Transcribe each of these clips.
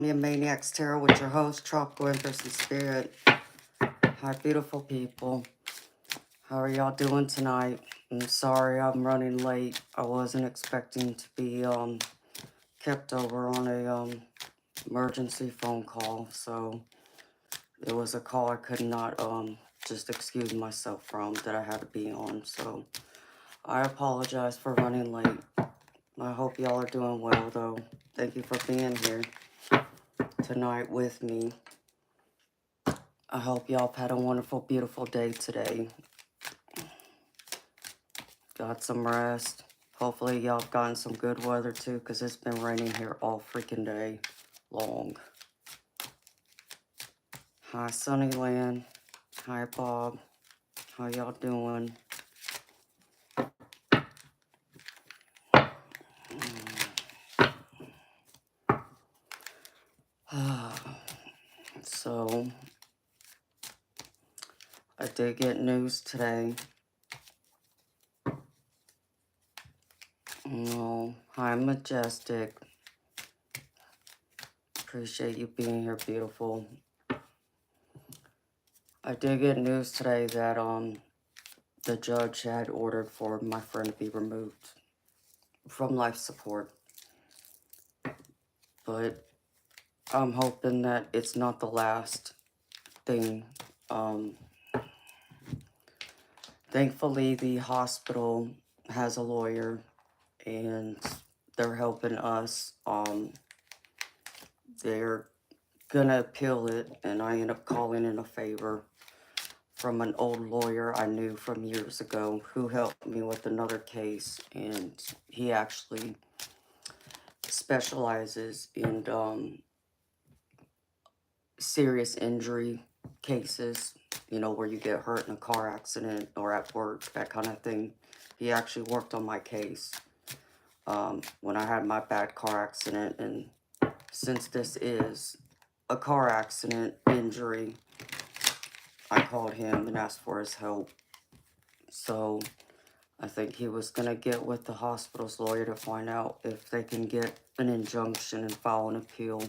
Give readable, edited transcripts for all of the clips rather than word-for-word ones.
Maniacs Tarot with your host, Tropical Empress and Spirit. Hi, beautiful people. How are y'all doing tonight? I'm sorry I'm running late. I wasn't expecting to be kept over on a emergency phone call, so it was a call I could not just excuse myself from that I had to be on. So I apologize for running late. I hope y'all are doing well, though. Thank you for being here tonight with me. I hope y'all have had a wonderful, beautiful day today. Got some rest. Hopefully y'all have gotten some good weather too, because it's been raining here all freaking day long. Hi, Sunnyland. Hi, Bob. How y'all doing? So, I did get news today. Oh, hi, Majestic. Appreciate you being here, beautiful. I did get news today that the judge had ordered for my friend to be removed from life support. But I'm hoping that it's not the last thing. Thankfully, the hospital has a lawyer, and they're helping us. They're gonna appeal it, and I end up calling in a favor from an old lawyer I knew from years ago who helped me with another case, and he actually specializes in serious injury cases, you know, where you get hurt in a car accident or at work, that kind of thing. He actually worked on my case when I had my bad car accident, and since this is a car accident injury, I called him and asked for his help. So I think he was going to get with the hospital's lawyer to find out if they can get an injunction and file an appeal.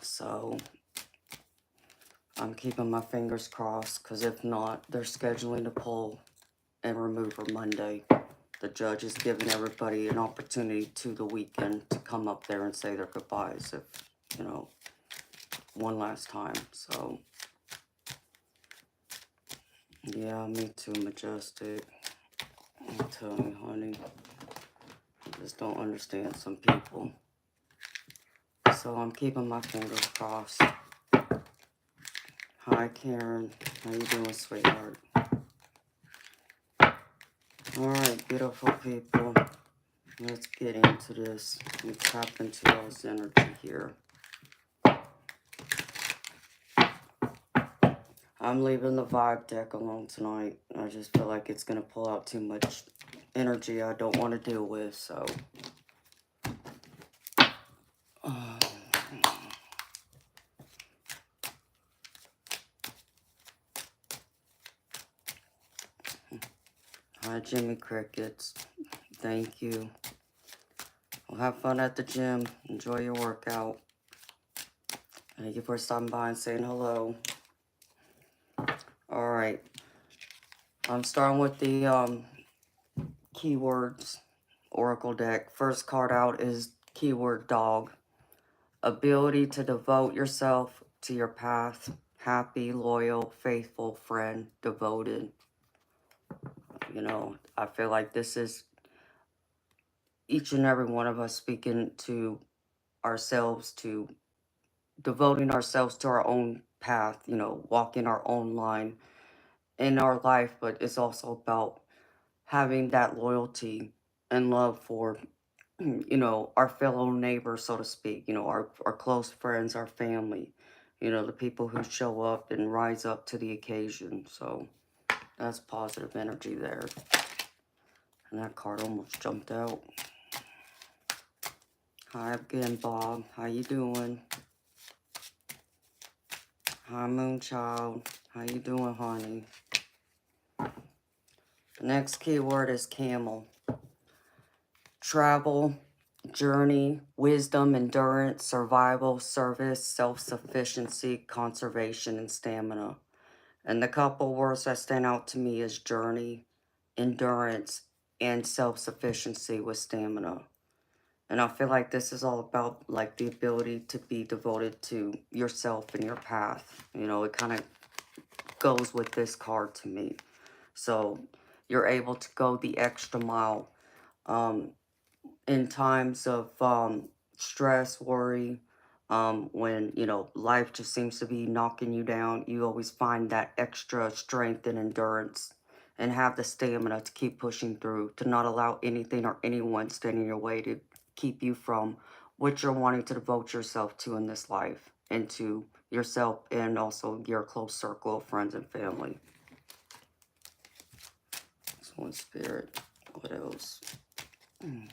So I'm keeping my fingers crossed, because if not, they're scheduling to pull and remove her Monday. The judge is giving everybody an opportunity to the weekend to come up there and say their goodbyes, if, you know, one last time. So, yeah, me too, Majestic. I'm telling you, honey, I just don't understand some people. So I'm keeping my fingers crossed. Hi, Karen. How you doing, sweetheart? Alright, beautiful people. Let's get into this. Let's tap into y'all's energy here. I'm leaving the vibe deck alone tonight. I just feel like it's going to pull out too much energy I don't want to deal with, so. Hi, Jimmy Crickets. Thank you. Well, have fun at the gym. Enjoy your workout. Thank you for stopping by and saying hello. Alright. I'm starting with the keywords oracle deck. First card out is keyword dog. Ability to devote yourself to your path. Happy, loyal, faithful, friend, devoted. You know, I feel like this is each and every one of us speaking to ourselves, to devoting ourselves to our own path, you know, walking our own line in our life. But it's also about having that loyalty and love for, you know, our fellow neighbors, so to speak, you know, our close friends, our family, you know, the people who show up and rise up to the occasion. So that's positive energy there. And that card almost jumped out. Hi again, Bob. How you doing? Hi, Moonchild. How you doing, honey? The next keyword is camel. Travel, journey, wisdom, endurance, survival, service, self-sufficiency, conservation, and stamina. And the couple words that stand out to me is journey, endurance, and self-sufficiency with stamina. And I feel like this is all about like the ability to be devoted to yourself and your path. You know, it kind of goes with this card to me. So you're able to go the extra mile in times of stress, worry, when, you know, life just seems to be knocking you down. You always find that extra strength and endurance and have the stamina to keep pushing through, to not allow anything or anyone stand in your way to keep you from what you're wanting to devote yourself to in this life, and to yourself and also your close circle of friends and family. So one spirit. What else? And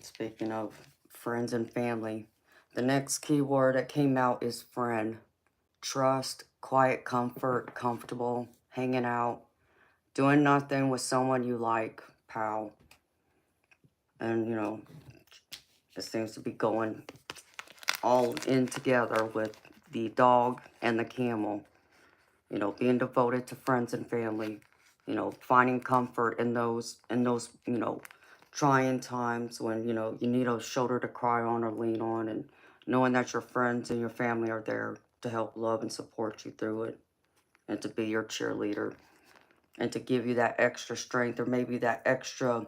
speaking of friends and family, the next key word that came out is friend. Trust, quiet comfort, comfortable, hanging out, doing nothing with someone you like, pal. And, you know, it seems to be going all in together with the dog and the camel. You know, being devoted to friends and family. You know, finding comfort in those, you know, trying times when, you know, you need a shoulder to cry on or lean on, and knowing that your friends and your family are there to help love and support you through it, and to be your cheerleader, and to give you that extra strength, or maybe that extra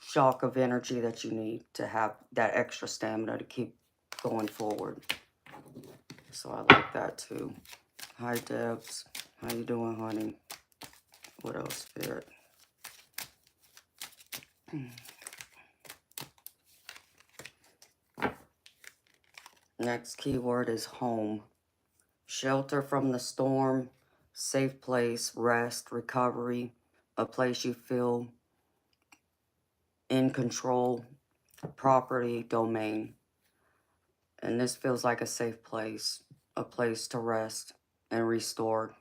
shock of energy that you need to have that extra stamina to keep going forward. So I like that too. Hi Debs, how you doing, honey? What else, Spirit? Next keyword is home. Shelter from the storm, safe place, rest, recovery, a place you feel in control, property, domain. And this feels like a safe place, a place to rest and restore.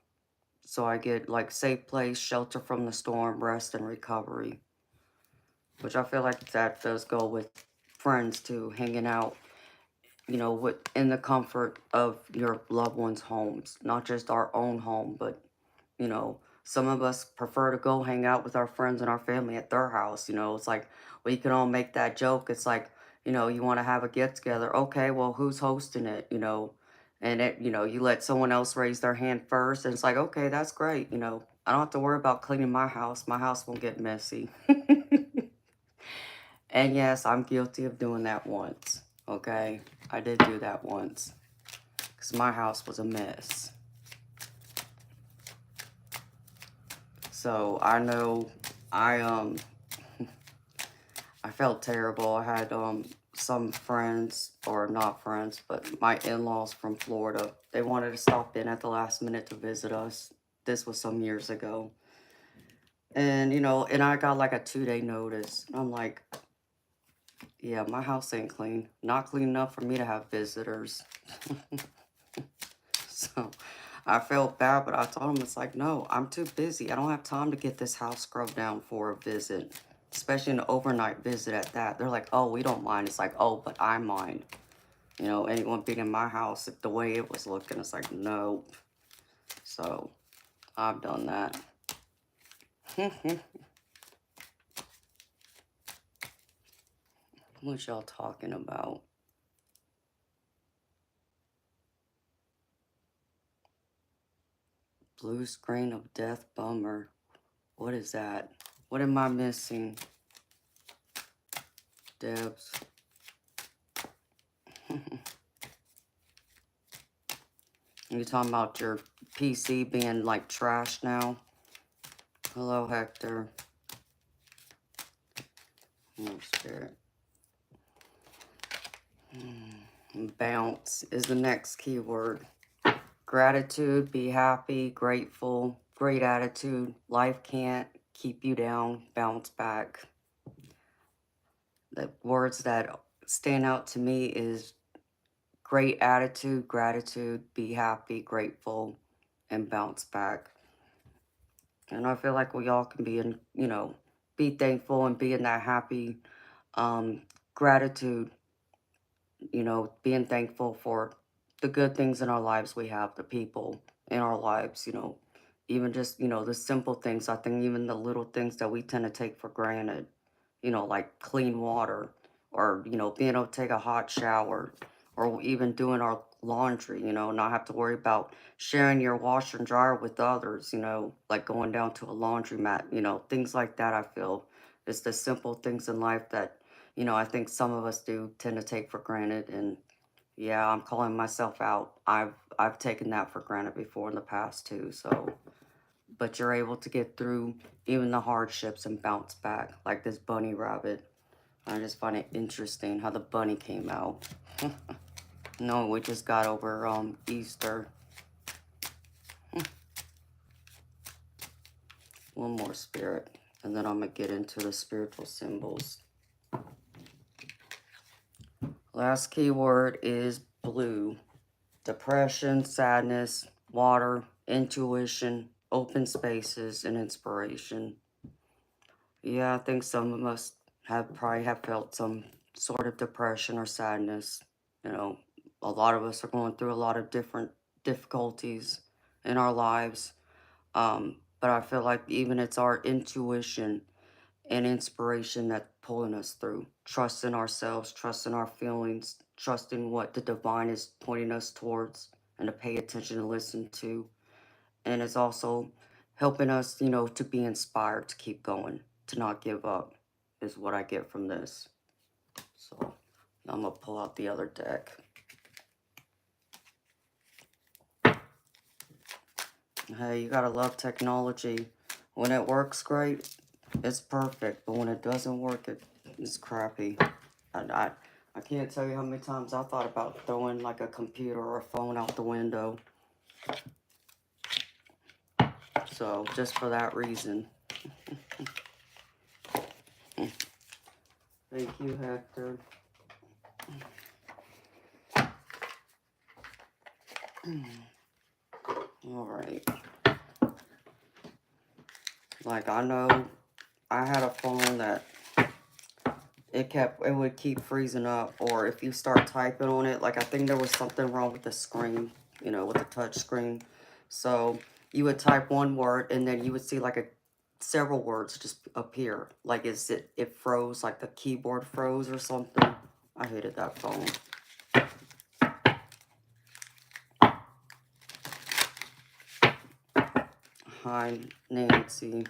So I get like safe place, shelter from the storm, rest and recovery, which I feel like that does go with friends too, hanging out, you know, in the comfort of your loved ones' homes, not just our own home, but, you know, some of us prefer to go hang out with our friends and our family at their house. You know, it's like, we can all make that joke. It's like, you know, you want to have a get together. Okay, well, who's hosting it? You know, and it, you know, you let someone else raise their hand first, and it's like, okay, that's great. You know, I don't have to worry about cleaning my house. My house won't get messy. And yes, I'm guilty of doing that once. Okay, I did do that once because my house was a mess. So I know I I felt terrible. I had some friends, or not friends, but my in-laws from Florida. They wanted to stop in at the last minute to visit us. This was some years ago. And, you know, and I got like a 2-day notice. I'm like, yeah, my house ain't clean. Not clean enough for me to have visitors. So I felt bad, but I told him, it's like, no, I'm too busy. I don't have time to get this house scrubbed down for a visit, especially an overnight visit at that. They're like, oh, we don't mind. It's like, oh, but I mind. You know, anyone being in my house, the way it was looking, it's like, no. So I've done that. What y'all talking about? Blue screen of death, bummer. What is that? What am I missing? Debs. You talking about your PC being like trash now? Hello, Hector. Oh, Spirit. Bounce is the next keyword. Gratitude, be happy, grateful, great attitude. Life can't keep you down, bounce back. The words that stand out to me is great attitude, gratitude, be happy, grateful, and bounce back. And I feel like we all can be in, you know, be thankful and be in that happy gratitude, you know, being thankful for the good things in our lives we have, the people in our lives, you know, even just, you know, the simple things. I think even the little things that we tend to take for granted, you know, like clean water or, you know, being able to take a hot shower or even doing our laundry, you know, not have to worry about sharing your washer and dryer with others, you know, like going down to a laundromat, you know, things like that. I feel it's the simple things in life that, you know, I think some of us do tend to take for granted. And yeah, I'm calling myself out. I've taken that for granted before in the past too. So, but you're able to get through even the hardships and bounce back, like this bunny rabbit. I just find it interesting how the bunny came out. No, we just got over Easter. One more spirit, and then I'm gonna get into the spiritual symbols. Last keyword is blue. Depression, sadness, water, intuition, open spaces, and inspiration. Yeah, I think some of us probably have felt some sort of depression or sadness. You know, a lot of us are going through a lot of different difficulties in our lives. But I feel like even it's our intuition and inspiration that's pulling us through. Trusting ourselves, trusting our feelings, trusting what the divine is pointing us towards and to pay attention and listen to. And it's also helping us, you know, to be inspired to keep going, to not give up, is what I get from this. So I'm going to pull out the other deck. Hey, you got to love technology. When it works great, it's perfect. But when it doesn't work, it's crappy. I can't tell you how many times I thought about throwing like a computer or a phone out the window. So just for that reason. Thank you, Hector. All right. Like I know I had a phone that it would keep freezing up, or if you start typing on it, like I think there was something wrong with the screen, you know, with the touch screen. So you would type one word and then you would see like several words just appear. Like it froze, like the keyboard froze or something. I hated that phone. Hi, Nancy.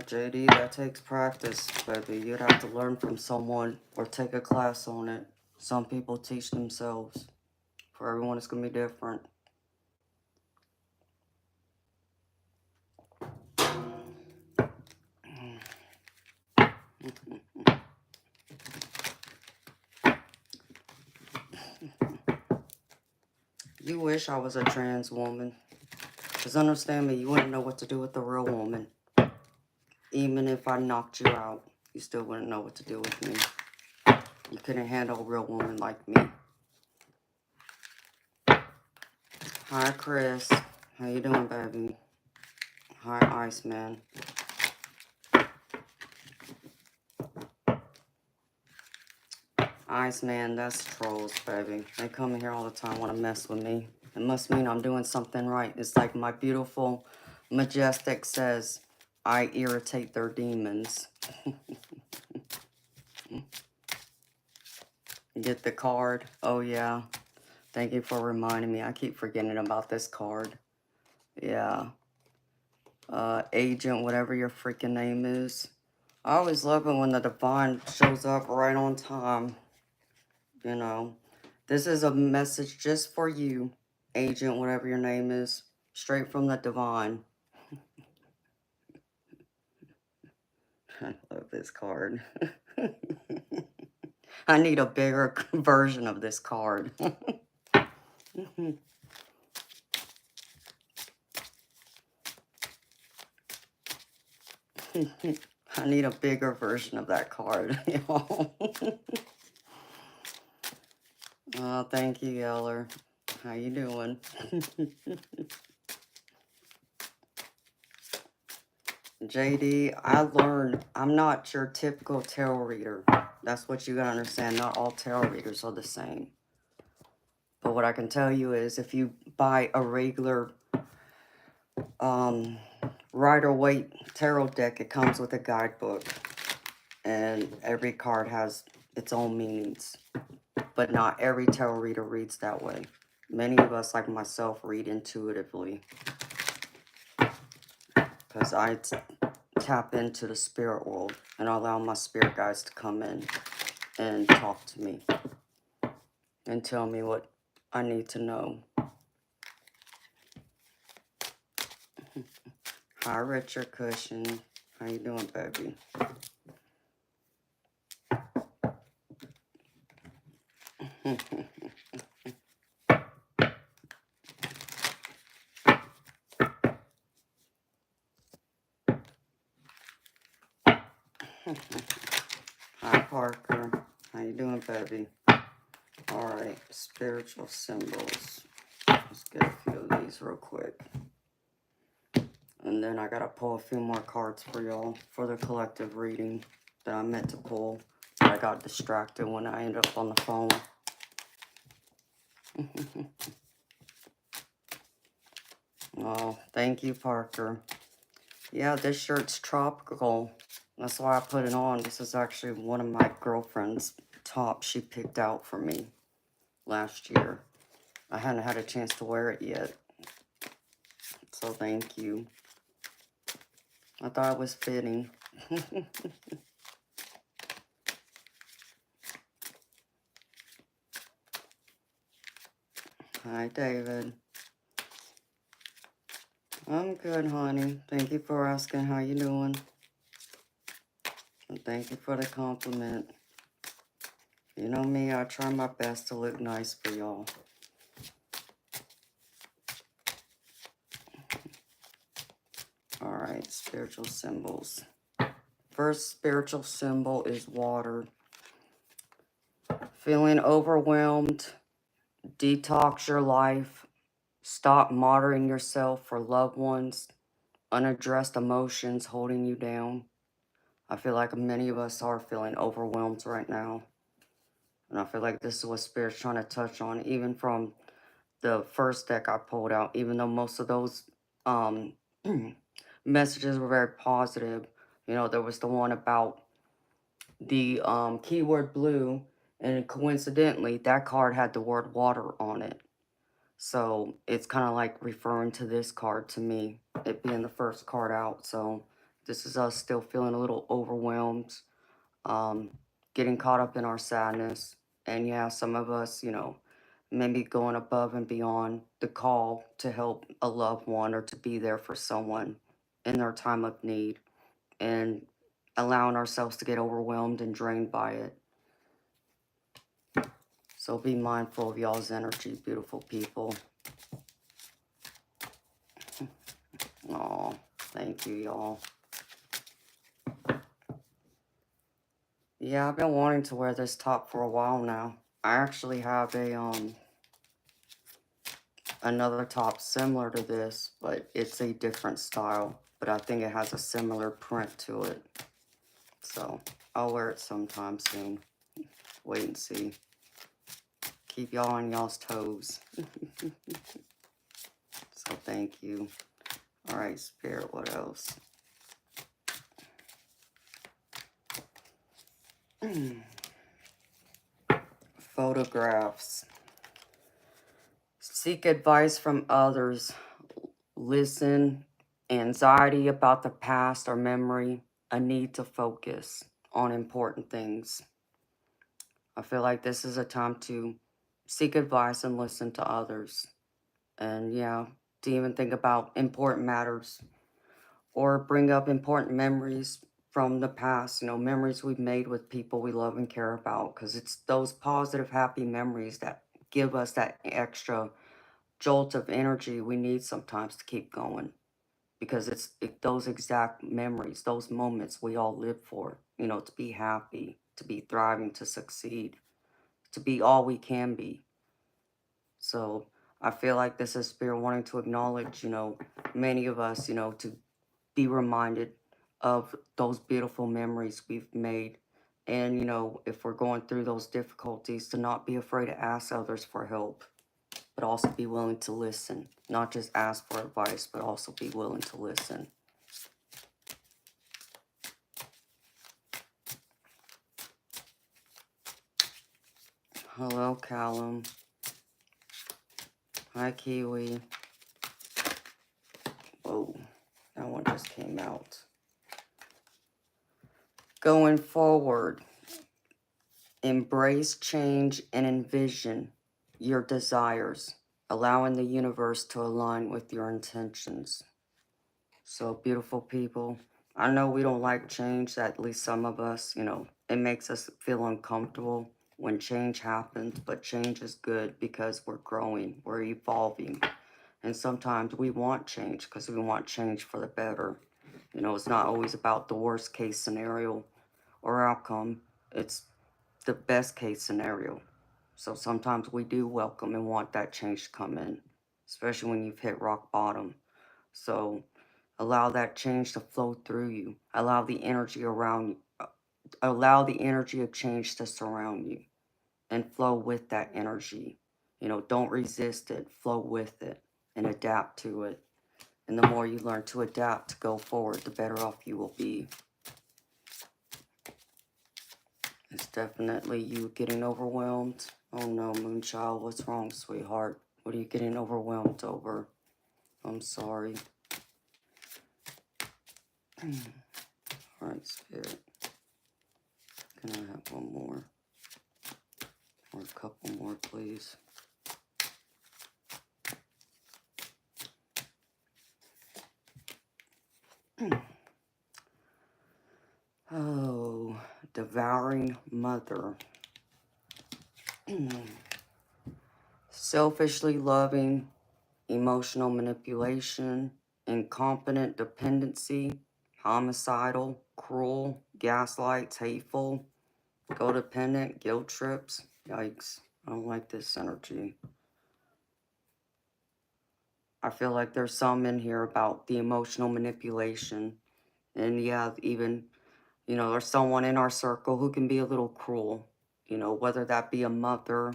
JD, that takes practice, baby. You'd have to learn from someone or take a class on it. Some people teach themselves. For everyone, it's going to be different. You wish I was a trans woman. Because understand me, you wouldn't know what to do with a real woman. Even if I knocked you out, you still wouldn't know what to do with me. You couldn't handle a real woman like me. Hi, Chris. How you doing, baby? Hi, Iceman. Iceman, that's trolls, baby. They come in here all the time, want to mess with me. It must mean I'm doing something right. It's like my beautiful Majestic says, I irritate their demons. Get the card. Oh, yeah. Thank you for reminding me. I keep forgetting about this card. Yeah. Agent, whatever your freaking name is. I always love it when the divine shows up right on time. You know. This is a message just for you, Agent, whatever your name is. Straight from the divine. I love this card. I need a bigger version of this card. I need a bigger version of that card. Oh, thank you, Yeller. How you doing? JD, I learned I'm not your typical tarot reader. That's what you gotta understand. Not all tarot readers are the same. But what I can tell you is if you buy a regular Rider-Waite tarot deck, it comes with a guidebook. And every card has its own meanings. But not every tarot reader reads that way. Many of us, like myself, read intuitively. Because I tap into the spirit world and allow my spirit guides to come in and talk to me and tell me what I need to know. Hi, Richard Cushion. How you doing, baby? Hi, Parker. How you doing, baby? All right, spiritual symbols. Let's get a few of these real quick. And then I gotta pull a few more cards for y'all for the collective reading that I meant to pull. But I got distracted when I ended up on the phone. Oh, thank you, Parker. Yeah, this shirt's tropical. That's why I put it on. This is actually one of my girlfriend's tops she picked out for me last year. I hadn't had a chance to wear it yet. So thank you. I thought it was fitting. Hi, David. I'm good, honey. Thank you for asking how you doing. And thank you for the compliment. You know me, I try my best to look nice for y'all. Alright, spiritual symbols. First spiritual symbol is water. Feeling overwhelmed, detox your life, stop martyring yourself for loved ones, unaddressed emotions holding you down. I feel like many of us are feeling overwhelmed right now. And I feel like this is what Spirit's trying to touch on, even from the first deck I pulled out, even though most of those messages were very positive. You know, there was the one about the keyword blue, and coincidentally, that card had the word water on it. So it's kind of like referring to this card to me, it being the first card out. So this is us still feeling a little overwhelmed, getting caught up in our sadness. And yeah, some of us, you know, maybe going above and beyond the call to help a loved one or to be there for someone in their time of need, and allowing ourselves to get overwhelmed and drained by it. So be mindful of y'all's energy, beautiful people. Oh, thank you, y'all. Yeah, I've been wanting to wear this top for a while now. I actually have a another top similar to this, but it's a different style. But I think it has a similar print to it. So I'll wear it sometime soon. Wait and see. Keep y'all on y'all's toes. So thank you. All right, Spirit, what else? Photographs. Seek advice from others. Listen. Anxiety about the past or memory. A need to focus on important things. I feel like this is a time to seek advice and listen to others. And yeah, to even think about important matters or bring up important memories from the past, you know, memories we've made with people we love and care about, because it's those positive, happy memories that give us that extra jolt of energy we need sometimes to keep going, because it's those exact memories, those moments we all live for, you know, to be happy, to be thriving, to succeed, to be all we can be. So I feel like this is Spirit wanting to acknowledge, many of us, to be reminded of those beautiful memories we've made. And, if we're going through those difficulties, to not be afraid to ask others for help, but also be willing to listen. Not just ask for advice, but also be willing to listen. Hello, Callum. Hi, Kiwi. Whoa, that one just came out. Going forward, embrace change and envision your desires, allowing the universe to align with your intentions. So, beautiful people, I know we don't like change, at least some of us, it makes us feel uncomfortable when change happens, but change is good because we're growing, we're evolving. And sometimes we want change because we want change for the better. It's not always about the worst case scenario or outcome. It's the best case scenario. So sometimes we do welcome and want that change to come in, especially when you've hit rock bottom. So allow that change to flow through you. Allow the energy around you. Allow the energy of change to surround you and flow with that energy. Don't resist it. Flow with it and adapt to it. And the more you learn to adapt to go forward, the better off you will be. It's definitely you getting overwhelmed. Oh no, Moonchild, what's wrong, sweetheart? What are you getting overwhelmed over? I'm sorry. Alright, Spirit. Can I have one more? Or a couple more, please? Oh, devouring mother. Selfishly loving, emotional manipulation, incompetent dependency, homicidal, cruel, gaslights, hateful, codependent, guilt trips. Yikes, I don't like this energy. I feel like there's some in here about the emotional manipulation. And yeah, even, there's someone in our circle who can be a little cruel, whether that be a mother,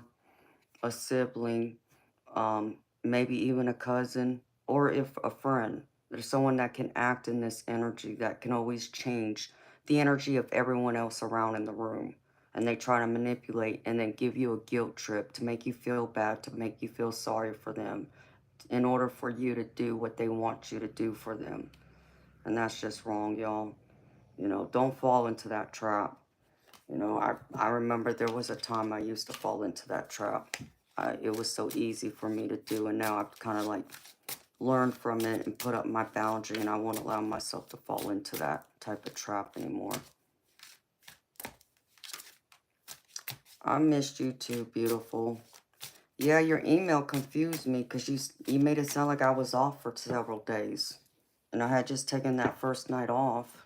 a sibling, maybe even a cousin, or if a friend. There's someone that can act in this energy that can always change the energy of everyone else around in the room. And they try to manipulate and then give you a guilt trip to make you feel bad, to make you feel sorry for them, in order for you to do what they want you to do for them. And that's just wrong, y'all. Don't fall into that trap. I remember there was a time I used to fall into that trap. It was so easy for me to do, and now I've kind of like learned from it and put up my boundary, and I won't allow myself to fall into that type of trap anymore. I missed you too, beautiful. Yeah, your email confused me because you made it sound like I was off for several days, and I had just taken that first night off.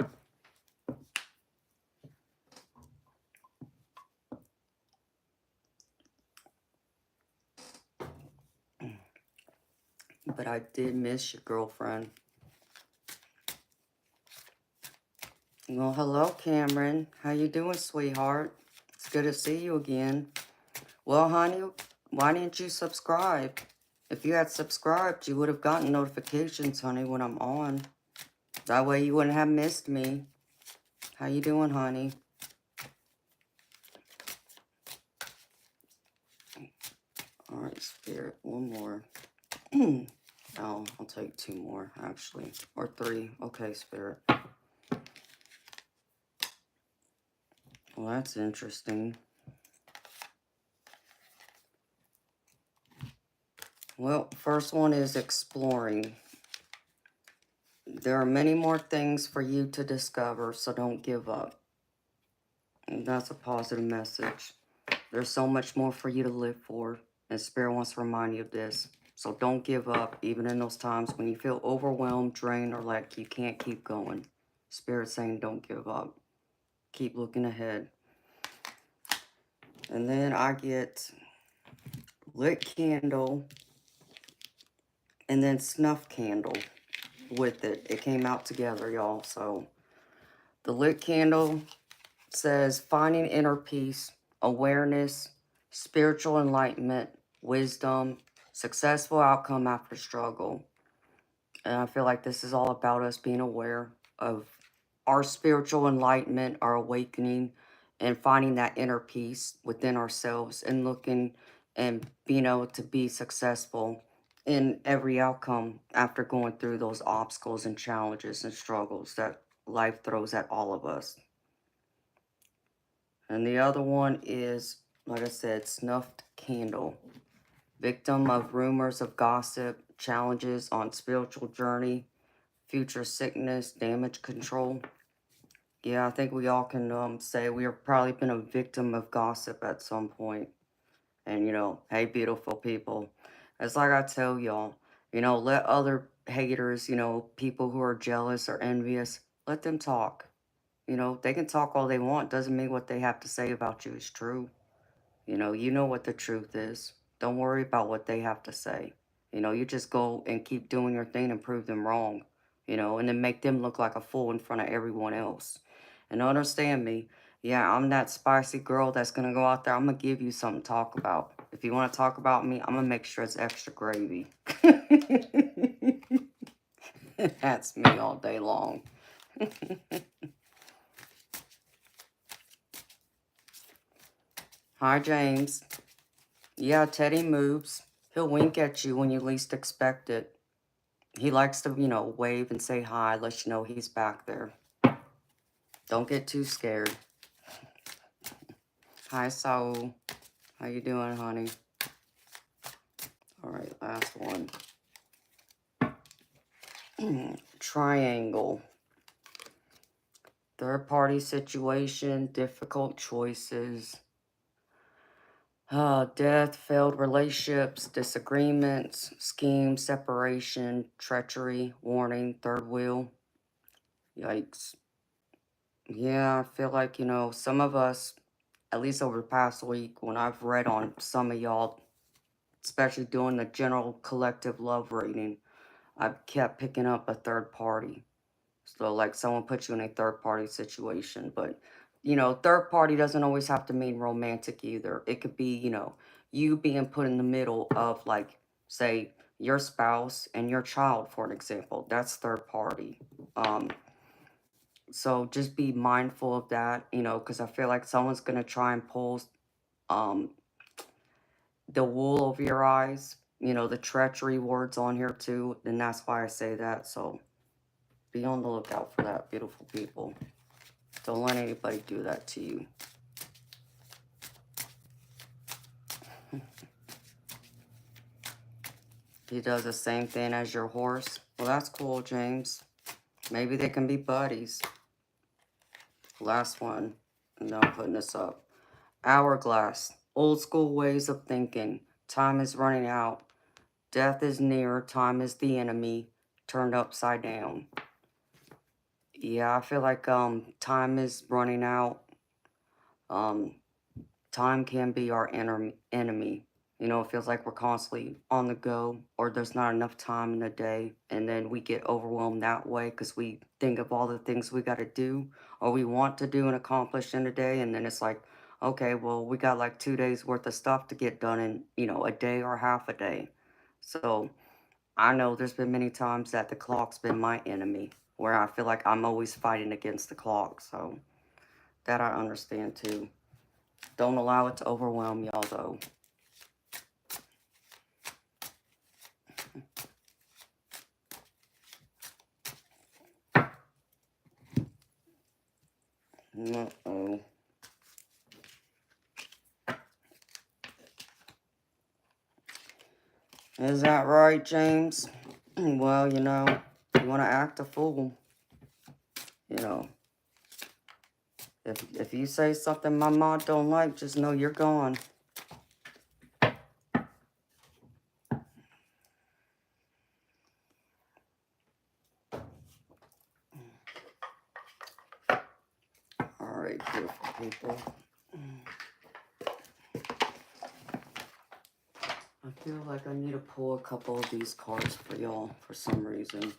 But I did miss your girlfriend. Well, hello, Cameron. How you doing, sweetheart? It's good to see you again. Well, honey, why didn't you subscribe? If you had subscribed, you would have gotten notifications, honey, when I'm on. That way you wouldn't have missed me. How you doing, honey? All right, Spirit, one more. Oh, I'll take two more, actually. Or three. Okay, Spirit. Well, that's interesting. Well, first one is exploring. There are many more things for you to discover, so don't give up. And that's a positive message. There's so much more for you to live for, and Spirit wants to remind you of this. So don't give up, even in those times when you feel overwhelmed, drained, or like you can't keep going. Spirit's saying don't give up. Keep looking ahead. And then I get lit candle, and then snuff candle with it. It came out together, y'all. So the lit candle says finding inner peace, awareness, spiritual enlightenment, wisdom, successful outcome after struggle. And I feel like this is all about us being aware of our spiritual enlightenment, our awakening, and finding that inner peace within ourselves and looking and being able to be successful in every outcome after going through those obstacles and challenges and struggles that life throws at all of us. And the other one is, like I said, snuffed candle. Victim of rumors of gossip, challenges on spiritual journey, future sickness, damage control. Yeah, I think we all can say we have probably been a victim of gossip at some point. And, hey, beautiful people. It's like I tell y'all, let other haters, people who are jealous or envious, let them talk. They can talk all they want. Doesn't mean what they have to say about you is true. You know what the truth is. Don't worry about what they have to say. You just go and keep doing your thing and prove them wrong, and then make them look like a fool in front of everyone else. And understand me, yeah, I'm that spicy girl that's going to go out there. I'm going to give you something to talk about. If you want to talk about me, I'm going to make sure it's extra gravy. That's me all day long. Hi, James. Yeah, Teddy moves. He'll wink at you when you least expect it. He likes to, wave and say hi, let you know he's back there. Don't get too scared. Hi, Saul. How you doing, honey? All right, last one. Triangle. Third party situation, difficult choices. Death, failed relationships, disagreements, schemes, separation, treachery, warning, third wheel. Yikes. Yeah, I feel like, some of us, at least over the past week, when I've read on some of y'all, especially doing the general collective love reading, I've kept picking up a third party. So, like, someone puts you in a third party situation. But, third party doesn't always have to mean romantic either. It could be, you being put in the middle of, like, say, your spouse and your child, for an example. That's third party. So just be mindful of that, because I feel like someone's going to try and pull um, the wool over your eyes. The treachery words on here too. And that's why I say that. So be on the lookout for that, beautiful people. Don't let anybody do that to you. He does the same thing as your horse. Well, that's cool, James. Maybe they can be buddies. Last one. And then I'm putting this up. Hourglass. Old school ways of thinking. Time is running out. Death is near. Time is the enemy. Turned upside down. Yeah, I feel like time is running out. Time can be our enemy. It feels like we're constantly on the go, or there's not enough time in the day, and then we get overwhelmed that way because we think of all the things we got to do or we want to do and accomplish in a day, and then it's like, okay, well, we got like 2 days worth of stuff to get done in, a day or half a day. So I know there's been many times that the clock's been my enemy, where I feel like I'm always fighting against the clock. So that I understand too. Don't allow it to overwhelm y'all, though. Uh-oh. Is that right, James? Well, you want to act a fool. If you say something my mom don't like, just know you're gone. All right, beautiful people. I feel like I need to pull a couple of these cards for y'all for some reason.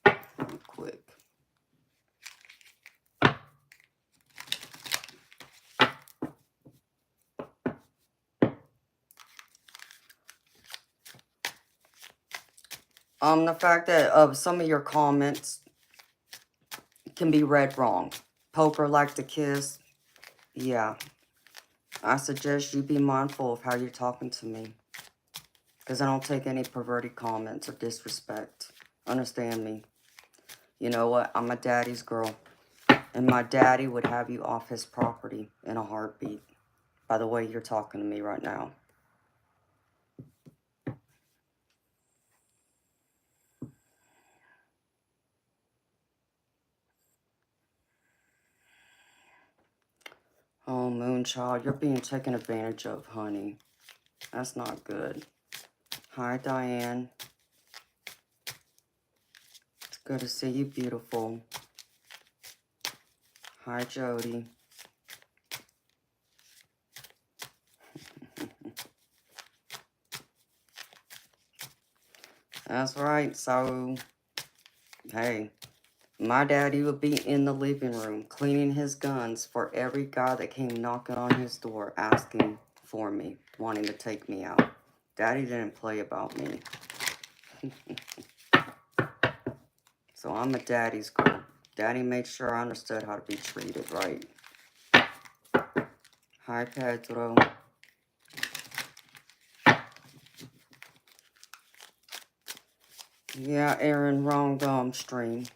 Real quick. The fact that some of your comments can be read wrong. Poker like to kiss. Yeah. I suggest you be mindful of how you're talking to me. Because I don't take any perverted comments or disrespect. Understand me. You know what? I'm a daddy's girl. And my daddy would have you off his property in a heartbeat. By the way you're talking to me right now. Oh, Moonchild, you're being taken advantage of, honey. That's not good. Hi, Diane. It's good to see you, beautiful. Hi, Jody. That's right. So, hey, my daddy would be in the living room cleaning his guns for every guy that came knocking on his door asking for me, wanting to take me out. Daddy didn't play about me. So I'm a daddy's girl. Daddy made sure I understood how to be treated right. Hi, Pedro. Yeah, Aaron, wrong stream.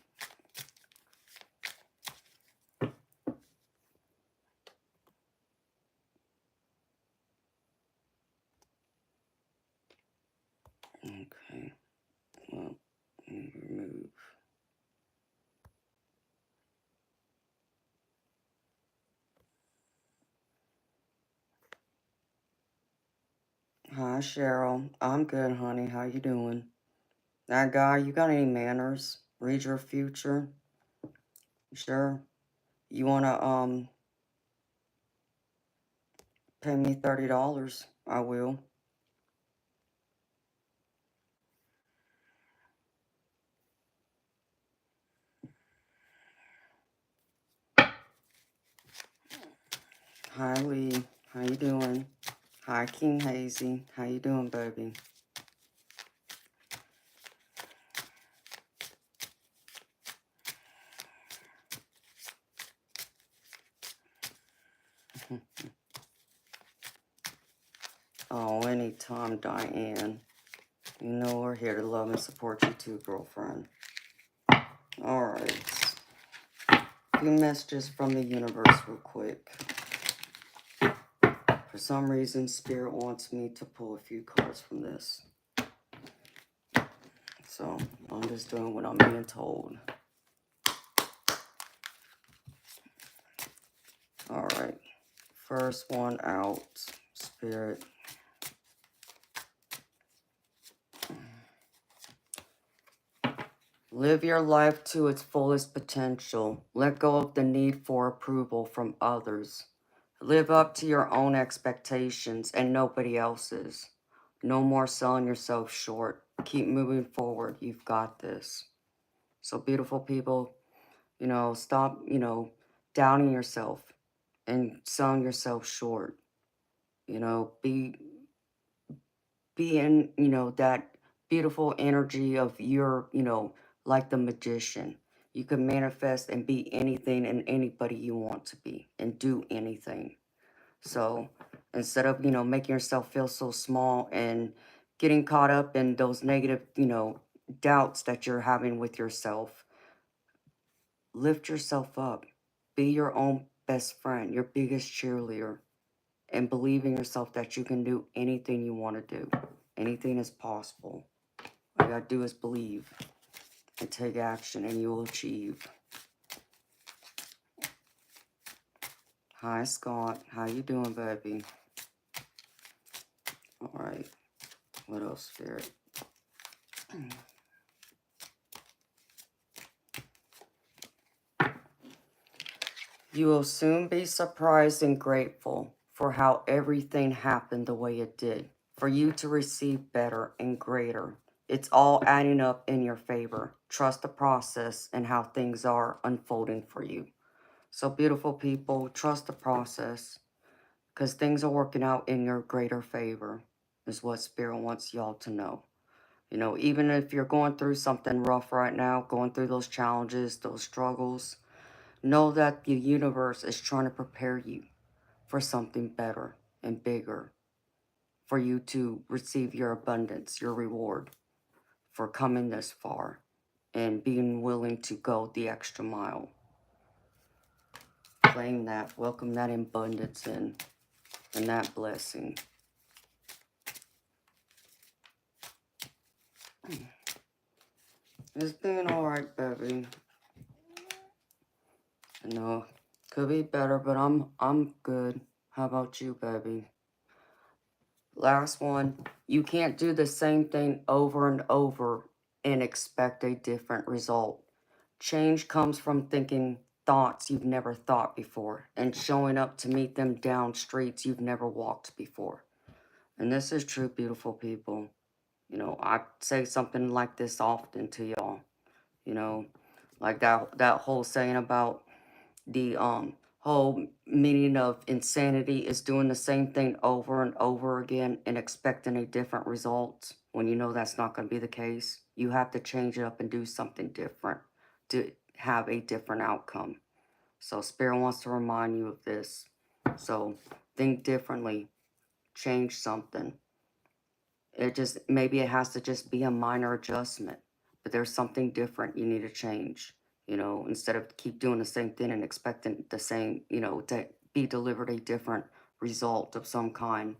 Okay, well, remove. Hi, Cheryl. I'm good, honey. How you doing? That guy, you got any manners? Read your future? Sure. You wanna, pay me $30? I will. Hi, Lee. How you doing? Hi, King Hazy. How you doing, baby? Oh, anytime, Diane. You know we're here to love and support you too, girlfriend. Alright. A few messages from the universe real quick. For some reason, Spirit wants me to pull a few cards from this. So, I'm just doing what I'm being told. Alright. First one out. Spirit. Live your life to its fullest potential. Let go of the need for approval from others. Live up to your own expectations and nobody else's. No more selling yourself short. Keep moving forward. You've got this. So beautiful people, you know, stop, you know, doubting yourself and selling yourself short. You know, be in, you know, that beautiful energy of your, you know, like the magician. You can manifest and be anything and anybody you want to be and do anything. So instead of, you know, making yourself feel so small and getting caught up in those negative, you know, doubts that you're having with yourself, lift yourself up. Be your own best friend, your biggest cheerleader, and believe in yourself that you can do anything you want to do. Anything is possible. All you gotta do is believe and take action, and you will achieve. Hi, Scott. How you doing, baby? All right. What else, Spirit? You will soon be surprised and grateful for how everything happened the way it did, for you to receive better and greater. It's all adding up in your favor. Trust the process and how things are unfolding for you. So, beautiful people, trust the process because things are working out in your greater favor, is what Spirit wants y'all to know. You know, even if you're going through something rough right now, going through those challenges, those struggles, know that the universe is trying to prepare you for something better and bigger, for you to receive your abundance, your reward for coming this far and being willing to go the extra mile. Claim that, welcome that abundance in and that blessing. It's been alright, baby. I know, could be better, but I'm good. How about you, baby? Last one. You can't do the same thing over and over and expect a different result. Change comes from thinking thoughts you've never thought before and showing up to meet them down streets you've never walked before. And this is true, beautiful people. You know, I say something like this often to y'all. You know, like that whole saying about the whole meaning of insanity is doing the same thing over and over again and expecting a different result when you know that's not going to be the case. You have to change it up and do something different to have a different outcome. So Spirit wants to remind you of this. So think differently, change something. Maybe it has to just be a minor adjustment, but there's something different you need to change, you know, instead of keep doing the same thing and expecting the same, you know, to be delivered a different result of some kind.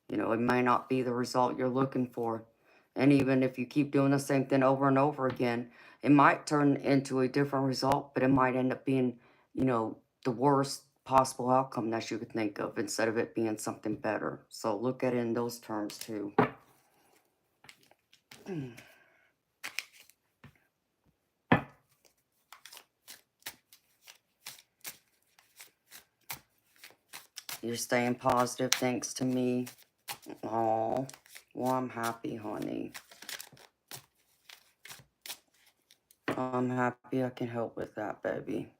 You know, it may not be the result you're looking for. And even if you keep doing the same thing over and over again, it might turn into a different result, but it might end up being, you know, the worst possible outcome that you could think of instead of it being something better. So look at it in those terms too. You're staying positive thanks to me. Oh, well, I'm happy, honey. I'm happy I can help with that, baby.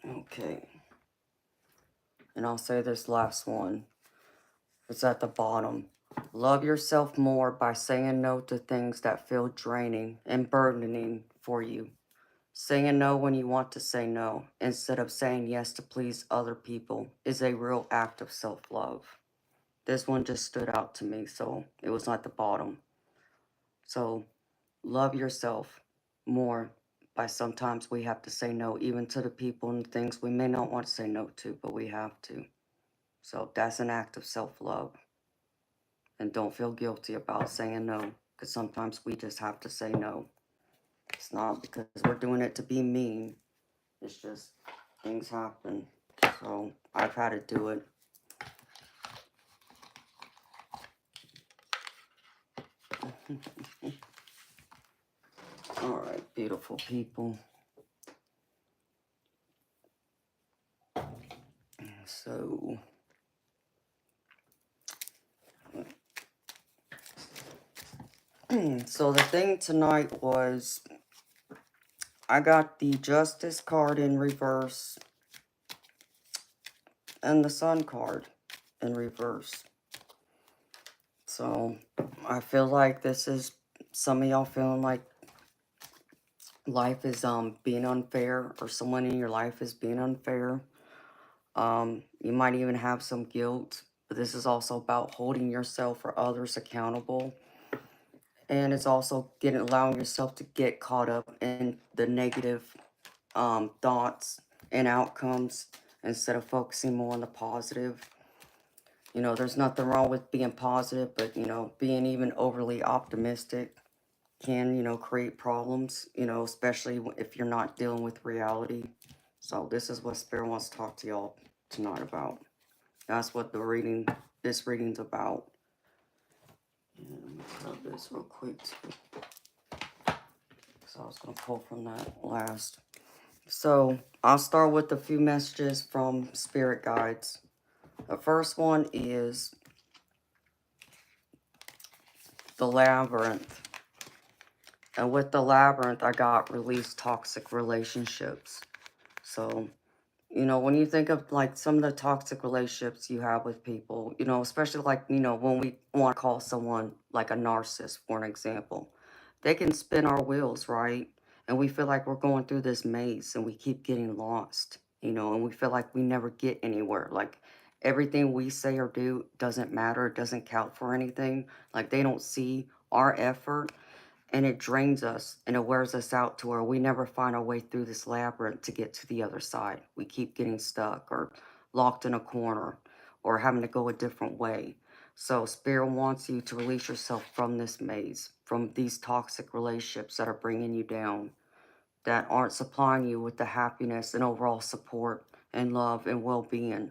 Okay. And I'll say this last one. It's at the bottom. Love yourself more by saying no to things that feel draining and burdening for you. Saying no when you want to say no, instead of saying yes to please other people, is a real act of self-love. This one just stood out to me, so it was at the bottom. So, love yourself more by sometimes we have to say no, even to the people and things we may not want to say no to, but we have to. So, that's an act of self-love. And don't feel guilty about saying no, because sometimes we just have to say no. It's not because we're doing it to be mean. It's just things happen. So I've had to do it. All right, beautiful people. So so the thing tonight was I got the Justice card in reverse and the Sun card in reverse. So I feel like this is some of y'all feeling like life is being unfair, or someone in your life is being unfair. You might even have some guilt, but this is also about holding yourself or others accountable. And it's also allowing yourself to get caught up in the negative thoughts and outcomes instead of focusing more on the positive. You know, there's nothing wrong with being positive, but, you know, being even overly optimistic can, you know, create problems, you know, especially if you're not dealing with reality. So this is what Spirit wants to talk to y'all tonight about. That's what this reading's about. Yeah, let me grab this real quick too, because I was going to pull from that last. So I'll start with a few messages from spirit guides. The first one is the labyrinth. And with the labyrinth, I got released toxic relationships. So, you know, when you think of like some of the toxic relationships you have with people, you know, especially like, you know, when we want to call someone like a narcissist, for an example, they can spin our wheels, right? And we feel like we're going through this maze and we keep getting lost, you know, and we feel like we never get anywhere. Like everything we say or do doesn't matter, it doesn't count for anything. Like they don't see our effort, and it drains us and it wears us out to where we never find our way through this labyrinth to get to the other side. We keep getting stuck or locked in a corner or having to go a different way. So Spirit wants you to release yourself from this maze, from these toxic relationships that are bringing you down, that aren't supplying you with the happiness and overall support and love and well-being,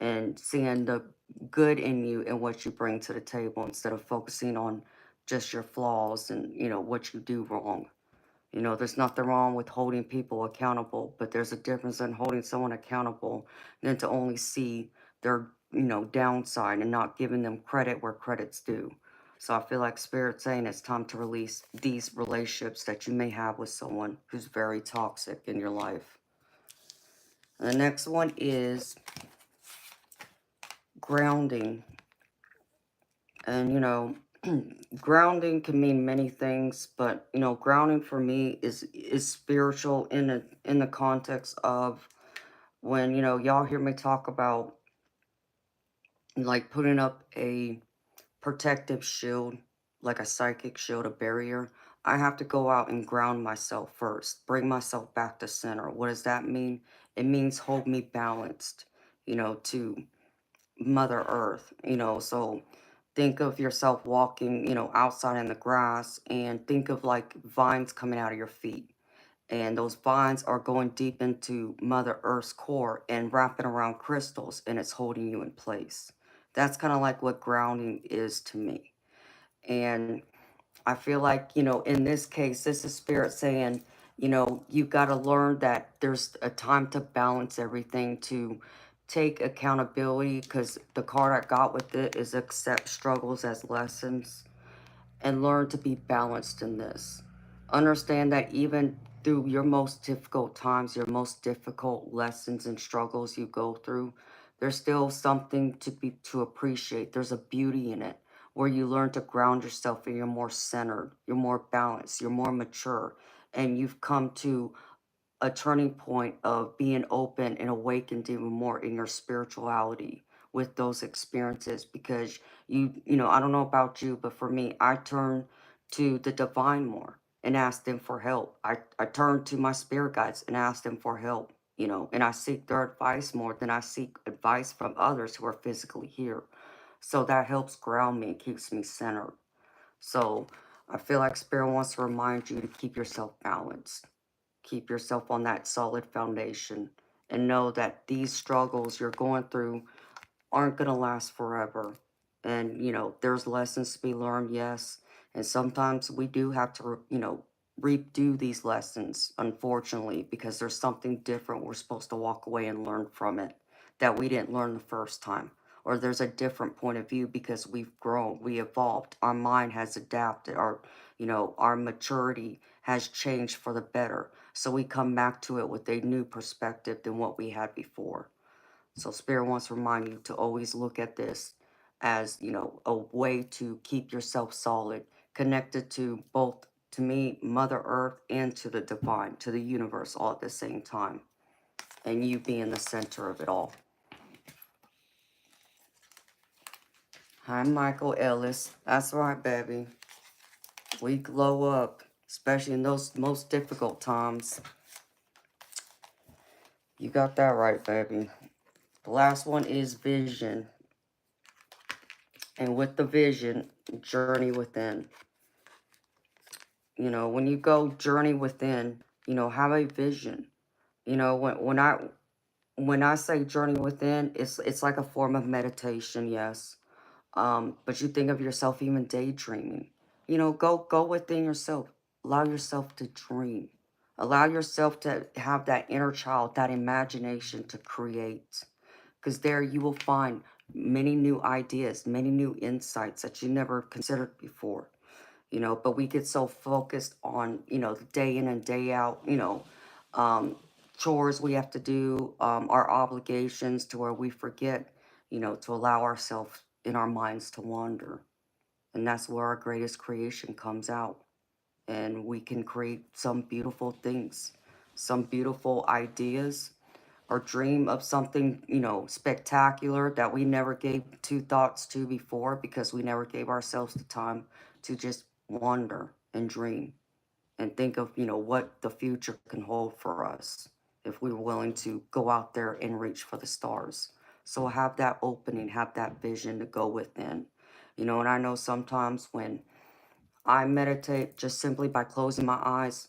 and seeing the good in you and what you bring to the table instead of focusing on just your flaws and, you know, what you do wrong. You know, there's nothing wrong with holding people accountable, but there's a difference in holding someone accountable than to only see their, you know, downside and not giving them credit where credit's due. So I feel like Spirit's saying it's time to release these relationships that you may have with someone who's very toxic in your life. And the next one is grounding. And, you know, grounding can mean many things, but, you know, grounding for me is spiritual in the context of when, you know, y'all hear me talk about like putting up a protective shield, like a psychic shield, a barrier. I have to go out and ground myself first, bring myself back to center. What does that mean? It means hold me balanced, you know, to Mother Earth, you know. So think of yourself walking, you know, outside in the grass, and think of like vines coming out of your feet. And those vines are going deep into Mother Earth's core and wrapping around crystals, and it's holding you in place. That's kind of like what grounding is to me. And I feel like, you know, in this case, this is Spirit saying, you know, you've got to learn that there's a time to balance everything, to take accountability, because the card I got with it is accept struggles as lessons and learn to be balanced in this. Understand that even through your most difficult times, your most difficult lessons and struggles you go through, there's still something to appreciate. There's a beauty in it where you learn to ground yourself and you're more centered, you're more balanced, you're more mature, and you've come to a turning point of being open and awakened even more in your spirituality with those experiences, because you know, I don't know about you, but for me, I turn to the divine more and ask them for help. I turn to my spirit guides and ask them for help, you know, and I seek their advice more than I seek advice from others who are physically here. So that helps ground me and keeps me centered. So I feel like Spirit wants to remind you to keep yourself balanced. Keep yourself on that solid foundation and know that these struggles you're going through aren't going to last forever. And, you know, there's lessons to be learned, yes. And sometimes we do have to, you know, redo these lessons, unfortunately, because there's something different we're supposed to walk away and learn from it that we didn't learn the first time. Or there's a different point of view because we've grown, we evolved, our mind has adapted, our, you know, our maturity has changed for the better. So we come back to it with a new perspective than what we had before. So Spirit wants to remind you to always look at this as, you know, a way to keep yourself solid, connected to both, to me, Mother Earth, and to the divine, to the universe, all at the same time. And you being the center of it all. Hi, Michael Ellis. That's right, baby. We glow up, especially in those most difficult times. You got that right, baby. The last one is vision. And with the vision, journey within. You know, when you go journey within, you know, have a vision. You know, when I say journey within, it's like a form of meditation, yes. But you think of yourself even daydreaming. You know, go within yourself. Allow yourself to dream. Allow yourself to have that inner child, that imagination to create. Because there you will find many new ideas, many new insights that you never considered before. You know, but we get so focused on, you know, the day in and day out, you know, um, chores we have to do, our obligations, to where we forget, you know, to allow ourselves in our minds to wander. And that's where our greatest creation comes out. And we can create some beautiful things, some beautiful ideas, or dream of something, you know, spectacular that we never gave two thoughts to before, because we never gave ourselves the time to just wonder and dream and think of, you know, what the future can hold for us if we were willing to go out there and reach for the stars. So have that opening, have that vision to go within. You know, and I know sometimes when I meditate just simply by closing my eyes,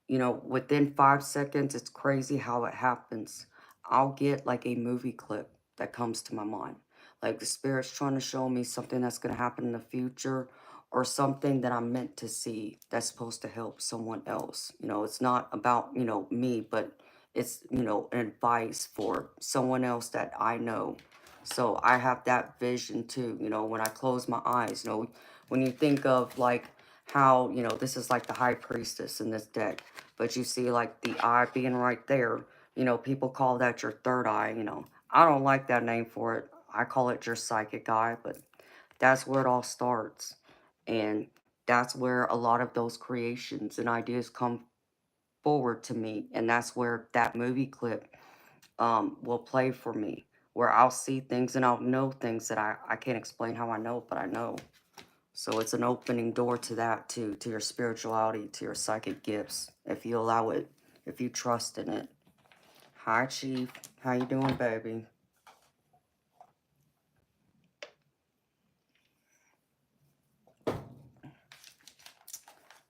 you know, within 5 seconds, it's crazy how it happens. I'll get like a movie clip that comes to my mind. Like the spirit's trying to show me something that's going to happen in the future, or something that I'm meant to see that's supposed to help someone else. You know, it's not about, you know, me, but it's, you know, an advice for someone else that I know. So I have that vision too, you know, when I close my eyes. You know, when you think of like how, you know, this is like the high priestess in this deck, but you see like the eye being right there. You know, people call that your third eye. You know, I don't like that name for it. I call it your psychic eye, but that's where it all starts. And that's where a lot of those creations and ideas come forward to me. And that's where that movie clip will play for me, where I'll see things and I'll know things that I can't explain how I know, but I know. So it's an opening door to that too, to your spirituality, to your psychic gifts, if you allow it, if you trust in it. Hi, Chief. How you doing, baby?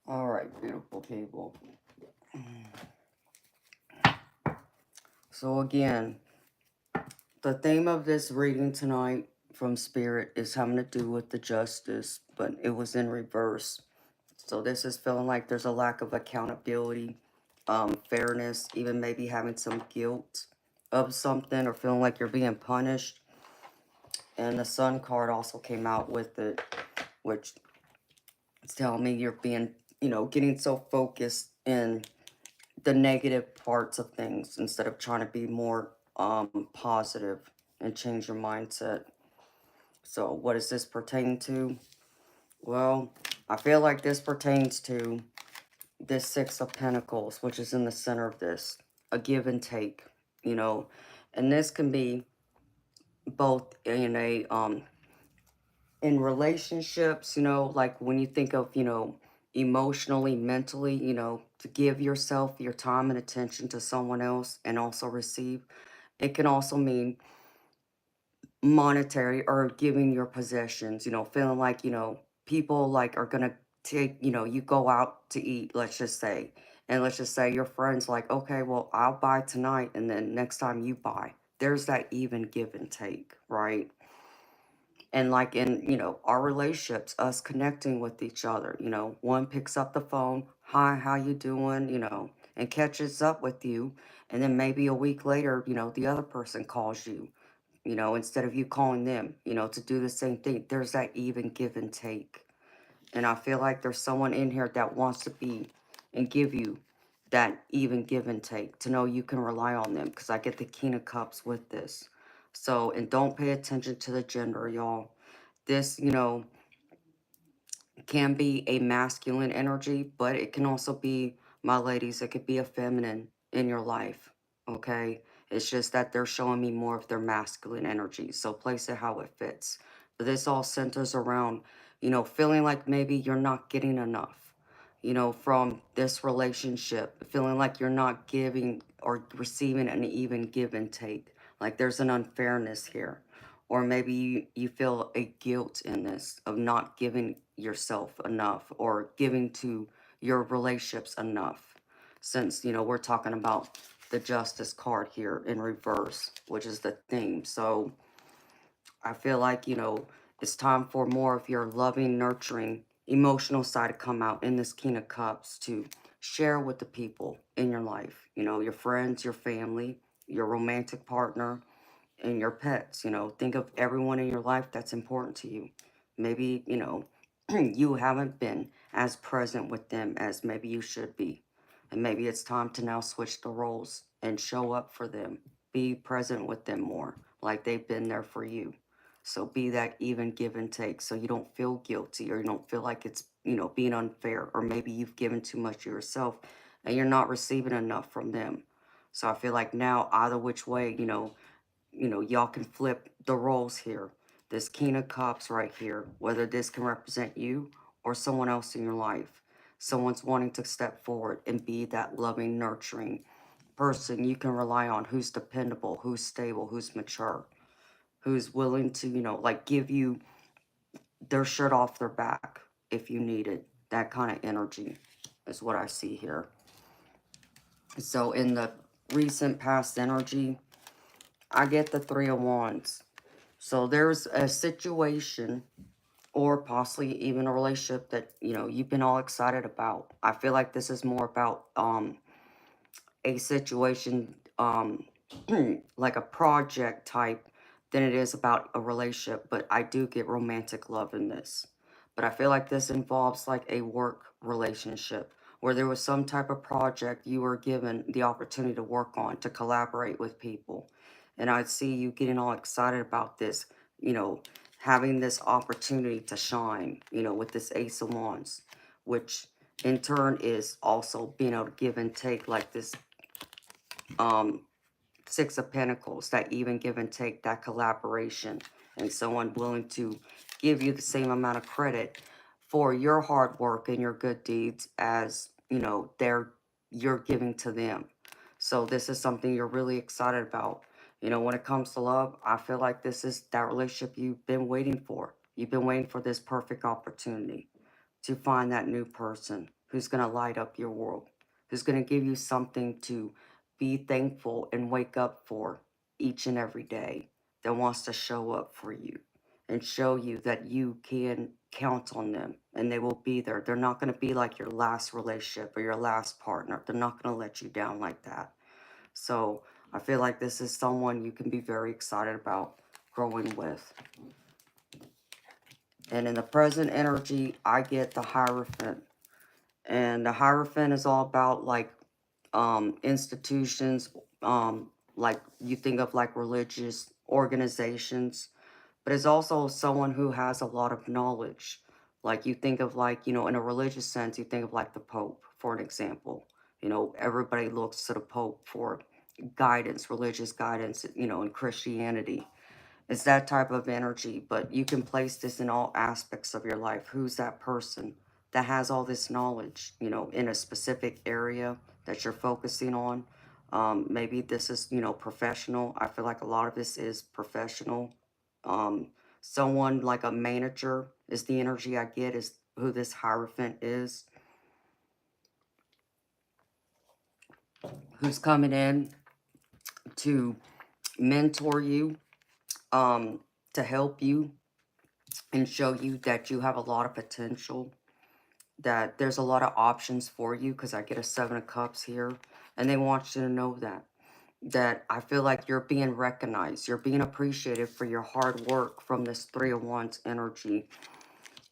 All right, beautiful people. So again, the theme of this reading tonight from Spirit is having to do with the justice, but it was in reverse. So this is feeling like there's a lack of accountability, fairness, even maybe having some guilt of something, or feeling like you're being punished. And the Sun card also came out with it, which is telling me you're being, you know, getting so focused in the negative parts of things instead of trying to be more positive and change your mindset. So what does this pertain to? Well, I feel like this pertains to this Six of Pentacles, which is in the center of this, a give and take, you know, and this can be both in relationships, you know, like when you think of, you know, emotionally, mentally, you know, to give yourself your time and attention to someone else and also receive. It can also mean monetary, or giving your possessions, you know, feeling like, you know, people like are gonna take, you know, you go out to eat, let's just say, and let's just say your friends like, okay, well, I'll buy tonight, and then next time you buy. There's that even give and take, right? And like in, you know, our relationships, us connecting with each other, you know, one picks up the phone, hi, how you doing, you know, and catches up with you. And then maybe a week later, you know, the other person calls you, you know, instead of you calling them, you know, to do the same thing. There's that even give and take. And I feel like there's someone in here that wants to be and give you that even give and take, to know you can rely on them, because I get the King of Cups with this. So, and don't pay attention to the gender, y'all. This, you know, can be a masculine energy, but it can also be, my ladies, it could be a feminine in your life, okay? It's just that they're showing me more of their masculine energy, so place it how it fits. But this all centers around, you know, feeling like maybe you're not getting enough, you know, from this relationship, feeling like you're not giving or receiving an even give and take, like there's an unfairness here. Or maybe you feel a guilt in this of not giving yourself enough, or giving to your relationships enough. Since, you know, we're talking about the Justice card here in reverse, which is the theme. So I feel like, you know, It's time for more of your loving, nurturing, emotional side to come out in this King of Cups to share with the people in your life. You know, your friends, your family, your romantic partner, and your pets. You know, think of everyone in your life that's important to you. Maybe, you know, you haven't been as present with them as maybe you should be. And maybe it's time to now switch the roles and show up for them. Be present with them more, like they've been there for you. So be that even give and take so you don't feel guilty or you don't feel like it's, you know, being unfair, or maybe you've given too much of yourself and you're not receiving enough from them. So I feel like now either which way, y'all can flip the roles here. This King of Cups right here, whether this can represent you or someone else in your life. Someone's wanting to step forward and be that loving, nurturing person you can rely on, who's dependable, who's stable, who's mature, who's willing to, like give you their shirt off their back if you need it. That kind of energy is what I see here. So in the recent past energy, I get the Three of Wands. So there's a situation or possibly even a relationship that, you've been all excited about. I feel like this is more about a situation, like a project type, than it is about a relationship. But I do get romantic love in this. But I feel like this involves like a work relationship where there was some type of project you were given the opportunity to work on, to collaborate with people. And I'd see you getting all excited about this, you know, having this opportunity to shine, with this Ace of Wands, which in turn is also being able to give and take, like this um Six of Pentacles, that even give and take, that collaboration, and someone willing to give you the same amount of credit for your hard work and your good deeds as, you're giving to them. So this is something you're really excited about. When it comes to love, I feel like this is that relationship you've been waiting for. You've been waiting for this perfect opportunity to find that new person who's going to light up your world, who's going to give you something to be thankful and wake up for each and every day, that wants to show up for you and show you that you can count on them and they will be there. They're not going to be like your last relationship or your last partner. They're not going to let you down like that. So I feel like this is someone you can be very excited about growing with. And in the present energy, I get the Hierophant. And the Hierophant is all about like institutions, like you think of like religious organizations, but it's also someone who has a lot of knowledge. Like you think of like, in a religious sense, you think of like the Pope, for an example. Everybody looks to the Pope for guidance, religious guidance, in Christianity. It's that type of energy, but you can place this in all aspects of your life. Who's that person that has all this knowledge, in a specific area that you're focusing on? Maybe this is, professional. I feel like a lot of this is professional. Um, Someone like a manager is the energy I get, is who this Hierophant is, who's coming in to mentor you, to help you and show you that you have a lot of potential, that there's a lot of options for you, because I get a Seven of Cups here, and they want you to know that I feel like you're being recognized, you're being appreciated for your hard work from this Three of Wands energy,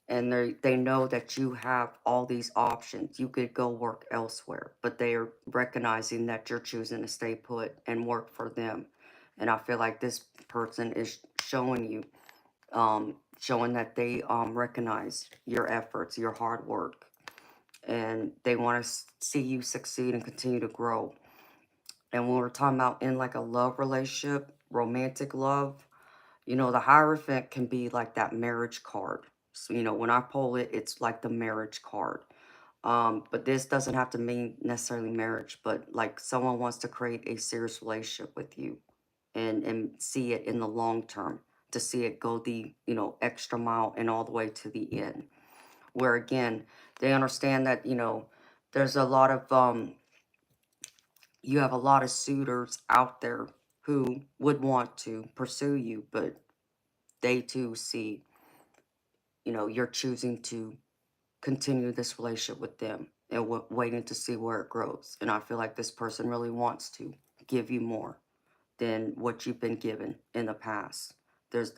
and they know that you have all these options. You could go work elsewhere, but they are recognizing that you're choosing to stay put and work for them. And I feel like this person is showing you, showing that they recognize your efforts, your hard work, and they want to see you succeed and continue to grow. And when we're talking about in like a love relationship, romantic love, the Hierophant can be like that marriage card. So, when I pull it, it's like the marriage card. But this doesn't have to mean necessarily marriage, but like someone wants to create a serious relationship with you and see it in the long term, to see it go the, extra mile and all the way to the end. Where again, they understand that, there's a lot of, you have a lot of suitors out there who would want to pursue you, but they too see you're choosing to continue this relationship with them and waiting to see where it grows. And I feel like this person really wants to give you more than what you've been given in the past.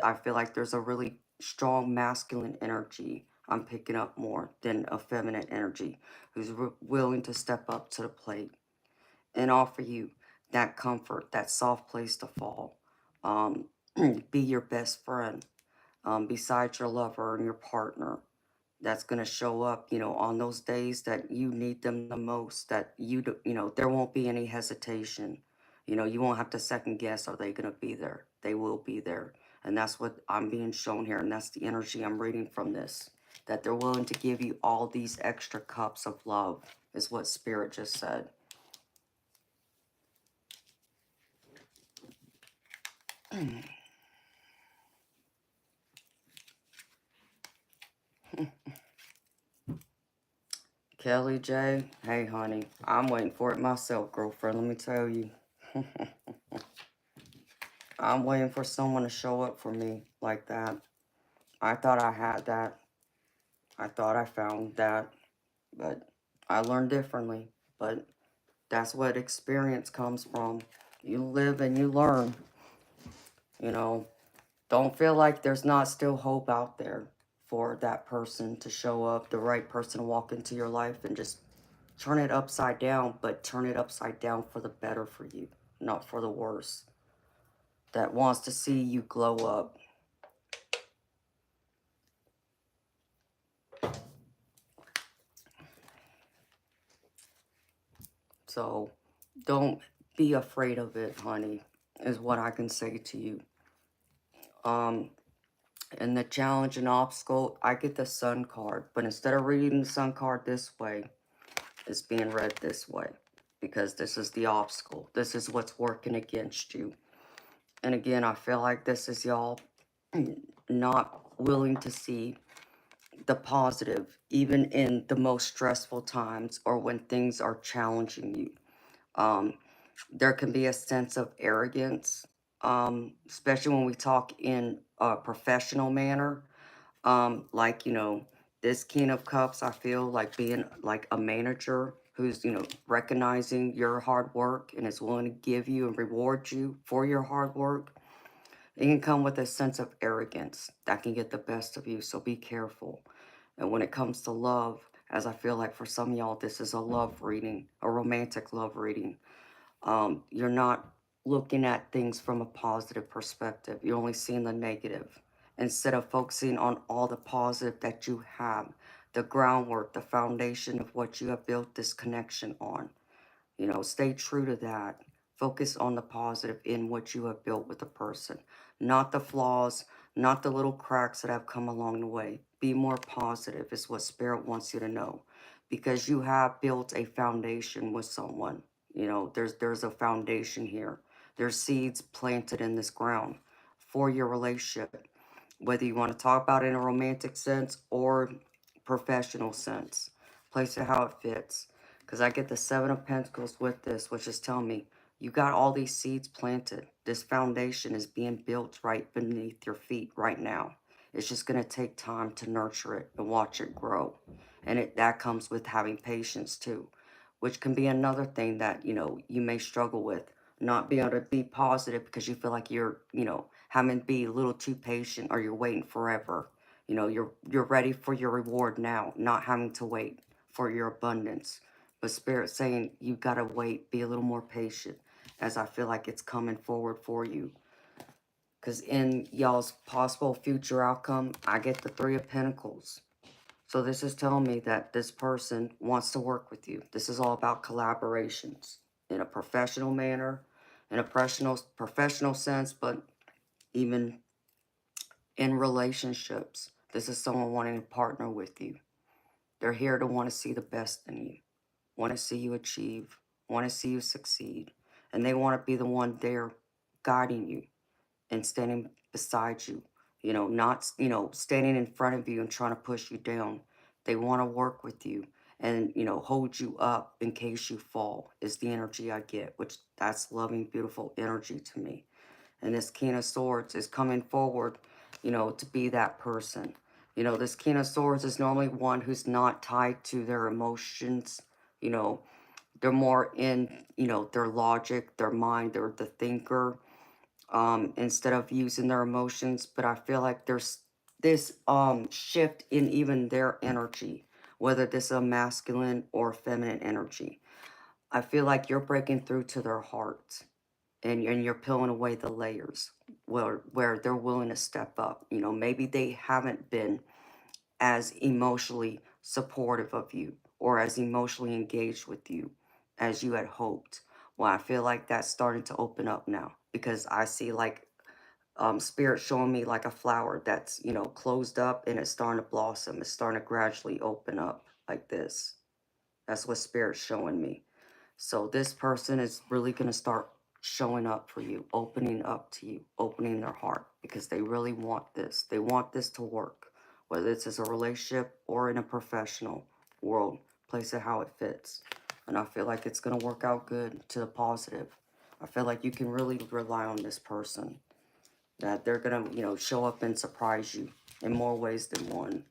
I feel like there's a really strong masculine energy I'm picking up more than a feminine energy who's willing to step up to the plate and offer you that comfort, that soft place to fall. Um, be your best friend, besides your lover and your partner. That's going to show up, on those days that you need them the most, that there won't be any hesitation. You won't have to second guess, are they going to be there? They will be there. And that's what I'm being shown here. And that's the energy I'm reading from this, that they're willing to give you all these extra cups of love, is what Spirit just said. Kelly J, hey honey, I'm waiting for it myself, girlfriend, let me tell you. I'm waiting for someone to show up for me like that. I thought I had that. I thought I found that. But I learned differently. But that's what experience comes from. You live and you learn. You know, don't feel like there's not still hope out there for that person to show up, the right person to walk into your life and just turn it upside down, but turn it upside down for the better for you, not for the worse. That wants to see you glow up. So don't be afraid of it, honey, is what I can say to you. And the challenge and obstacle, I get the Sun card, but instead of reading the Sun card this way, it's being read this way. Because this is the obstacle. This is what's working against you. And again, I feel like this is y'all not willing to see the positive, even in the most stressful times or when things are challenging you. There can be a sense of arrogance, especially when we talk in a professional manner. Like, this King of Cups, I feel like being like a manager who's, recognizing your hard work and is willing to give you and reward you for your hard work. It can come with a sense of arrogance that can get the best of you, so be careful. And when it comes to love, as I feel like for some of y'all, this is a love reading, a romantic love reading. You're not looking at things from a positive perspective. You're only seeing the negative. Instead of focusing on all the positive that you have, the groundwork, the foundation of what you have built this connection on. Stay true to that. Focus on the positive in what you have built with the person, not the flaws, not the little cracks that have come along the way. Be more positive is what Spirit wants you to know, because you have built a foundation with someone. There's a foundation here. There's seeds planted in this ground for your relationship, whether you want to talk about it in a romantic sense or professional sense. Place it how it fits. Because I get the Seven of Pentacles with this, which is telling me you got all these seeds planted. This foundation is being built right beneath your feet right now. It's just going to take time to nurture it and watch it grow. And that comes with having patience too, which can be another thing that, you may struggle with. Not being able to be positive because you feel like you're, having to be a little too patient, or you're waiting forever. You're ready for your reward now, not having to wait for your abundance. But Spirit saying you gotta wait, be a little more patient, as I feel like it's coming forward for you. Because in y'all's possible future outcome, I get the Three of Pentacles. So this is telling me that this person wants to work with you. This is all about collaborations in a professional manner, in a professional sense, but even in relationships. This is someone wanting to partner with you. They're here to want to see the best in you, want to see you achieve, want to see you succeed. And they want to be the one there guiding you and standing beside you, not, standing in front of you and trying to push you down. They want to work with you and, hold you up in case you fall, is the energy I get, which that's loving, beautiful energy to me. And this King of Swords is coming forward, to be that person. You know, this King of Swords is normally one who's not tied to their emotions. You know, they're more in, you know, their logic, their mind, they're the thinker, instead of using their emotions. But I feel like there's this shift in even their energy, whether this is a masculine or feminine energy. I feel like you're breaking through to their heart, and you're peeling away the layers where they're willing to step up. You know, maybe they haven't been as emotionally supportive of you or as emotionally engaged with you as you had hoped. Well, I feel like that's starting to open up now, because I see like spirit showing me like a flower that's, you know, closed up and it's starting to blossom. It's starting to gradually open up like this. That's what spirit's showing me. So this person is really going to start showing up for you, opening up to you, opening their heart, because they really want this. They want this to work, whether it's as a relationship or in a professional world. Place it how it fits. And I feel like it's going to work out good, to the positive. I feel like you can really rely on this person, that they're going to, you know, show up and surprise you in more ways than one.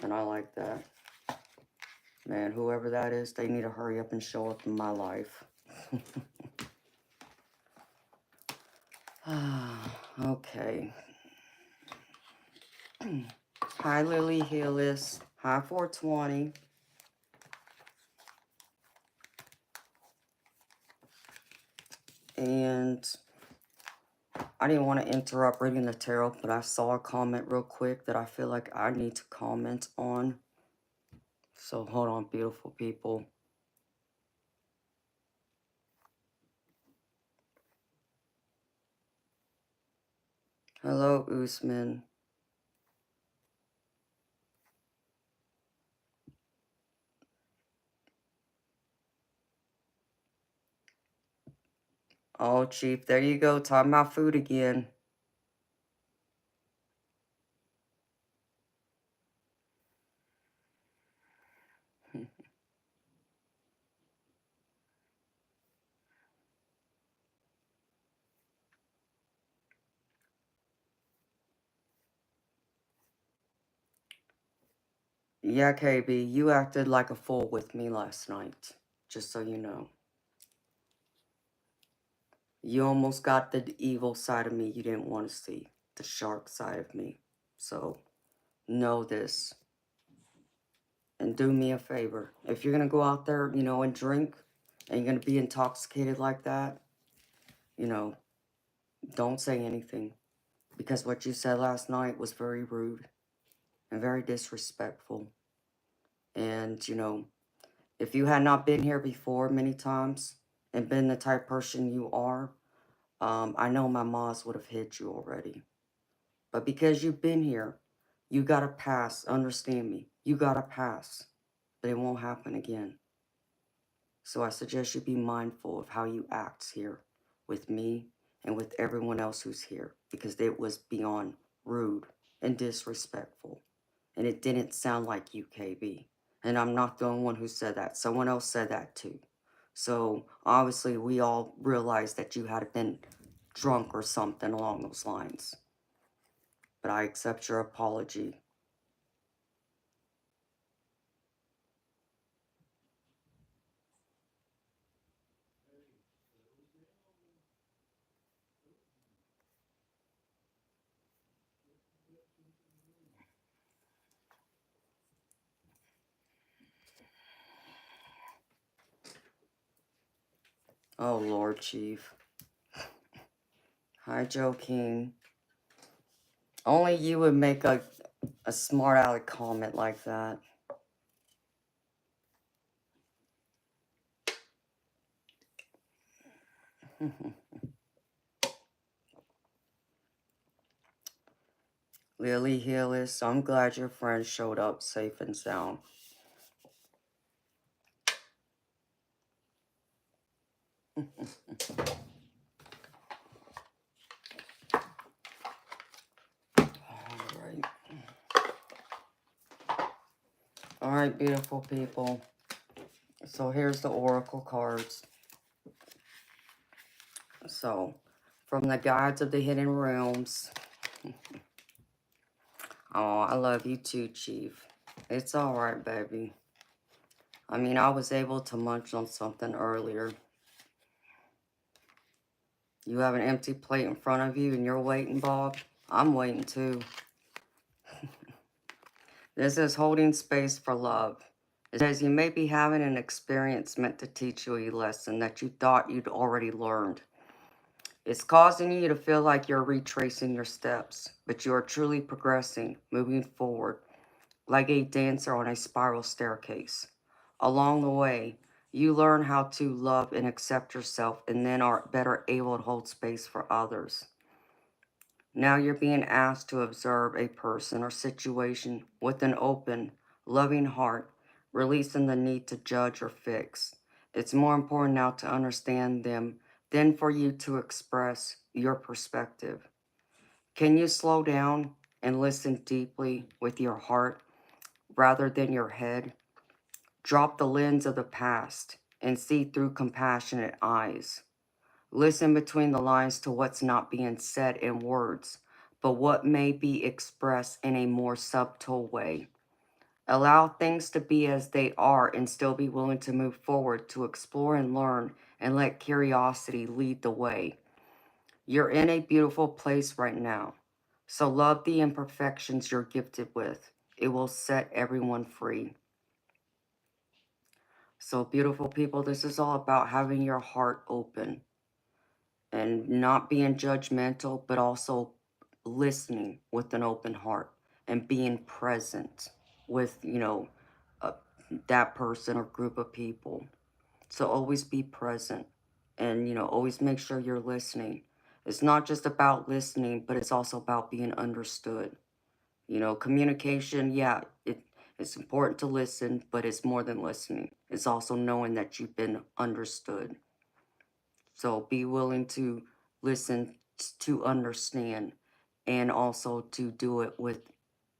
And I like that. Man, whoever that is, they need to hurry up and show up in my life. Okay. Hi, Lily Hillis. Hi, 420. And I didn't want to interrupt reading the tarot, but I saw a comment real quick that I feel like I need to comment on. So hold on, beautiful people. Hello, Usman. Oh, Chief, there you go. Talking about food again. Yeah, KB, you acted like a fool with me last night. Just so you know. You almost got the evil side of me you didn't want to see. The shark side of me. So, know this. And do me a favor. If you're going to go out there, you know, and drink, and you're going to be intoxicated like that, you know, don't say anything. Because what you said last night was very rude and very disrespectful. And, you know, if you had not been here before many times and been the type of person you are, I know my moms would have hit you already. But because you've been here, you got to pass. Understand me. You got to pass. But it won't happen again. So I suggest you be mindful of how you act here with me and with everyone else who's here, because it was beyond rude and disrespectful. And it didn't sound like you, KB. And I'm not the only one who said that. Someone else said that too. So obviously we all realized that you had been drunk or something along those lines. But I accept your apology. Oh, Lord Chief. Hi, Joe King. Only you would make a smart aleck comment like that. Lily Hillis, I'm glad your friend showed up safe and sound. Alright. Alright, beautiful people. So here's the oracle cards. So, from the guides of the hidden realms, Oh, I love you too, Chief. It's alright, baby. I mean, I was able to munch on something earlier. You have an empty plate in front of you and you're waiting, Bob? I'm waiting too. This is holding space for love. It says you may be having an experience meant to teach you a lesson that you thought you'd already learned. It's causing you to feel like you're retracing your steps, but you are truly progressing, moving forward, like a dancer on a spiral staircase. Along the way, you learn how to love and accept yourself and then are better able to hold space for others. Now you're being asked to observe a person or situation with an open, loving heart, releasing the need to judge or fix. It's more important now to understand them than for you to express your perspective. Can you slow down and listen deeply with your heart rather than your head? Drop the lens of the past and see through compassionate eyes. Listen between the lines to what's not being said in words, but what may be expressed in a more subtle way. Allow things to be as they are and still be willing to move forward to explore and learn and let curiosity lead the way. You're in a beautiful place right now, so love the imperfections you're gifted with. It will set everyone free. So, beautiful people, this is all about having your heart open and not being judgmental, but also listening with an open heart and being present with, uh, that person or group of people. So always be present and, always make sure you're listening. It's not just about listening, but it's also about being understood. Communication, yeah, it's important to listen, but it's more than listening. It's also knowing that you've been understood. So be willing to listen to understand and also to do it with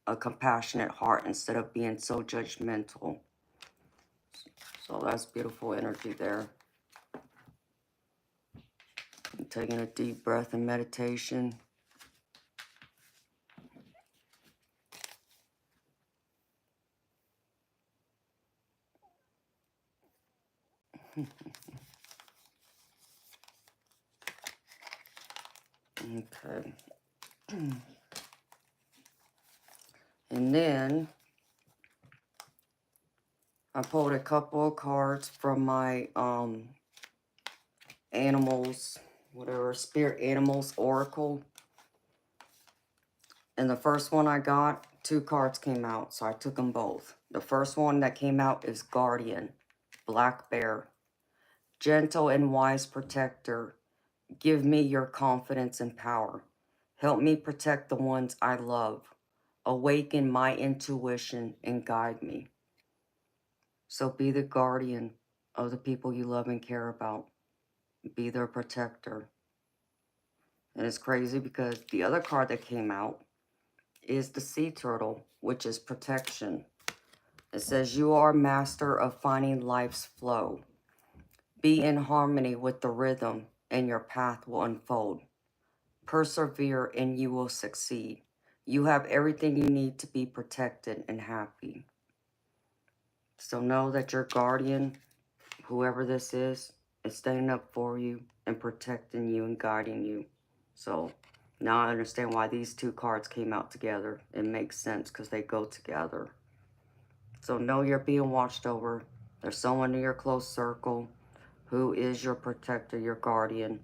a compassionate heart instead of being so judgmental. So that's beautiful energy there. I'm taking a deep breath in meditation. Okay. And then I pulled a couple of cards from my animals, whatever, spirit animals oracle. And the first one I got, 2 cards came out, so I took them both. The first one that came out is Guardian, Black Bear. Gentle and wise protector, give me your confidence and power. Help me protect the ones I love. Awaken my intuition and guide me. So be the guardian of the people you love and care about. Be their protector. And it's crazy because the other card that came out is the sea turtle, which is protection. It says you are master of finding life's flow. Be in harmony with the rhythm and your path will unfold. Persevere and you will succeed. You have everything you need to be protected and happy. So know that your guardian, whoever this is standing up for you and protecting you and guiding you. So now I understand why these 2 cards came out together. It makes sense because they go together. So know you're being watched over. There's someone in your close circle who is your protector, your guardian,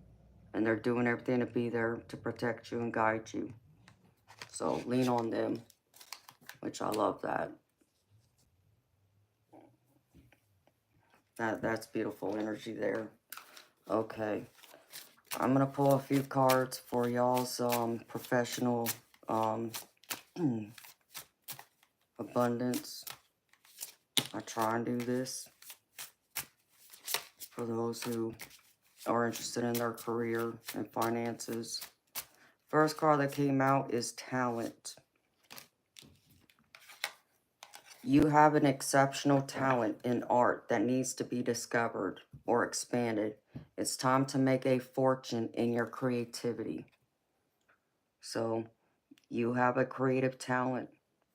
and they're doing everything to be there to protect you and guide you. So lean on them, which I love that. That's beautiful energy there. Okay. I'm going to pull a few cards for y'all's professional abundance. I try and do this for those who are interested in their career and finances. First card that came out is talent. You have an exceptional talent in art that needs to be discovered or expanded. It's time to make a fortune in your creativity. So you have a creative talent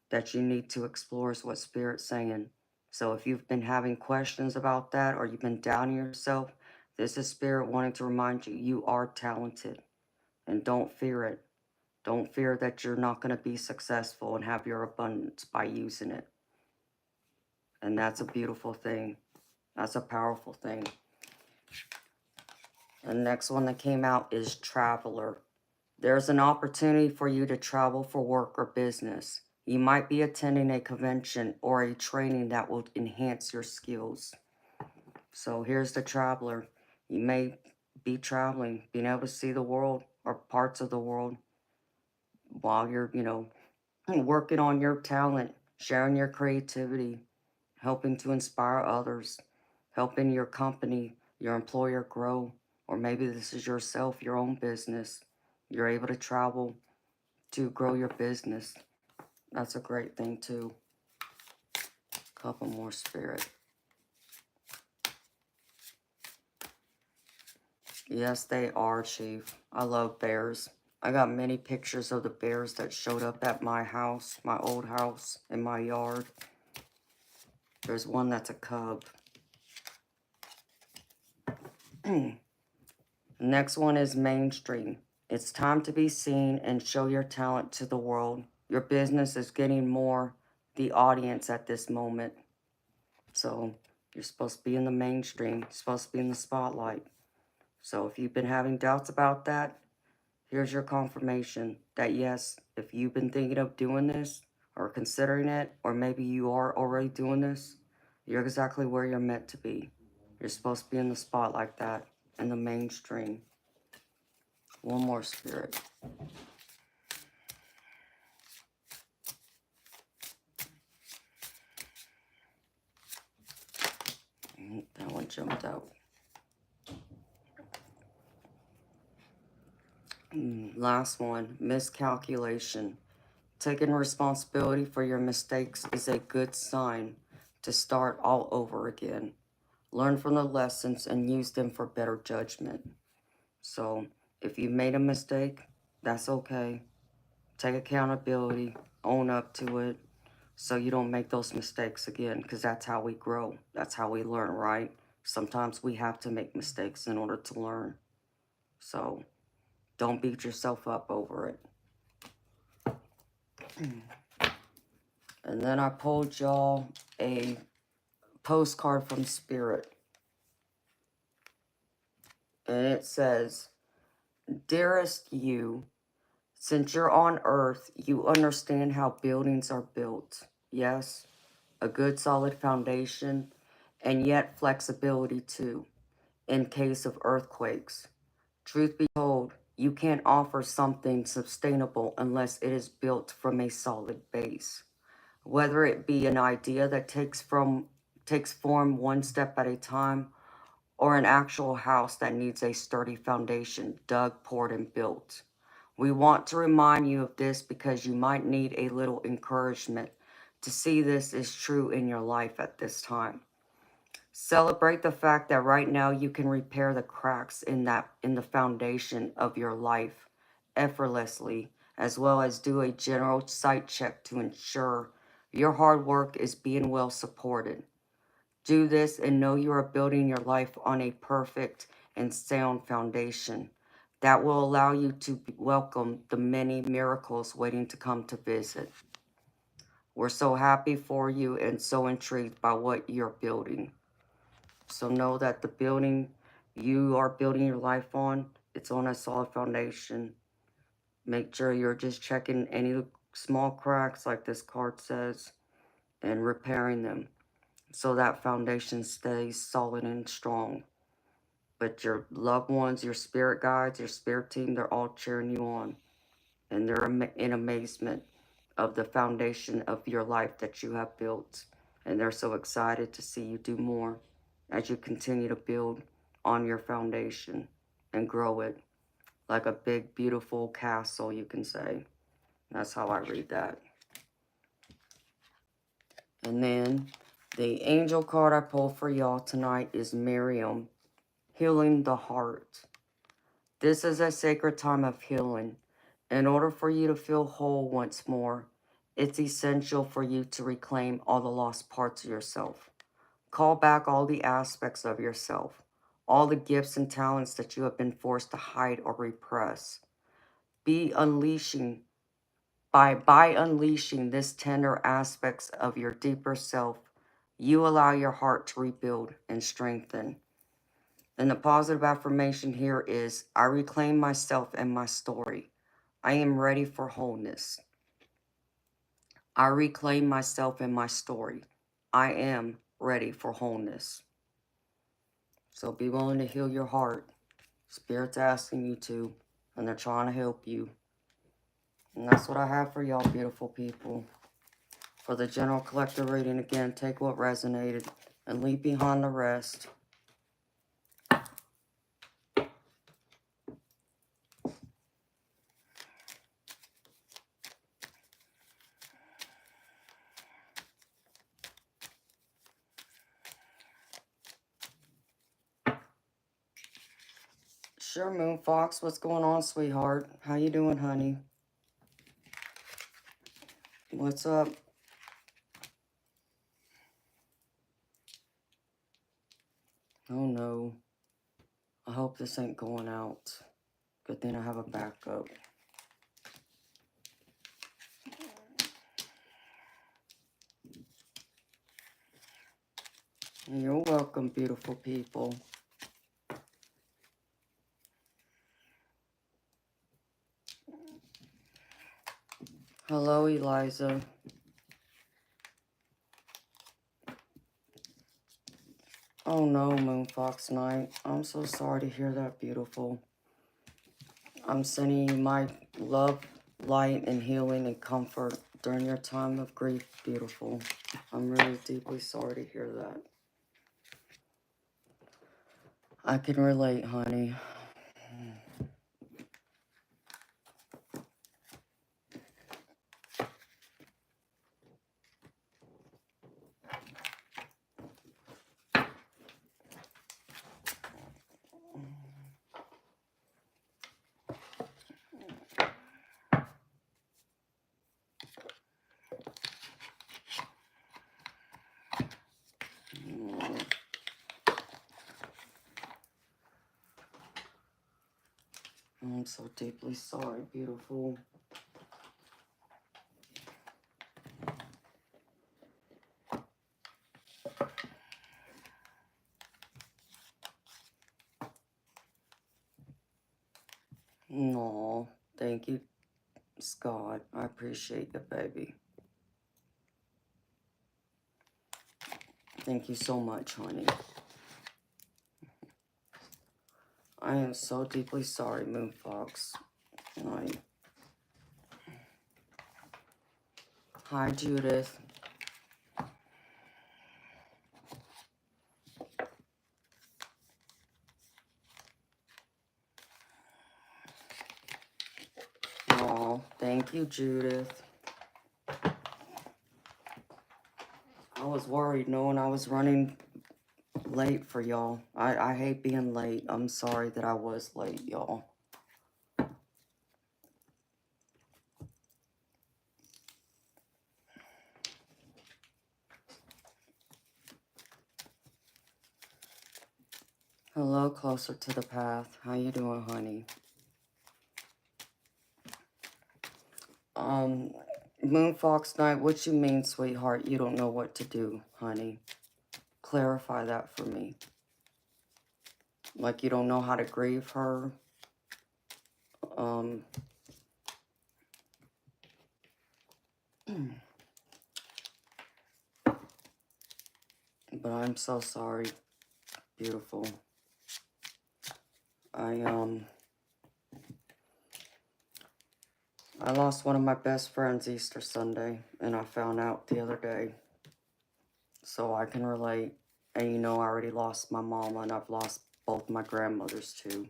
that you need to explore is what Spirit's saying. So if you've been having questions about that or you've been doubting yourself, this is Spirit wanting to remind you, you are talented and don't fear it. Don't fear that you're not going to be successful and have your abundance by using it. And that's a beautiful thing. That's a powerful thing. The next one that came out is Traveler. There's an opportunity for you to travel for work or business. You might be attending a convention or a training that will enhance your skills. So here's the Traveler. You may be traveling, being able to see the world or parts of the world while you're, working on your talent, sharing your creativity, helping to inspire others, helping your company, your employer grow, or maybe this is yourself, your own business. You're able to travel to grow your business. That's a great thing too. Couple more, Spirit. Yes, they are, Chief. I love bears. I got many pictures of the bears that showed up at my house, my old house, in my yard. There's one that's a cub. Next one is mainstream. It's time to be seen and show your talent to the world. Your business is getting more the audience at this moment. So you're supposed to be in the mainstream. You're supposed to be in the spotlight. So if you've been having doubts about that, here's your confirmation that yes, if you've been thinking of doing this or considering it, or maybe you are already doing this, you're exactly where you're meant to be. You're supposed to be in the spot like that, in the mainstream. One more, Spirit. That one jumped out. Last one, miscalculation. Taking responsibility for your mistakes is a good sign to start all over again. Learn from the lessons and use them for better judgment. So if you made a mistake, that's okay. Take accountability, own up to it, so you don't make those mistakes again, because that's how we grow. That's how we learn, right? Sometimes we have to make mistakes in order to learn. So don't beat yourself up over it. And then I pulled y'all a postcard from Spirit. And it says, Dearest you, since you're on Earth, you understand how buildings are built. Yes, a good solid foundation, and yet flexibility too, in case of earthquakes. Truth be told, you can't offer something sustainable unless it is built from a solid base. Whether it be an idea that takes form one step at a time, or an actual house that needs a sturdy foundation, dug, poured, and built. We want to remind you of this because you might need a little encouragement to see this is true in your life at this time. Celebrate the fact that right now you can repair the cracks in the foundation of your life effortlessly, as well as do a general site check to ensure your hard work is being well supported. Do this and know you are building your life on a perfect and sound foundation that will allow you to welcome the many miracles waiting to come to visit. We're so happy for you and so intrigued by what you're building. So know that the building you are building your life on, it's on a solid foundation. Make sure you're just checking any small cracks like this card says and repairing them, so that foundation stays solid and strong. But your loved ones, your spirit guides, your spirit team, they're all cheering you on. And they're in amazement of the foundation of your life that you have built. And they're so excited to see you do more as you continue to build on your foundation and grow it like a big, beautiful castle, you can say. That's how I read that. And then the angel card I pulled for y'all tonight is Miriam, healing the heart. This is a sacred time of healing. In order for you to feel whole once more, It's essential for you to reclaim all the lost parts of yourself. Call back all the aspects of yourself, all the gifts and talents that you have been forced to hide or repress. Be unleashing by unleashing this tender aspects of your deeper self, you allow your heart to rebuild and strengthen. And the positive affirmation here is, I reclaim myself and my story. I am ready for wholeness. I reclaim myself and my story. I am ready for wholeness. So be willing to heal your heart. Spirit's asking you to, and they're trying to help you. And that's what I have for y'all, beautiful people. For the general collective reading, again, take what resonated and leave behind the rest. Sure, Moon Fox, what's going on, sweetheart? How you doing, honey? What's up? Oh no. I hope this ain't going out. Good thing I have a backup. You're welcome, beautiful people. Hello, Eliza. Oh no, Moon Fox Night. I'm so sorry to hear that, beautiful. I'm sending you my love, light, and healing and comfort during your time of grief, beautiful. I'm really deeply sorry to hear that. I can relate, honey. I'm so deeply sorry, beautiful. No, thank you, Scott. I appreciate you, baby. Thank you so much, honey. I am so deeply sorry, Moon Fox. Hi, Judith. Oh, thank you, Judith. I was worried knowing I was running late for y'all. I hate being late. I'm sorry that I was late, y'all. Hello, closer to the path. How you doing, honey? Moon Fox Night, what you mean, sweetheart? You don't know what to do, honey. Clarify that for me. Like you don't know how to grieve her? But I'm so sorry, beautiful. I lost one of my best friends Easter Sunday, and I found out the other day. So I can relate. And you know, I already lost my mama, and I've lost both my grandmothers too.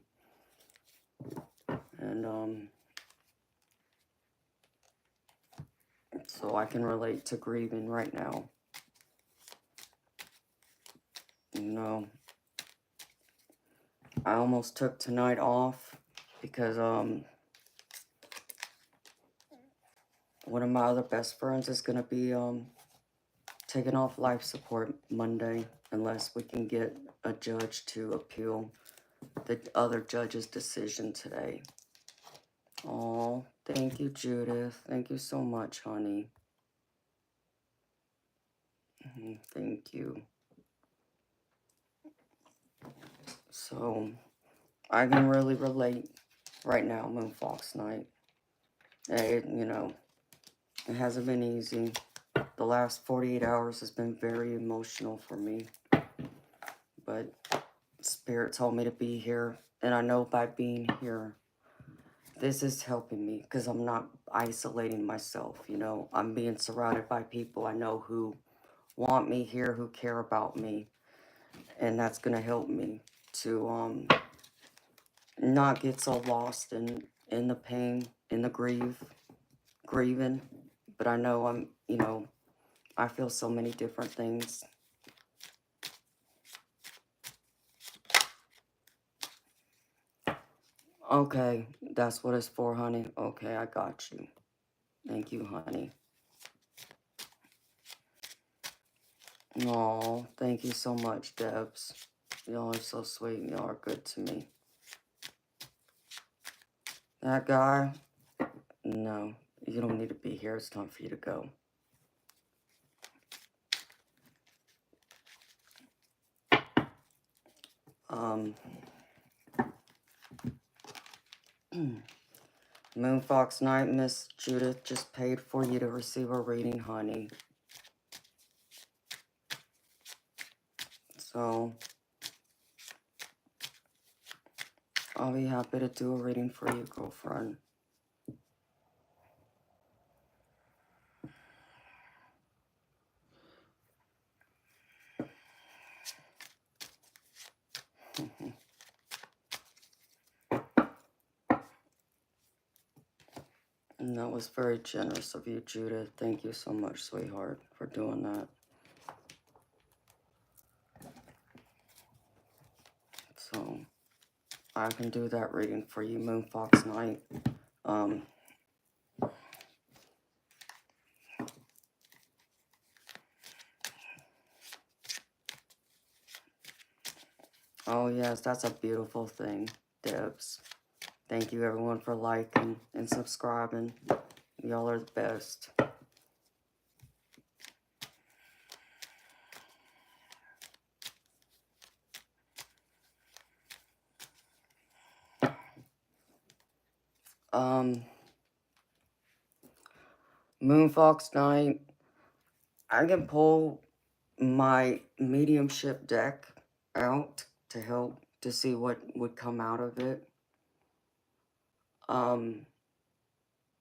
And so I can relate to grieving right now. You know, I almost took tonight off because one of my other best friends is going to be taking off life support Monday, unless we can get a judge to appeal the other judge's decision today. Oh, thank you, Judith. Thank you so much, honey. Thank you. So, I can really relate right now, Moon Fox Night. It hasn't been easy. The last 48 hours has been very emotional for me. But Spirit told me to be here. And I know by being here, this is helping me because I'm not isolating myself. I'm being surrounded by people I know who want me here, who care about me. And that's going to help me to not get so lost in the pain, in the grieving. But I know I feel so many different things. Okay, that's what it's for, honey. Okay, I got you. Thank you, honey. Oh, thank you so much, Debs. Y'all are so sweet. Y'all are good to me. That guy? No, you don't need to be here. It's time for you to go. Moon Fox Night, Miss Judith just paid for you to receive a reading, honey. So, I'll be happy to do a reading for you, girlfriend. And that was very generous of you, Judith. Thank you so much, sweetheart, for doing that. So, I can do that reading for you, Moon Fox Night. Oh, yes, that's a beautiful thing, Debs. Thank you, everyone, for liking and subscribing. Y'all are the best. Moon Fox Night, I can pull my mediumship deck out to help to see what would come out of it.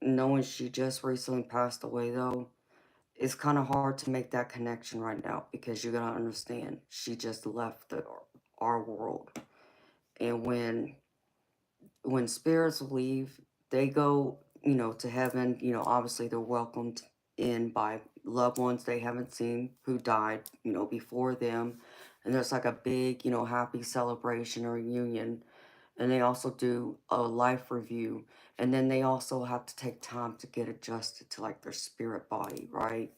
Knowing she just recently passed away, though, it's kind of hard to make that connection right now because you gotta understand, she just left our world. And when spirits leave, they go, to heaven. Obviously they're welcomed in by loved ones they haven't seen who died, before them. And there's like a big, happy celebration or reunion. And they also do a life review. And then they also have to take time to get adjusted to like their spirit body, right?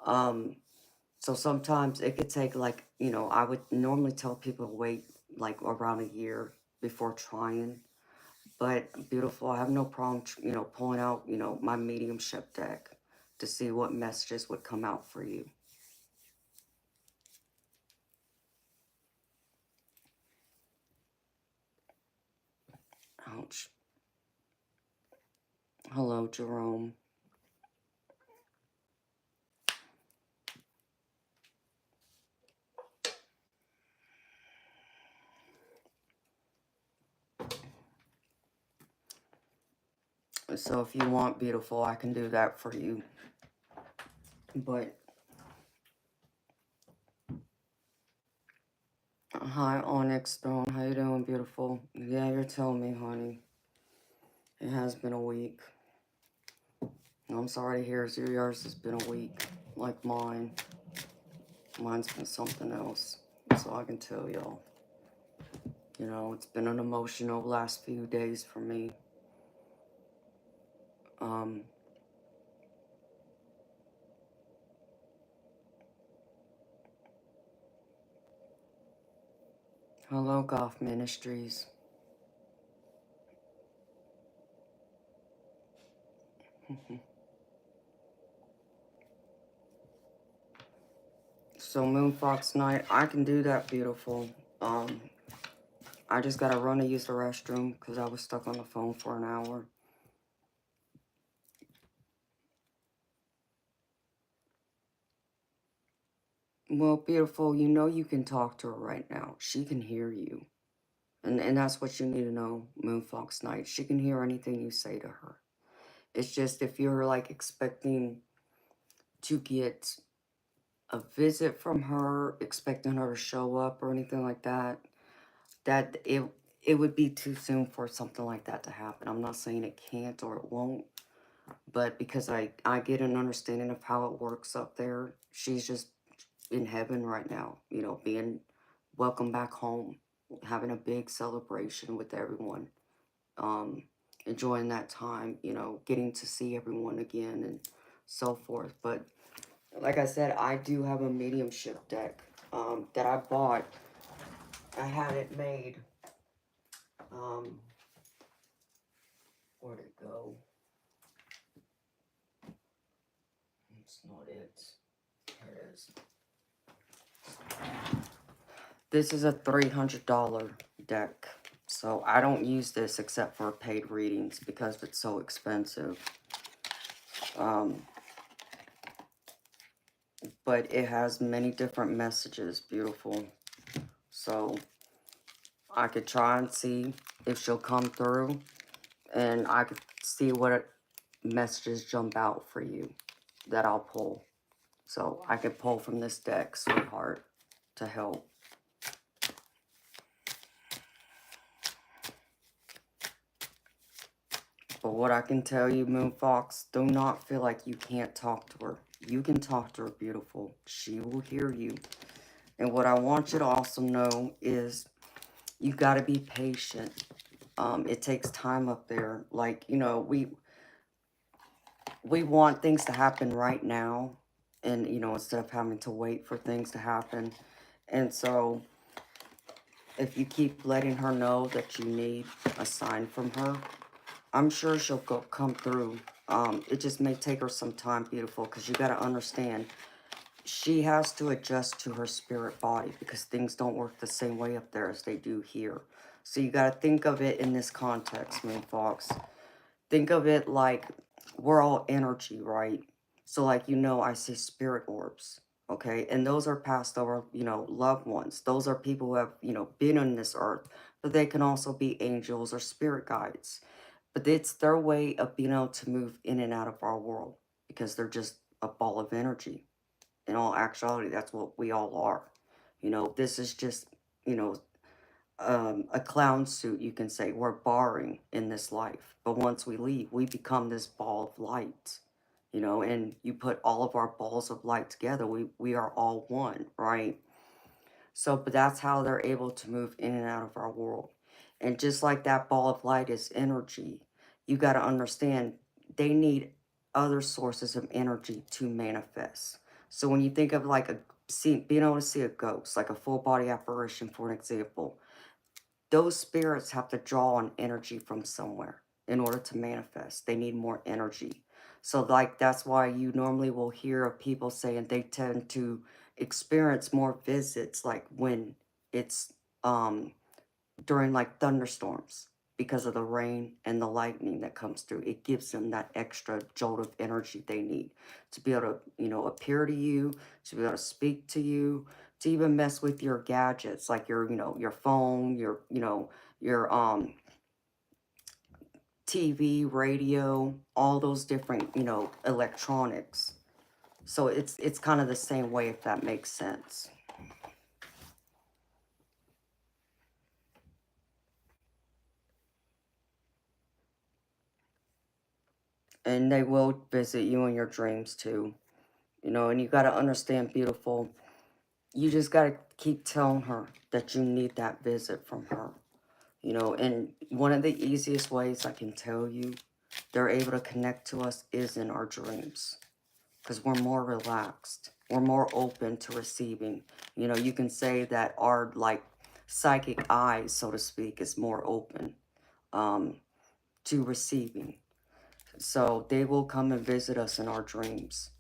So sometimes it could take like, I would normally tell people to wait like around a year before trying. But beautiful, I have no problem, pulling out, my mediumship deck to see what messages would come out for you. Ouch. Hello, Jerome. So if you want, beautiful, I can do that for you. But hi, Onyx Stone. How you doing, beautiful? Yeah, you're telling me, honey. It has been a week. I'm sorry to hear yours has been a week, like mine. Mine's been something else, so I can tell y'all. It's been an emotional last few days for me. Hello, Goth Ministries. So Moonfox Night, I can do that, beautiful. I just gotta run to use the restroom because I was stuck on the phone for an hour. Well, beautiful, you know you can talk to her right now. She can hear you. And that's what you need to know, Moonfox Night. She can hear anything you say to her. It's just if you're like expecting to get a visit from her, expecting her to show up or anything like that, that it would be too soon for something like that to happen. I'm not saying it can't or it won't, but because I get an understanding of how it works up there, she's just in heaven right now, you know, being welcome back home, having a big celebration with everyone, um, enjoying that time, you know, getting to see everyone again and so forth. But like I said, I do have a mediumship deck that I bought. I had it made. Um, where'd it go? It's not it. Here it is. This is a $300 deck. So I don't use this except for paid readings because it's so expensive. But it has many different messages, beautiful. So I could try and see if she'll come through, and I could see what messages jump out for you that I'll pull. So I could pull from this deck, sweetheart, to help. But what I can tell you, Moonfox, do not feel like you can't talk to her. You can talk to her, beautiful. She will hear you. And what I want you to also know is you got to be patient. It takes time up there. Like, you know, we want things to happen right now. And, you know, instead of having to wait for things to happen. And so if you keep letting her know that you need a sign from her, I'm sure she'll come through. It just may take her some time, beautiful, because you got to understand, she has to adjust to her spirit body because things don't work the same way up there as they do here. So you got to think of it in this context, Moonfox. Think of it like we're all energy, right? So like, you know, I see spirit orbs, okay? And those are passed over, you know, loved ones. Those are people who have, you know, been on this earth, but they can also be angels or spirit guides. But it's their way of being able to move in and out of our world because they're just a ball of energy. In all actuality, that's what we all are. You know, this is just, you know, a clown suit, you can say. We're borrowing in this life. But once we leave, we become this ball of light. You know, and you put all of our balls of light together, we are all one, right? So, but that's how they're able to move in and out of our world. And just like that ball of light is energy, you got to understand they need other sources of energy to manifest. So when you think of like being able to see a ghost, like a full body apparition, for an example, those spirits have to draw on energy from somewhere in order to manifest. They need more energy. So like that's why you normally will hear of people saying they tend to experience more visits like when it's during like thunderstorms because of the rain and the lightning that comes through. It gives them that extra jolt of energy they need to be able to, you know, appear to you, to be able to speak to you, to even mess with your gadgets like your, you know, your phone, your, you know, your TV, radio, all those different, you know, electronics. So it's kind of the same way, if that makes sense. And they will visit you in your dreams too. You know, and you got to understand, beautiful, you just got to keep telling her that you need that visit from her. You know, and one of the easiest ways I can tell you they're able to connect to us is in our dreams. Because we're more relaxed. We're more open to receiving. You know, you can say that our, like, psychic eye, so to speak, is more open to receiving. So they will come and visit us in our dreams.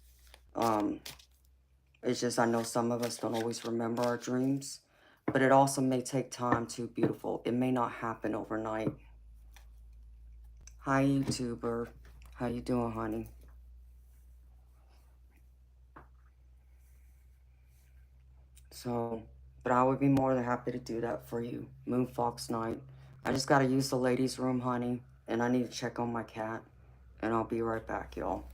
It's just I know some of us don't always remember our dreams, but it also may take time to beautiful. It may not happen overnight. Hi, YouTuber. How you doing, honey? So, but I would be more than happy to do that for you. Moon Fox Night. I just gotta use the ladies' room, honey, and I need to check on my cat. And I'll be right back, y'all.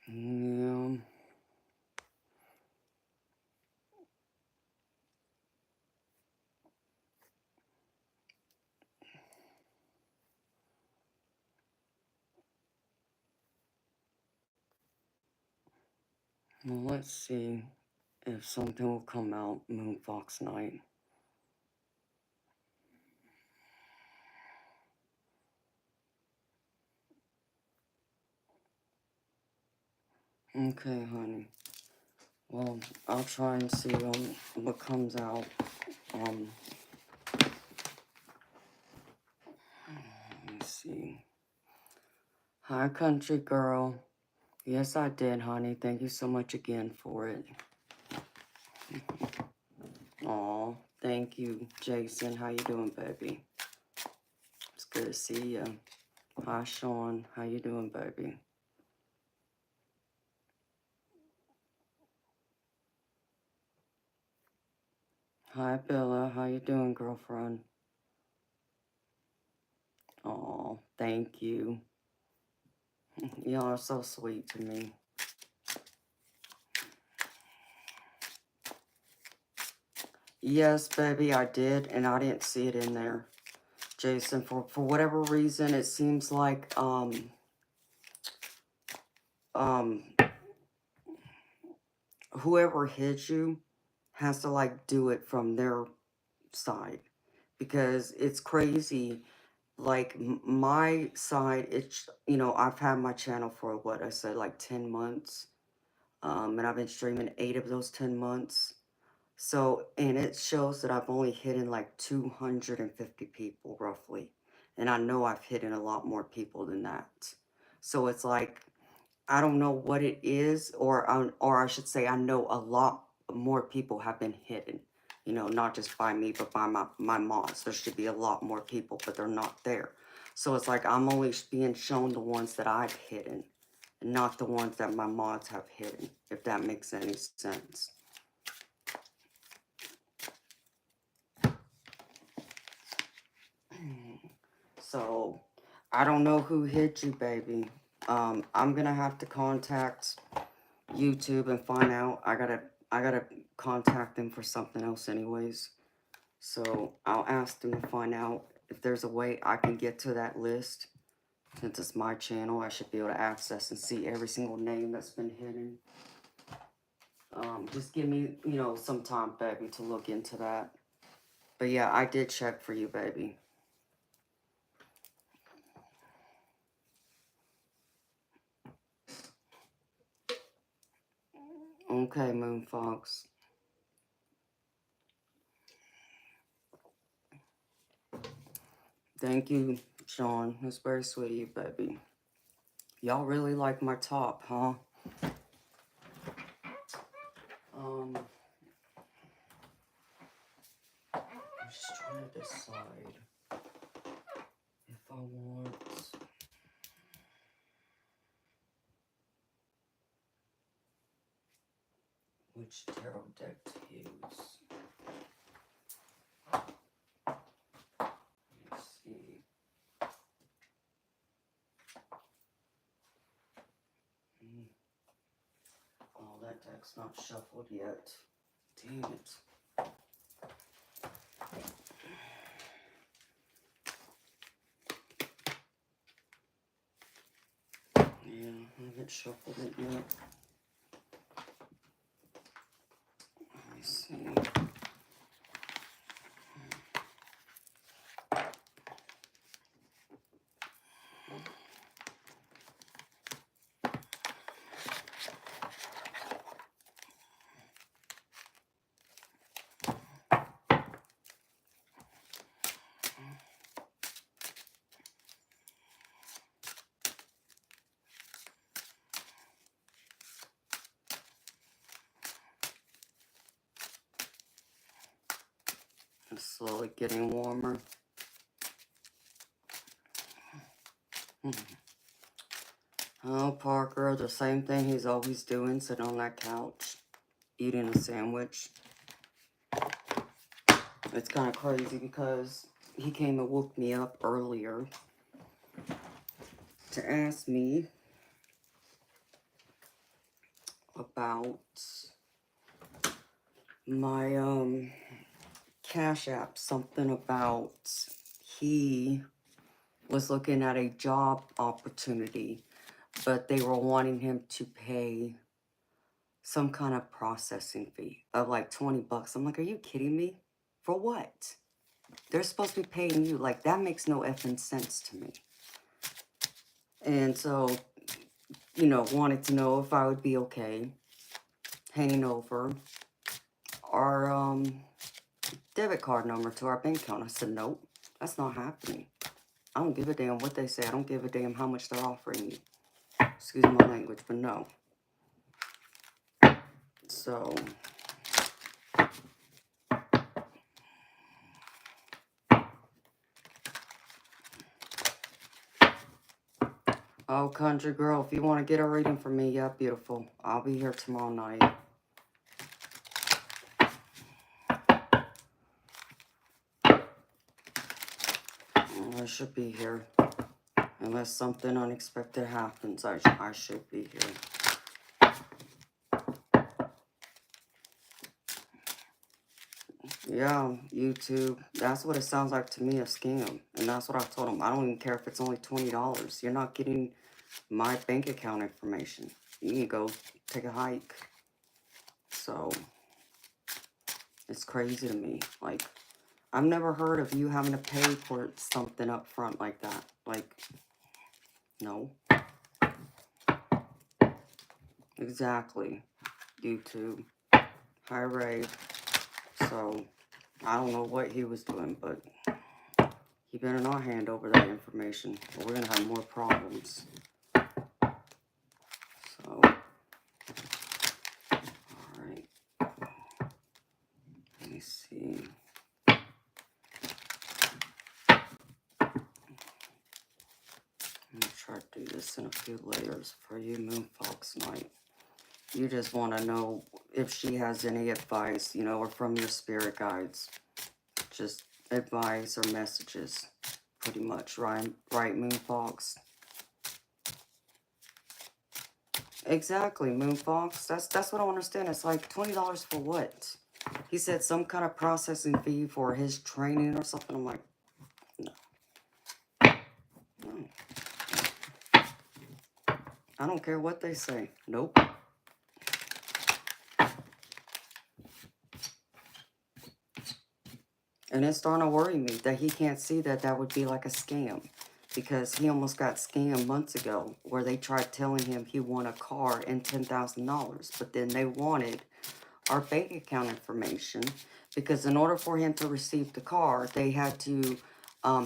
Yeah. Well, let's see if something will come out Moon Fox Night. Okay, honey. Well, I'll try and see what comes out. Let me see. Hi, country girl. Yes, I did, honey. Thank you so much again for it. Aw, thank you, Jason. How you doing, baby? It's good to see you. Hi, Sean. How you doing, baby? Hi, Bella. How you doing, girlfriend? Aw, thank you. Y'all are so sweet to me. Yes, baby, I did, and I didn't see it in there. Jason, for whatever reason, it seems like, whoever hit you has to, like, do it from their side. Because it's crazy. Like, my side, it's, you know, I've had my channel for, what I said, like 10 months. And I've been streaming 8 of those 10 months. So, and it shows that I've only hidden like 250 people roughly. And I know I've hidden a lot more people than that. So it's like, I don't know what it is, or I should say I know a lot more people have been hidden. You know, not just by me, but by my mods. There should be a lot more people, but they're not there. So it's like I'm only being shown the ones that I've hidden, not the ones that my mods have hidden, if that makes any sense. So, I don't know who hit you, baby. I'm gonna have to contact YouTube and find out. I gotta contact them for something else anyways. So, I'll ask them to find out if there's a way I can get to that list. Since it's my channel, I should be able to access and see every single name that's been hidden. Just give me, you know, some time, baby, to look into that. But yeah, I did check for you, baby. Okay, Moon Fox. Thank you, Sean. That's very sweet of you, baby. Y'all really like my top, huh? I'm just trying to decide if I want which tarot deck to use. Let's see. Oh, that deck's not shuffled yet. Damn it. Yeah, I haven't shuffled it yet. Let me see. It's slowly getting warmer. Oh, Parker, the same thing he's always doing, sitting on that couch, eating a sandwich. It's kind of crazy because he came and woke me up earlier. to ask me about my Cash App. Something about he was looking at a job opportunity, but they were wanting him to pay some kind of processing fee of like 20 bucks. I'm like, are you kidding me? For what? They're supposed to be paying you. Like, that makes no effing sense to me. And so, you know, wanted to know if I would be okay handing over our debit card number to our bank account. I said, nope, that's not happening. I don't give a damn what they say. I don't give a damn how much they're offering you. Excuse my language, but no. So, oh, country girl, if you want to get a reading from me, yeah, beautiful. I'll be here tomorrow night. I should be here. Unless something unexpected happens, I should be here. Yeah, YouTube. That's what it sounds like to me, a scam. And that's what I told him. I don't even care if it's only $20. You're not getting my bank account information. You can go take a hike. So, it's crazy to me. Like, I've never heard of you having to pay for something up front like that. Like, no. Exactly. YouTube. Hi, Ray. So, I don't know what he was doing, but he better not hand over that information, or we're going to have more problems. So, alright. Let me see. I'm going to try to do this in a few layers for you, Moonfox Night. You just want to know if she has any advice, you know, or from your spirit guides. Just advice or messages, pretty much, right, Moonfox? Exactly, Moonfox. That's what I don't understand. It's like $20 for what? He said some kind of processing fee for his training or something. I'm like, no. No. I don't care what they say. Nope. And it's starting to worry me that he can't see that that would be like a scam. Because he almost got scammed months ago where they tried telling him he won a car and $10,000. But then they wanted our bank account information because in order for him to receive the car, they had to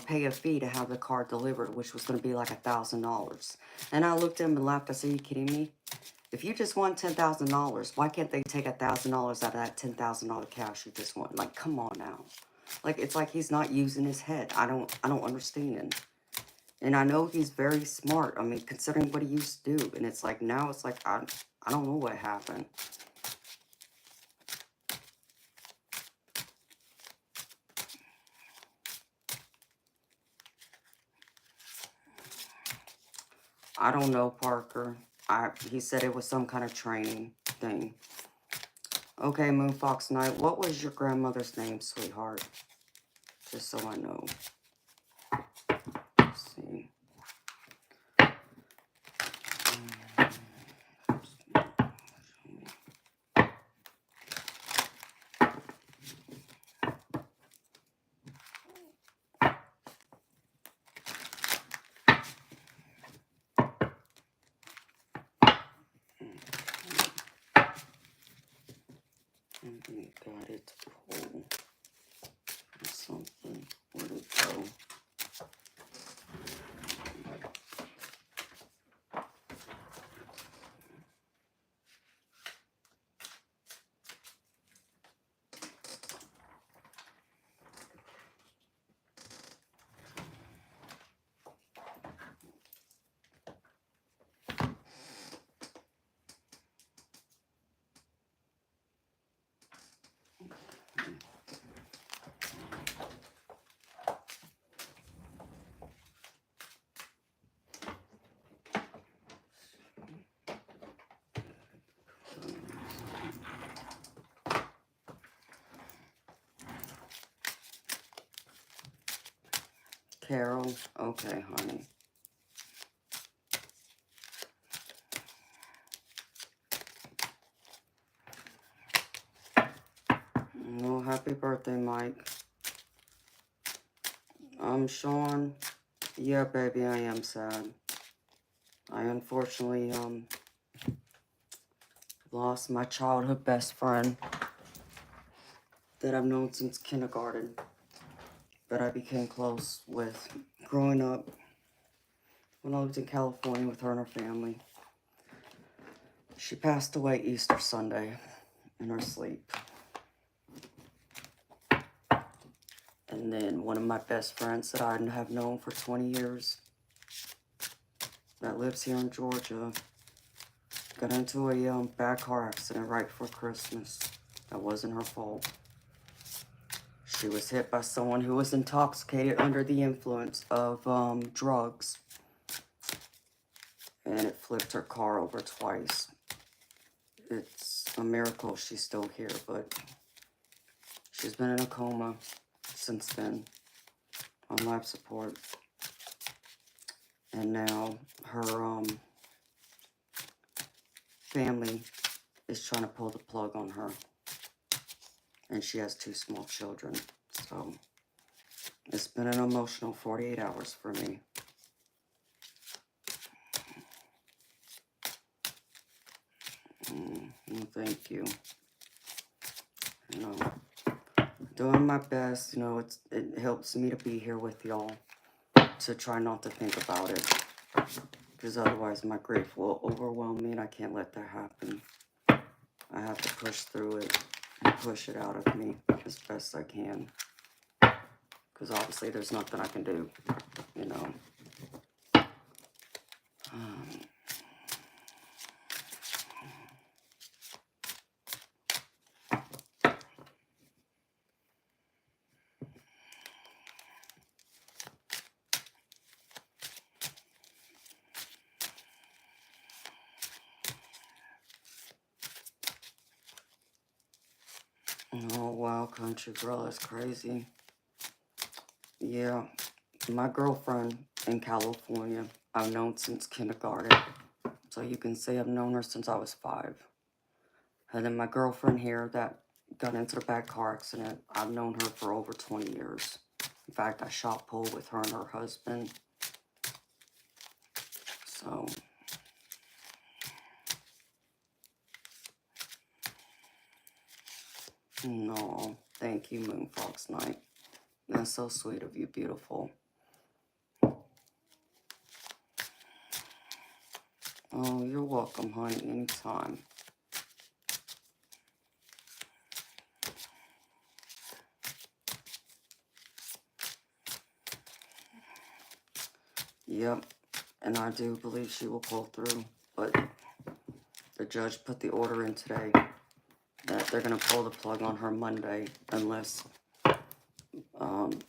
pay a fee to have the car delivered, which was going to be like $1,000. And I looked at him and laughed. I said, are you kidding me? If you just won $10,000, why can't they take $1,000 out of that $10,000 cash you just won? Like, come on now. Like, it's like he's not using his head. I don't understand. And I know he's very smart. I mean, considering what he used to do. And it's like, now it's like, I don't know what happened. I don't know, Parker. He said it was some kind of training thing. Okay, Moonfox Knight, what was your grandmother's name, sweetheart? Just so I know. Let's see. Got it to pull something. Where'd it go? Carol. Okay, honey. Well, happy birthday, Mike. Sean. Yeah, baby, I am sad. I unfortunately, lost my childhood best friend that I've known since kindergarten. That I became close with growing up when I lived in California with her and her family. She passed away Easter Sunday in her sleep. And then one of my best friends that I have known for 20 years that lives here in Georgia got into a bad car accident right before Christmas. That wasn't her fault. She was hit by someone who was intoxicated under the influence of drugs. And it flipped her car over twice. It's a miracle she's still here, but she's been in a coma since then on life support. And now her family is trying to pull the plug on her. And she has 2 small children. So it's been an emotional 48 hours for me. Well, thank you. You know, doing my best. You know, it helps me to be here with y'all. To try not to think about it. Because otherwise my grief will overwhelm me and I can't let that happen. I have to push through it and push it out of me as best I can. Because obviously there's nothing I can do, you know. Oh, wow, country girl, that's crazy. Yeah, my girlfriend in California, I've known since kindergarten. So you can say I've known her since I was 5. And then my girlfriend here that got into the bad car accident, I've known her for over 20 years. In fact, I shot pool with her and her husband. So, no, thank you, Moonfox Night. That's so sweet of you, beautiful. Oh, you're welcome, honey, anytime. Yep, and I do believe she will pull through, but the judge put the order in today that they're going to pull the plug on her Monday unless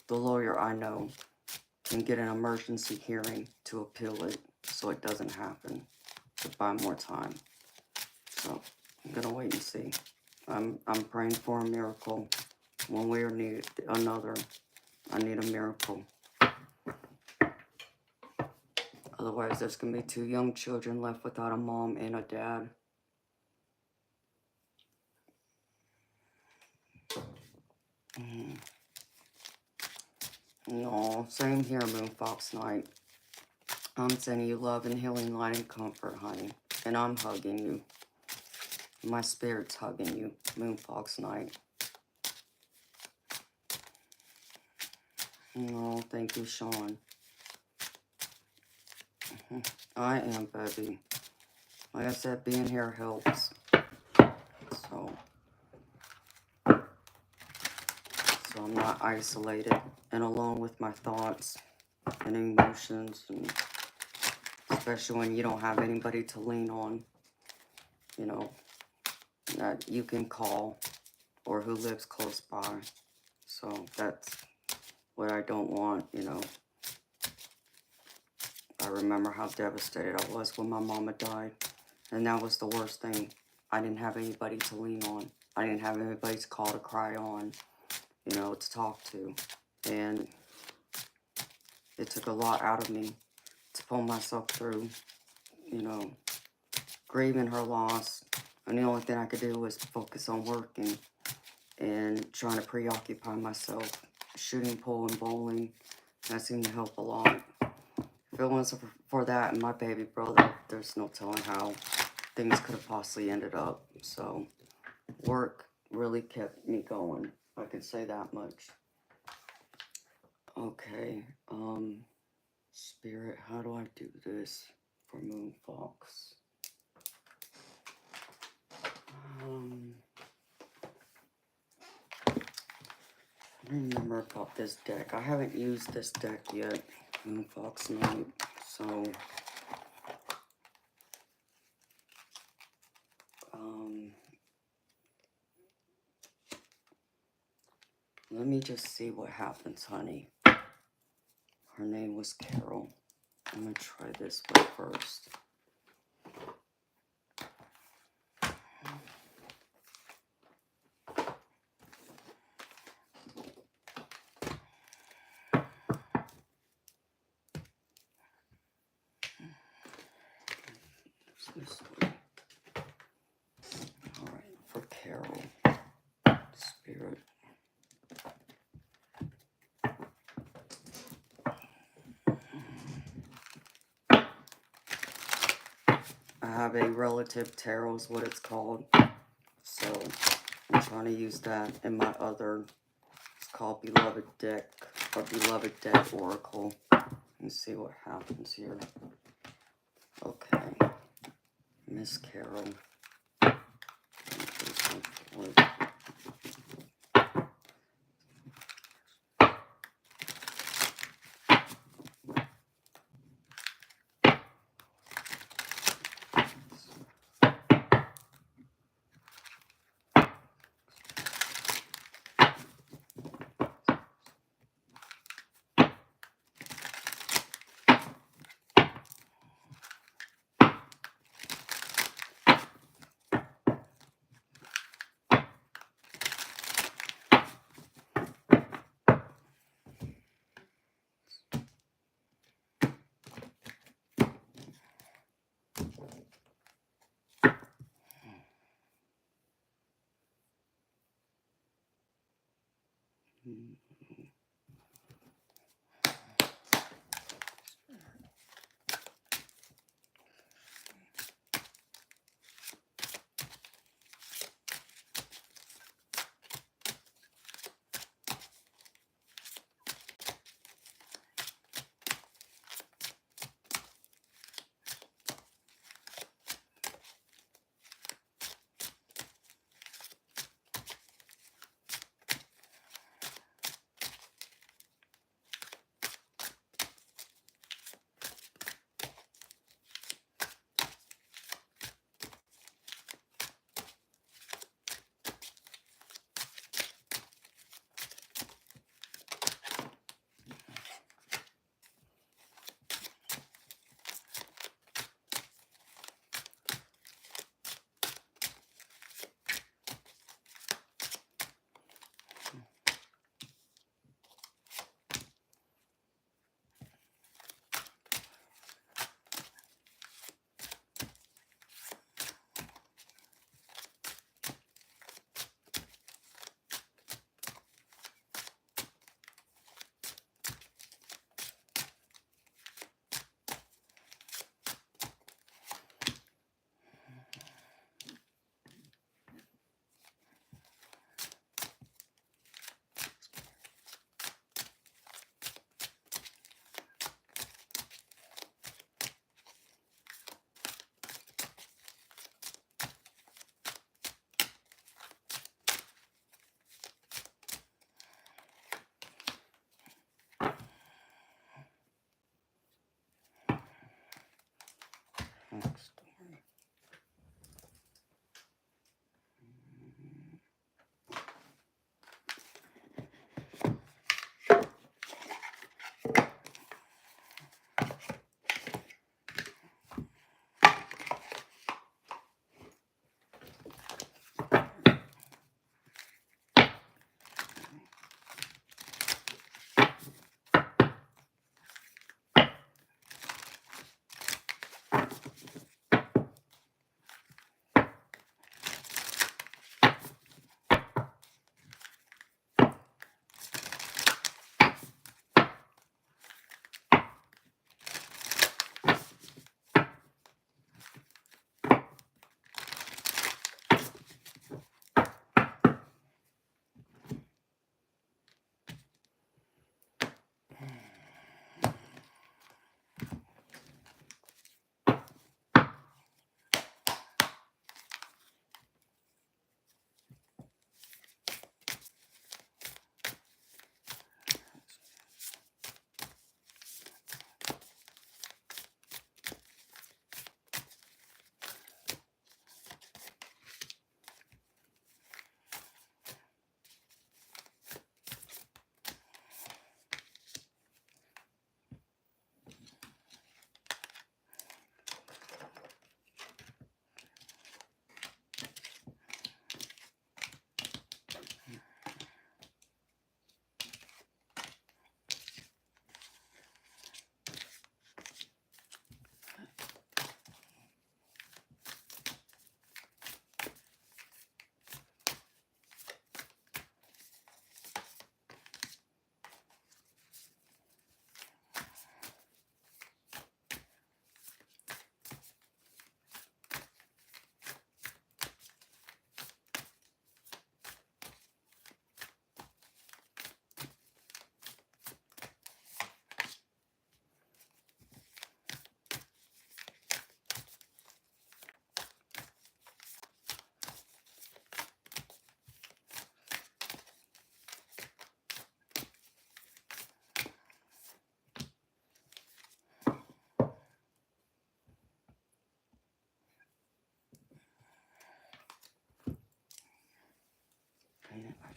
the lawyer I know can get an emergency hearing to appeal it so it doesn't happen, to buy more time. So I'm going to wait and see. I'm praying for a miracle one way or another. I need a miracle. Otherwise, there's going to be 2 young children left without a mom and a dad. No, same here, Moonfox Night. I'm sending you love and healing, light and comfort, honey. And I'm hugging you. My spirit's hugging you, Moonfox Night. No, thank you, Sean. I am, baby. Like I said, being here helps. So I'm not isolated and alone with my thoughts and emotions, and especially when you don't have anybody to lean on, you know, that you can call or who lives close by. So that's what I don't want, you know. I remember how devastated I was when my mama died, and that was the worst thing. I didn't have anybody to lean on. I didn't have anybody to call to cry on, you know, to talk to. And it took a lot out of me to pull myself through, you know, grieving her loss. And the only thing I could do was focus on working and trying to preoccupy myself. Shooting, pool, and bowling. That seemed to help a lot. If it wasn't for that and my baby brother, there's no telling how things could have possibly ended up. So, work really kept me going. I can say that much. Okay, Spirit, how do I do this for Moon Fox? I remember about this deck. I haven't used this deck yet, Moon Fox Night, so let me just see what happens, honey. Her name was Carol. I'm gonna try this one first. This way. All right, for Carol, Spirit. I have a relative tarot is what it's called. So I'm trying to use that in my other, it's called Beloved Deck, or Beloved Deck Oracle. And see what happens here. Okay. Miss Carol.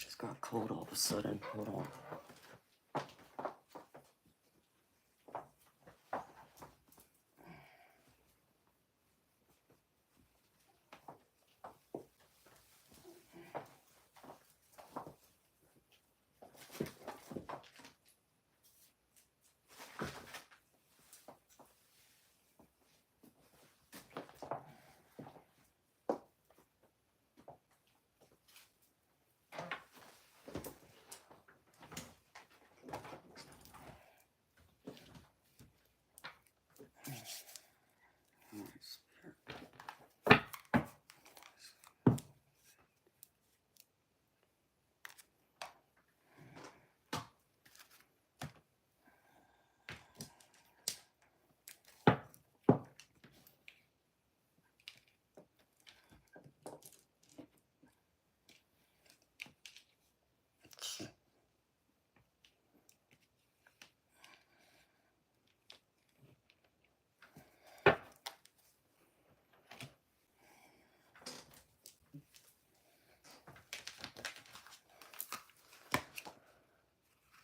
just got cold all of a sudden. Hold on.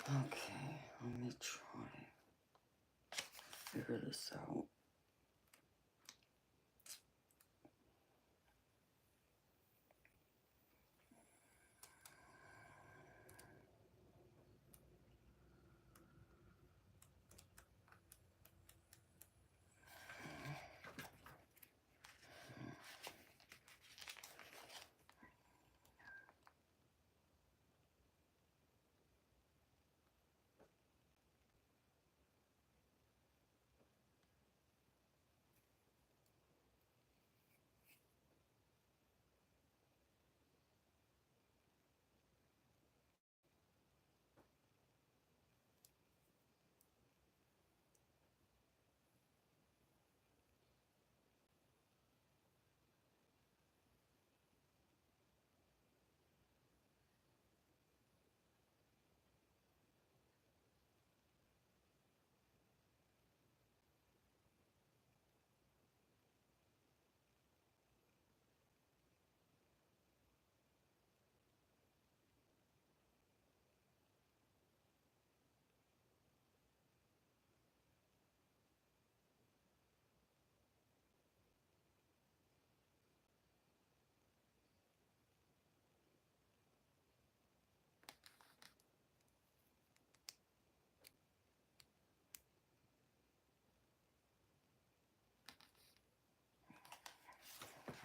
Okay, let me try figure this out.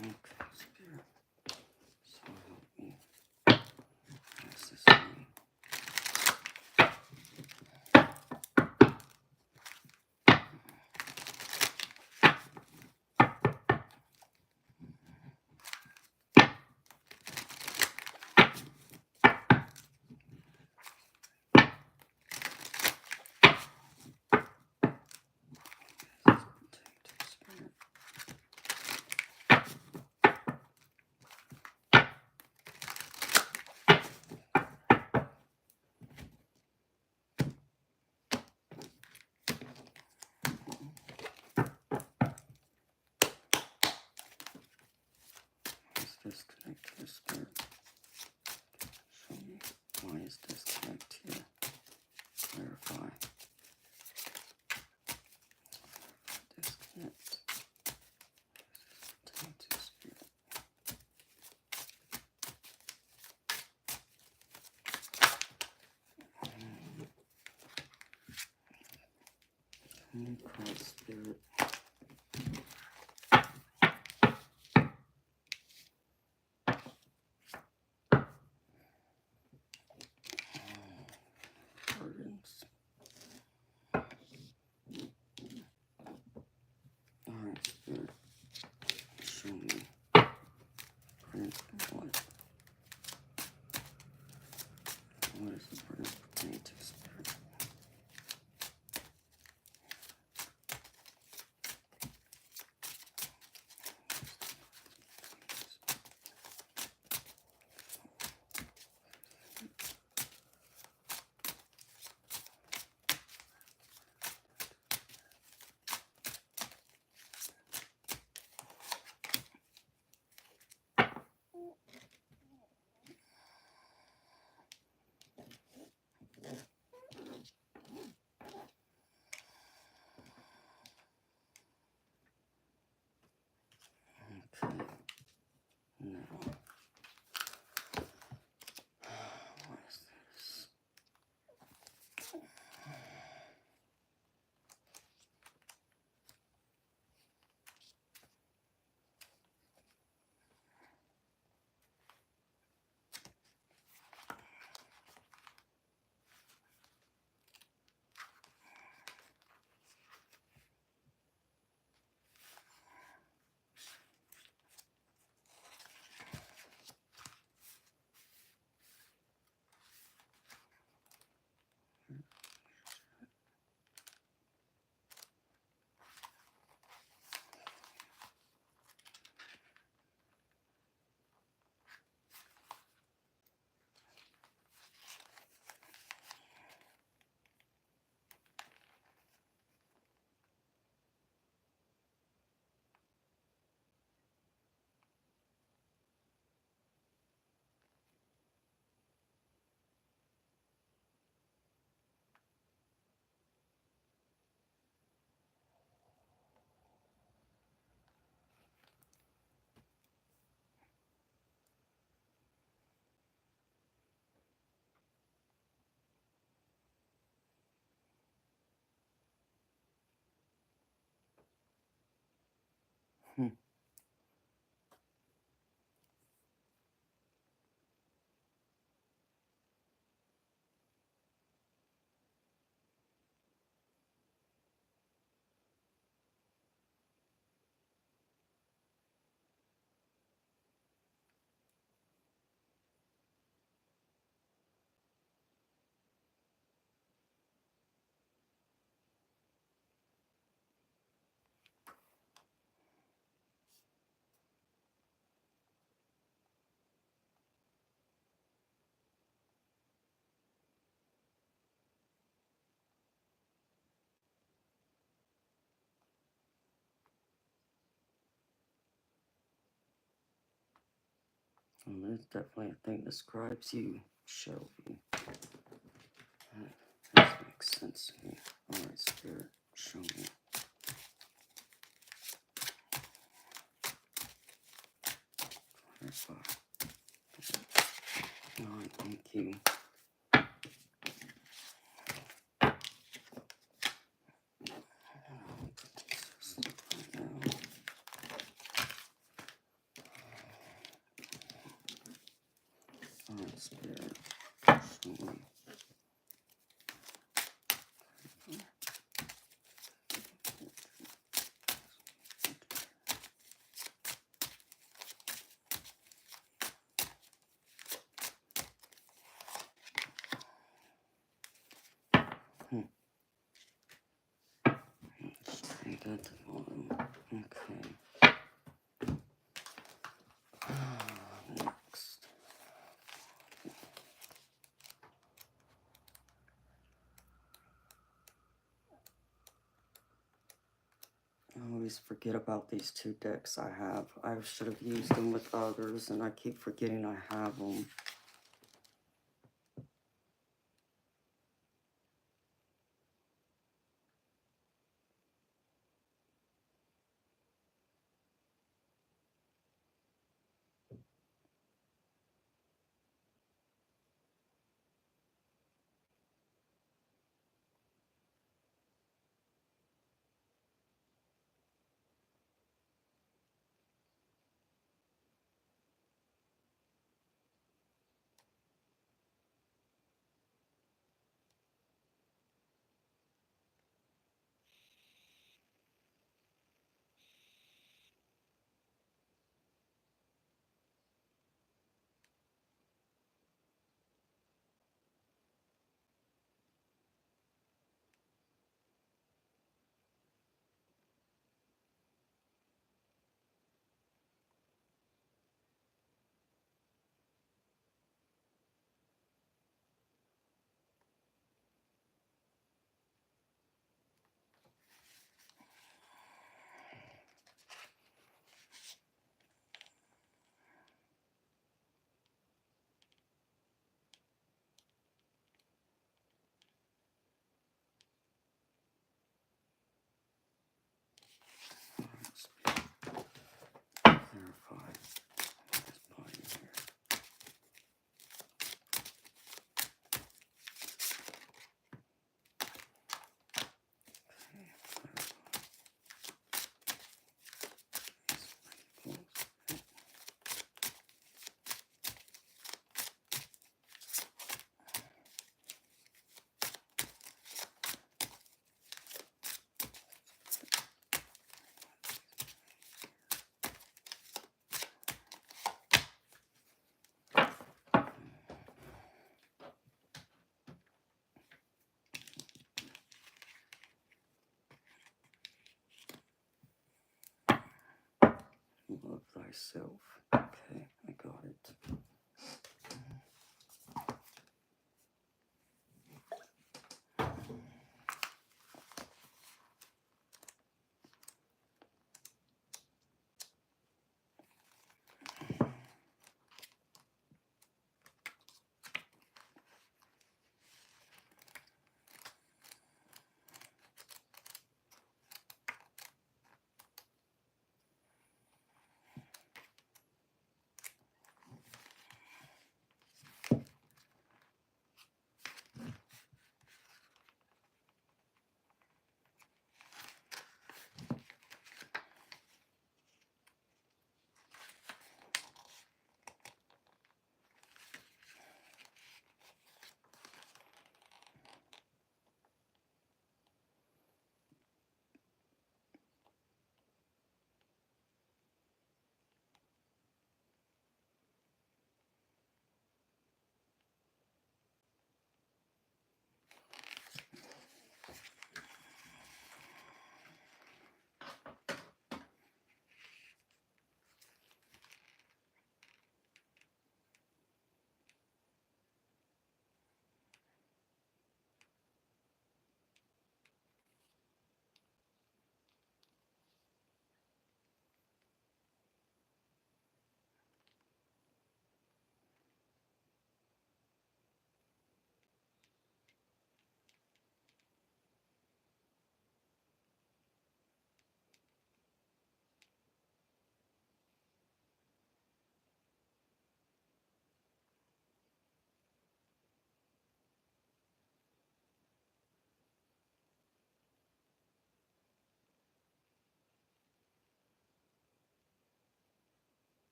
Okay, Spirit. So help me. What's this mean? Protective Spirit. Is this connected Spirit? Show me. Why is disconnect here? Clarify. Disconnect. Protective Spirit. Holy Christ Spirit. Burdens. Alright, Spirit. Show me. Burdens from what? What is the burdens pertaining to Spirit? There's definitely a thing that describes you, Shelby. That makes sense to me. Alright, Spirit, show me. Clarify. Alright, thank you. Alright, Spirit, show me. Straight at the bottom. Okay. Next. I always forget about these two decks I have. I should have used them with others, and I keep forgetting I have them. Clarify this body here. Love thyself. Okay, I got it.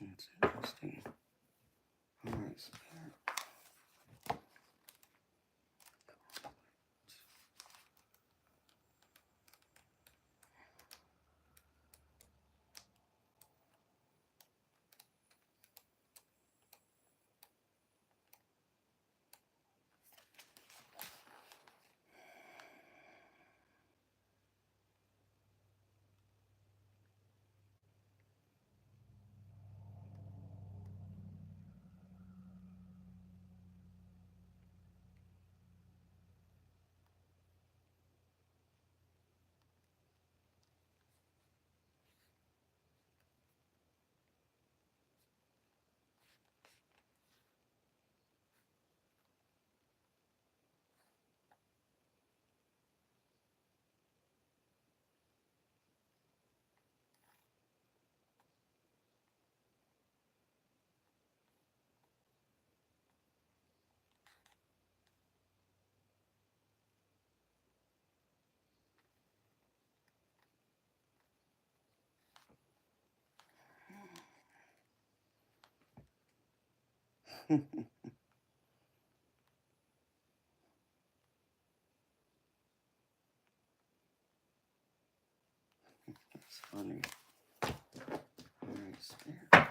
That's interesting. Alright, Spirit. That's funny. Alright, Spirit.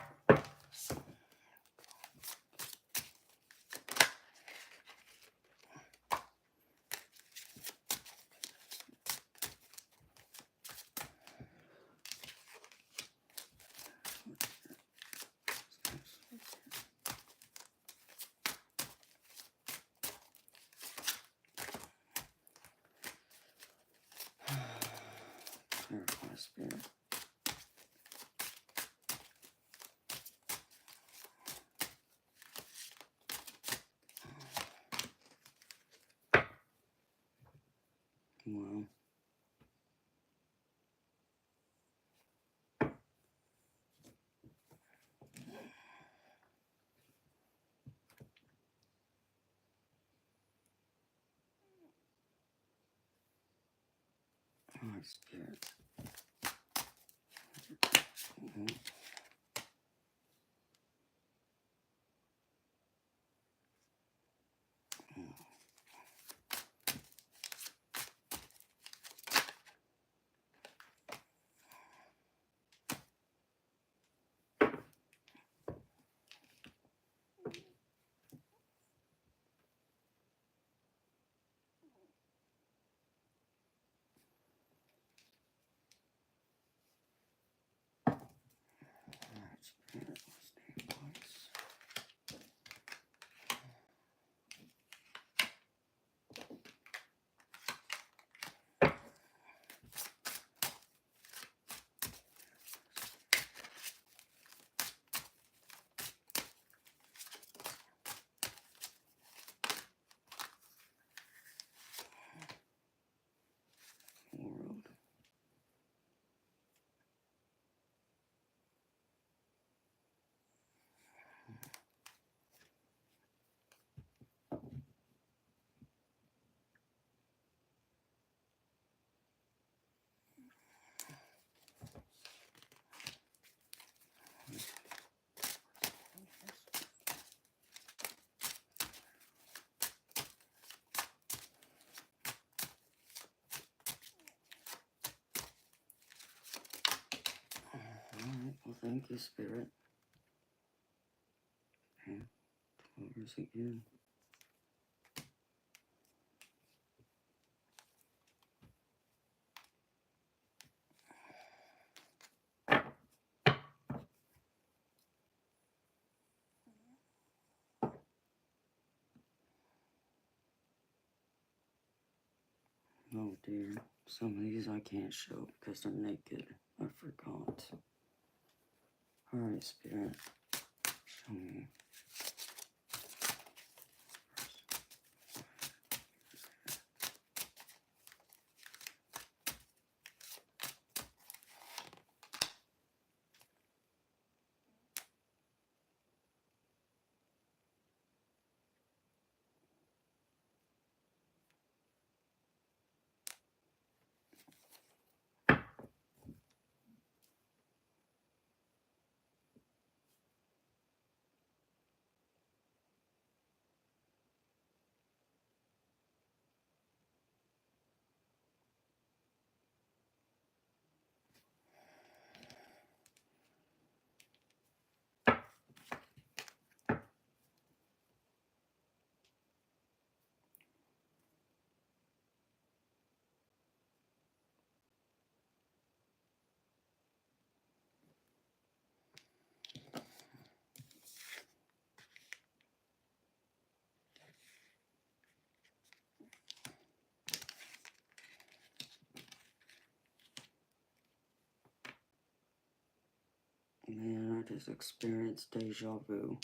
Clarify, Spirit. Wow. Alright, Spirit. Mhm. Alright, Spirit. Stay in place. World. Alright, well, thank you, Spirit. And 12 years again. Oh dear. Some of these I can't show because they're naked. I forgot. Alright, Spirit. Show me. Man, I just experienced deja vu.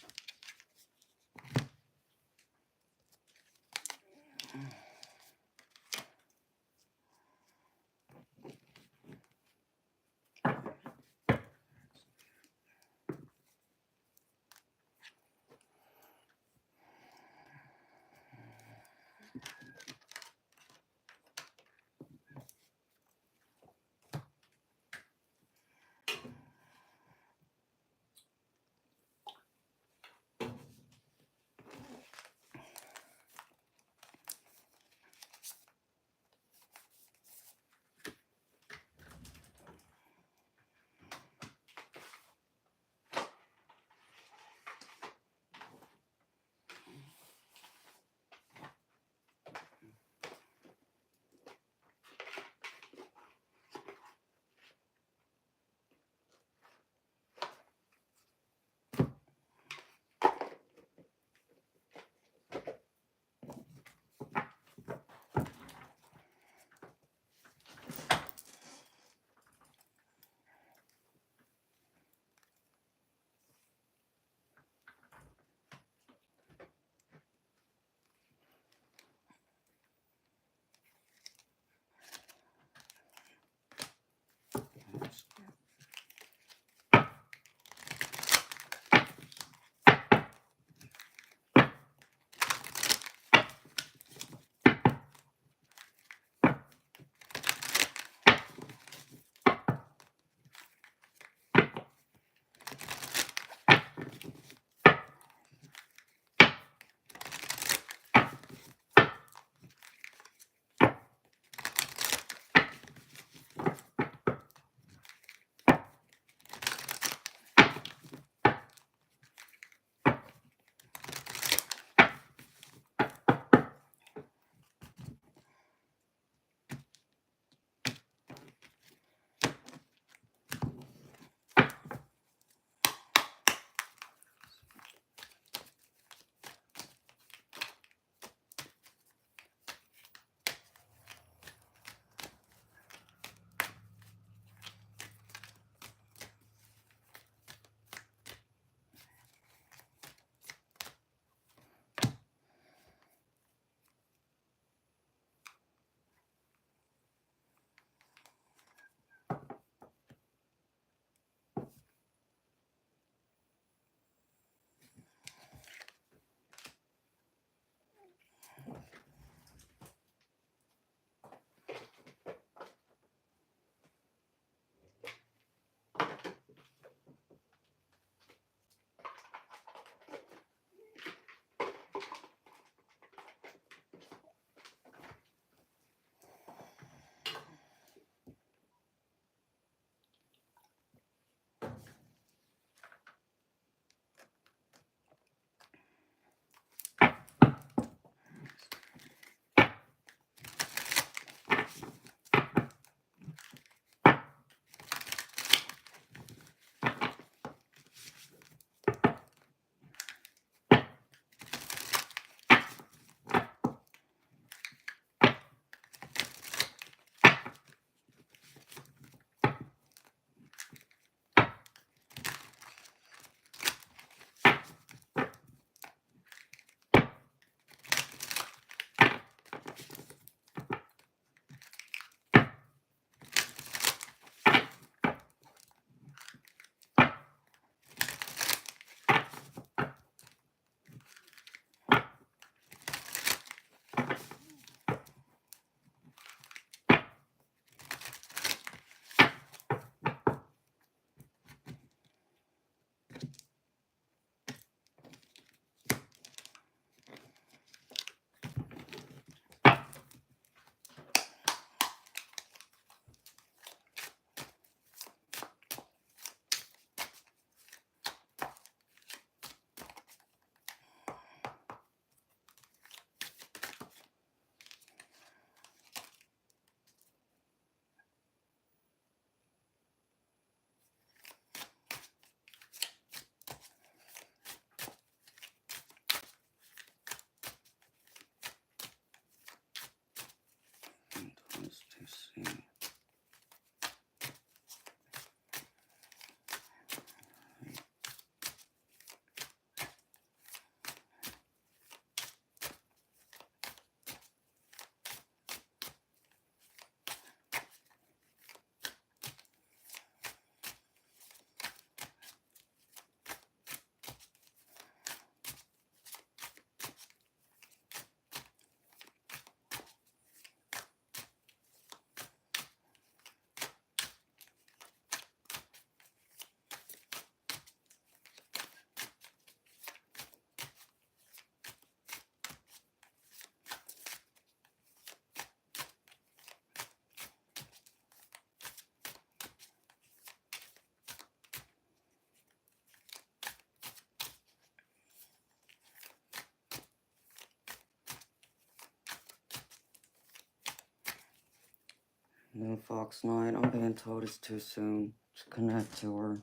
Moon Fox Night, I'm being told it's too soon to connect to her.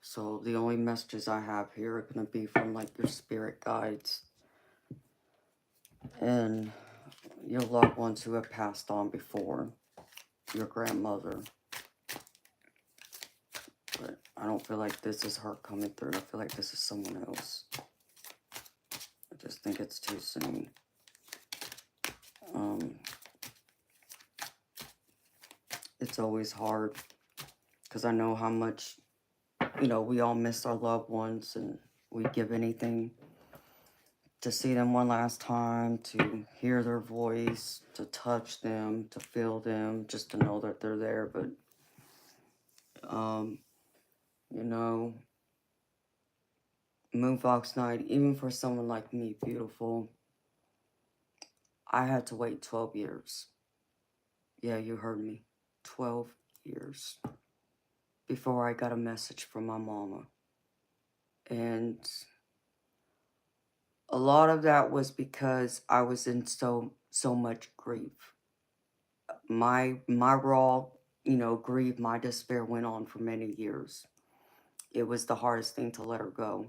So the only messages I have here are going to be from like your spirit guides and your loved ones who have passed on before, your grandmother. But I don't feel like this is her coming through. I feel like this is someone else. I just think it's too soon. It's always hard because I know how much, we all miss our loved ones and we'd give anything to see them one last time, to hear their voice, to touch them, to feel them, just to know that they're there. But, you know, Moon Fox Night, even for someone like me, beautiful, I had to wait 12 years. Yeah, you heard me. 12 years before I got a message from my mama. And a lot of that was because I was in so much grief. My raw, grief, my despair went on for many years. It was the hardest thing to let her go.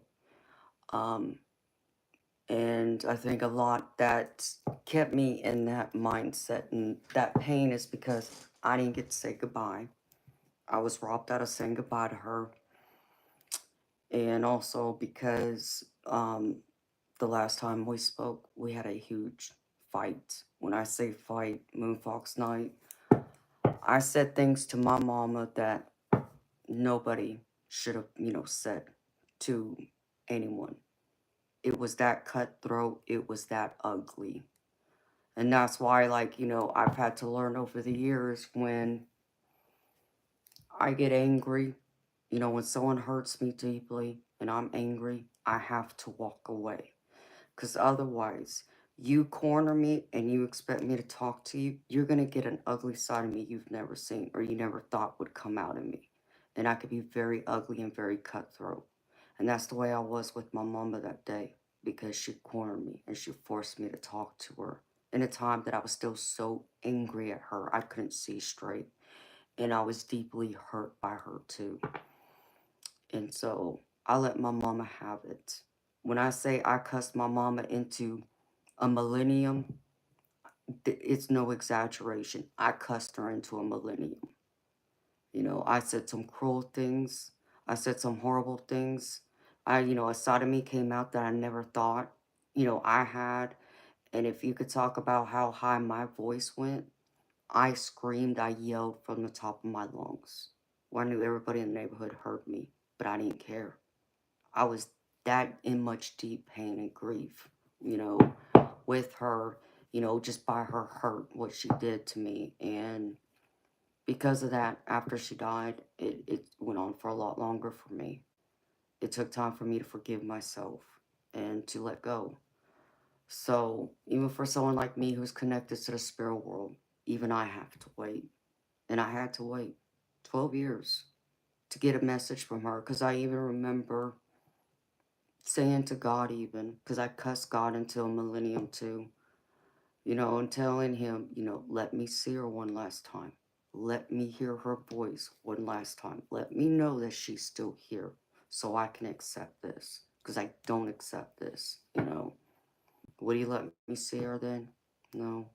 And I think a lot that kept me in that mindset and that pain is because I didn't get to say goodbye. I was robbed out of saying goodbye to her. And also because the last time we spoke, we had a huge fight. When I say fight, Moon Fox Night, I said things to my mama that nobody should have, said to anyone. It was that cutthroat. It was that ugly. And that's why, like, I've had to learn over the years when I get angry, when someone hurts me deeply and I'm angry, I have to walk away. Because otherwise, you corner me and you expect me to talk to you, you're going to get an ugly side of me you've never seen or you never thought would come out of me. And I could be very ugly and very cutthroat. And that's the way I was with my mama that day because she cornered me and she forced me to talk to her in a time that I was still so angry at her. I couldn't see straight. And I was deeply hurt by her too. And so I let my mama have it. When I say I cussed my mama into a millennium, it's no exaggeration. I cussed her into a millennium. I said some cruel things. I said some horrible things. A side of me came out that I never thought, I had. And if you could talk about how high my voice went, I screamed, I yelled from the top of my lungs. Well, I knew everybody in the neighborhood heard me, but I didn't care. I was that in much deep pain and grief, with her, just by her hurt, what she did to me. And because of that, after she died, it went on for a lot longer for me. It took time for me to forgive myself and to let go. So even for someone like me who's connected to the spirit world, even I have to wait. And I had to wait 12 years to get a message from her because I even remember saying to God even, because I cussed God until millennium too, and telling him, let me see her one last time. Let me hear her voice one last time. Let me know that she's still here so I can accept this because I don't accept this. Would he let me see her then? No.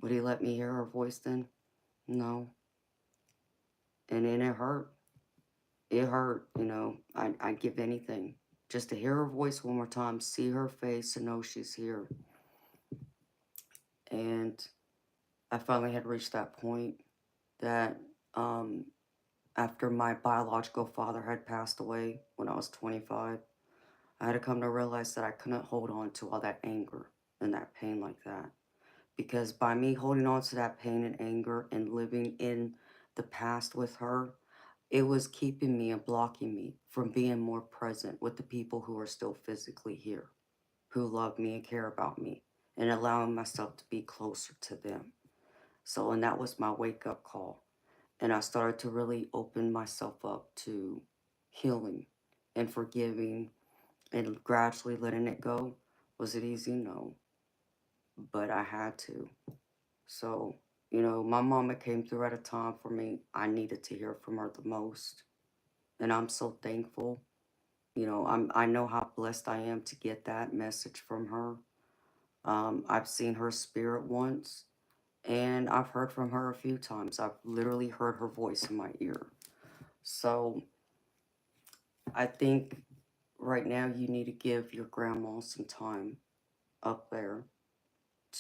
Would he let me hear her voice then? No. And then it hurt. It hurt. I'd give anything just to hear her voice one more time, see her face, and know she's here. And I finally had reached that point that after my biological father had passed away when I was 25, I had to come to realize that I couldn't hold on to all that anger and that pain like that. Because by me holding on to that pain and anger and living in the past with her, it was keeping me and blocking me from being more present with the people who are still physically here, who love me and care about me, and allowing myself to be closer to them. So, and that was my wake up call. And I started to really open myself up to healing and forgiving and gradually letting it go. Was it easy? No. But I had to. So You know, my mama came through at a time for me. I needed to hear from her the most. And I'm so thankful. You know, I know how blessed I am to get that message from her. I've seen her spirit once, and I've heard from her a few times. I've literally heard her voice in my ear. So I think right now you need to give your grandma some time up there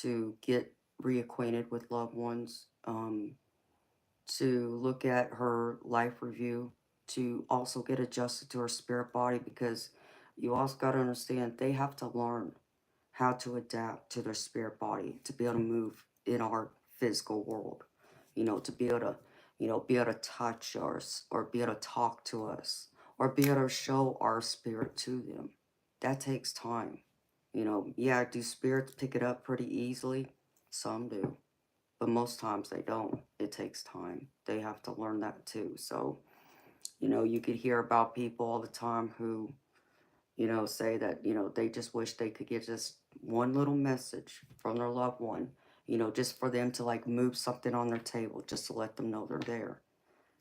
to get reacquainted with loved ones, to look at her life review, to also get adjusted to her spirit body, because you also got to understand they have to learn how to adapt to their spirit body to be able to move in our physical world, you know, to be able to, you know, be able to touch us or be able to talk to us or be able to show our spirit to them. That takes time. You know, yeah, do spirits pick it up pretty easily? Some do, but most times they don't. It takes time. They have to learn that too. So, you know, you could hear about people all the time who, you know, say that, you know, they just wish they could get just one little message from their loved one, you know, just for them to like move something on their table, just to let them know they're there.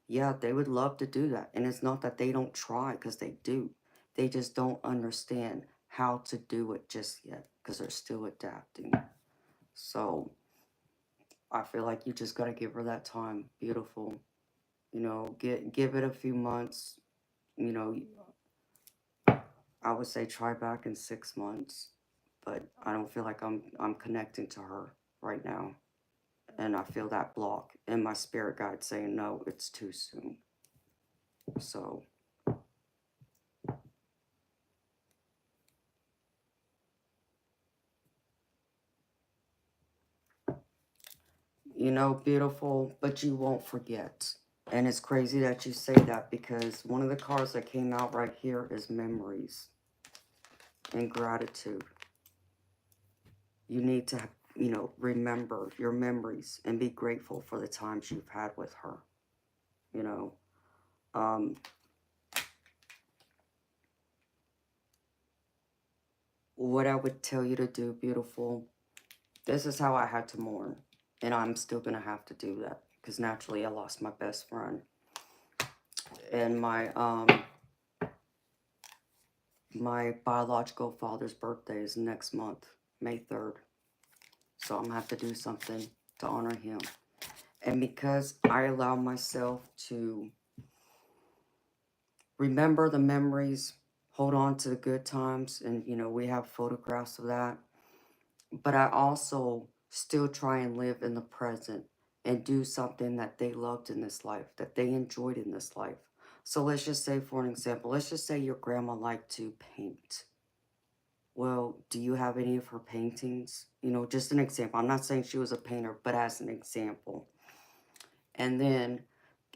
Yeah, they would love to do that. And it's not that they don't try, because they do. They just don't understand how to do it just yet, because they're still adapting. So I feel like you just got to give her that time. Beautiful. You know, give it a few months. You know, I would say try back in 6 months, but I don't feel like I'm connecting to her right now, and I feel that block in my spirit guide saying no, it's too soon. So, you know, beautiful, but you won't forget. And it's crazy that you say that, because one of the cards that came out right here is memories and gratitude. You need to, you know, remember your memories and be grateful for the times you've had with her. You know, um, what I would tell you to do, beautiful, this is how I had to mourn. And I'm still going to have to do that, because naturally I lost my best friend. And my biological father's birthday is next month, May 3rd. So I'm going to have to do something to honor him. And because I allow myself to remember the memories, hold on to the good times, and, you know, we have photographs of that. But I also still try and live in the present and do something that they loved in this life, that they enjoyed in this life. So let's just say, for an example, let's just say your grandma liked to paint. Well, do you have any of her paintings? You know, just an example. I'm not saying she was a painter, but as an example. And then,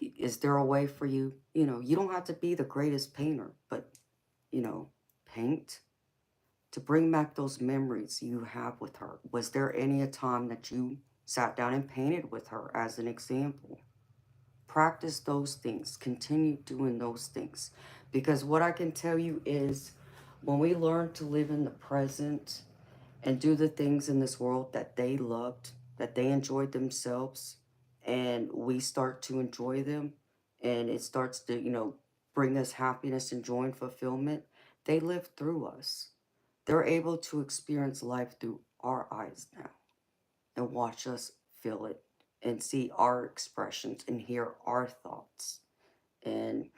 is there a way for you, you know, you don't have to be the greatest painter, but, you know, paint to bring back those memories you have with her. Was there any a time that you sat down and painted with her, as an example? Practice those things. Continue doing those things. Because what I can tell you is, when we learn to live in the present and do the things in this world that they loved, that they enjoyed themselves, and we start to enjoy them, and it starts to, you know, bring us happiness and joy and fulfillment, they live through us. They're able to experience life through our eyes now and watch us feel it and see our expressions and hear our thoughts and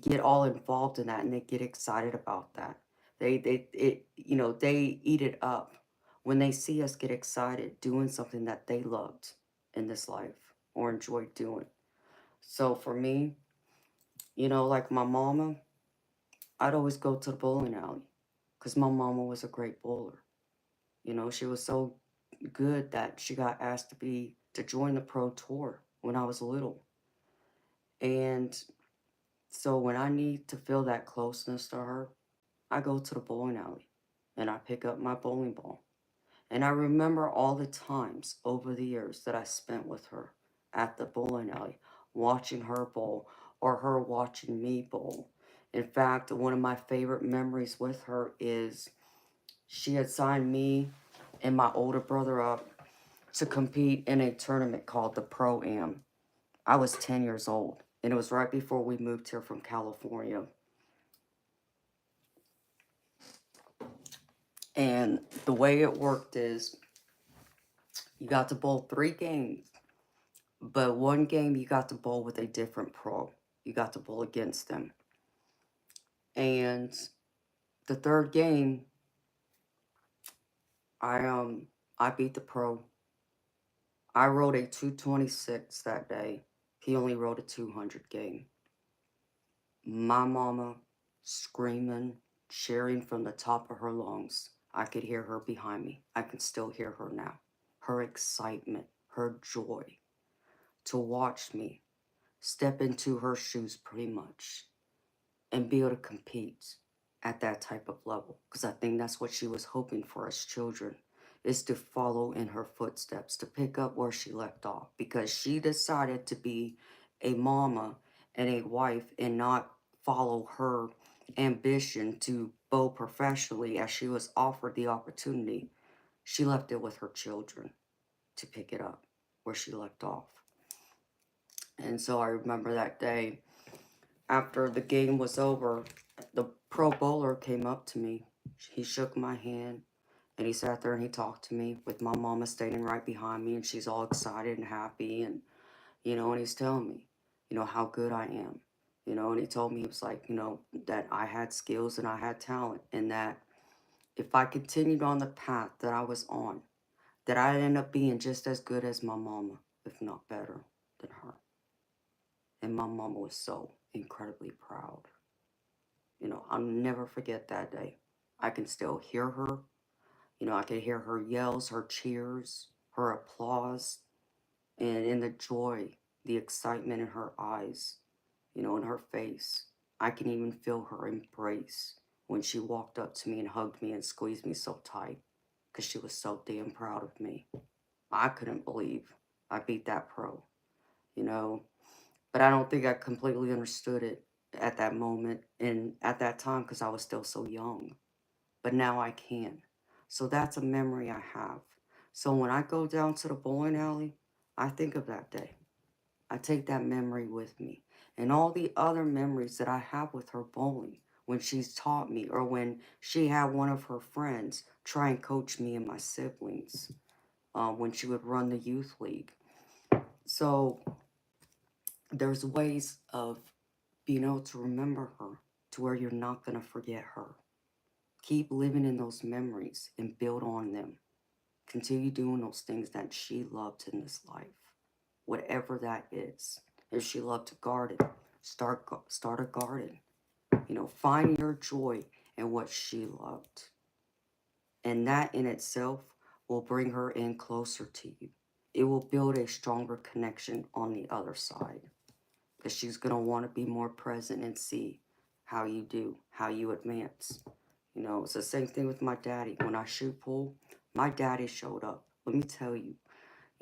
get all involved in that, and they get excited about that. You know, they eat it up when they see us get excited doing something that they loved in this life or enjoyed doing. So for me, you know, like my mama, I'd always go to the bowling alley because my mama was a great bowler. You know, she was so good that she got asked to join the pro tour when I was little. And so when I need to feel that closeness to her, I go to the bowling alley and I pick up my bowling ball. And I remember all the times over the years that I spent with her at the bowling alley, watching her bowl or her watching me bowl. In fact, one of my favorite memories with her is she had signed me and my older brother up to compete in a tournament called the Pro-Am. I was 10 years old, and it was right before we moved here from California. And the way it worked is you got to bowl 3 games, but one game you got to bowl with a different pro. You got to bowl against them. And the 3rd game, I beat the pro. I rolled a 226 that day. He only rolled a 200 game. My mama screaming, cheering from the top of her lungs. I could hear her behind me. I can still hear her now. Her excitement, her joy to watch me step into her shoes pretty much and be able to compete at that type of level. Because I think that's what she was hoping for us children, is to follow in her footsteps, to pick up where she left off. Because she decided to be a mama and a wife and not follow her ambition to bow professionally as she was offered the opportunity. She left it with her children to pick it up where she left off. And so I remember that day, after the game was over, the pro bowler came up to me. He shook my hand, and he sat there and he talked to me with my mama standing right behind me, and she's all excited and happy, and, and he's telling me, how good I am, and he told me, he was like, that I had skills and I had talent, and that if I continued on the path that I was on, that I'd end up being just as good as my mama, if not better than her. And my mama was so incredibly proud. I'll never forget that day. I can still hear her. I can hear her yells, her cheers, her applause, and in the joy, the excitement in her eyes, in her face. I can even feel her embrace when she walked up to me and hugged me and squeezed me so tight because she was so damn proud of me. I couldn't believe I beat that pro, but I don't think I completely understood it at that moment and at that time because I was still so young. But now I can. So that's a memory I have. So when I go down to the bowling alley, I think of that day. I take that memory with me. And all the other memories that I have with her bowling, when she's taught me or when she had one of her friends try and coach me and my siblings, when she would run the youth league. So there's ways of being able to remember her to where you're not going to forget her. Keep living in those memories and build on them. Continue doing those things that she loved in this life, whatever that is. If she loved to garden, start a garden. Find your joy in what she loved. And that in itself will bring her in closer to you. It will build a stronger connection on the other side. Because she's going to want to be more present and see how you do, how you advance. It's the same thing with my daddy. When I shoot pool, my daddy showed up. Let me tell you.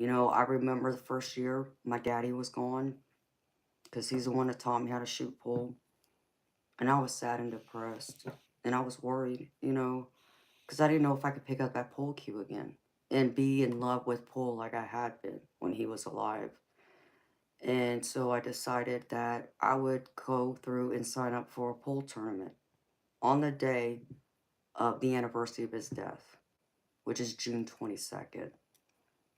I remember the first year my daddy was gone because he's the one that taught me how to shoot pool. And I was sad and depressed. And I was worried, because I didn't know if I could pick up that pool cue again and be in love with pool like I had been when he was alive. And so I decided that I would go through and sign up for a pool tournament on the day of the anniversary of his death, which is June 22nd.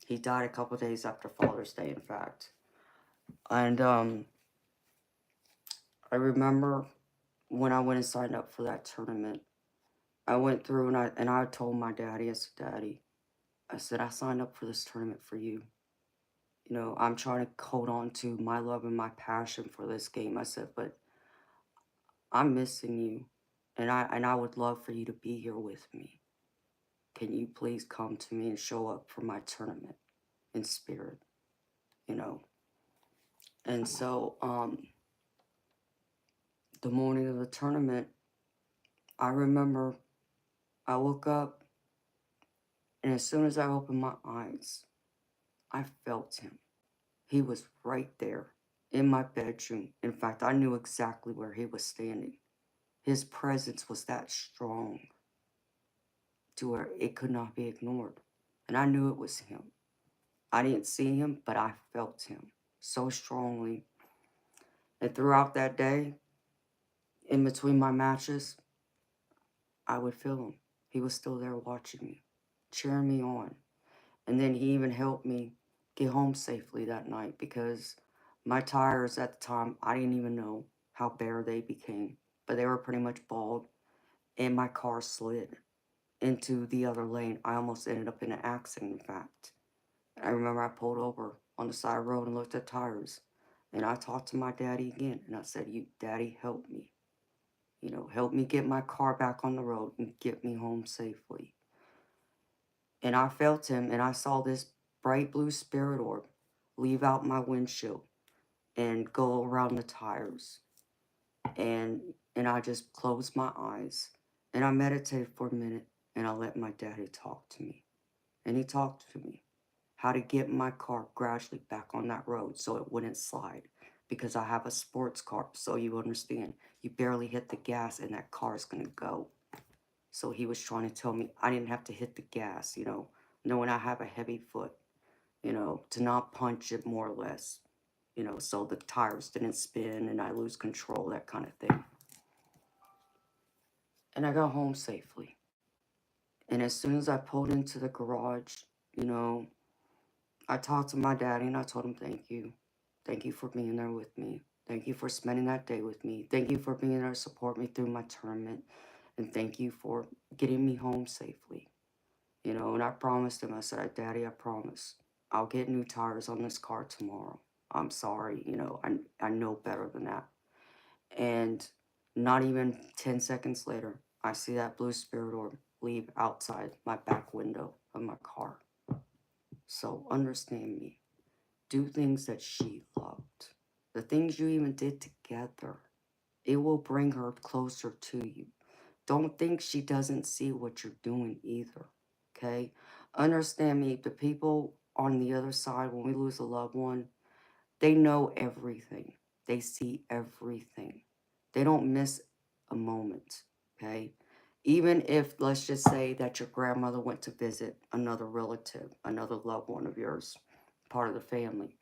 He died a couple days after Father's Day, in fact. And I remember when I went and signed up for that tournament, I went through and I told my daddy, I said, Daddy, I said, I signed up for this tournament for you. I'm trying to hold on to my love and my passion for this game. I said, but I'm missing you, and I would love for you to be here with me. Can you please come to me and show up for my tournament in spirit, And so, the morning of the tournament, I remember I woke up, and as soon as I opened my eyes, I felt him. He was right there in my bedroom. In fact, I knew exactly where he was standing. His presence was that strong to where it could not be ignored. And I knew it was him. I didn't see him, but I felt him so strongly. And throughout that day, in between my matches, I would feel him. He was still there watching me, cheering me on. And then he even helped me get home safely that night because my tires at the time, I didn't even know how bare they became, but they were pretty much bald. And my car slid into the other lane. I almost ended up in an accident, in fact. I remember I pulled over on the side of the road and looked at tires. And I talked to my daddy again. And I said, Daddy, help me. Help me get my car back on the road and get me home safely. And I felt him, and I saw this bright blue spirit orb leave out my windshield and go around the tires. And I just closed my eyes, and I meditated for a minute, and I let my daddy talk to me. And he talked to me how to get my car gradually back on that road so it wouldn't slide. Because I have a sports car, so you understand, you barely hit the gas and that car is going to go. So he was trying to tell me I didn't have to hit the gas, knowing I have a heavy foot, to not punch it more or less, so the tires didn't spin and I lose control, that kind of thing. And I got home safely. And as soon as I pulled into the garage, you know, I talked to my daddy and I told him, thank you. Thank you for being there with me. Thank you for spending that day with me. Thank you for being there to support me through my tournament. And thank you for getting me home safely. And I promised him, I said, Daddy, I promise. I'll get new tires on this car tomorrow. I'm sorry, I know better than that. And not even 10 seconds later, I see that blue spirit orb leave outside my back window of my car. So understand me. Do things that she loved. The things you even did together. It will bring her closer to you. Don't think she doesn't see what you're doing either. Okay? Understand me. The people on the other side, when we lose a loved one, they know everything. They see everything. They don't miss a moment. Okay? Even if, let's just say that your grandmother went to visit another relative, another loved one of yours, part of the family,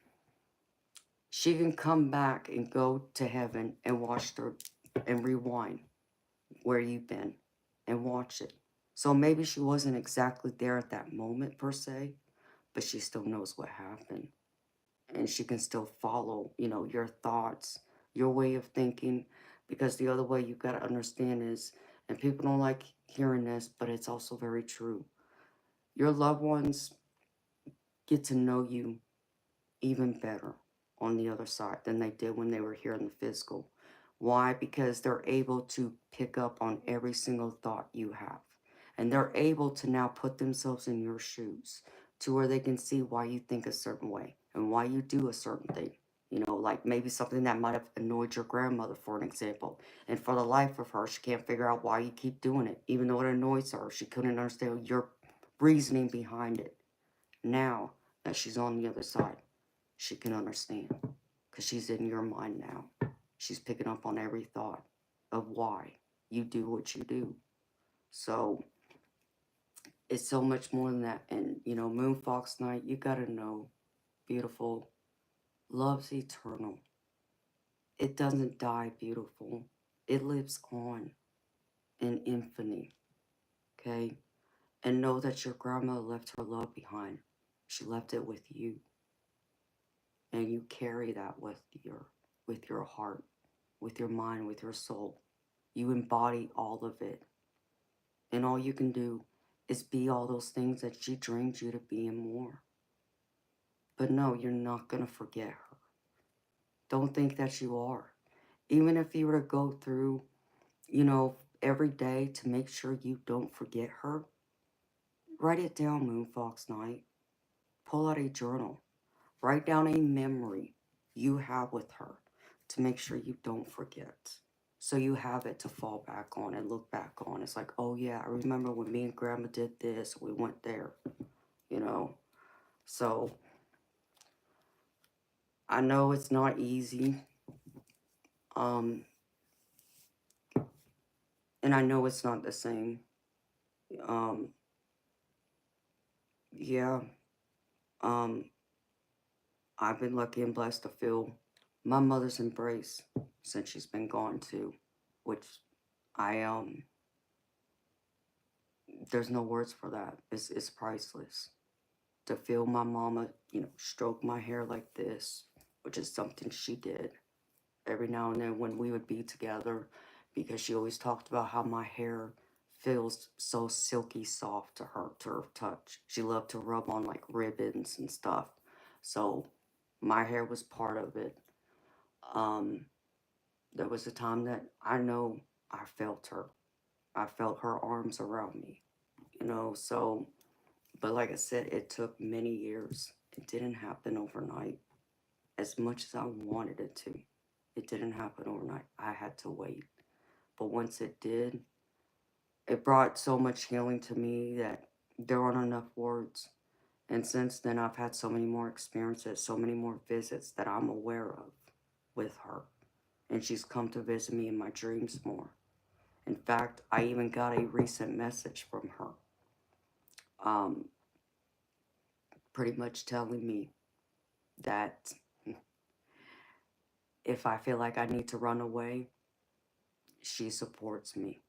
she can come back and go to heaven and watch and rewind where you've been and watch it. So maybe she wasn't exactly there at that moment per se, but she still knows what happened. And she can still follow, your thoughts, your way of thinking. Because the other way you got to understand is, and people don't like hearing this, but it's also very true. Your loved ones get to know you even better on the other side than they did when they were here in the physical. Why? Because they're able to pick up on every single thought you have. And they're able to now put themselves in your shoes to where they can see why you think a certain way and why you do a certain thing. Like maybe something that might have annoyed your grandmother, for an example. And for the life of her, she can't figure out why you keep doing it. Even though it annoys her, she couldn't understand your reasoning behind it. Now that she's on the other side, she can understand because she's in your mind now. She's picking up on every thought of why you do what you do. So it's so much more than that. And, Moon Fox Night, you got to know, beautiful, love's eternal. It doesn't die, beautiful. It lives on in infinity, okay? And know that your grandma left her love behind. She left it with you. And you carry that with your heart, with your mind, with your soul. You embody all of it. And all you can do is be all those things that she dreamed you to be and more. But no, you're not going to forget her. Don't think that you are. Even if you were to go through, every day to make sure you don't forget her, write it down, Moon Fox Night. Pull out a journal. Write down a memory you have with her to make sure you don't forget. So you have it to fall back on and look back on. It's like, oh yeah, I remember when me and Grandma did this, we went there, So I know it's not easy. And I know it's not the same. Yeah. I've been lucky and blessed to feel my mother's embrace since she's been gone too, which I there's no words for that. It's priceless. To feel my mama, stroke my hair like this, which is something she did every now and then when we would be together, because she always talked about how my hair feels so silky soft to her touch. She loved to rub on like ribbons and stuff. So my hair was part of it. Um, there was a time that I know I felt her. I felt her arms around me, so, but like I said, it took many years. It didn't happen overnight. As much as I wanted it to, it didn't happen overnight. I had to wait. But once it did, it brought so much healing to me that there aren't enough words. And since then, I've had so many more experiences, so many more visits that I'm aware of with her. And she's come to visit me in my dreams more. In fact, I even got a recent message from her, um, pretty much telling me that if I feel like I need to run away, she supports me.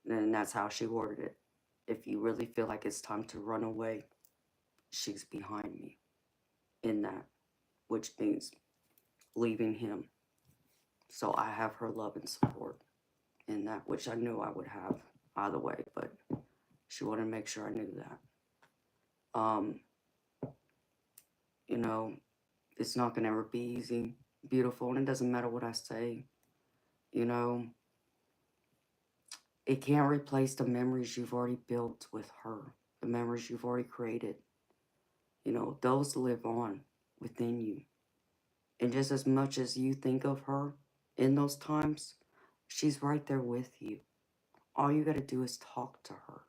And that's how she worded it. If you really feel like it's time to run away, she's behind me in that, which means leaving him. So I have her love and support in that, which I knew I would have either way, but she wanted to make sure I knew that. Um, you know, it's not gonna ever be easy, beautiful, and it doesn't matter what I say, you know, it can't replace the memories you've already built with her, the memories you've already created. Those live on within you. And just as much as you think of her in those times, she's right there with you. All you got to do is talk to her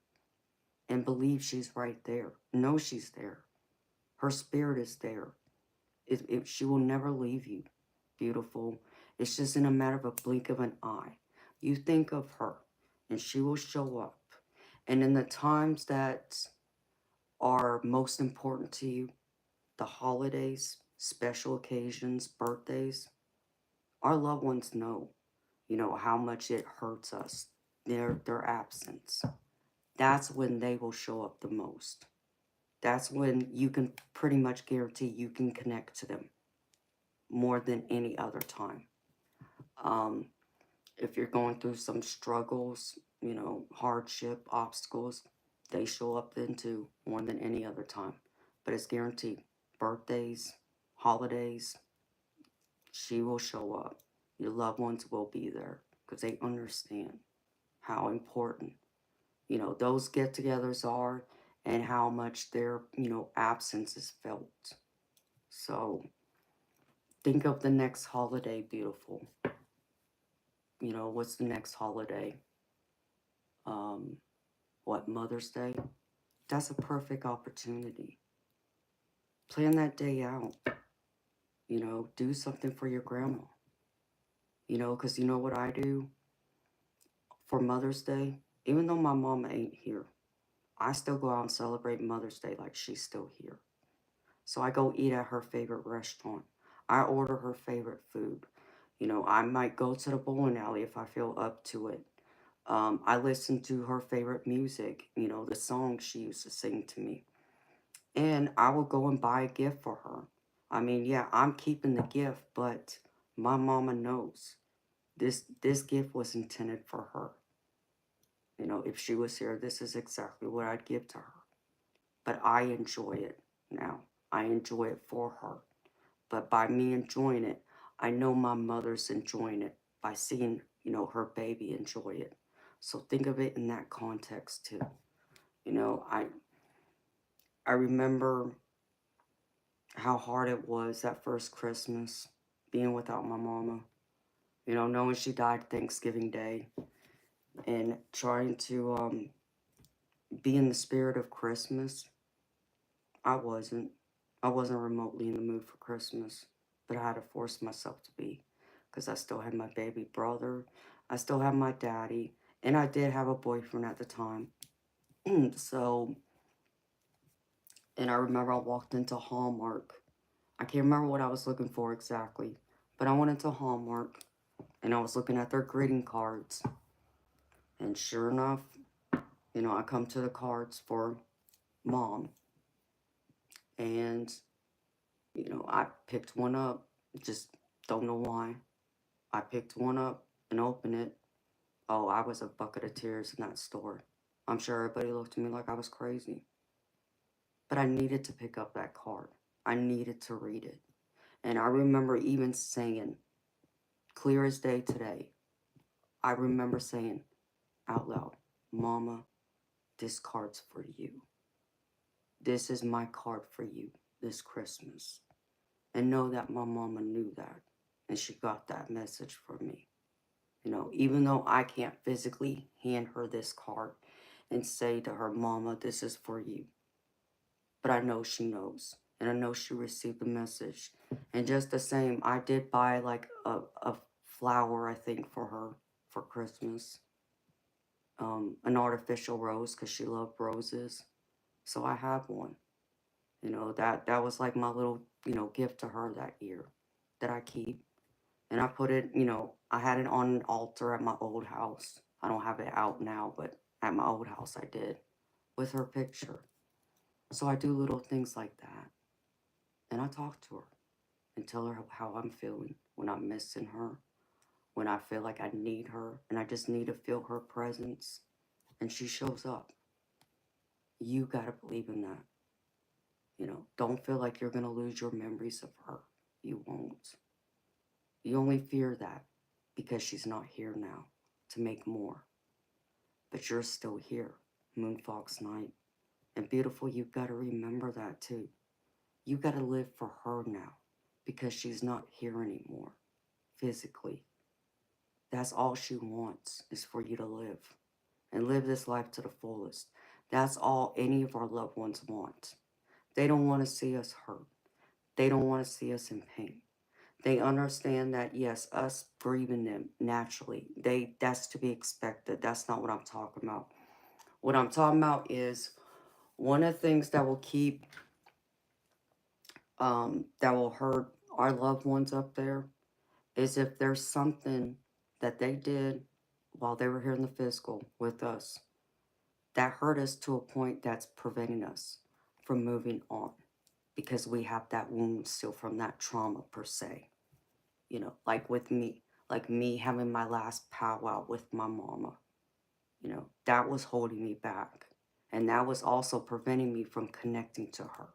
and believe she's right there. Know she's there. Her spirit is there. She will never leave you, beautiful. It's just in a matter of a blink of an eye. You think of her and she will show up. And in the times that are most important to you, the holidays, special occasions, birthdays, our loved ones know, how much it hurts us, their absence. That's when they will show up the most. That's when you can pretty much guarantee you can connect to them more than any other time. Um, if you're going through some struggles, hardship, obstacles, they show up then too more than any other time. But it's guaranteed. Birthdays, holidays, she will show up. Your loved ones will be there because they understand how important, those get-togethers are and how much their, absence is felt. So think of the next holiday, beautiful. What's the next holiday? Um, what, Mother's Day? That's a perfect opportunity. Plan that day out. Do something for your grandma. Because you know what I do for Mother's Day? Even though my mama ain't here, I still go out and celebrate Mother's Day like she's still here. So I go eat at her favorite restaurant. I order her favorite food. I might go to the bowling alley if I feel up to it. I listen to her favorite music, the songs she used to sing to me. And I will go and buy a gift for her. I mean, yeah, I'm keeping the gift, but my mama knows this gift was intended for her. If she was here, this is exactly what I'd give to her. But I enjoy it now. I enjoy it for her. But by me enjoying it, I know my mother's enjoying it by seeing, her baby enjoy it. So think of it in that context too. I remember how hard it was that first Christmas being without my mama. Knowing she died Thanksgiving Day and trying to be in the spirit of Christmas. I wasn't. I wasn't remotely in the mood for Christmas, but I had to force myself to be because I still had my baby brother, I still had my daddy, and I did have a boyfriend at the time. So, and I remember I walked into Hallmark I can't remember what I was looking for exactly, but I went into Hallmark and I was looking at their greeting cards. And sure enough, I come to the cards for Mom. And, I picked one up. Just don't know why. I picked one up and opened it. Oh, I was a bucket of tears in that store. I'm sure everybody looked at me like I was crazy. But I needed to pick up that card. I needed to read it. And I remember even saying, clear as day today, I remember saying out loud, Mama, this card's for you. This is my card for you this Christmas. And know that my mama knew that. And she got that message from me. Even though I can't physically hand her this card and say to her, Mama, this is for you. But I know she knows. And I know she received the message. And just the same, I did buy like a flower, I think, for her for Christmas. An artificial rose because she loved roses. So I have one. That was like my little, gift to her that year that I keep. And I put it, I had it on an altar at my old house. I don't have it out now, but at my old house I did with her picture. So I do little things like that. And I talk to her and tell her how I'm feeling when I'm missing her, when I feel like I need her and I just need to feel her presence. And she shows up. You got to believe in that. Don't feel like you're going to lose your memories of her. You won't. You only fear that because she's not here now to make more. But you're still here, Moonfox Night. And beautiful, you've got to remember that too. You got to live for her now because she's not here anymore, physically. That's all she wants is for you to live and live this life to the fullest. That's all any of our loved ones want. They don't want to see us hurt. They don't want to see us in pain. They understand that, yes, us grieving them naturally, that's to be expected. That's not what I'm talking about. What I'm talking about is one of the things that will keep, that will hurt our loved ones up there is if there's something that they did while they were here in the physical with us that hurt us to a point that's preventing us from moving on because we have that wound still from that trauma per se. Like with me, like me having my last powwow with my mama, that was holding me back. And that was also preventing me from connecting to her.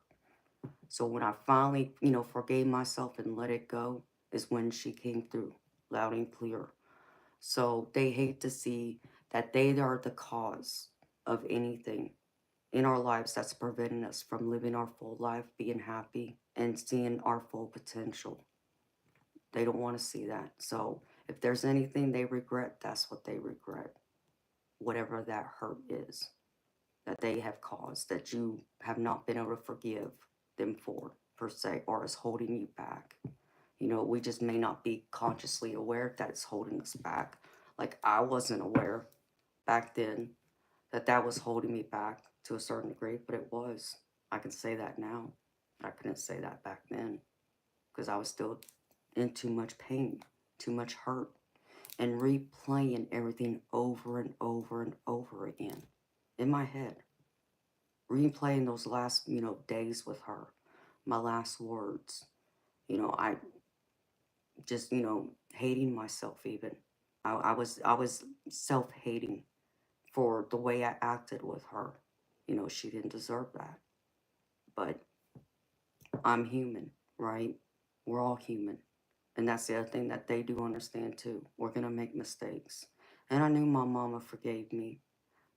So when I finally, forgave myself and let it go is when she came through loud and clear. So they hate to see that they are the cause of anything in our lives that's preventing us from living our full life, being happy, and seeing our full potential. They don't want to see that. So if there's anything they regret, that's what they regret. Whatever that hurt is that they have caused, that you have not been able to forgive them for, per se, or is holding you back. We just may not be consciously aware that it's holding us back. Like I wasn't aware back then that was holding me back to a certain degree, but it was. I can say that now, but I couldn't say that back then because I was still in too much pain, too much hurt, and replaying everything over and over and over again in my head. Replaying those last, days with her, my last words. I just, hating myself even. I was self-hating for the way I acted with her. She didn't deserve that. But I'm human, right? We're all human. And that's the other thing that they do understand too. We're going to make mistakes. And I knew my mama forgave me.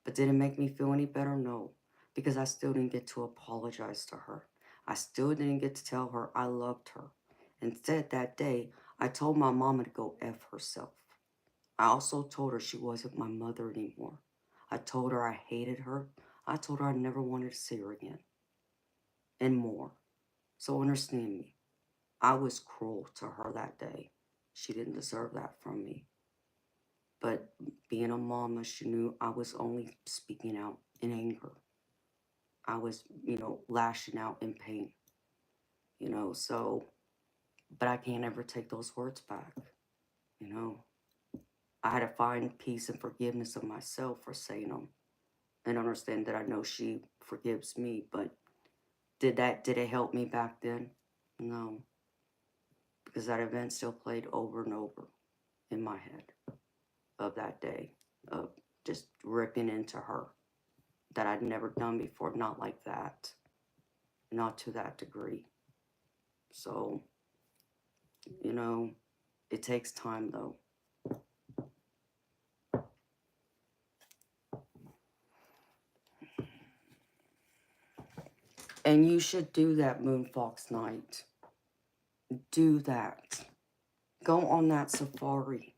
But did it make me feel any better? No. Because I still didn't get to apologize to her. I still didn't get to tell her I loved her. Instead, that day, I told my mama to go F herself. I also told her she wasn't my mother anymore. I told her I hated her. I told her I never wanted to see her again. And more. So understand me. I was cruel to her that day. She didn't deserve that from me. But being a mama, she knew I was only speaking out in anger. I was, lashing out in pain. you know, so, but I can't ever take those words back, you know. I had to find peace and forgiveness of myself for saying them and understand that I know she forgives me, but did it help me back then? No, because that event still played over and over in my head of that day of just ripping into her that I'd never done before, not like that, not to that degree. So, you know, it takes time though. And you should do that, Moonfox Night. Do that. Go on that safari.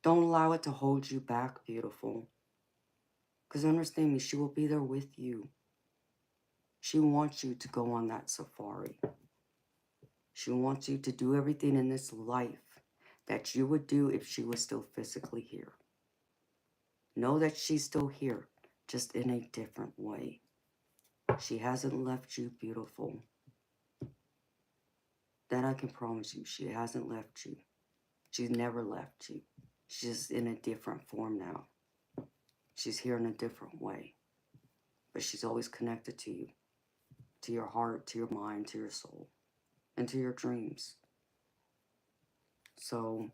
Don't allow it to hold you back, beautiful. Because understand me, she will be there with you. She wants you to go on that safari. She wants you to do everything in this life that you would do if she was still physically here. Know that she's still here, just in a different way. She hasn't left you, beautiful. That I can promise you, she hasn't left you. She's never left you. She's just in a different form now. She's here in a different way. But she's always connected to you. To your heart, to your mind, to your soul. And to your dreams. So,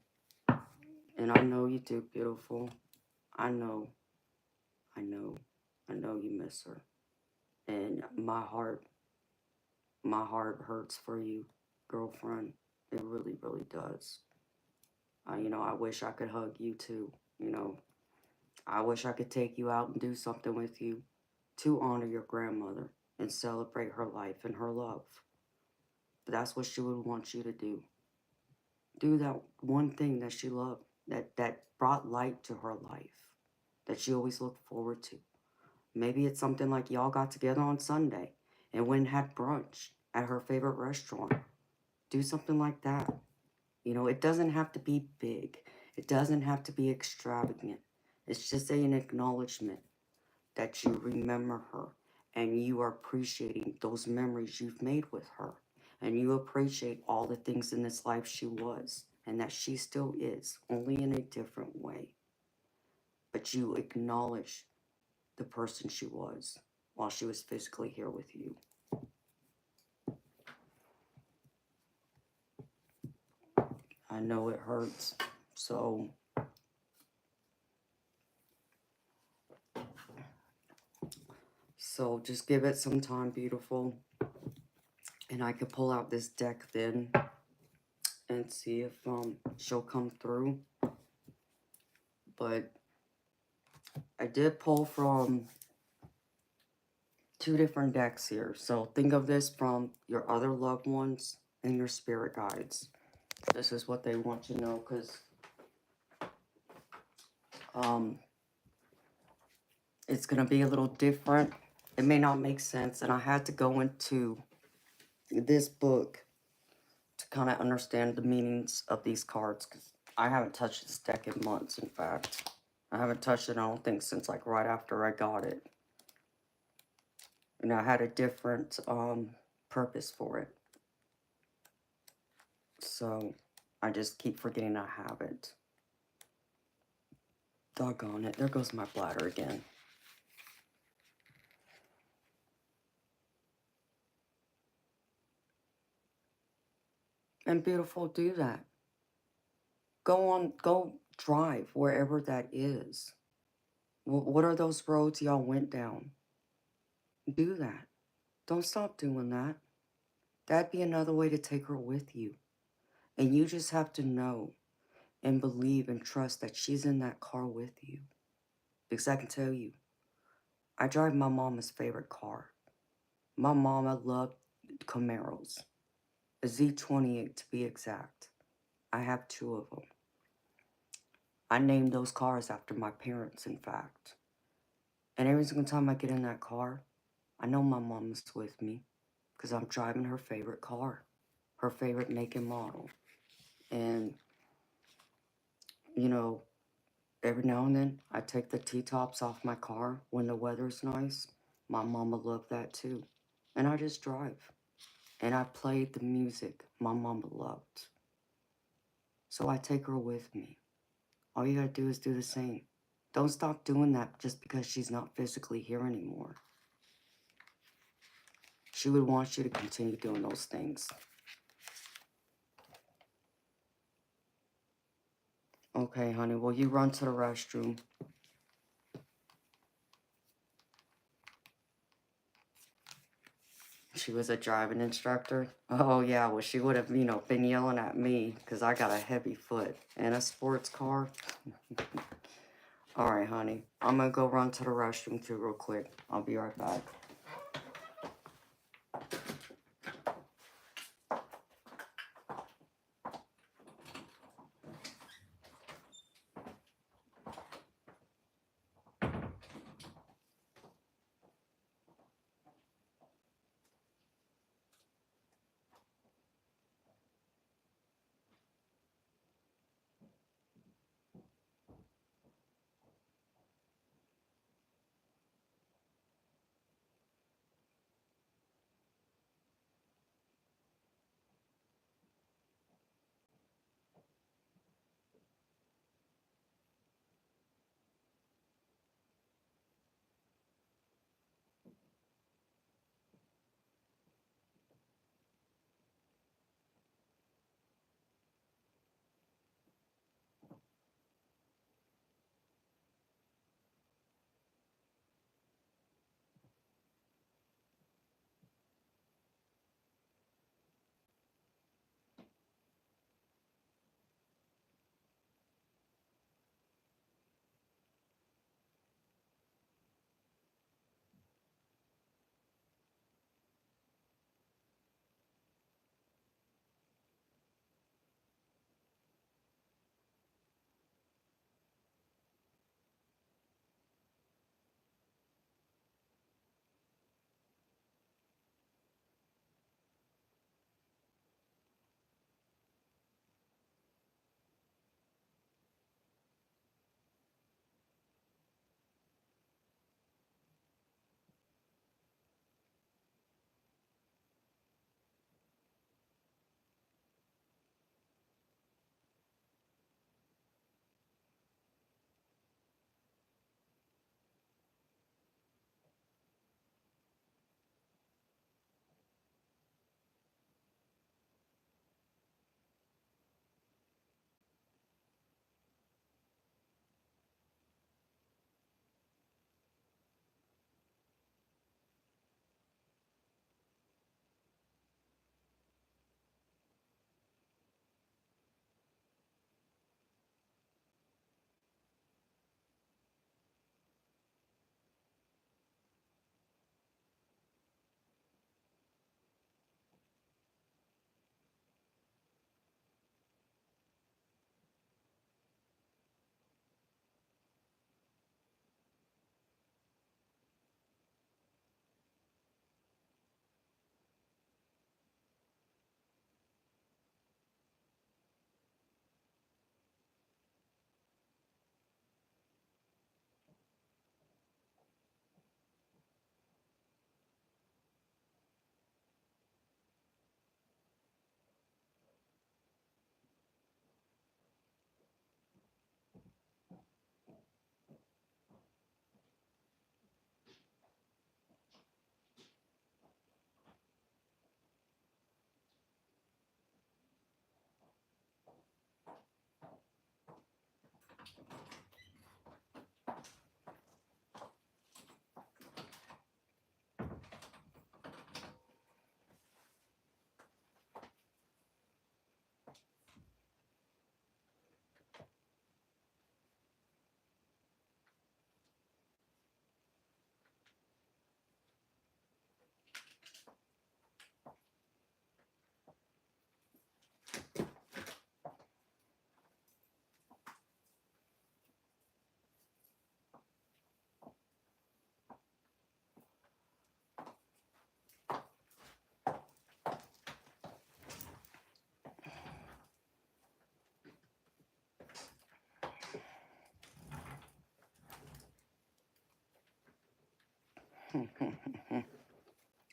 and I know you do, beautiful. I know you miss her. And my heart hurts for you, girlfriend. It really, really does. You know, I wish I could hug you too. You know, I wish I could take you out and do something with you to honor your grandmother and celebrate her life and her love. But that's what she would want you to do. Do that one thing that she loved, that brought light to her life, that she always looked forward to. Maybe it's something like y'all got together on Sunday and went and had brunch at her favorite restaurant. Do something like that. You know, it doesn't have to be big. It doesn't have to be extravagant. It's just an acknowledgement that you remember her and you are appreciating those memories you've made with her. And you appreciate all the things in this life she was and that she still is, only in a different way. But you acknowledge the person she was while she was physically here with you. I know it hurts. So just give it some time, beautiful. And I could pull out this deck then and see if she'll come through. But I did pull from 2 different decks here. So think of this from your other loved ones and your spirit guides. This is what they want you to know, because it's going to be a little different. It may not make sense, and I had to go into this book to kind of understand the meanings of these cards, because I haven't touched this deck in months, in fact. I haven't touched it, I don't think, since like right after I got it. And I had a different purpose for it. So I just keep forgetting I have it. Doggone it, there goes my bladder again. And beautiful, do that. Go drive wherever that is. What are those roads y'all went down? Do that. Don't stop doing that. That'd be another way to take her with you. And you just have to know and believe and trust that she's in that car with you. Because I can tell you, I drive my mama's favorite car. My mama loved Camaros. A Z28 to be exact. I have 2 of them. I named those cars after my parents, in fact. And every single time I get in that car, I know my mom's with me because I'm driving her favorite car, her favorite make and model. And, you know, every now and then I take the T-tops off my car when the weather's nice. My mama loved that too. And I just drive. and I played the music my mama loved. So I take her with me. All you gotta do is do the same. Don't stop doing that just because she's not physically here anymore. She would want you to continue doing those things. Okay, honey, well, you run to the restroom. She was a driving instructor. Oh, yeah, well, she would have, been yelling at me because I got a heavy foot and a sports car. All right, honey, I'm going to go run to the restroom too real quick. I'll be right back.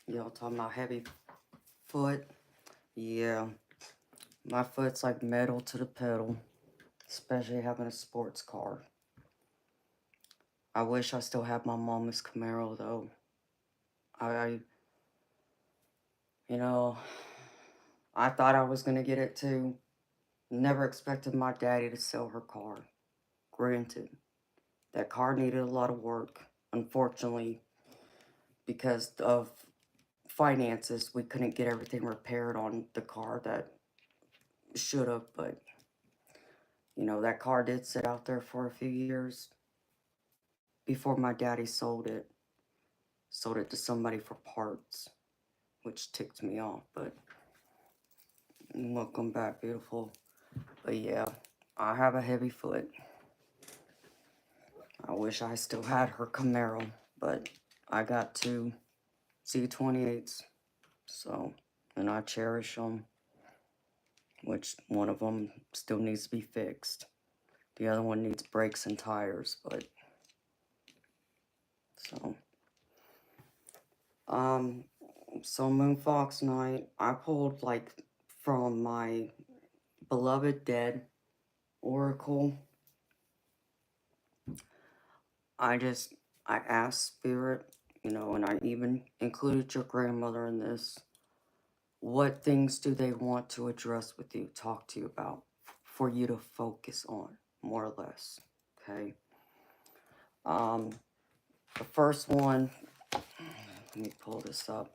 Y'all talking about heavy foot, yeah, my foot's like metal to the pedal, especially having a sports car. I wish I still had my mama's Camaro though. I you know, I thought I was gonna get it too. Never expected my daddy to sell her car. Granted, that car needed a lot of work. Unfortunately, because of finances, we couldn't get everything repaired on the car that should have, but you know, that car did sit out there for a few years before my daddy sold it. Sold it to somebody for parts, which ticked me off, but welcome back, beautiful. But yeah, I have a heavy foot. I wish I still had her Camaro, but I got two C28s, so, and I cherish them, which one of them still needs to be fixed. The other one needs brakes and tires, but, so, um, so Moonfox night, I pulled, like, from my beloved dead oracle. I asked Spirit, you know, and I even included your grandmother in this. What things do they want to address with you, talk to you about, for you to focus on, more or less, okay? The first one, let me pull this up.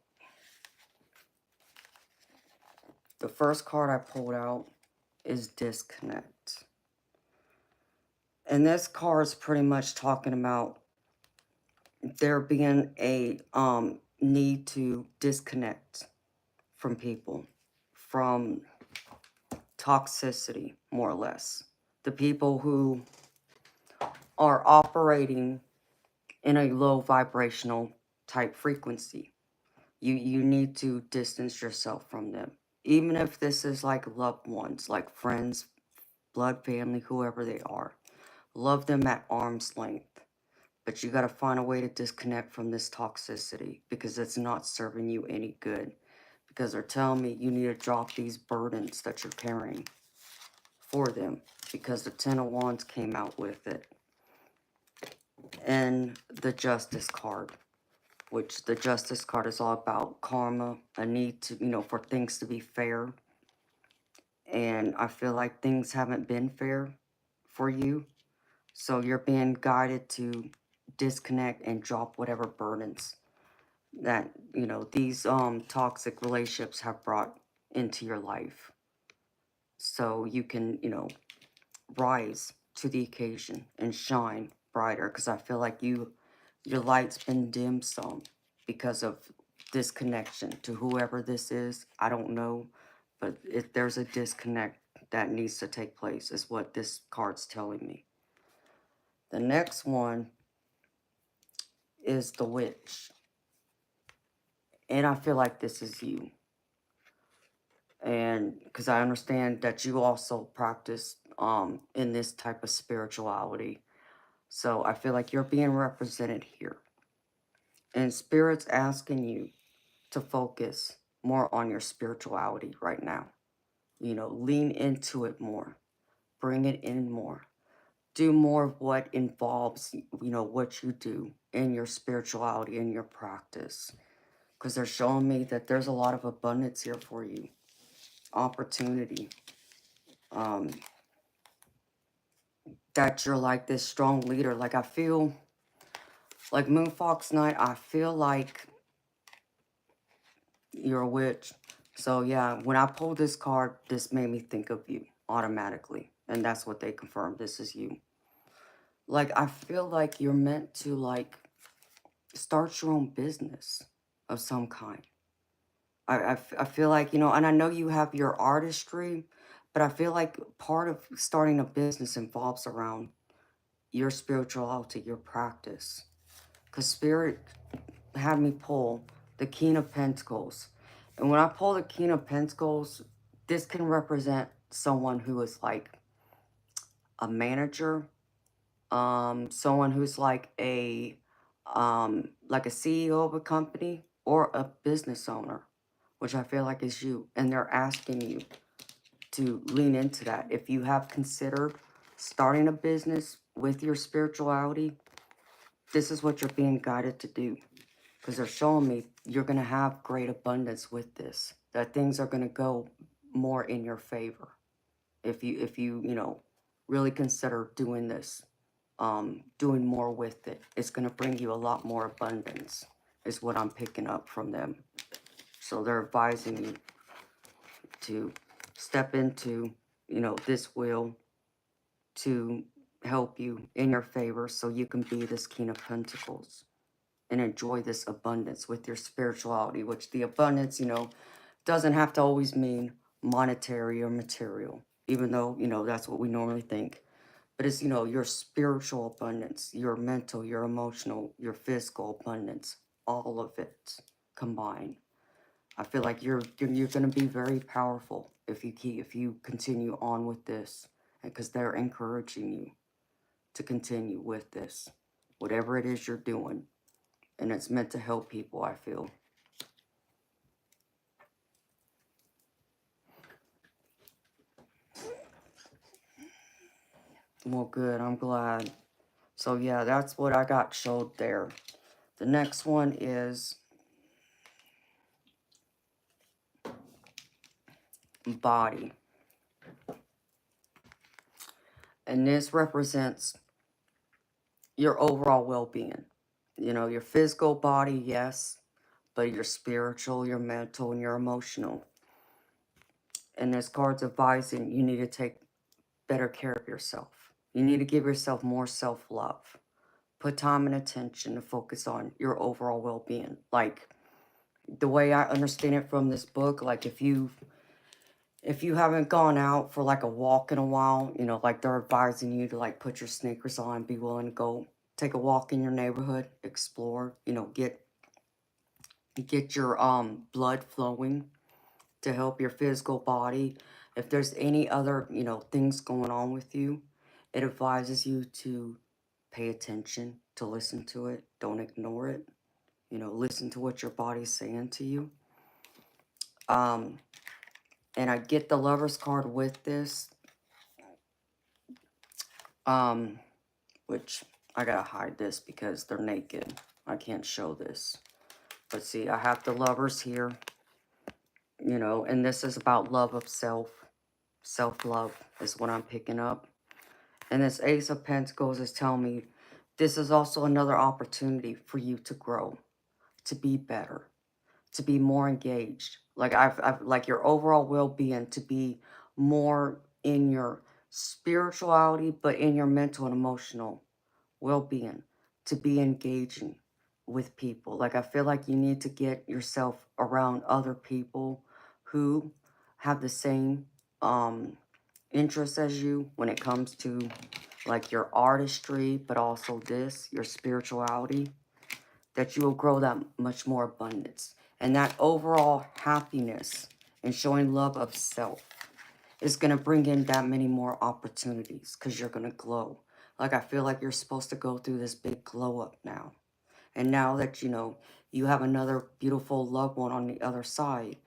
The first card I pulled out is disconnect. And this card is pretty much talking about there being a need to disconnect from people, from toxicity, more or less. The people who are operating in a low vibrational type frequency. You need to distance yourself from them. Even if this is like loved ones, like friends, blood family, whoever they are. Love them at arm's length. But you got to find a way to disconnect from this toxicity because it's not serving you any good. Because they're telling me you need to drop these burdens that you're carrying for them. Because the Ten of Wands came out with it. And the Justice card. Which the Justice card is all about karma, a need to, you know, for things to be fair. And I feel like things haven't been fair for you. So you're being guided to disconnect and drop whatever burdens that, you know, these toxic relationships have brought into your life. So you can, you know, rise to the occasion and shine brighter. Because I feel like your light's been dimmed some because of disconnection to whoever this is. I don't know, but if there's a disconnect that needs to take place is what this card's telling me. The next one is the Witch. And I feel like this is you. And because I understand that you also practice in this type of spirituality. So I feel like you're being represented here. And Spirit's asking you to focus more on your spirituality right now. You know, lean into it more. Bring it in more. Do more of what involves, you know, what you do in your spirituality, in your practice. Because they're showing me that there's a lot of abundance here for you. Opportunity. That you're like this strong leader. Like I feel, like Moonfox Night, I feel like you're a witch. So yeah, when I pulled this card, this made me think of you automatically. And that's what they confirmed. This is you. Like, I feel like you're meant to, like, start your own business of some kind. I feel like, you know, and I know you have your artistry, but I feel like part of starting a business involves around your spirituality, your practice. Because Spirit had me pull the King of Pentacles. And when I pull the King of Pentacles, this can represent someone who is like a manager, someone who's like a CEO of a company or a business owner, which I feel like is you. And they're asking you to lean into that. If you have considered starting a business with your spirituality, this is what you're being guided to do. Because they're showing me you're going to have great abundance with this. That things are going to go more in your favor. If you, you know, really consider doing this, doing more with it, it's going to bring you a lot more abundance, is what I'm picking up from them. So they're advising you to step into, you know, this will to help you in your favor so you can be this King of Pentacles and enjoy this abundance with your spirituality, which the abundance, you know, doesn't have to always mean monetary or material, even though, you know, that's what we normally think. But it's, you know, your spiritual abundance, your mental, your emotional, your physical abundance, all of it combined. I feel like you're going to be very powerful if you continue on with this, because they're encouraging you to continue with this, whatever it is you're doing, and it's meant to help people, I feel. Well, good. I'm glad. So yeah, that's what I got showed there. The next one is body. And this represents your overall well-being. You know, your physical body, yes, but your spiritual, your mental, and your emotional. And this card's advising you need to take better care of yourself. You need to give yourself more self-love. Put time and attention to focus on your overall well-being. Like, the way I understand it from this book, like if you haven't gone out for like a walk in a while, you know, like they're advising you to like put your sneakers on, be willing to go take a walk in your neighborhood, explore, you know, get your blood flowing to help your physical body. If there's any other, you know, things going on with you, it advises you to pay attention, to listen to it. Don't ignore it. You know, listen to what your body's saying to you. And I get the Lover's card with this, which I gotta hide this because they're naked. I can't show this. But see, I have the Lovers here, you know, and this is about love of self. Self-love is what I'm picking up. And this Ace of Pentacles is telling me this is also another opportunity for you to grow, to be better, to be more engaged. Like I've like your overall well-being, to be more in your spirituality, but in your mental and emotional well-being, to be engaging with people. Like I feel like you need to get yourself around other people who have the same interests as you when it comes to like your artistry, but also this, your spirituality, that you will grow that much more abundance. And that overall happiness and showing love of self is going to bring in that many more opportunities because you're going to glow. Like, I feel like you're supposed to go through this big glow up now. And now that, you know, you have another beautiful loved one on the other side,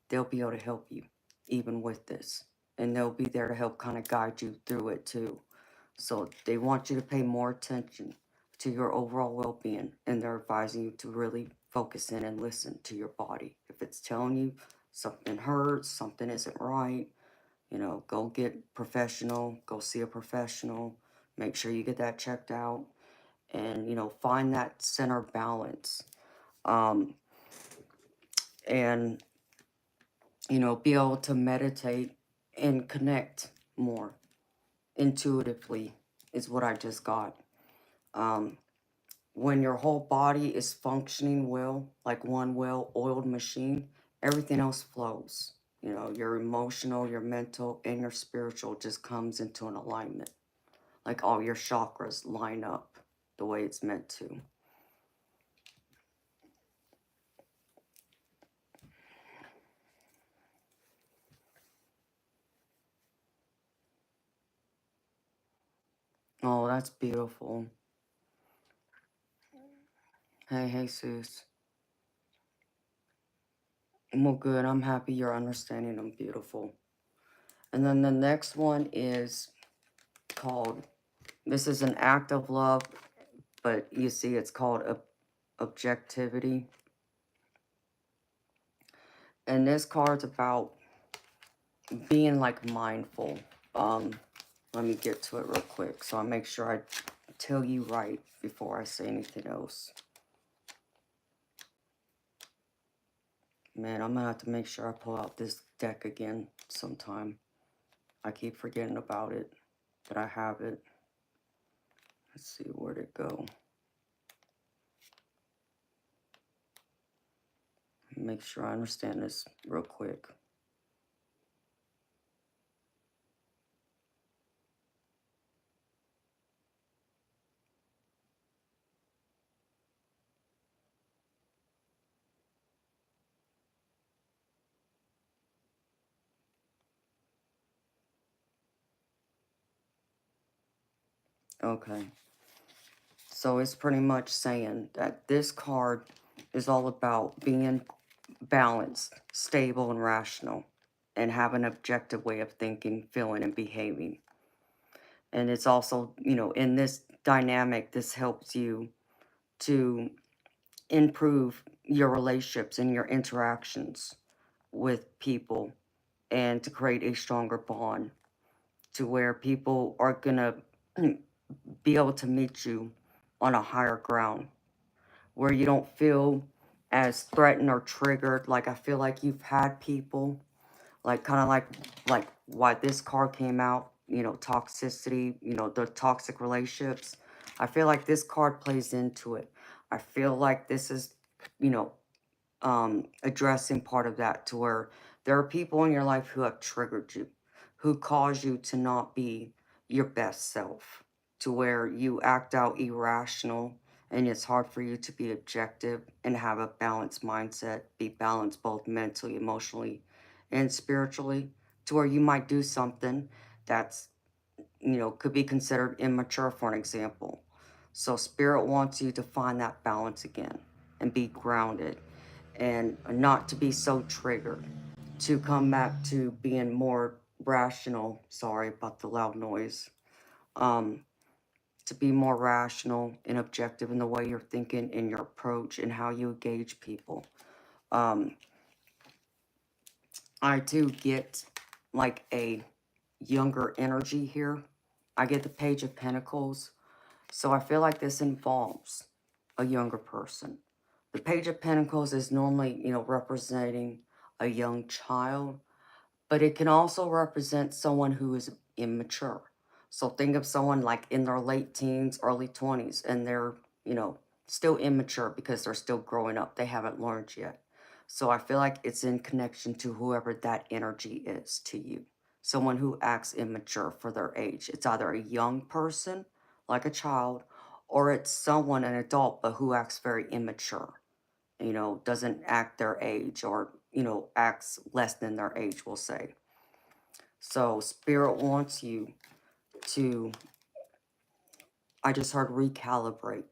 they'll be able to help you even with this. And they'll be there to help kind of guide you through it too. So they want you to pay more attention to your overall well-being, and they're advising you to really focus in and listen to your body. If it's telling you something hurts, something isn't right, you know, go get professional, go see a professional, make sure you get that checked out, and, you know, find that center balance. And, you know, be able to meditate and connect more intuitively is what I just got. When your whole body is functioning well, like one well-oiled machine, everything else flows. You know, your emotional, your mental, and your spiritual just comes into an alignment. Like all your chakras line up the way it's meant to. Oh, that's beautiful. Hey, Jesus. Well, good. I'm happy you're understanding them. Beautiful. And then the next one is called, this is an act of love, but you see it's called objectivity. And this card's about being like mindful. Let me get to it real quick so I make sure I tell you right before I say anything else. Man, I'm gonna have to make sure I pull out this deck again sometime. I keep forgetting about it, but I have it. Let's see, where'd it go? Make sure I understand this real quick. Okay. So it's pretty much saying that this card is all about being balanced, stable, and rational, and have an objective way of thinking, feeling, and behaving. And it's also, in this dynamic, this helps you to improve your relationships and your interactions with people and to create a stronger bond to where people are going to be able to meet you on a higher ground where you don't feel as threatened or triggered. Like I feel like you've had people like kind of like why this card came out, toxicity, the toxic relationships. I feel like this card plays into it. I feel like this is, you know, addressing part of that to where there are people in your life who have triggered you, who cause you to not be your best self, to where you act out irrational and it's hard for you to be objective and have a balanced mindset, be balanced both mentally, emotionally, and spiritually, to where you might do something that's, could be considered immature, for an example. So spirit wants you to find that balance again and be grounded and not to be so triggered, to come back to being more rational. Sorry about the loud noise. To be more rational and objective in the way you're thinking, in your approach, and how you engage people. I do get like a younger energy here. I get the Page of Pentacles. So I feel like this involves a younger person. The Page of Pentacles is normally, representing a young child, but it can also represent someone who is immature. So think of someone like in their late teens, early 20s, and they're, still immature because they're still growing up. They haven't learned yet. So I feel like it's in connection to whoever that energy is to you. Someone who acts immature for their age. It's either a young person, like a child, or it's someone, an adult, but who acts very immature. Doesn't act their age or, acts less than their age, we'll say. So Spirit wants you to, I just heard, recalibrate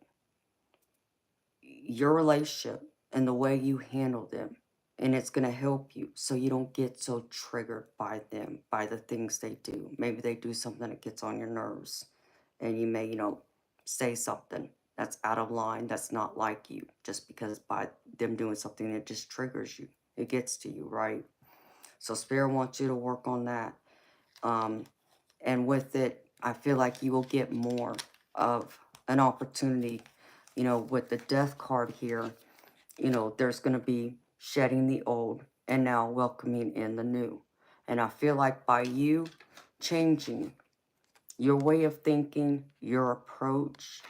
your relationship and the way you handle them. And it's going to help you so you don't get so triggered by them, by the things they do. Maybe they do something that gets on your nerves and you may, say something that's out of line, that's not like you, just because by them doing something that just triggers you. It gets to you, right? So Spirit wants you to work on that. And with it, I feel like you will get more of an opportunity, with the Death card here. There's going to be shedding the old and now welcoming in the new. And I feel like by you changing your way of thinking, your approach,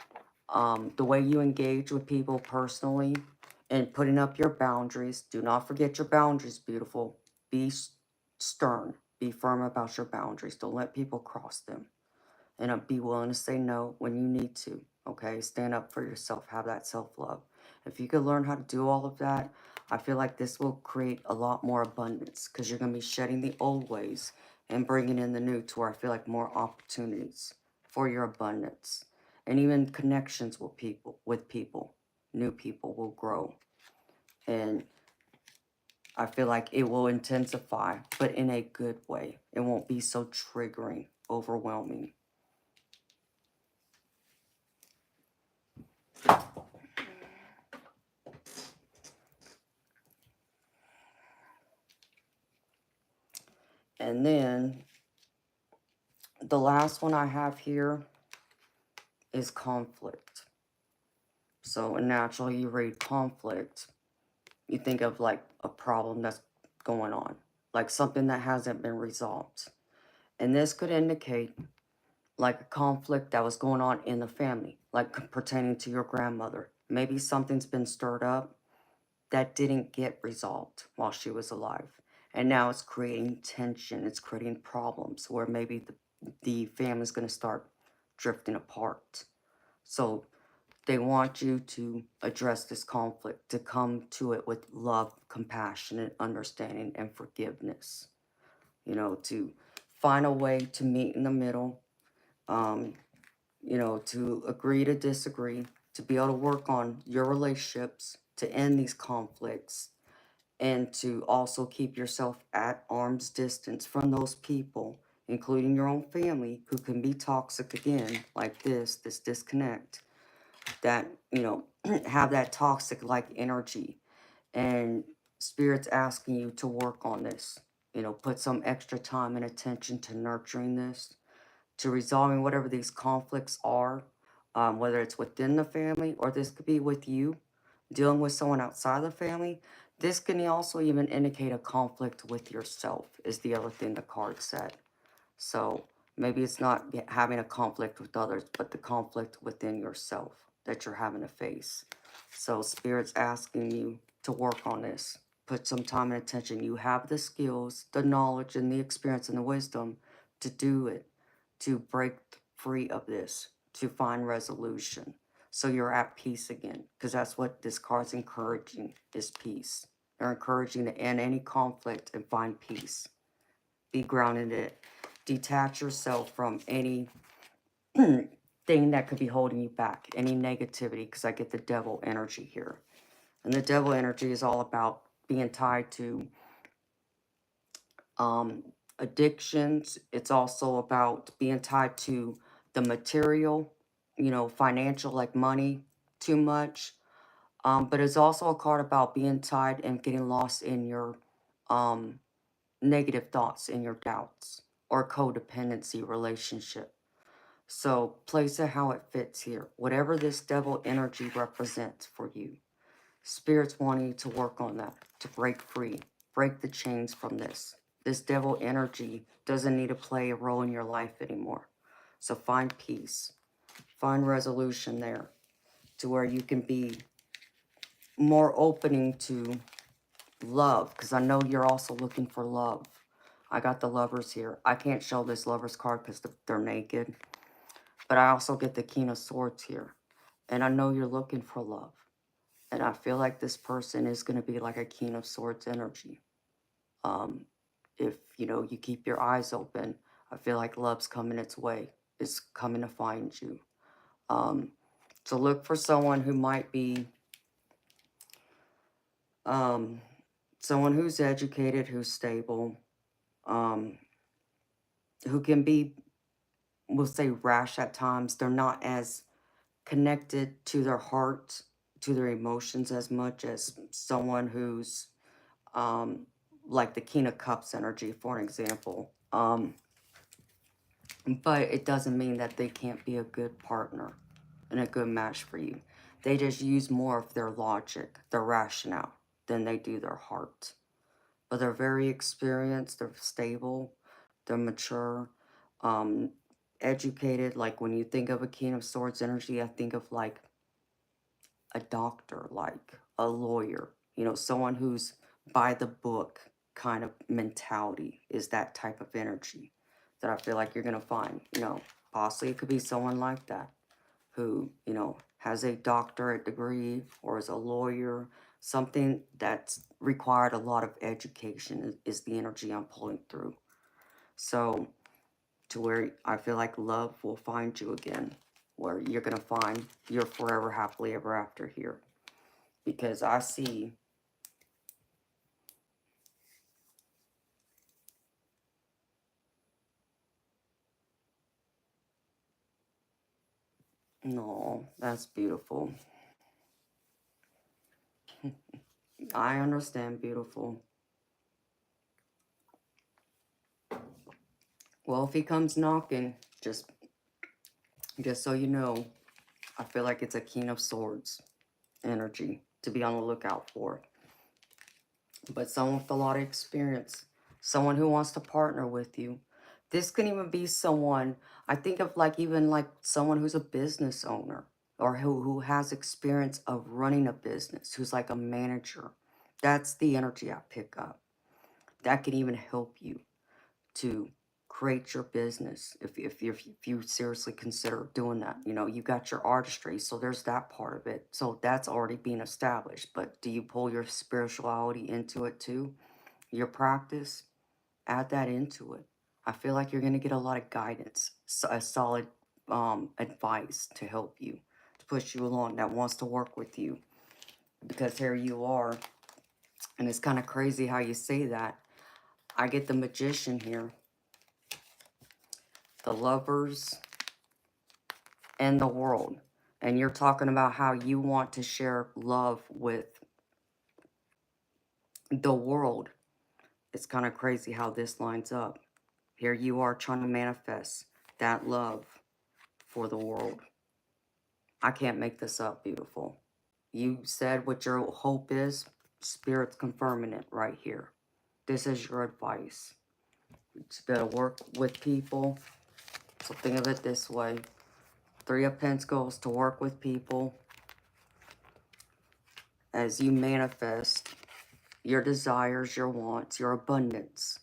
the way you engage with people personally, and putting up your boundaries. Do not forget your boundaries, beautiful. Be stern. Be firm about your boundaries. Don't let people cross them. And be willing to say no when you need to. Okay? Stand up for yourself. Have that self-love. If you could learn how to do all of that, I feel like this will create a lot more abundance because you're going to be shedding the old ways and bringing in the new to where I feel like more opportunities for your abundance. And even connections with people, new people will grow. And I feel like it will intensify, but in a good way. It won't be so triggering, overwhelming. And then the last one I have here is conflict. So naturally you read conflict, you think of like a problem that's going on, like something that hasn't been resolved. And this could indicate like a conflict that was going on in the family, like pertaining to your grandmother. Maybe something's been stirred up that didn't get resolved while she was alive. And now it's creating tension, it's creating problems where maybe the family's going to start drifting apart. So they want you to address this conflict, to come to it with love, compassion, and understanding and forgiveness. You know, to find a way to meet in the middle, you know, to agree to disagree, to be able to work on your relationships, to end these conflicts, and to also keep yourself at arm's distance from those people, including your own family, who can be toxic again, like this disconnect, that, you know, have that toxic like energy. And Spirit's asking you to work on this, you know, put some extra time and attention to nurturing this, to resolving whatever these conflicts are, whether it's within the family or this could be with you dealing with someone outside the family. This can also even indicate a conflict with yourself, is the other thing the card said. So maybe it's not having a conflict with others, but the conflict within yourself that you're having to face. So Spirit's asking you to work on this. Put some time and attention. You have the skills, the knowledge, and the experience and the wisdom to do it, to break free of this, to find resolution. So you're at peace again, because that's what this card's encouraging, is peace. They're encouraging to end any conflict and find peace. Be grounded in it. Detach yourself from any thing that could be holding you back, any negativity, because I get the devil energy here. And the devil energy is all about being tied to addictions. It's also about being tied to the material, you know, financial, like money, too much. But it's also a card about being tied and getting lost in your negative thoughts, in your doubts, or codependency relationship. So place it how it fits here. Whatever this devil energy represents for you, Spirit's wanting you to work on that, to break free, break the chains from this. This devil energy doesn't need to play a role in your life anymore. So find peace, find resolution there, to where you can be more opening to love, because I know you're also looking for love. I got the lovers here. I can't show this lovers card because they're naked. But I also get the King of Swords here. And I know you're looking for love. And I feel like this person is going to be like a King of Swords energy. If, you know, you keep your eyes open, I feel like love's coming its way. It's coming to find you. So look for someone who might be someone who's educated, who's stable, who can be, we'll say, rash at times. They're not as connected to their heart, to their emotions as much as someone who's like the King of Cups energy, for an example. But it doesn't mean that they can't be a good partner and a good match for you. They just use more of their logic, their rationale, than they do their heart. But they're very experienced, they're stable, they're mature, educated. Like when you think of a King of Swords energy, I think of like a doctor, like a lawyer, you know, someone who's by the book kind of mentality, is that type of energy that I feel like you're going to find. You know, possibly it could be someone like that who, you know, has a doctorate degree or is a lawyer. Something that's required a lot of education is the energy I'm pulling through. So to where I feel like love will find you again, where you're going to find your forever happily ever after here. Because I see No, that's beautiful. I understand, beautiful. Well, if he comes knocking, just so you know, I feel like it's a King of Swords energy to be on the lookout for. But someone with a lot of experience, someone who wants to partner with you. This can even be someone, I think of like even like someone who's a business owner or who has experience of running a business, who's like a manager. That's the energy I pick up. That can even help you to create your business if you seriously consider doing that. You know, you got your artistry, so there's that part of it. So that's already being established. But do you pull your spirituality into it too? Your practice, add that into it. I feel like you're going to get a lot of guidance, a solid advice to help you, to push you along, that wants to work with you. Because here you are, and it's kind of crazy how you say that. I get the Magician here, the Lovers, and the World. And you're talking about how you want to share love with the world. It's kind of crazy how this lines up. Here you are trying to manifest that love for the world. I can't make this up, beautiful. You said what your hope is. Spirit's confirming it right here. This is your advice. You just gotta work with people. So think of it this way. Three of Pentacles, to work with people as you manifest your desires, your wants, your abundance.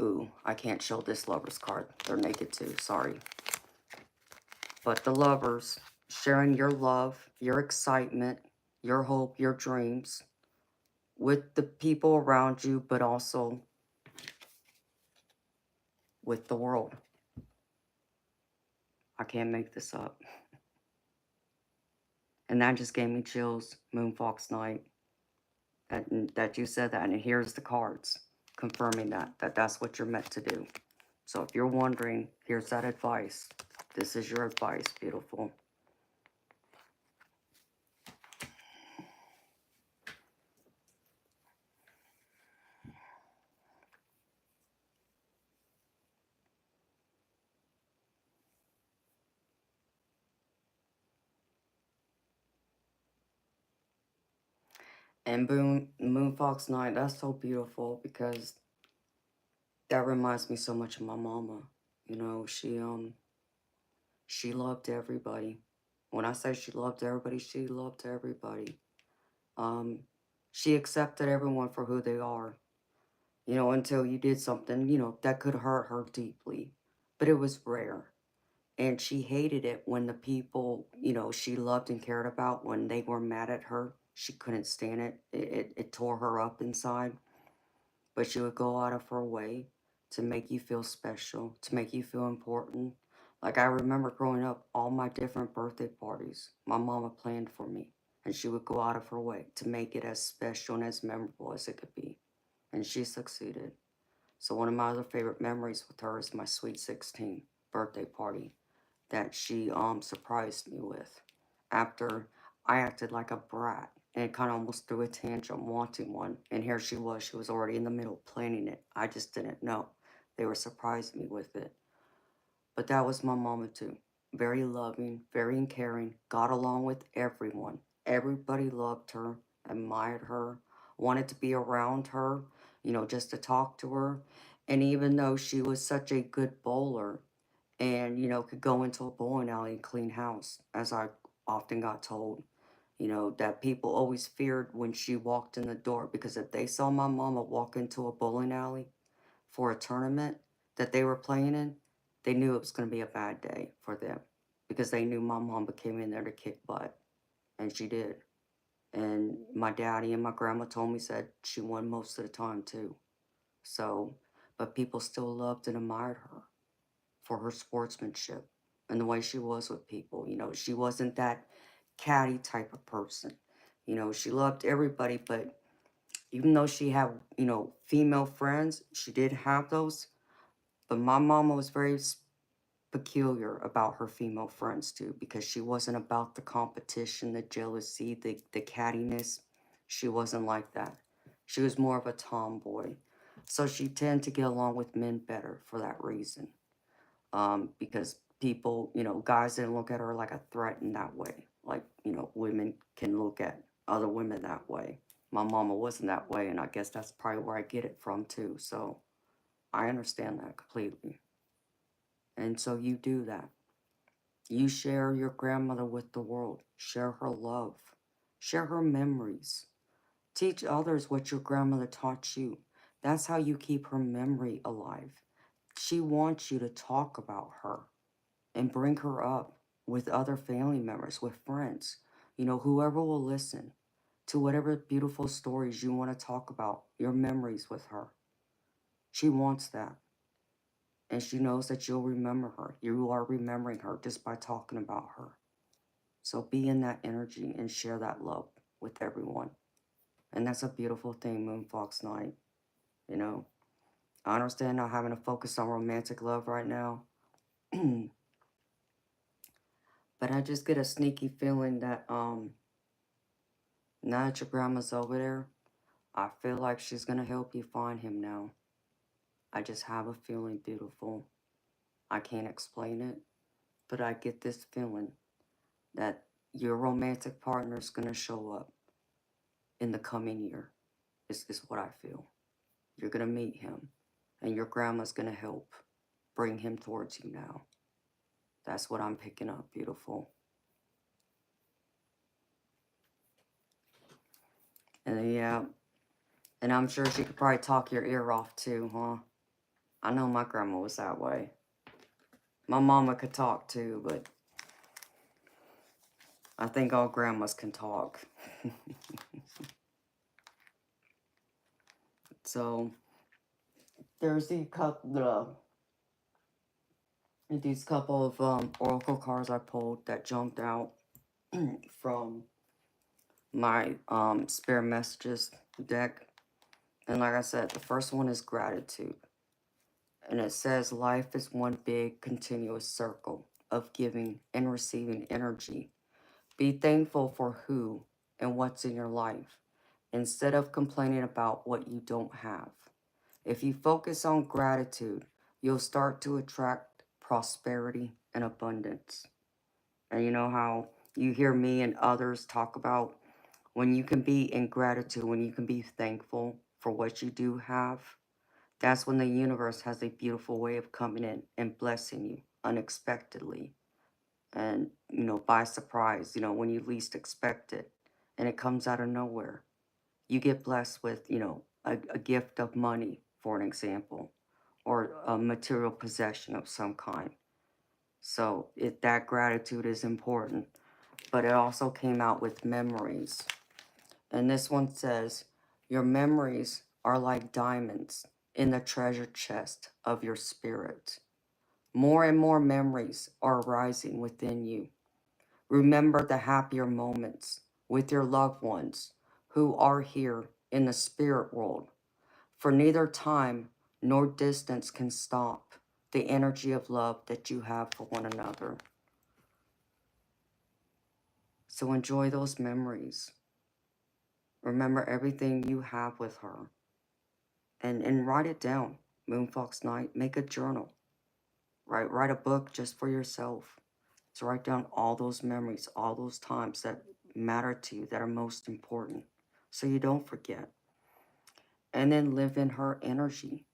Ooh, I can't show this Lover's card. They're naked too, sorry. But the Lovers, sharing your love, your excitement, your hope, your dreams with the people around you, but also with the world. I can't make this up. And that just gave me chills, Moonfox Night, that you said that. And here's the cards confirming that's what you're meant to do. So if you're wondering, here's that advice. This is your advice, beautiful. And boom, Moonfox Night, that's so beautiful because that reminds me so much of my mama. You know, she loved everybody. When I say she loved everybody, she loved everybody. Um, she accepted everyone for who they are, you know, until you did something, you know, that could hurt her deeply. But it was rare. And she hated it when the people, you know, she loved and cared about, when they were mad at her. She couldn't stand it. It tore her up inside. But she would go out of her way to make you feel special, to make you feel important. Like I remember growing up, all my different birthday parties, my mama planned for me. And she would go out of her way to make it as special and as memorable as it could be. And she succeeded. So one of my other favorite memories with her is my sweet 16 birthday party that she surprised me with after I acted like a brat and kind of almost threw a tantrum wanting one. And here she was already in the middle planning it. I just didn't know. They were surprising me with it. But that was my mama too. Very loving, very caring, got along with everyone. Everybody loved her, admired her, wanted to be around her, you know, just to talk to her. And even though she was such a good bowler, and you know could go into a bowling alley and clean house, as I often got told, you know, that people always feared when she walked in the door, because if they saw my mama walk into a bowling alley for a tournament that they were playing in, they knew it was going to be a bad day for them, because they knew my mama came in there to kick butt, and she did. And my daddy and my grandma told me, said she won most of the time too. So, but people still loved and admired her for her sportsmanship and the way she was with people. You know, she wasn't that catty type of person. You know, she loved everybody, but even though she had, you know, female friends, she did have those. But my mama was very peculiar about her female friends too, because she wasn't about the competition, the jealousy, the cattiness. She wasn't like that. She was more of a tomboy. So she tended to get along with men better for that reason. Because people, guys didn't look at her like a threat in that way. Like, women can look at other women that way. My mama wasn't that way, and I guess that's probably where I get it from too. So I understand that completely. And so you do that. You share your grandmother with the world. Share her love. Share her memories. Teach others what your grandmother taught you. That's how you keep her memory alive. She wants you to talk about her and bring her up with other family members, with friends. Whoever will listen to whatever beautiful stories you want to talk about, your memories with her. She wants that. And she knows that you'll remember her. You are remembering her just by talking about her. So be in that energy and share that love with everyone. And that's a beautiful thing, Moonfox Night. I understand not having to focus on romantic love right now. But I just get a sneaky feeling that now that your grandma's over there, I feel like she's gonna help you find him now. I just have a feeling, beautiful. I can't explain it, but I get this feeling that your romantic partner is gonna show up in the coming year. Is what I feel. You're gonna meet him, and your grandma's gonna help bring him towards you now. That's what I'm picking up, beautiful. And yeah, and I'm sure she could probably talk your ear off too, huh? I know my grandma was that way. My mama could talk too, but I think all grandmas can talk. So there's these couple of oracle cards I pulled that jumped out from my spirit messages deck. And like I said, the first one is gratitude. And it says life is one big continuous circle of giving and receiving energy. Be thankful for who and what's in your life instead of complaining about what you don't have. If you focus on gratitude, you'll start to attract prosperity and abundance. And you know how you hear me and others talk about when you can be in gratitude, when you can be thankful for what you do have, that's when the universe has a beautiful way of coming in and blessing you unexpectedly. And, by surprise, when you least expect it. And it comes out of nowhere. You get blessed with, a gift of money, for an example, or a material possession of some kind. So that gratitude is important. But it also came out with memories. And this one says, your memories are like diamonds in the treasure chest of your spirit. More and more memories are arising within you. Remember the happier moments with your loved ones who are here in the spirit world, for neither time nor distance can stop the energy of love that you have for one another. So enjoy those memories. Remember everything you have with her. And write it down. Moonfox Night, make a journal. Write a book just for yourself. To write down all those memories, all those times that matter to you, that are most important, so you don't forget. And then live in her energy.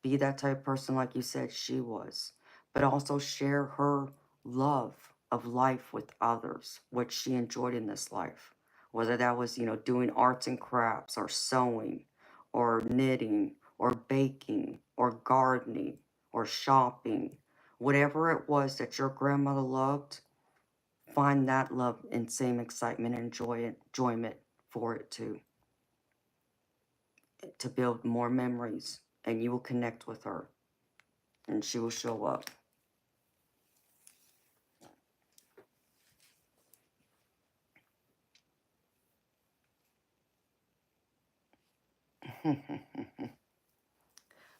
Be that type of person like you said she was. But also share her love of life with others, what she enjoyed in this life. Whether that was, doing arts and crafts, or sewing, or knitting, or baking, or gardening, or shopping. Whatever it was that your grandmother loved, find that love and same excitement and enjoyment for it too. To build more memories, and you will connect with her, and she will show up.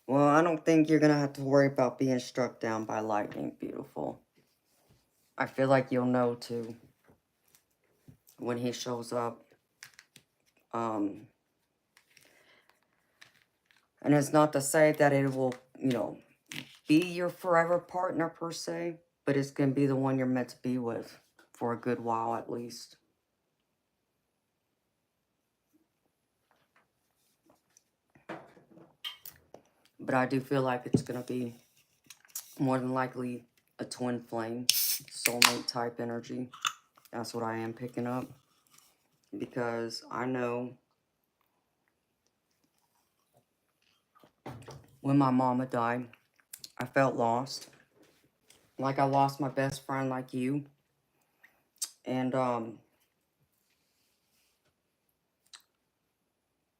Well, I don't think you're going to have to worry about being struck down by lightning, beautiful. I feel like you'll know, too, when he shows up. And it's not to say that it will, be your forever partner, per se, but it's going to be the one you're meant to be with for a good while, at least. But I do feel like it's going to be more than likely a twin flame, soulmate type energy. That's what I am picking up. Because I know when my mama died, I felt lost. Like I lost my best friend like you. And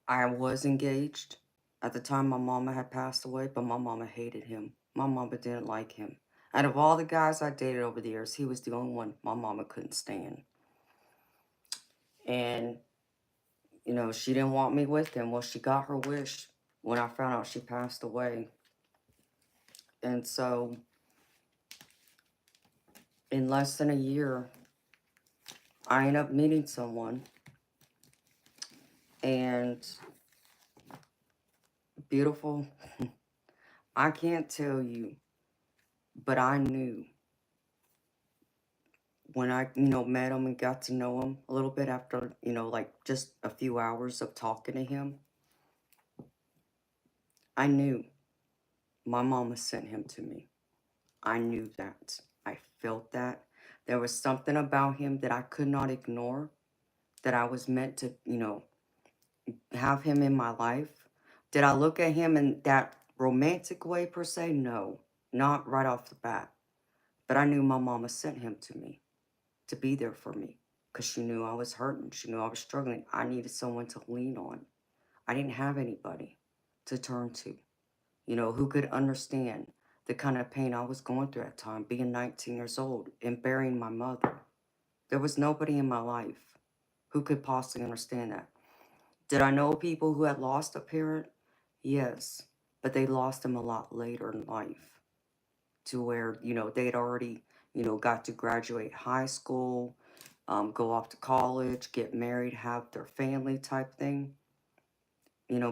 I was engaged. At the time my mama had passed away, but my mama hated him. My mama didn't like him. Out of all the guys I dated over the years, he was the only one my mama couldn't stand. And, she didn't want me with him. Well, she got her wish when I found out she passed away. And so, in less than a year, I ended up meeting someone. And, beautiful, I can't tell you, but I knew when I, met him and got to know him a little bit after, like just a few hours of talking to him, I knew my mama sent him to me. I knew that. I felt that. There was something about him that I could not ignore, that I was meant to, have him in my life. Did I look at him in that romantic way per se? No, not right off the bat. But I knew my mama sent him to me to be there for me because she knew I was hurting. She knew I was struggling. I needed someone to lean on. I didn't have anybody to turn to, who could understand the kind of pain I was going through at the time, being 19 years old and burying my mother. There was nobody in my life who could possibly understand that. Did I know people who had lost a parent? Yes, but they lost them a lot later in life to where, they'd already, got to graduate high school, go off to college, get married, have their family type thing,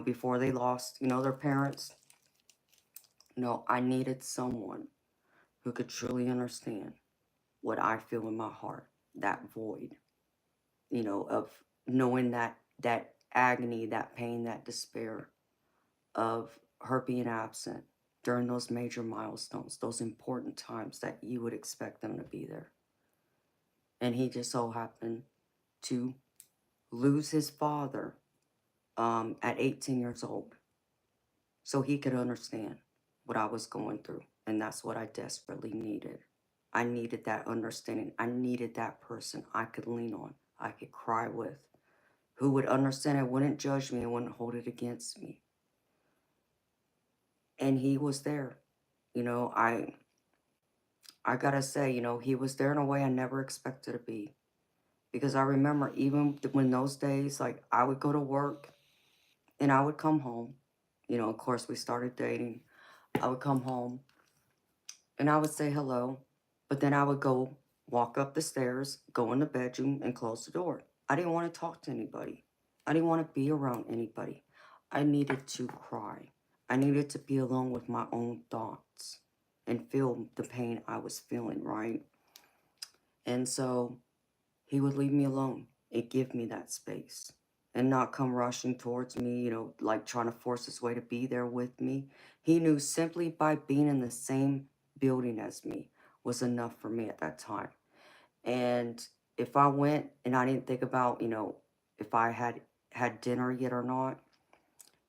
before they lost, their parents. No, I needed someone who could truly understand what I feel in my heart, that void, of knowing that agony, that pain, that despair of her being absent during those major milestones, those important times that you would expect them to be there. And he just so happened to lose his father at 18 years old. So he could understand what I was going through. And that's what I desperately needed. I needed that understanding. I needed that person I could lean on, I could cry with, who would understand and wouldn't judge me and wouldn't hold it against me. And he was there. I gotta say, he was there in a way I never expected to be. Because I remember even when those days, like I would go to work and I would come home. Of course, we started dating. I would come home and I would say hello, but then I would go walk up the stairs, go in the bedroom, and close the door. I didn't want to talk to anybody. I didn't want to be around anybody. I needed to cry. I needed to be alone with my own thoughts and feel the pain I was feeling, right? And so he would leave me alone and give me that space and not come rushing towards me, like trying to force his way to be there with me. He knew simply by being in the same building as me was enough for me at that time. And if I went and I didn't think about, if I had dinner yet or not,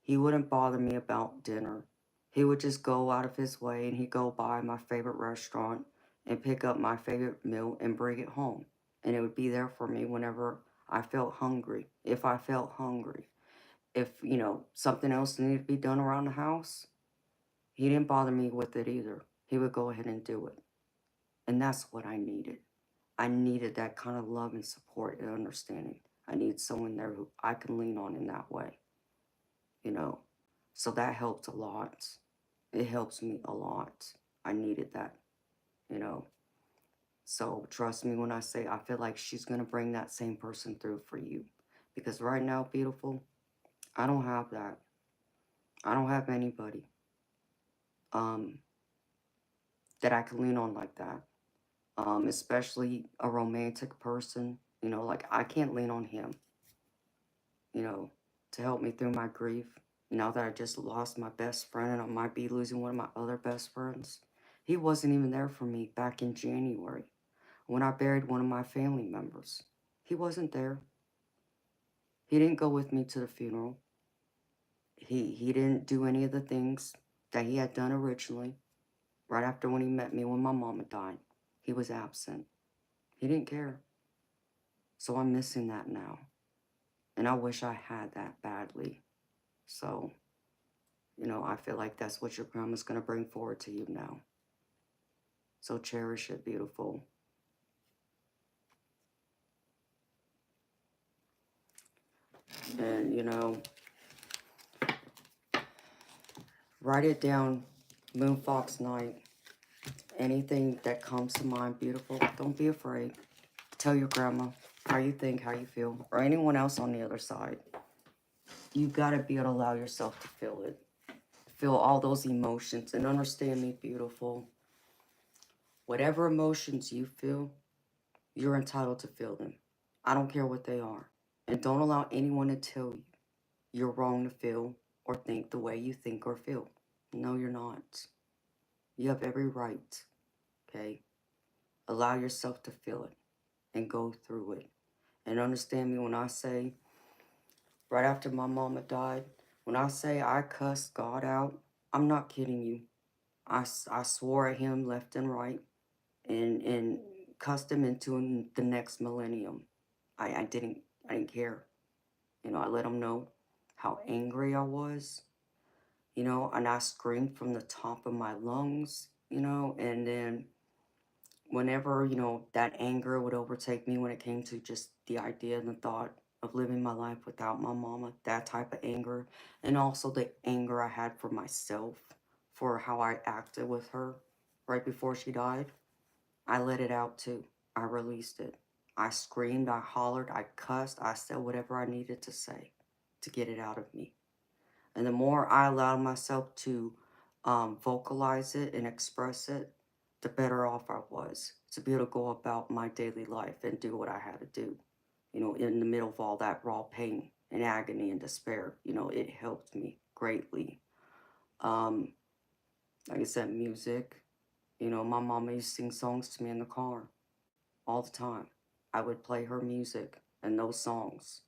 he wouldn't bother me about dinner. He would just go out of his way and he'd go by my favorite restaurant and pick up my favorite meal and bring it home. And it would be there for me whenever I felt hungry. If I felt hungry. If, something else needed to be done around the house, he didn't bother me with it either. He would go ahead and do it. And that's what I needed. I needed that kind of love and support and understanding. I need someone there who I can lean on in that way. So that helped a lot. It helps me a lot. I needed that, you know. So trust me when I say I feel like she's going to bring that same person through for you. Because right now, beautiful, I don't have that. I don't have anybody um, that I can lean on like that. Especially a romantic person. You know, like I can't lean on him, you know, to help me through my grief. Now that I just lost my best friend and I might be losing one of my other best friends. He wasn't even there for me back in January when I buried one of my family members. He wasn't there. He didn't go with me to the funeral. He didn't do any of the things that he had done originally. Right after when he met me when my mama died, he was absent. He didn't care. So I'm missing that now. And I wish I had that badly. So, you know, I feel like that's what your grandma's going to bring forward to you now. So cherish it, beautiful. And, you know, write it down, Moon Fox Night. Anything that comes to mind, beautiful, don't be afraid. Tell your grandma how you think, how you feel, or anyone else on the other side. You got to be able to allow yourself to feel it. Feel all those emotions and understand me, beautiful. Whatever emotions you feel, you're entitled to feel them. I don't care what they are. And don't allow anyone to tell you you're wrong to feel or think the way you think or feel. No, you're not. You have every right, okay? Allow yourself to feel it and go through it. And understand me when I say, right after my mama died, when I say I cussed God out, I'm not kidding you. I swore at him left and right and cussed him into the next millennium. I didn't care. You know, I let him know how angry I was, you know, and I screamed from the top of my lungs, you know, and then whenever, you know, that anger would overtake me when it came to just the idea and the thought of living my life without my mama, that type of anger, and also the anger I had for myself for how I acted with her right before she died, I let it out too. I released it. I screamed, I hollered, I cussed, I said whatever I needed to say to get it out of me. And the more I allowed myself to vocalize it and express it, the better off I was to be able to go about my daily life and do what I had to do. You know, in the middle of all that raw pain and agony and despair, you know, it helped me greatly. Um, like I said, music. You know, my mama used to sing songs to me in the car all the time. I would play her music and those songs,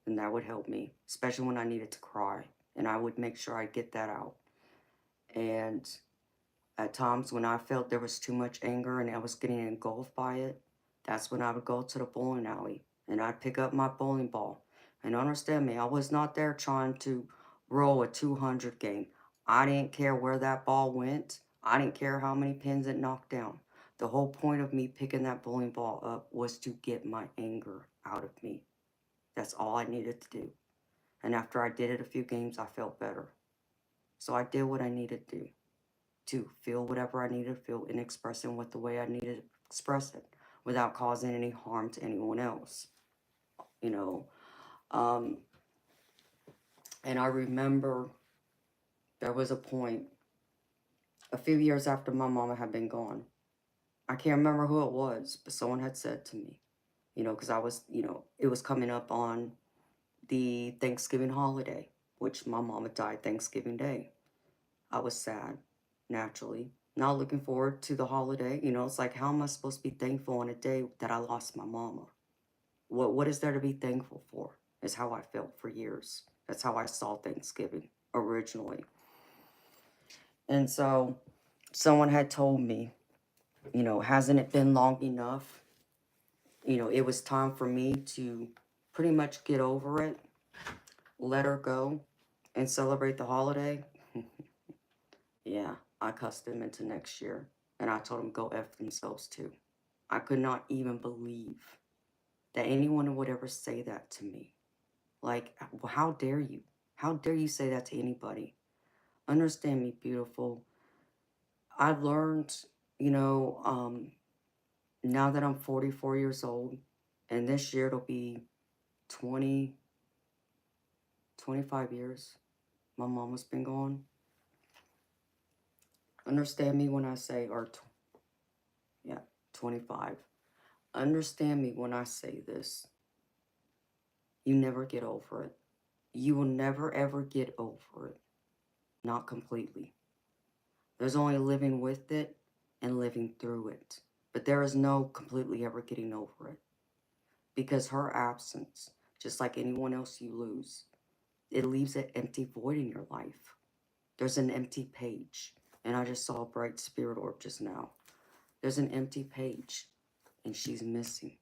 and that would help me, especially when I needed to cry. And I would make sure I get that out. And at times when I felt there was too much anger and I was getting engulfed by it, that's when I would go to the bowling alley and I'd pick up my bowling ball. And understand me, I was not there trying to roll a 200 game. I didn't care where that ball went. I didn't care how many pins it knocked down. The whole point of me picking that bowling ball up was to get my anger out of me. That's all I needed to do. And after I did it a few games, I felt better. So I did what I needed to feel whatever I needed to feel and expressing what the way I needed to express it without causing any harm to anyone else, you know. Um, and I remember there was a point a few years after my mama had been gone. I can't remember who it was, but someone had said to me, you know, because I was, you know, it was coming up on the Thanksgiving holiday, which my mama died Thanksgiving Day. I was sad, naturally. Not looking forward to the holiday. You know, it's like, how am I supposed to be thankful on a day that I lost my mama? What is there to be thankful for? Is how I felt for years. That's how I saw Thanksgiving originally. And so someone had told me, you know, hasn't it been long enough? You know, it was time for me to pretty much get over it, let her go, and celebrate the holiday. Yeah, I cussed them into next year. And I told them go F themselves too. I could not even believe that anyone would ever say that to me. Like, how dare you? How dare you say that to anybody? Understand me, beautiful. I've learned, you know, now that I'm 44 years old, and this year it'll be 20, 25 years my mama's been gone. Understand me when I say, yeah, 25. Understand me when I say this. You never get over it. You will never ever get over it. Not completely. There's only living with it and living through it. But there is no completely ever getting over it. Because her absence, just like anyone else you lose, it leaves an empty void in your life. There's an empty page. And I just saw a bright spirit orb just now. There's an empty page. And she's missing.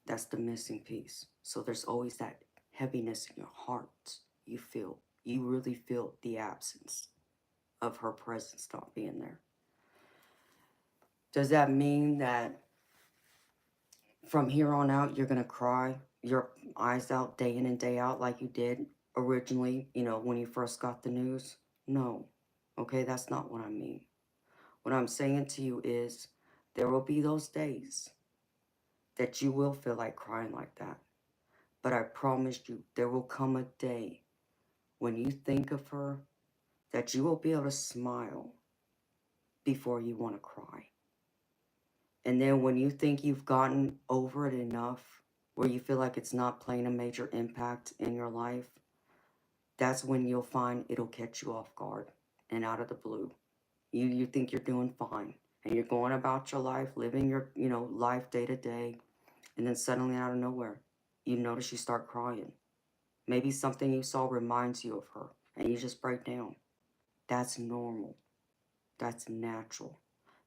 That's the missing piece. So there's always that heaviness in your heart. You feel. You really feel the absence of her presence not being there. Does that mean that from here on out you're going to cry your eyes out day in and day out like you did originally, you know, when you first got the news? No. Okay, that's not what I mean. What I'm saying to you is there will be those days that you will feel like crying like that. But I promise you, there will come a day when you think of her that you will be able to smile before you want to cry. And then when you think you've gotten over it enough, where you feel like it's not playing a major impact in your life, that's when you'll find it'll catch you off guard and out of the blue. You think you're doing fine and you're going about your life, living your, you know, life day to day, and then suddenly out of nowhere, you notice you start crying. Maybe something you saw reminds you of her and you just break down. That's normal. That's natural.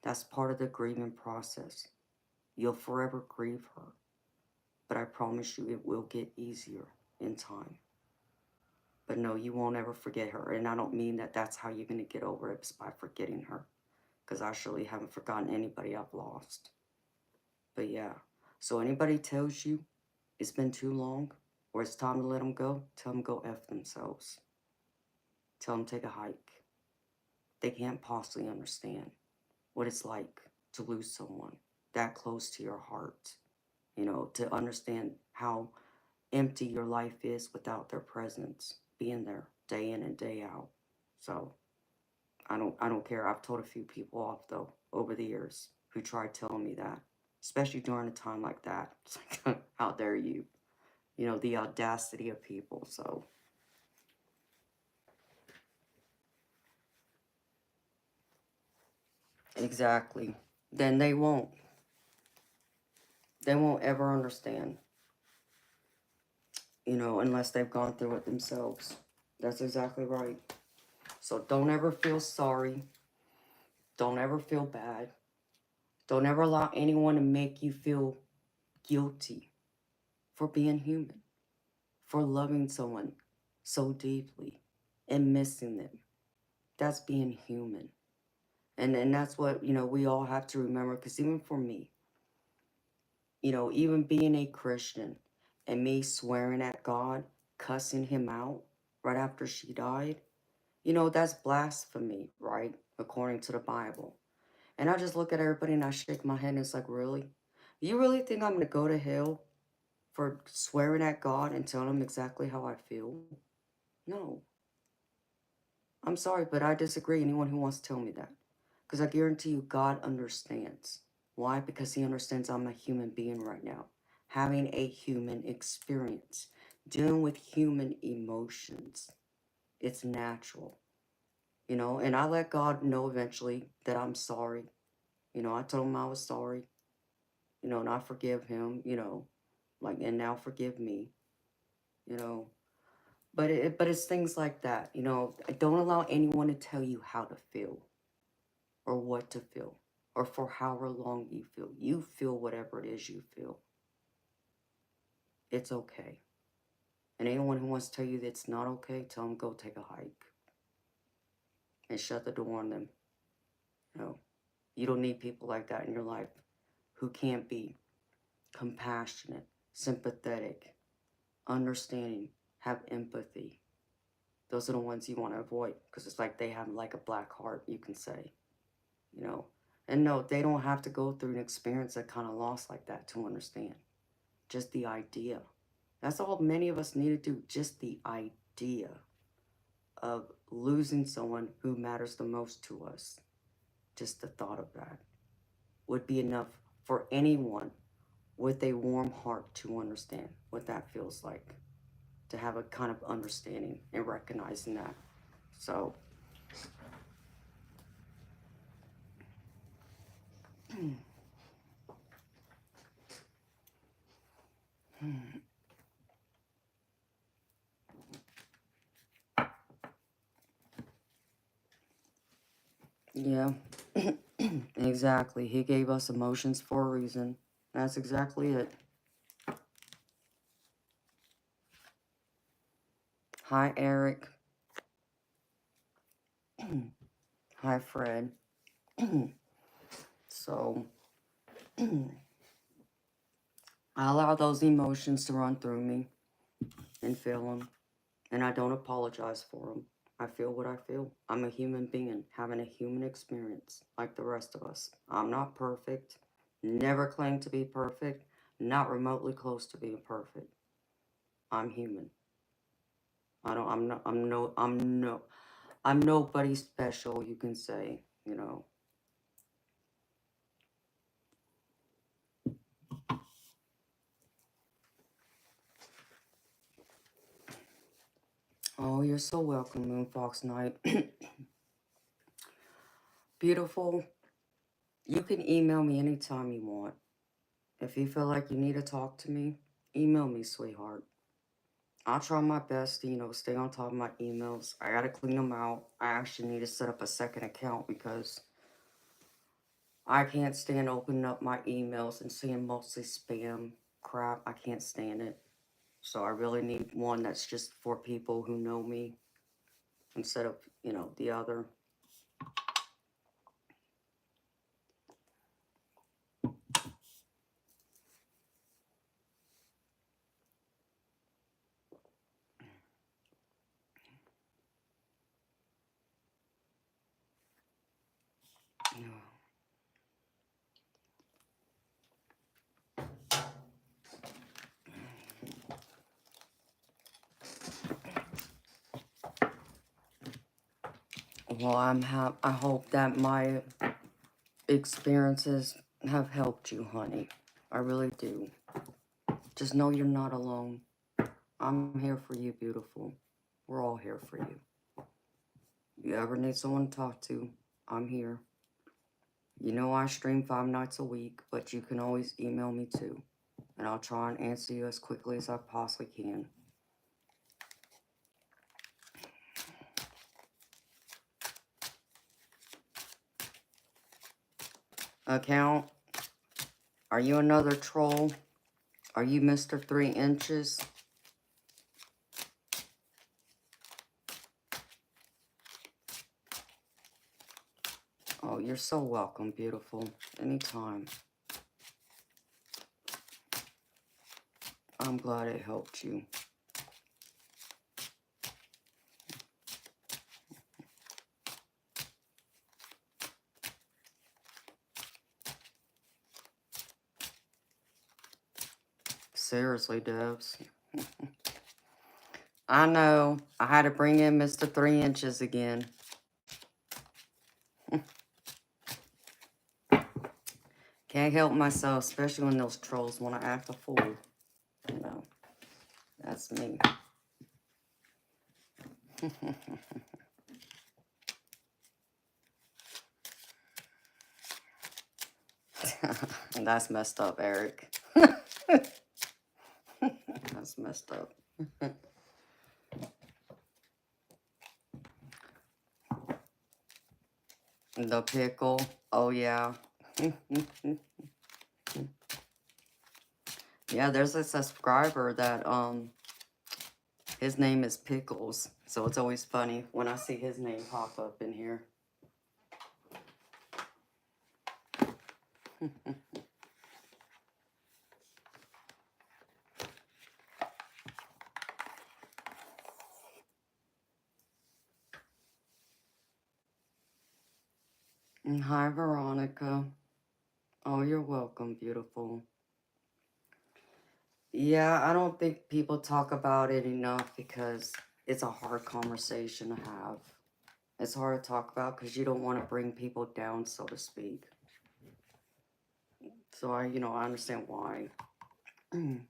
That's part of the grieving process. You'll forever grieve her, but I promise you it will get easier in time. But no, you won't ever forget her, and I don't mean that that's how you're going to get over it, is by forgetting her, because I surely haven't forgotten anybody I've lost. But yeah, so anybody tells you it's been too long, or it's time to let them go, tell them go F themselves. Tell them take a hike. They can't possibly understand what it's like to lose someone that close to your heart. You know, to understand how empty your life is without their presence being there day in and day out. So I don't care. I've told a few people off though over the years who tried telling me that, especially during a time like that. It's like, how dare you? You know, the audacity of people. So exactly. Then they won't. They won't ever understand. You know, unless they've gone through it themselves. That's exactly right. So don't ever feel sorry. Don't ever feel bad. Don't ever allow anyone to make you feel guilty for being human, for loving someone so deeply and missing them. That's being human. And that's what, you know, we all have to remember, because even for me, you know, even being a Christian and me swearing at God, cussing him out right after she died, you know, that's blasphemy, right? According to the Bible. And I just look at everybody and I shake my head and it's like, really? You really think I'm going to go to hell for swearing at God and telling him exactly how I feel? No. I'm sorry, but I disagree. Anyone who wants to tell me that. Because I guarantee you, God understands. Why? Because he understands I'm a human being right now. Having a human experience. Dealing with human emotions. It's natural. You know, and I let God know eventually that I'm sorry. You know, I told him I was sorry. You know, and I forgive him, you know, like, and now forgive me, you know. But it's things like that, you know. Don't allow anyone to tell you how to feel or what to feel or for however long you feel. You feel whatever it is you feel. It's okay. And anyone who wants to tell you that it's not okay, tell them go take a hike and shut the door on them. You know, you don't need people like that in your life who can't be compassionate, sympathetic, understanding, have empathy. those are the ones you want to avoid, because it's like they have like a black heart, you can say, you know. And no, they don't have to go through an experience that kind of lost like that to understand. Just the idea. That's all many of us need to do. Just the idea of losing someone who matters the most to us. Just the thought of that would be enough for anyone with a warm heart to understand what that feels like. To have a kind of understanding and recognizing that. So, yeah, exactly. He gave us emotions for a reason. That's exactly it. Hi, Eric. Hi, Fred. So, I allow those emotions to run through me and feel them. And I don't apologize for them. I feel what I feel. I'm a human being having a human experience like the rest of us. I'm not perfect. Never claim to be perfect. Not remotely close to being perfect. I'm human. I'm nobody special, you can say, you know. Oh, you're so welcome, Moon Fox Knight. Beautiful. You can email me anytime you want. If you feel like you need to talk to me, email me, sweetheart. I'll try my best to, stay on top of my emails. I gotta clean them out. I actually need to set up a second account because I can't stand opening up my emails and seeing mostly spam crap. I can't stand it. So I really need one that's just for people who know me instead of, the other. Well, I hope that my experiences have helped you, honey. I really do. Just know you're not alone. I'm here for you, beautiful. We're all here for you. You ever need someone to talk to, I'm here. You know I stream 5 nights a week, but you can always email me too. And I'll try and answer you as quickly as I possibly can. Account, are you another troll? Are you Mr. 3 Inches? Oh, you're so welcome, beautiful. Anytime. I'm glad it helped you. Seriously, Debs. I know. I had to bring in Mr. 3 Inches again. Can't help myself, especially when those trolls want to act a fool. You know, that's me. That's messed up, Eric. That's messed up. The pickle. Oh, yeah. Yeah, there's a subscriber that, his name is Pickles. So it's always funny when I see his name pop up in here. Hi, Veronica. Oh, you're welcome, beautiful. Yeah, I don't think people talk about it enough because it's a hard conversation to have. It's hard to talk about because you don't want to bring people down, so to speak. So I understand why. But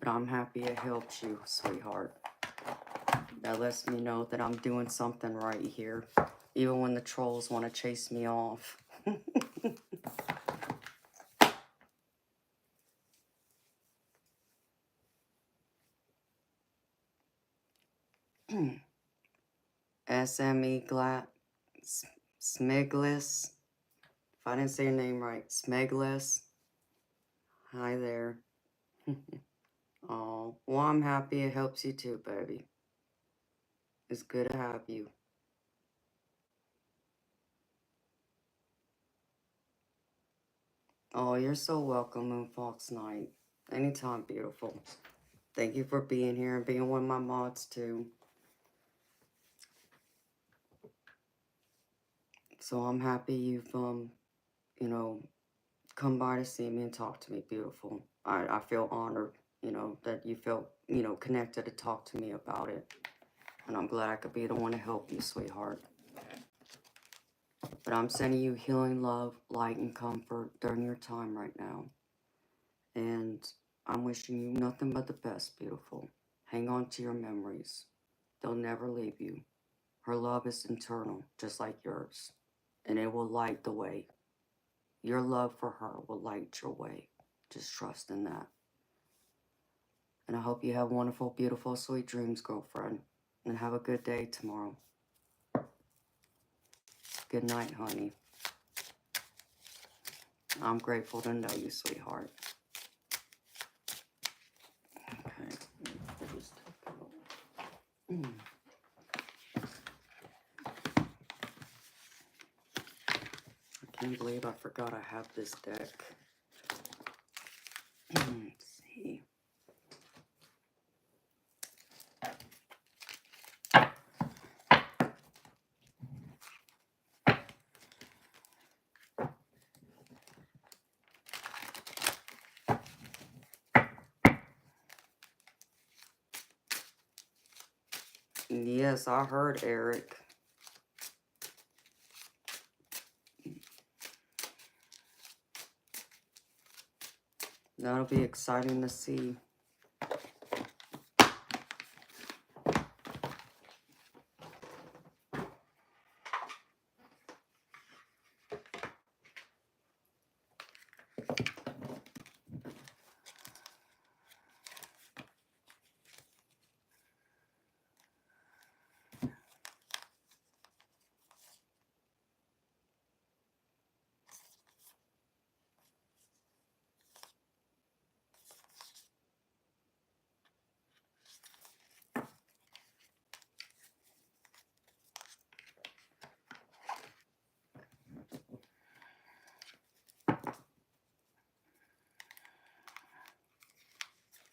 I'm happy it helps you, sweetheart. That lets me know that I'm doing something right here, even when the trolls want to chase me off. SME Smeglis. If I didn't say your name right, Smeglis. Hi there. Oh, well, I'm happy it helps you too, baby. It's good to have you. Oh, you're so welcome, Moonfox Night. Anytime, beautiful. Thank you for being here and being one of my mods too. So I'm happy you've come by to see me and talk to me, beautiful. I feel honored, that you felt, connected to talk to me about it. And I'm glad I could be the one to help you, sweetheart. But I'm sending you healing love, light, and comfort during your time right now. And I'm wishing you nothing but the best, beautiful. Hang on to your memories. They'll never leave you. Her love is eternal, just like yours. And it will light the way. Your love for her will light your way. Just trust in that. And I hope you have wonderful, beautiful, sweet dreams, girlfriend. And have a good day tomorrow. Good night, honey. I'm grateful to know you, sweetheart. Okay. I can't believe I forgot I have this deck. Let's see. Yes, I heard Eric. That'll be exciting to see.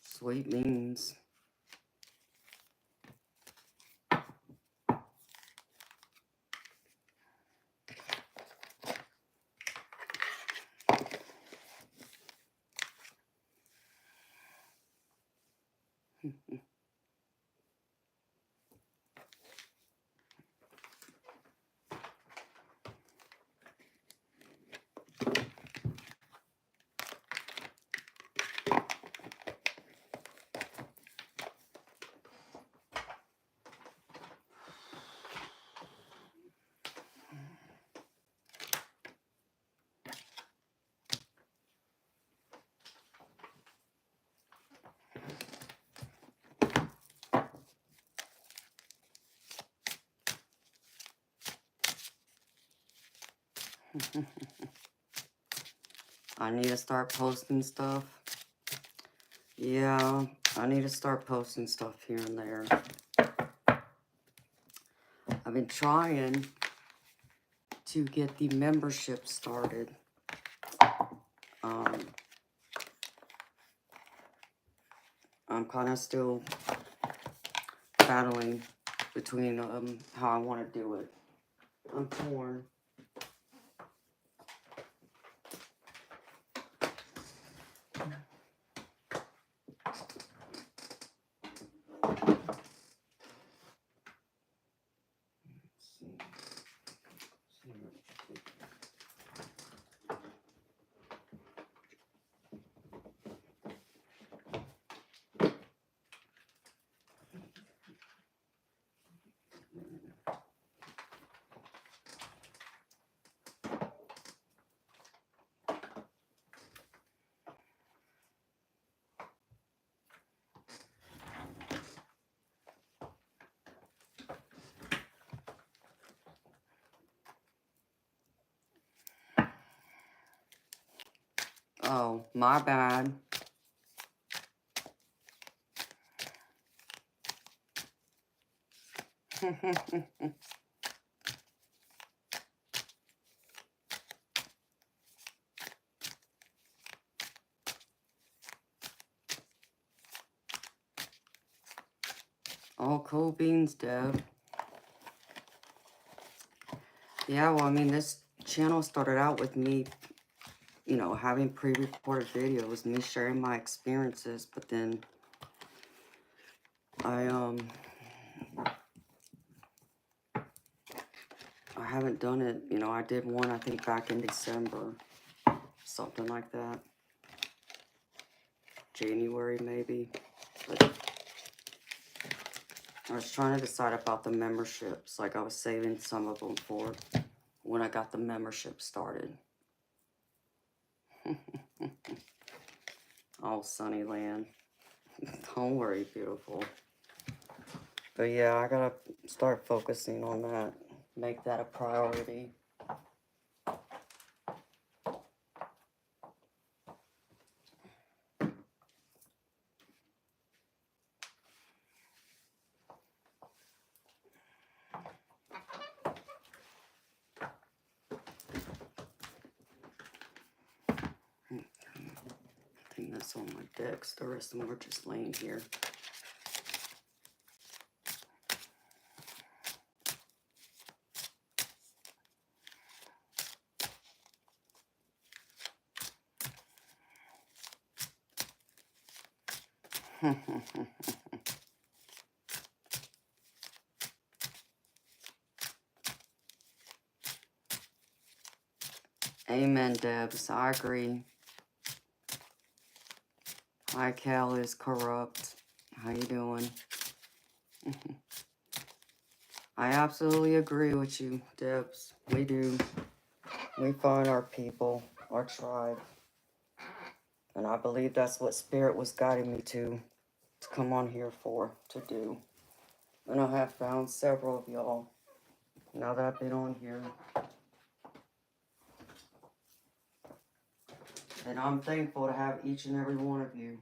Sweet means. I need to start posting stuff. Yeah, I need to start posting stuff here and there. I've been trying to get the membership started. I'm kind of still battling between how I want to do it. I'm torn. Oh, my bad. Oh, cool beans, Deb. Yeah, well, I mean, this channel started out with me, you know, having pre-recorded videos, me sharing my experiences, but then I haven't done it, you know, I did one, I think, back in December, something like that. January, maybe. But I was trying to decide about the memberships, like I was saving some of them for when I got the membership started. Oh, Sunnyland. Don't worry, beautiful. But yeah, I gotta start focusing on that. Make that a priority. I think that's on my decks. The rest of them are just laying here. Amen, Debs. I agree. Hi, Cal is corrupt. How you doing? I absolutely agree with you, Debs. We do. We find our people, our tribe. And I believe that's what Spirit was guiding me to come on here for, to do. And I have found several of y'all now that I've been on here. And I'm thankful to have each and every one of you.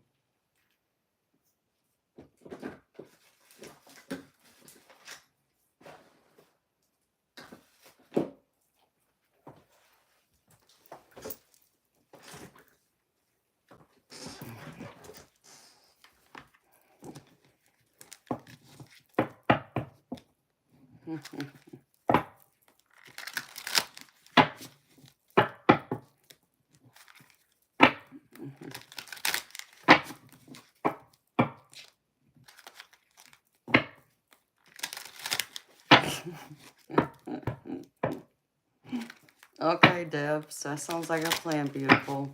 Okay, Debs, that sounds like a plan, beautiful.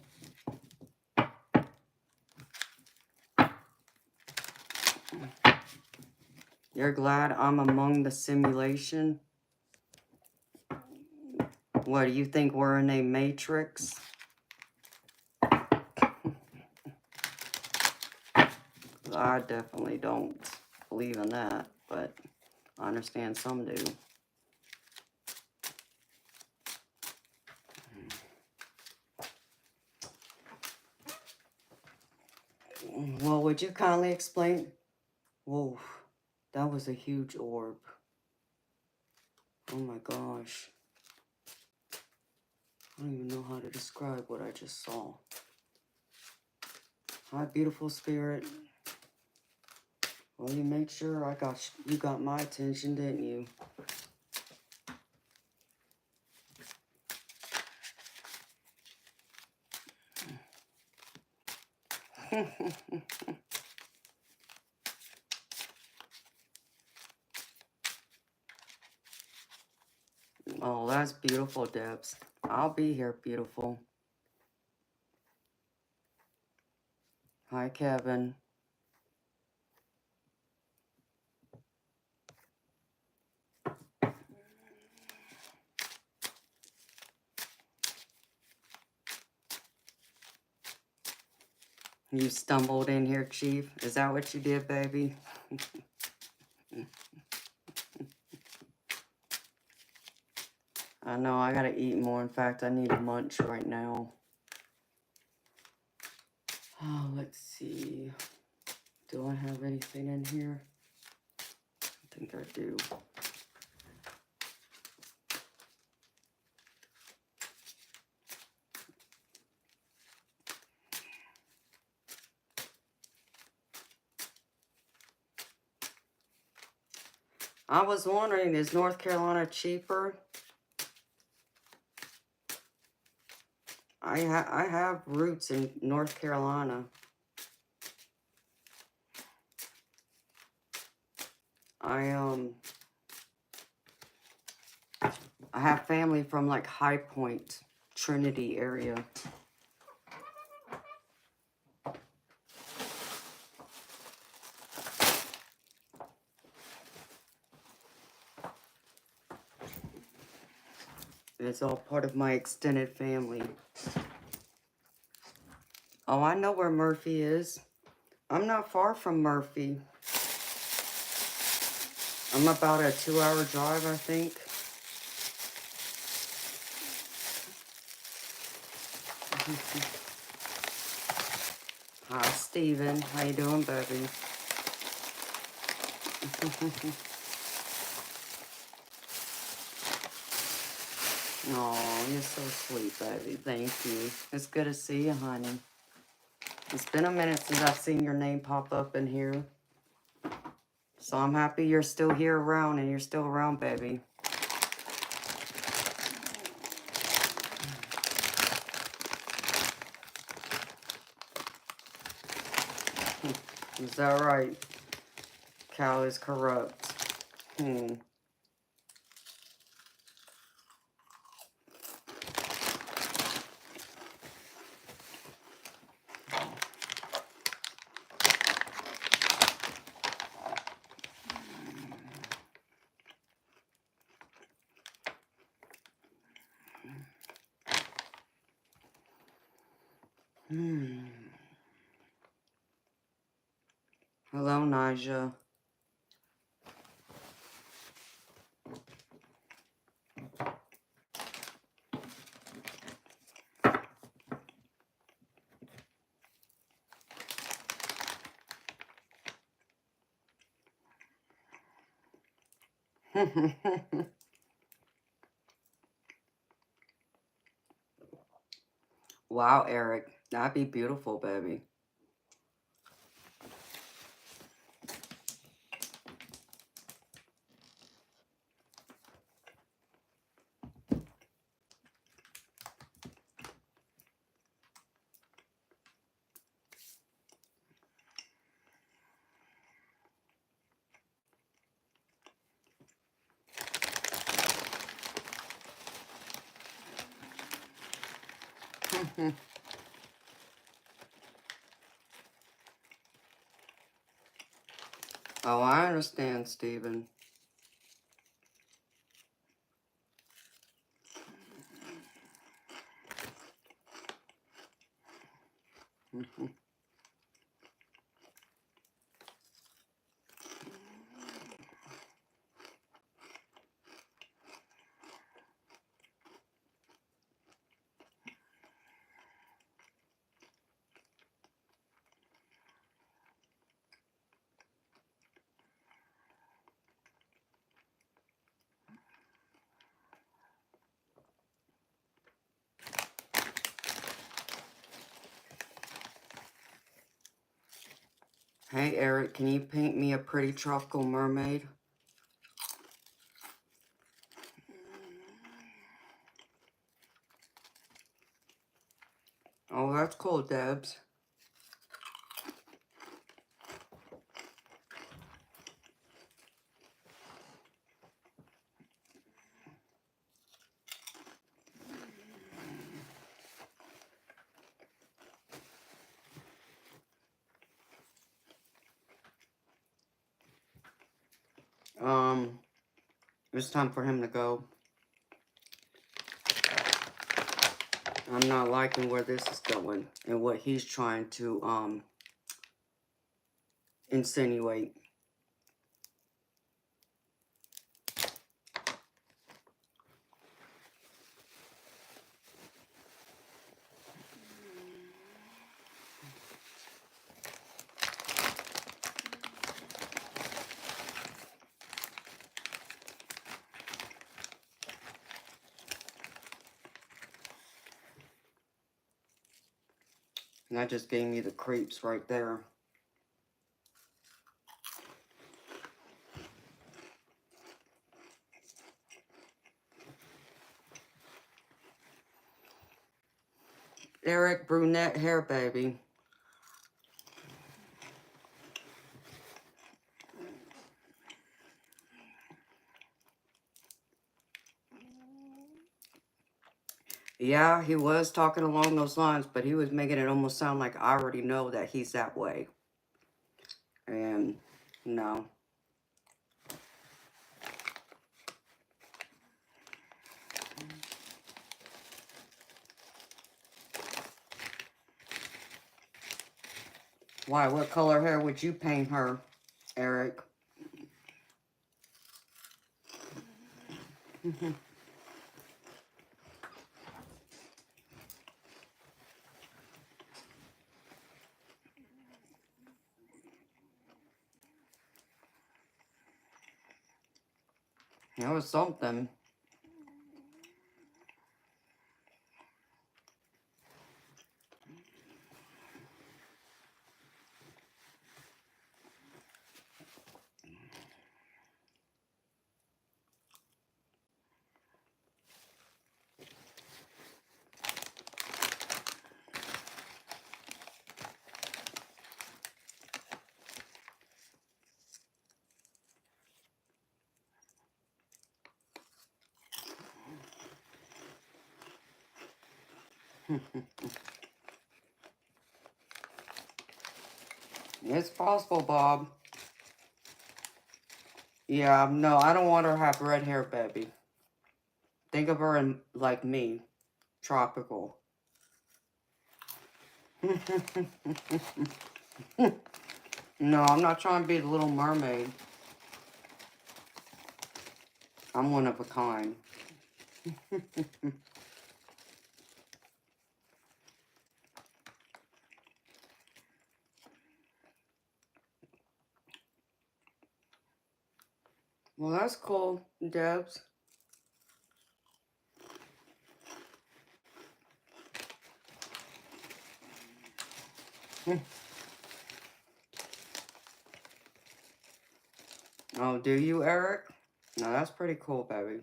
You're glad I'm among the simulation? What, do you think we're in a matrix? I definitely don't believe in that, but I understand some do. Well, would you kindly explain? Whoa, that was a huge orb. Oh my gosh. I don't even know how to describe what I just saw. Hi, beautiful spirit. Well, you made sure you got my attention, didn't you? Oh, that's beautiful, Debs. I'll be here, beautiful. Hi, Kevin. You stumbled in here, Chief. Is that what you did, baby? I know, I gotta eat more. In fact, I need a munch right now. Oh, let's see. Do I have anything in here? I think I do. I was wondering, is North Carolina cheaper? I have roots in North Carolina. I have family from like High Point, Trinity area. It's all part of my extended family. Oh, I know where Murphy is. I'm not far from Murphy. I'm about a 2-hour drive, I think. Hi, Steven. How you doing, baby? Oh, you're so sweet, baby. Thank you. It's good to see you, honey. It's been a minute since I've seen your name pop up in here. So I'm happy you're still here around and you're still around, baby. Is that right? Cal is corrupt. Hello, Naja. Wow, Eric. That'd be beautiful, baby. Oh, I understand, Stephen. Hey, Eric, can you paint me a pretty tropical mermaid? Oh, that's cool, Debs. It's time for him to go. I'm not liking where this is going and what he's trying to insinuate. And that just gave me the creeps right there. Eric, brunette hair, baby. Yeah, he was talking along those lines, but he was making it almost sound like I already know that he's that way. And no. Why? What color hair would you paint her, Eric? It was something. It's possible, Bob. Yeah, no, I don't want her to have red hair, baby. Think of her in, like me, tropical. No, I'm not trying to be the Little Mermaid. I'm one of a kind. Well, that's cool, Debs. Oh, do you, Eric? No, that's pretty cool, baby.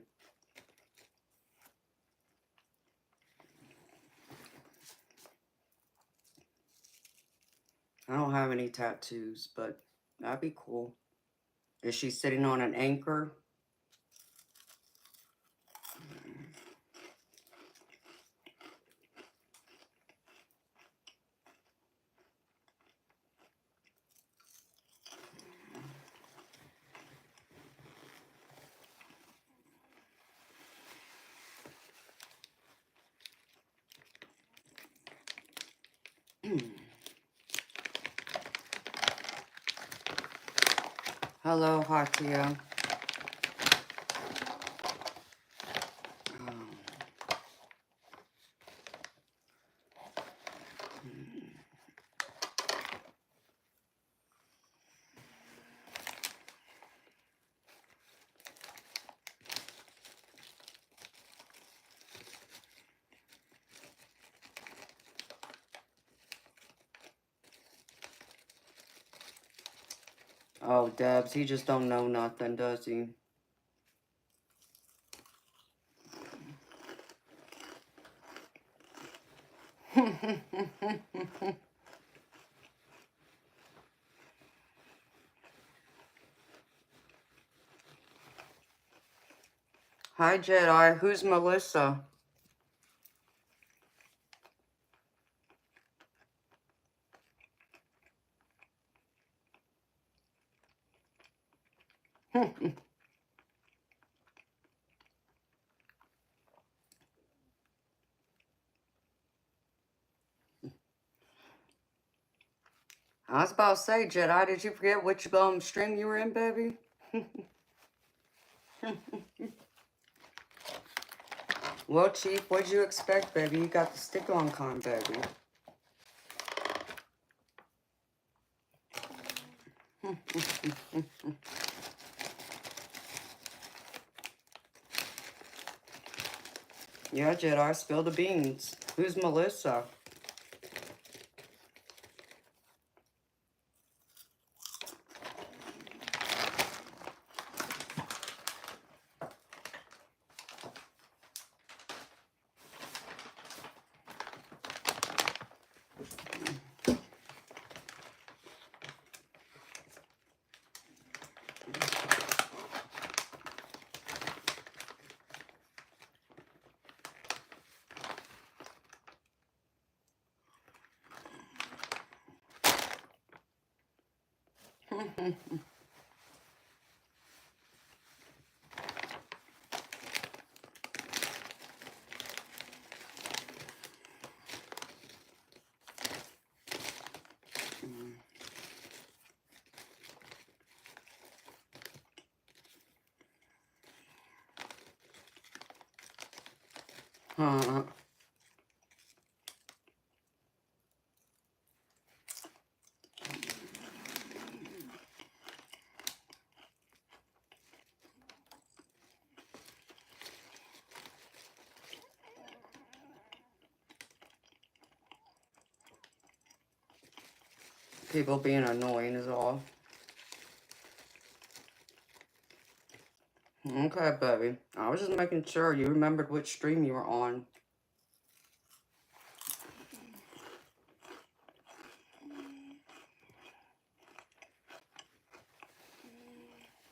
I don't have any tattoos, but that'd be cool. Is she sitting on an anchor? Hello, Hatia. Oh, Debs, he just don't know nothing, does he? Hi, Jedi. Who's Melissa? I was about to say, Jedi, did you forget which stream you were in, baby? Well, Chief, what'd you expect, baby? You got the stick-on con, baby. Yeah, Jedi, spill the beans. Who's Melissa? People being annoying is all. Okay, baby. I was just making sure you remembered which stream you were on.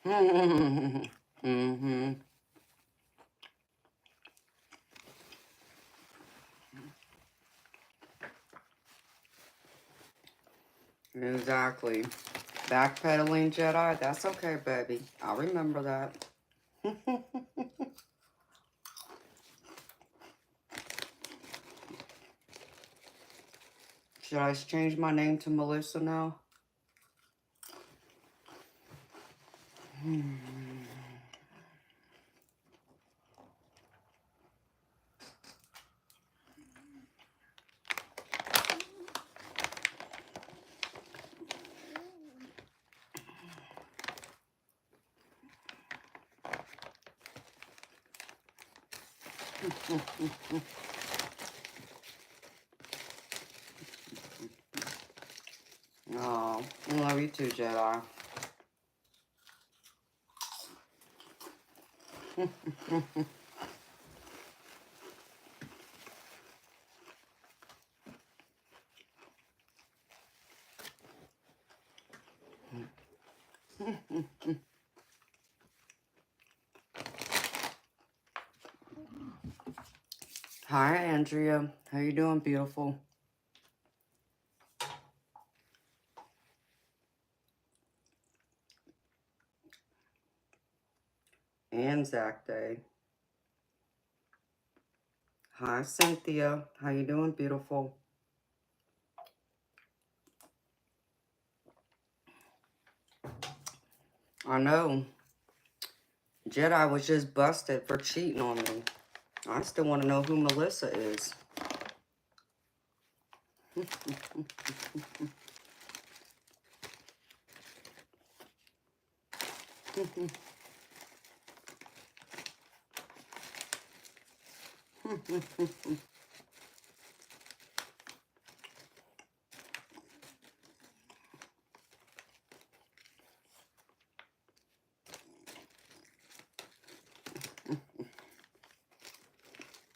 Mm-hmm. Exactly. Backpedaling Jedi, that's okay, baby. I'll remember that. Should I change my name to Melissa now? Oh, I love you too, Jedi. Hi, Andrea. How you doing, beautiful? Anzac Day. Hi, Cynthia. How you doing, beautiful? I know. Jedi was just busted for cheating on me. I still want to know who Melissa is.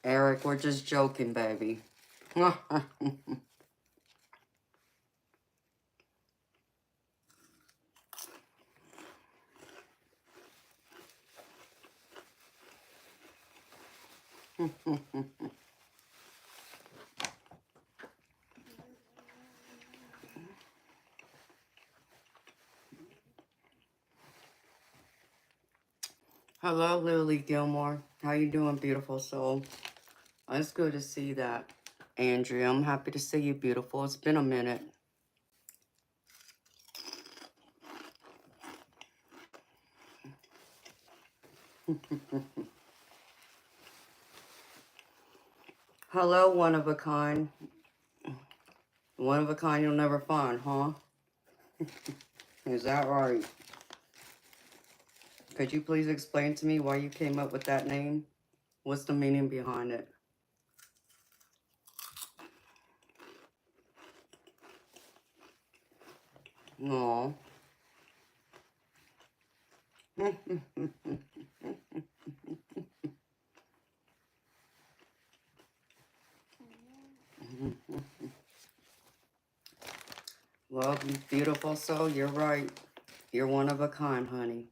Eric, we're just joking, baby. Hello, Lily Gilmore. How you doing, beautiful soul? It's good to see that. Andrea, I'm happy to see you, beautiful. It's been a minute. Hello, one of a kind. One of a kind you'll never find, huh? Is that right? Could you please explain to me why you came up with that name? What's the meaning behind it? Aw. Well, beautiful soul, you're right. You're one of a kind, honey.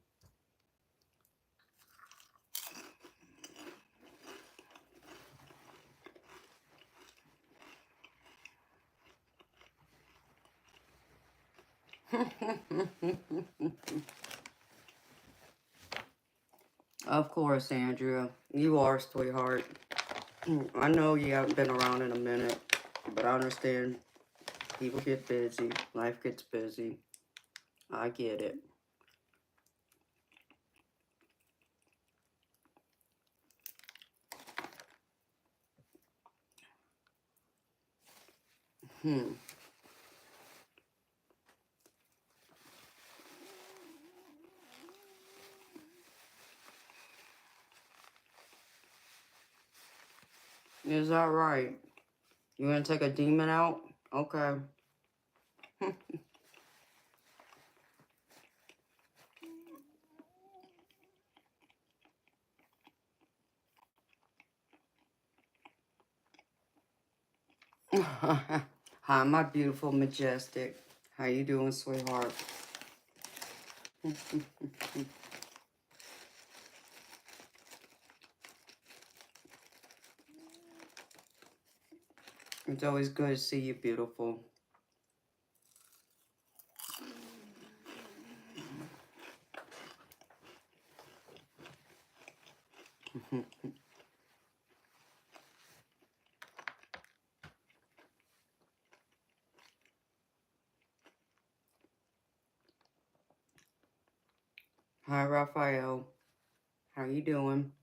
Of course, Andrea. You are, sweetheart. I know you haven't been around in a minute, but I understand people get busy. Life gets busy. I get it. Is that right? You gonna take a demon out? Okay. Hi, my beautiful majestic. How you doing, sweetheart? It's always good to see you, beautiful. Hi, Raphael. How you doing?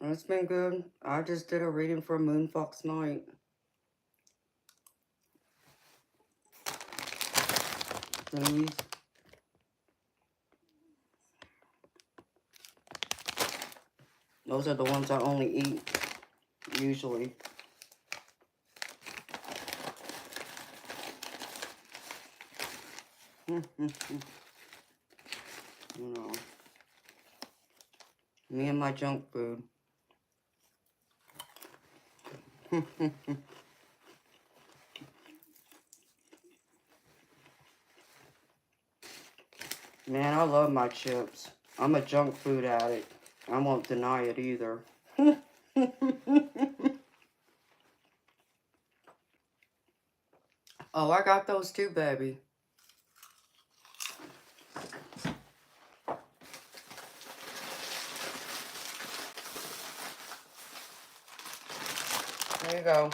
It's been good. I just did a reading for Moonfox Night. Please. Those are the ones I only eat, usually. You know, me and my junk food. Man, I love my chips. I'm a junk food addict. I won't deny it either. Oh, I got those too, baby. There you go.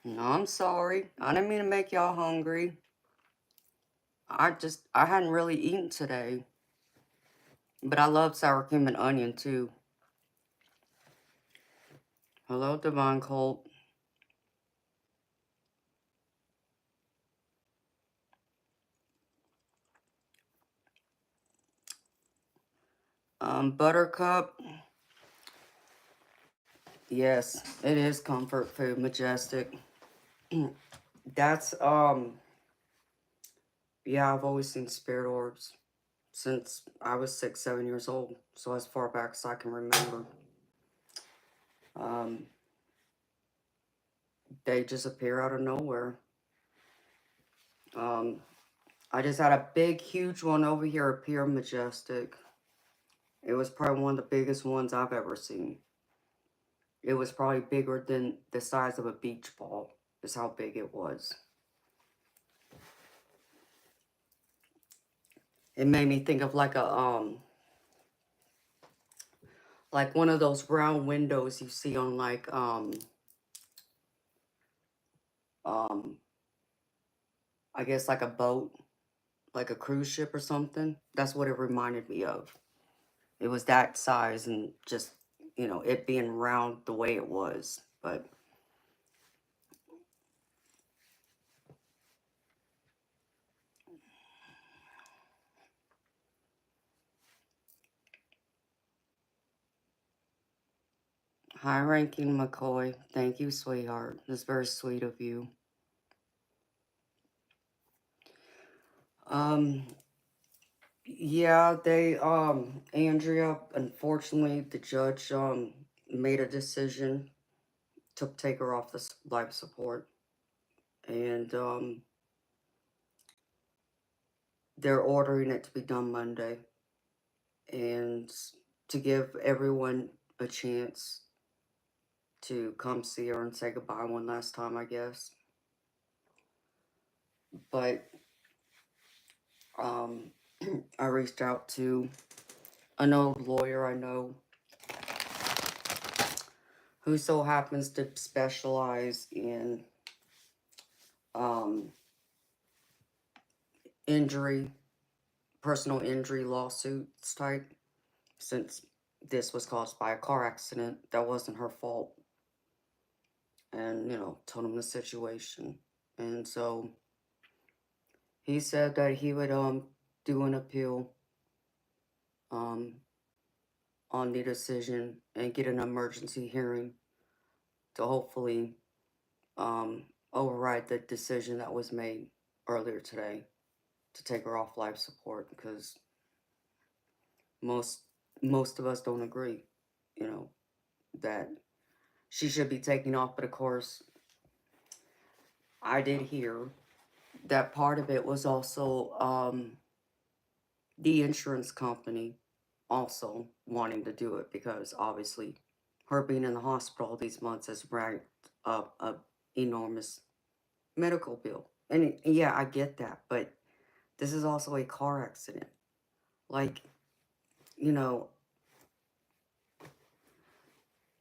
No, I'm sorry. I didn't mean to make y'all hungry. I hadn't really eaten today. But I love sour cream and onion too. Hello, Divine Colt. Buttercup. Yes, it is comfort food, majestic. That's, yeah, I've always seen spirit orbs since I was 6, 7 years old. So as far back as I can remember. They just appear out of nowhere. I just had a big, huge one over here appear majestic. It was probably one of the biggest ones I've ever seen. It was probably bigger than the size of a beach ball, is how big it was. It made me think of like like one of those round windows you see on like, I guess like a boat, like a cruise ship or something. That's what it reminded me of. It was that size and just, you know, it being round the way it was. But high ranking McCoy, thank you, sweetheart. That's very sweet of you. Yeah, they, Andrea, unfortunately, the judge, made a decision to take her off the life support. And, they're ordering it to be done Monday. And to give everyone a chance to come see her and say goodbye one last time, I guess. But, I reached out to an old lawyer I know who so happens to specialize in injury, personal injury lawsuits type, since this was caused by a car accident that wasn't her fault. And, you know, told him the situation. And so he said that he would do an appeal on the decision and get an emergency hearing to hopefully override the decision that was made earlier today to take her off life support, because most of us don't agree, you know, that she should be taken off. But of course, I did hear that part of it was also the insurance company also wanting to do it, because obviously her being in the hospital these months has racked up a enormous medical bill. And yeah, I get that, but this is also a car accident. Like, you know,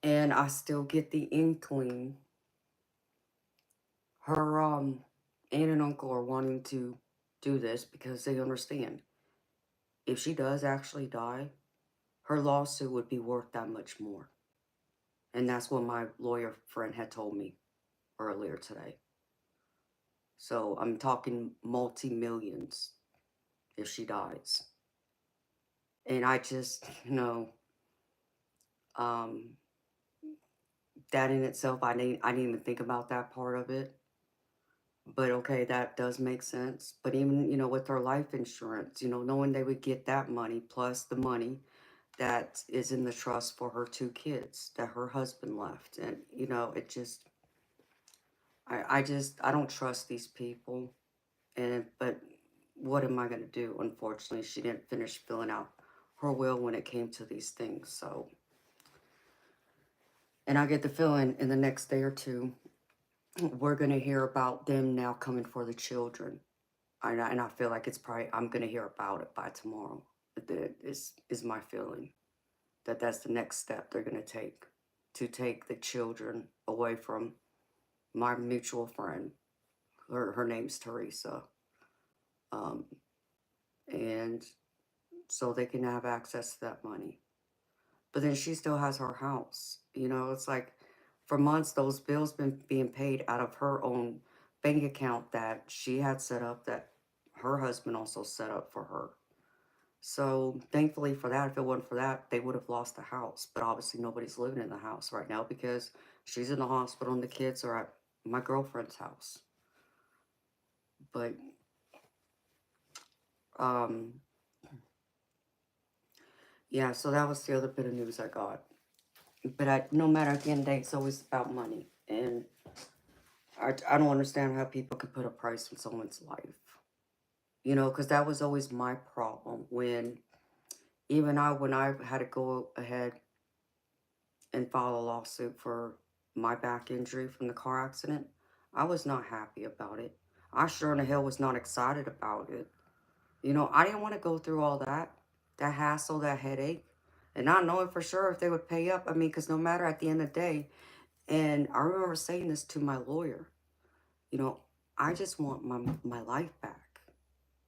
and I still get the inkling her aunt and uncle are wanting to do this because they understand if she does actually die, her lawsuit would be worth that much more. And that's what my lawyer friend had told me earlier today. So I'm talking multi-millions if she dies. And I just, you know, that in itself, I didn't even think about that part of it. But okay, that does make sense. But even, you know, with her life insurance, you know, knowing they would get that money plus the money that is in the trust for her 2 kids that her husband left. And, you know, it just, I don't trust these people. But what am I going to do? Unfortunately, she didn't finish filling out her will when it came to these things. So, and I get the feeling in the next day or two, we're going to hear about them now coming for the children. And I feel like it's probably, I'm going to hear about it by tomorrow. That is my feeling. That's the next step they're going to take the children away from my mutual friend. Her name's Teresa. And so they can have access to that money. But then she still has her house. You know, it's like for months those bills been being paid out of her own bank account that she had set up, that her husband also set up for her. So thankfully for that, if it wasn't for that, they would have lost the house. But obviously nobody's living in the house right now because she's in the hospital and the kids are at my girlfriend's house. But yeah, so that was the other bit of news I got. But no matter, at the end of the day, it's always about money. And I don't understand how people can put a price on someone's life. You know, because that was always my problem when when I had to go ahead and file a lawsuit for my back injury from the car accident, I was not happy about it. I sure in the hell was not excited about it. You know, I didn't want to go through all that hassle, that headache, and not knowing for sure if they would pay up. I mean, because no matter at the end of the day, and I remember saying this to my lawyer, you know, I just want my life back.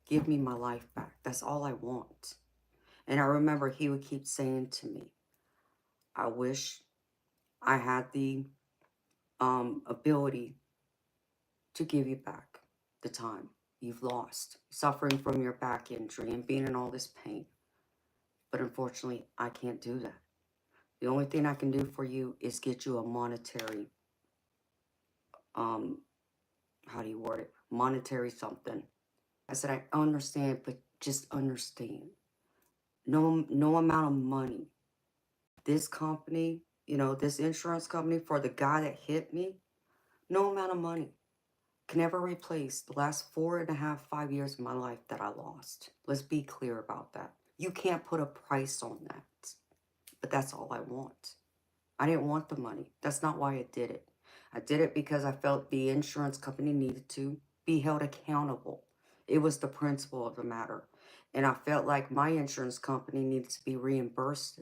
Give me my life back. That's all I want. And I remember he would keep saying to me, I wish I had the ability to give you back the time you've lost, suffering from your back injury and being in all this pain. But unfortunately, I can't do that. The only thing I can do for you is get you a monetary, um, how do you word it? Monetary something. I said, I understand, but just understand. No amount of money. This company, you know, this insurance company for the guy that hit me, no amount of money can ever replace the last 4.5, 5 years of my life that I lost. Let's be clear about that. You can't put a price on that. But that's all I want. I didn't want the money. That's not why I did it. I did it because I felt the insurance company needed to be held accountable. It was the principle of the matter. And I felt like my insurance company needed to be reimbursed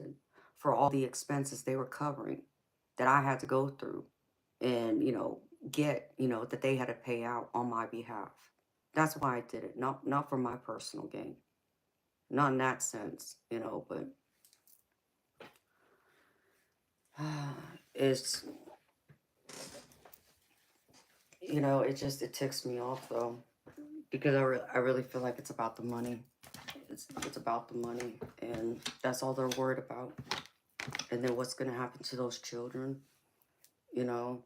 for all the expenses they were covering that I had to go through and, you know, get, you know, that they had to pay out on my behalf. That's why I did it, not for my personal gain. Not in that sense, you know, but it's, you know, it ticks me off though, because I really feel like it's about the money. It's about the money, and that's all they're worried about. And then what's gonna happen to those children? You know,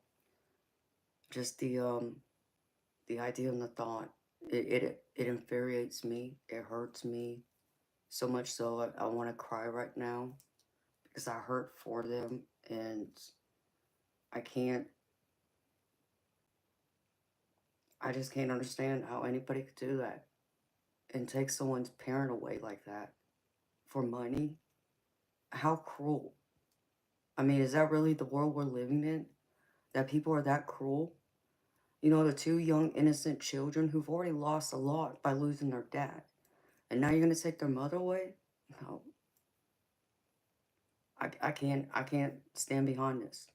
just the idea and the thought. It infuriates me. It hurts me so much so I want to cry right now because I hurt for them, and I can't. I just can't understand how anybody could do that and take someone's parent away like that for money. How cruel. I mean, is that really the world we're living in? That people are that cruel? You know, the two young innocent children who've already lost a lot by losing their dad. And now you're going to take their mother away? No. I can't stand behind this.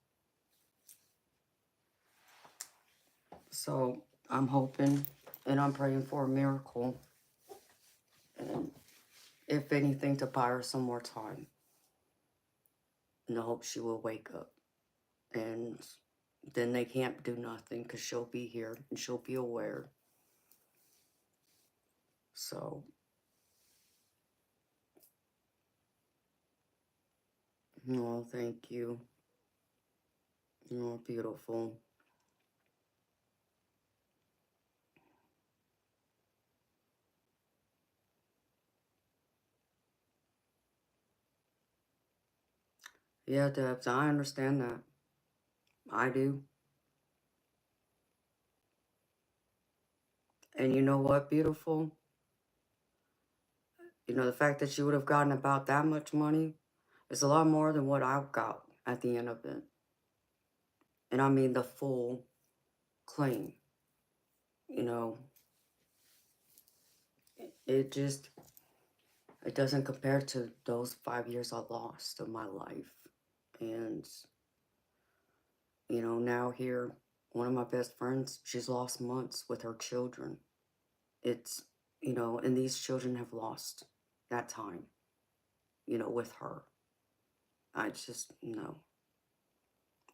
So I'm hoping and I'm praying for a miracle. And if anything, to buy her some more time. And I hope she will wake up. And then they can't do nothing because she'll be here and she'll be aware. So, oh, thank you. You're beautiful. Yeah, Debs, I understand that. I do. And you know what, beautiful? You know, the fact that you would have gotten about that much money is a lot more than what I've got at the end of it. And I mean the full claim. You know, it just, it doesn't compare to those 5 years I lost of my life. And, you know, now here, one of my best friends, she's lost months with her children. It's, you know, and these children have lost that time, you know, with her. I just, no.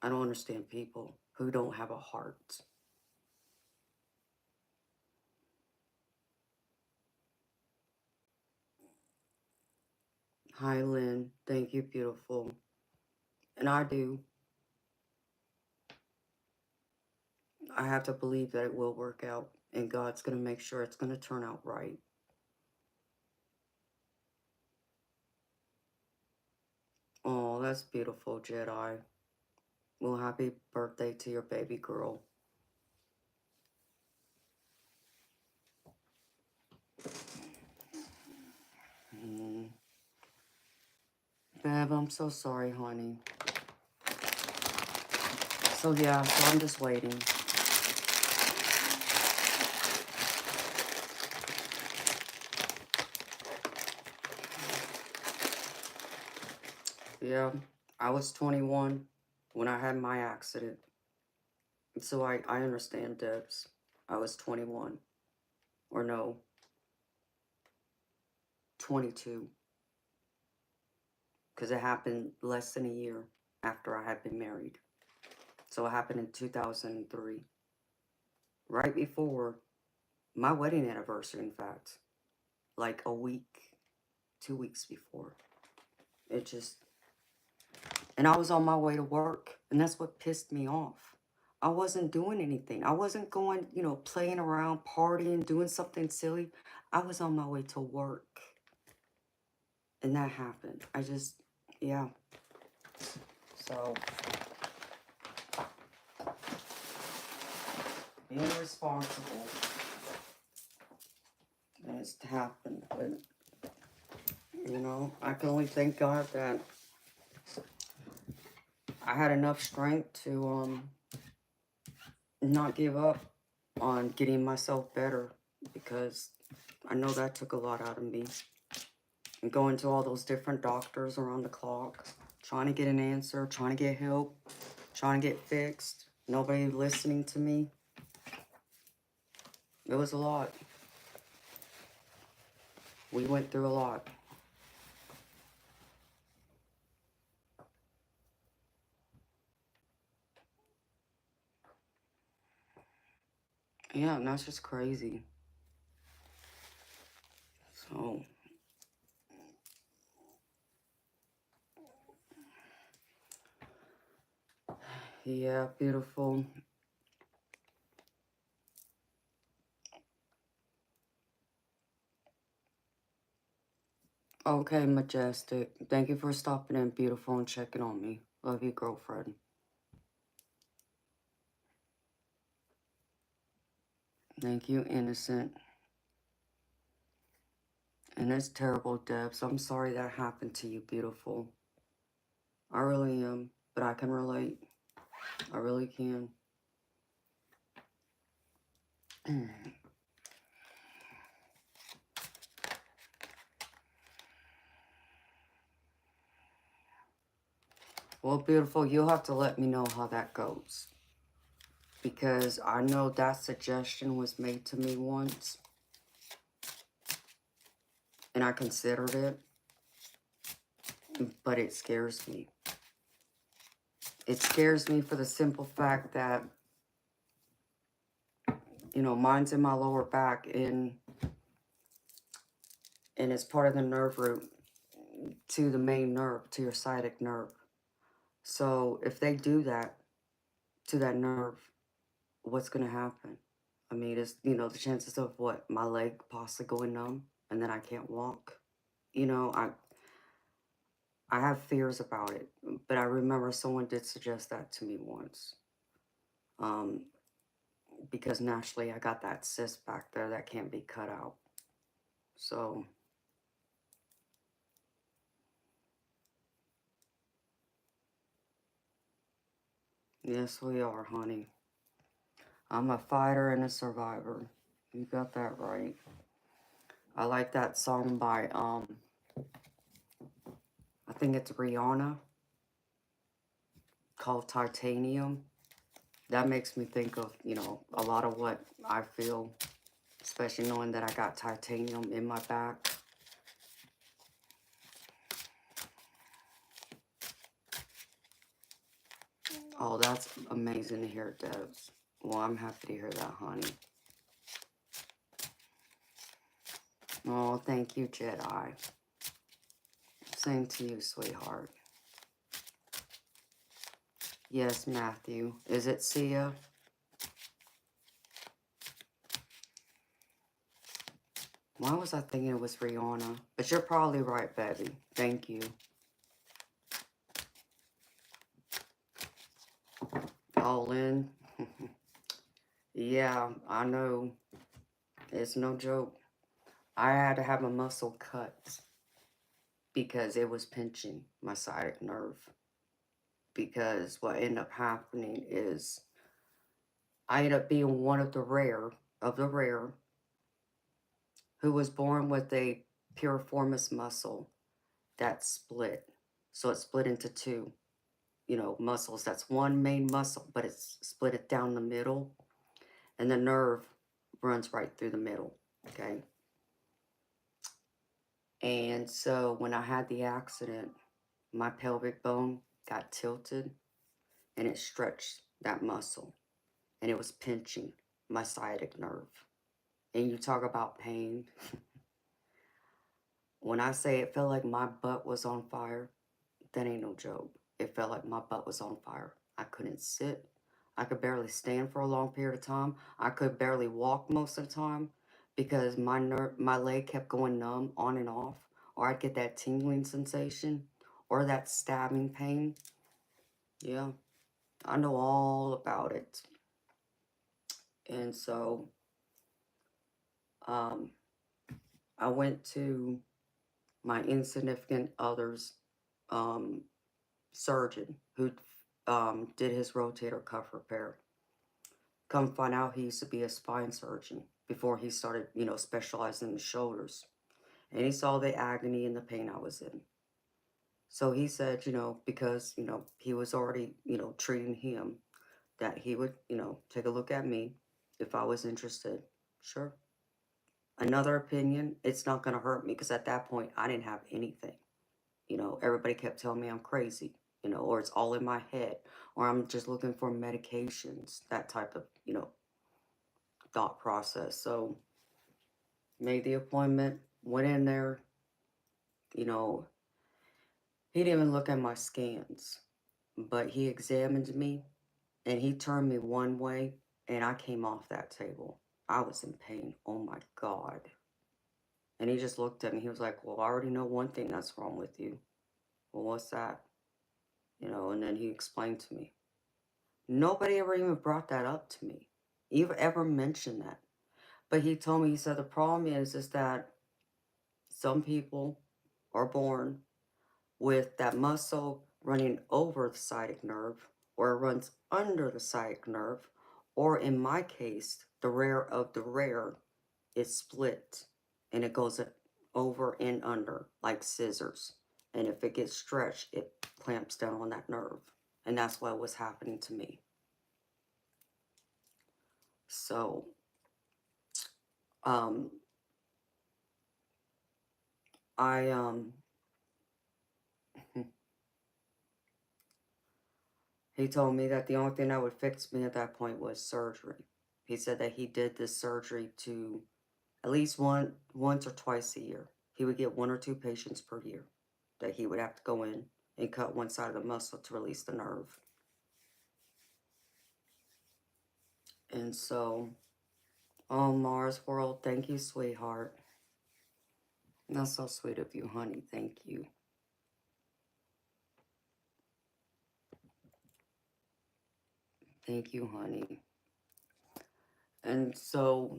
I don't understand people who don't have a heart. Hi, Lynn. Thank you, beautiful. And I do. I have to believe that it will work out. And God's going to make sure it's going to turn out right. Oh, that's beautiful, Jedi. Well, happy birthday to your baby girl. Bev, I'm so sorry, honey. So yeah, so I'm just waiting. Yeah, I was 21 when I had my accident. So I understand, Debs. I was 21. Or no, 22. Because it happened less than a year after I had been married. So it happened in 2003. Right before my wedding anniversary, in fact. Like a week, 2 weeks before. It just... And I was on my way to work. And that's what pissed me off. I wasn't doing anything. I wasn't going, you know, playing around, partying, doing something silly. I was on my way to work. And that happened. I just, yeah. So, being responsible. And it's happened. But, you know, I can only thank God that I had enough strength to not give up on getting myself better, because I know that took a lot out of me. And going to all those different doctors around the clock, trying to get an answer, trying to get help, trying to get fixed, nobody listening to me. It was a lot. We went through a lot. Yeah, and that's just crazy. So, yeah, beautiful. Okay, Majestic. Thank you for stopping in, beautiful, and checking on me. Love you, girlfriend. Thank you, Innocent. And it's terrible, Debs. I'm sorry that happened to you, beautiful. I really am, but I can relate. I really can. Well, beautiful, you'll have to let me know how that goes. Because I know that suggestion was made to me once. And I considered it. But it scares me. It scares me for the simple fact that, you know, mine's in my lower back and it's part of the nerve root to the main nerve, to your sciatic nerve. So if they do that to that nerve, what's going to happen? I mean, it's, you know, the chances of what? My leg possibly going numb and then I can't walk. You know, I have fears about it, but I remember someone did suggest that to me once. Because naturally I got that cyst back there that can't be cut out. So, yes, we are, honey. I'm a fighter and a survivor. You got that right. I like that song by, I think it's Rihanna, called Titanium. That makes me think of, you know, a lot of what I feel, especially knowing that I got titanium in my back. Oh, that's amazing to hear, Debs. Well, I'm happy to hear that, honey. Oh, thank you, Jedi. Same to you, sweetheart. Yes, Matthew. Is it Sia? Why was I thinking it was Rihanna? But you're probably right, baby. Thank you. All in. Yeah, I know. It's no joke. I had to have a muscle cut. because it was pinching my sciatic nerve. Because what ended up happening is I ended up being one of the rare who was born with a piriformis muscle that split. So it split into two, muscles. That's one main muscle, but it's split it down the middle, and the nerve runs right through the middle. Okay. And so when I had the accident, my pelvic bone got tilted and it stretched that muscle and it was pinching my sciatic nerve. And you talk about pain. When I say it felt like my butt was on fire, that ain't no joke. It felt like my butt was on fire. I couldn't sit. I could barely stand for a long period of time. I could barely walk most of the time because my leg kept going numb on and off, or I'd get that tingling sensation or that stabbing pain. Yeah, I know all about it. And so um, I went to my insignificant other's surgeon who did his rotator cuff repair. Come find out he used to be a spine surgeon before he started, specializing in the shoulders. And he saw the agony and the pain I was in. So he said, because, he was already, treating him, that he would, take a look at me if I was interested. Sure. Another opinion, it's not going to hurt me because at that point I didn't have anything. Everybody kept telling me I'm crazy, or it's all in my head, or I'm just looking for medications, that type of, thought process. So made the appointment, went in there, you know, he didn't even look at my scans, but he examined me and he turned me one way and I came off that table. I was in pain. Oh my God. And he just looked at me. He was like, well, I already know one thing that's wrong with you. Well, what's that? And then he explained to me. Nobody ever even brought that up to me, ever mentioned that. But he told me, he said, the problem is that some people are born with that muscle running over the sciatic nerve, or it runs under the sciatic nerve, or in my case, the rare of the rare is split and it goes over and under like scissors. And if it gets stretched, it clamps down on that nerve. And that's what was happening to me. So, I, he told me that the only thing that would fix me at that point was surgery. He said that he did this surgery to at least once or twice a year. He would get 1 or 2 patients per year that he would have to go in and cut one side of the muscle to release the nerve. And so, oh, Mars World, thank you, sweetheart. That's so sweet of you, honey. Thank you. Thank you, honey. And so,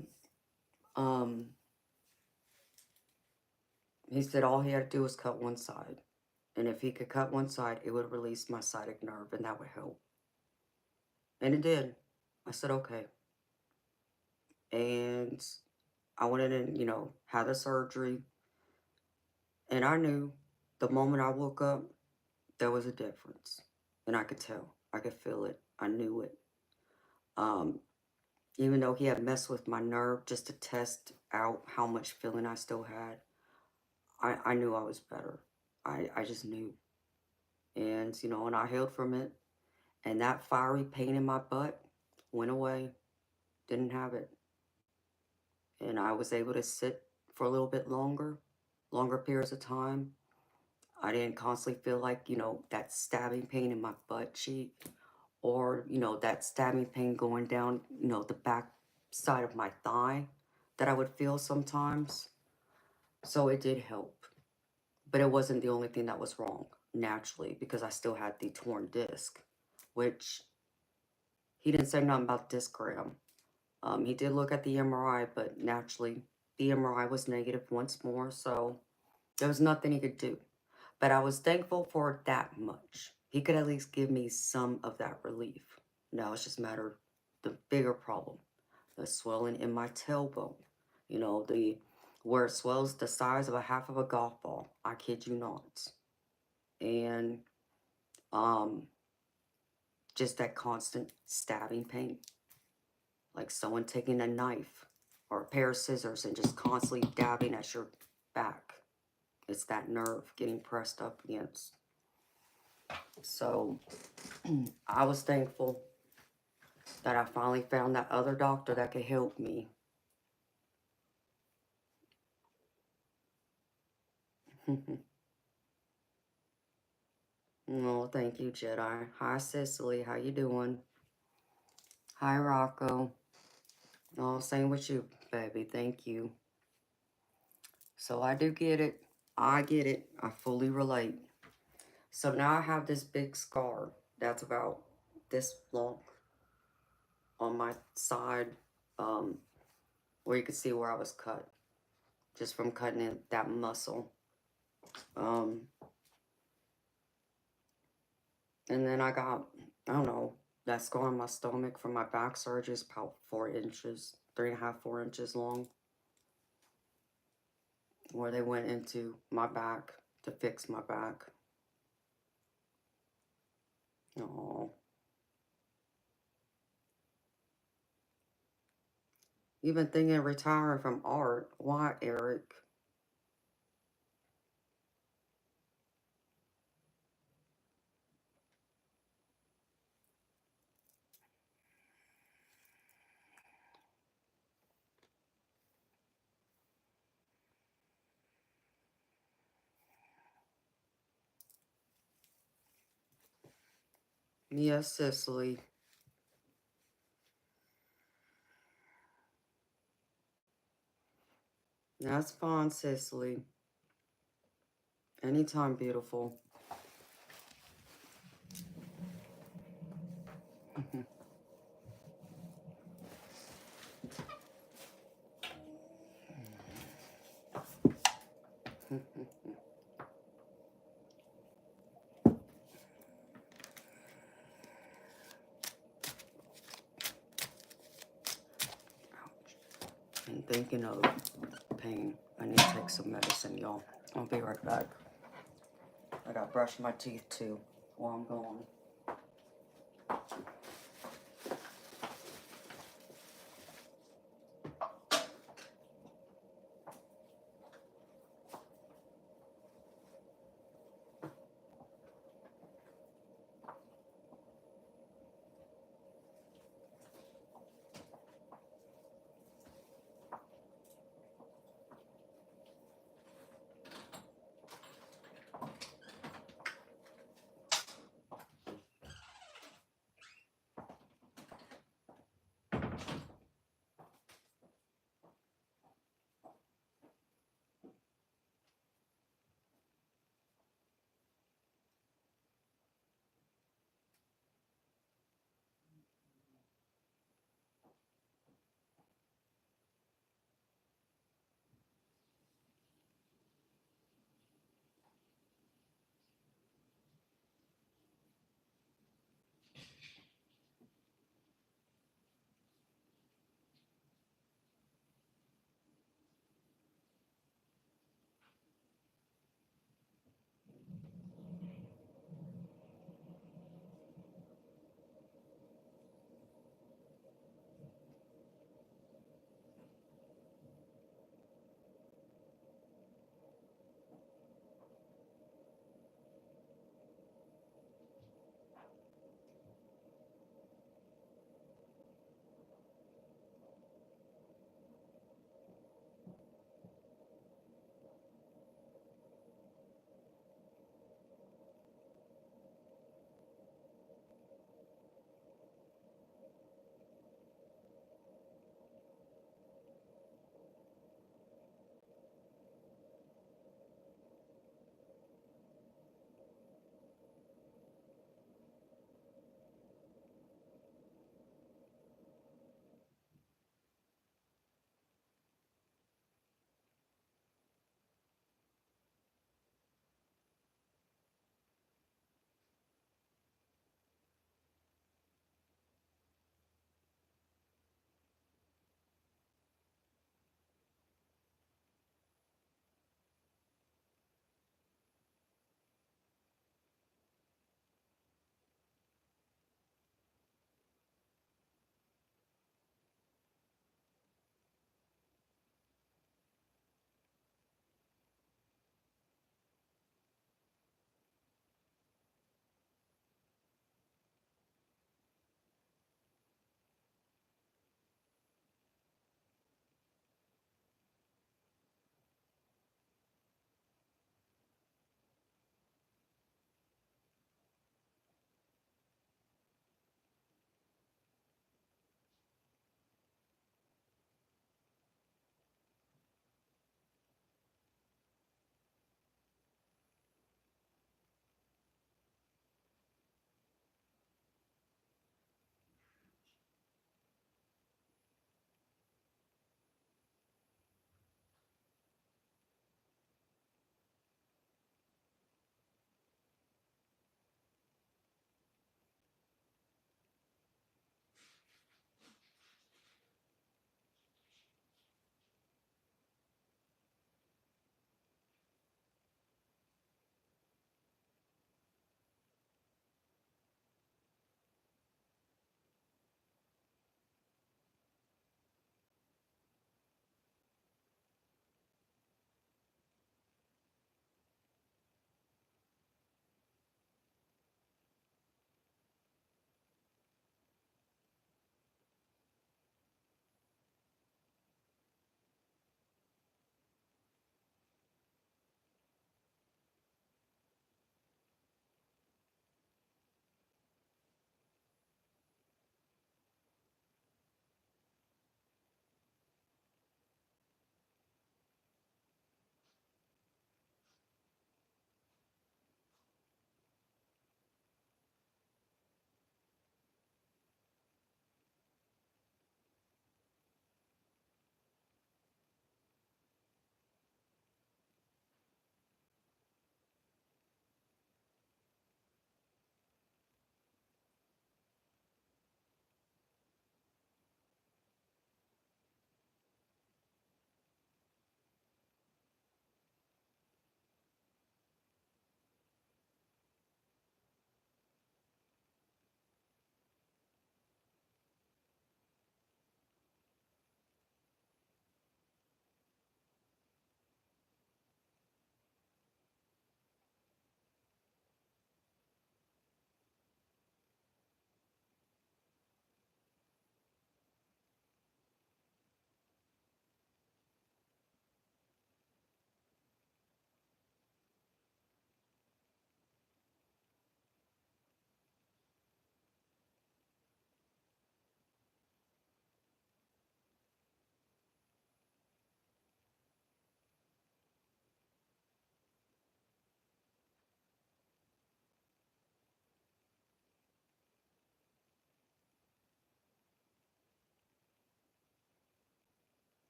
he said all he had to do was cut one side. And if he could cut one side, it would release my sciatic nerve and that would help. And it did. I said, okay. And I went in and, had the surgery. And I knew the moment I woke up, there was a difference. And I could tell. I could feel it. I knew it. Even though he had messed with my nerve just to test out how much feeling I still had, I knew I was better. I just knew. And, and I healed from it. And that fiery pain in my butt went away. Didn't have it. And I was able to sit for a little bit longer periods of time. I didn't constantly feel like, that stabbing pain in my butt cheek, or, that stabbing pain going down, the back side of my thigh that I would feel sometimes. So it did help. But it wasn't the only thing that was wrong, naturally, because I still had the torn disc, which he didn't say nothing about discgram. He did look at the MRI, but naturally, the MRI was negative once more, so there was nothing he could do. But I was thankful for that much. He could at least give me some of that relief. Now it's just a matter of the bigger problem. The swelling in my tailbone. You know, where it swells the size of a half of a golf ball. I kid you not. And just that constant stabbing pain. Like someone taking a knife or a pair of scissors and just constantly dabbing at your back. It's that nerve getting pressed up against. So I was thankful that I finally found that other doctor that could help me. Oh, thank you, Jedi. Hi, Cicely. How you doing? Hi, Rocco. Oh, same with you, baby. Thank you. So I do get it. I get it. I fully relate. So now I have this big scar that's about this long on my side, where you can see where I was cut, just from cutting in that muscle. And then I got, I don't know, that scar on my stomach from my back surgery is about 4 inches, 3.5, 4 inches long, where they went into my back to fix my back. Oh. You've been thinking of retiring from art. Why, Eric? Yes, Cicely. That's fine, Cicely. Anytime, beautiful. And thinking of pain, I need to take some medicine, y'all. I'll be right back. I gotta brush my teeth too while I'm gone.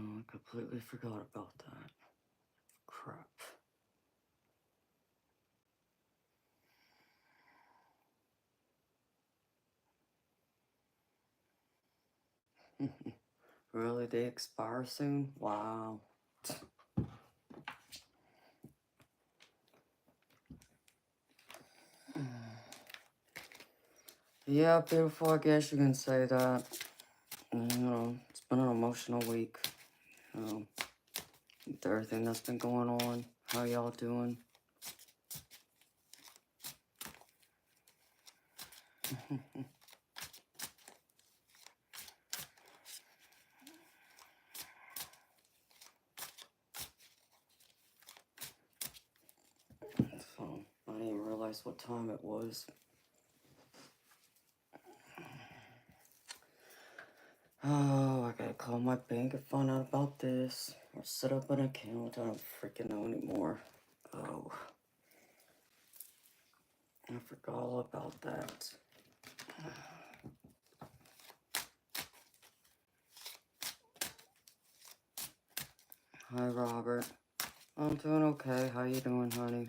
Oh, I completely forgot about that. Crap. Really? They expire soon? Wow. Yeah, beautiful, I guess you can say that. It's been an emotional week. With everything that's been going on. How y'all doing? So, I didn't even realize what time it was. Oh, I gotta call my bank and find out about this. Or set up an account. I don't freaking know anymore. Oh. I forgot all about that. Hi, Robert. I'm doing okay. How you doing, honey?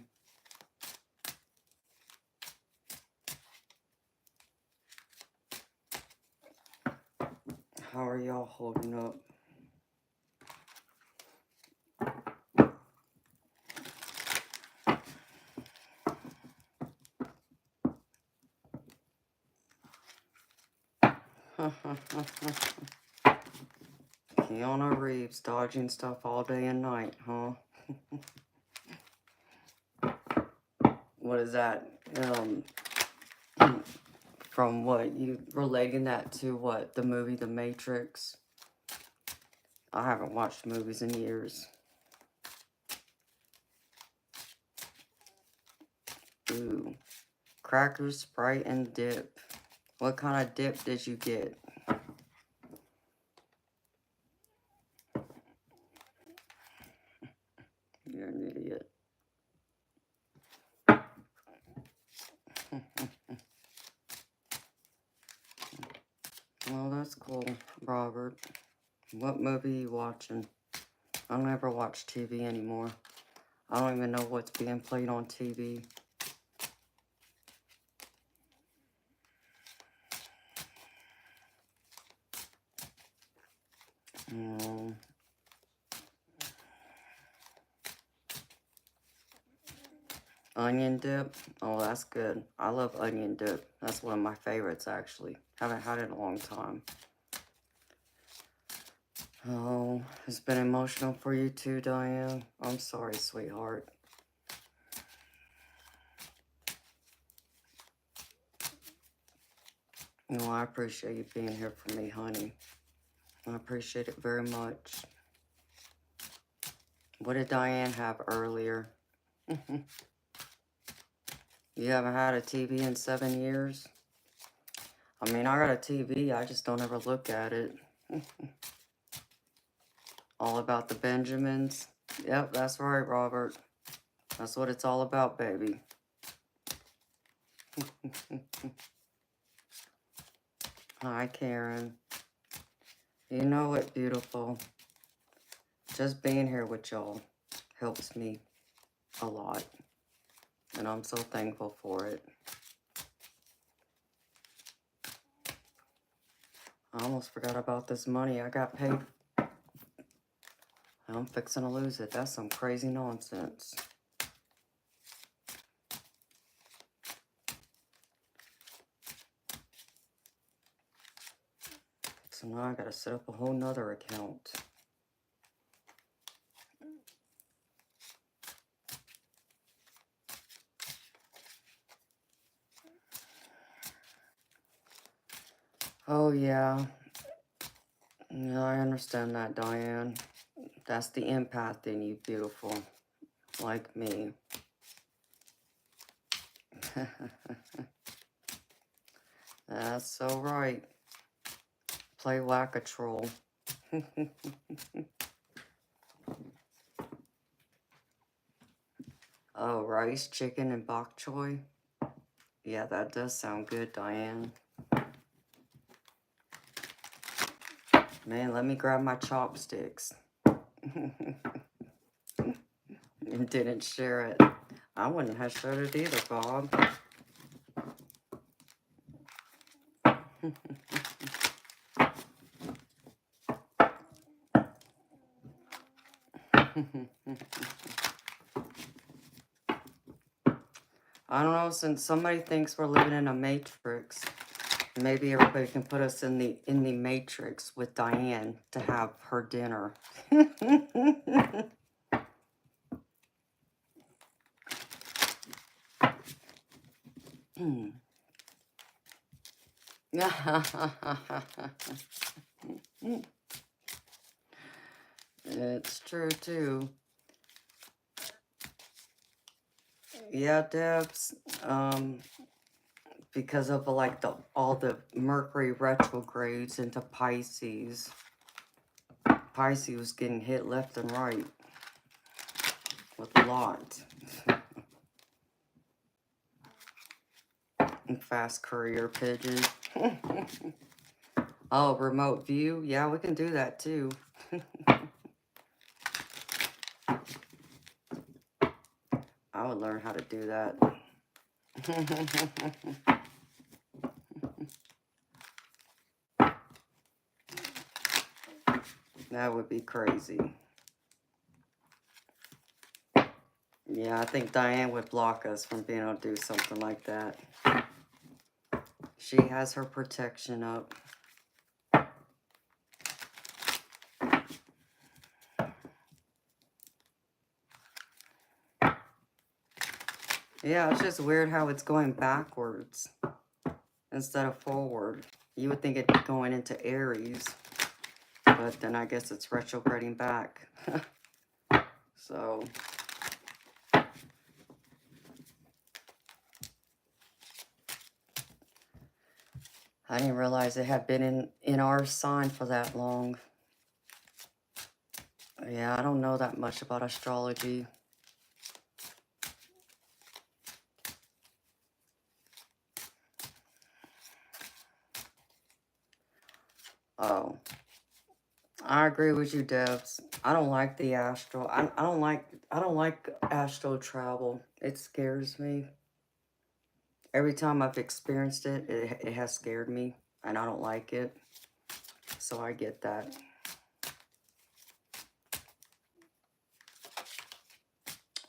How are y'all holding up? Keanu Reeves dodging stuff all day and night, huh? What is that? From what? You relating that to what? The movie The Matrix? I haven't watched movies in years. Ooh. Crackers, Sprite, and dip. What kind of dip did you get? You're an idiot. Well, that's cool, Robert. What movie are you watching? I don't ever watch TV anymore. I don't even know what's being played on TV. Onion dip? Oh, that's good. I love onion dip. That's one of my favorites, actually. Haven't had it in a long time. Oh, it's been emotional for you too, Diane. I'm sorry, sweetheart. No, I appreciate you being here for me, honey. I appreciate it very much. What did Diane have earlier? You haven't had a TV in 7 years? I mean, I got a TV, I just don't ever look at it. All about the Benjamins. Yep, that's right, Robert. That's what it's all about, baby. Hi, Karen. You know what, beautiful? Just being here with y'all helps me a lot. And I'm so thankful for it. I almost forgot about this money I got paid. I'm fixing to lose it. That's some crazy nonsense. So now I gotta set up a whole nother account. Oh, yeah. Yeah, I understand that, Diane. That's the empath in you, beautiful. Like me. That's so right. Play whack-a-troll. Oh, rice, chicken, and bok choy? Yeah, that does sound good, Diane. Man, let me grab my chopsticks. And didn't share it. I wouldn't have shared it either, Bob. I don't know, since somebody thinks we're living in a matrix, maybe everybody can put us in the matrix with Diane to have her dinner. It's true too. Yeah, Debs. Because of like all the Mercury retrogrades into Pisces. Pisces was getting hit left and right with a lot. And fast courier pigeon. Oh, remote view? Yeah, we can do that too. I would learn how to do that. That would be crazy. Yeah, I think Diane would block us from being able to do something like that. She has her protection up. Yeah, it's just weird how it's going backwards instead of forward. You would think it'd be going into Aries, but then I guess it's retrograding back. So, I didn't realize it had been in our sign for that long. Yeah, I don't know that much about astrology. Oh, I agree with you, Debs. I don't like the astral. I don't like astral travel. It scares me. Every time I've experienced it, it has scared me, and I don't like it. So I get that.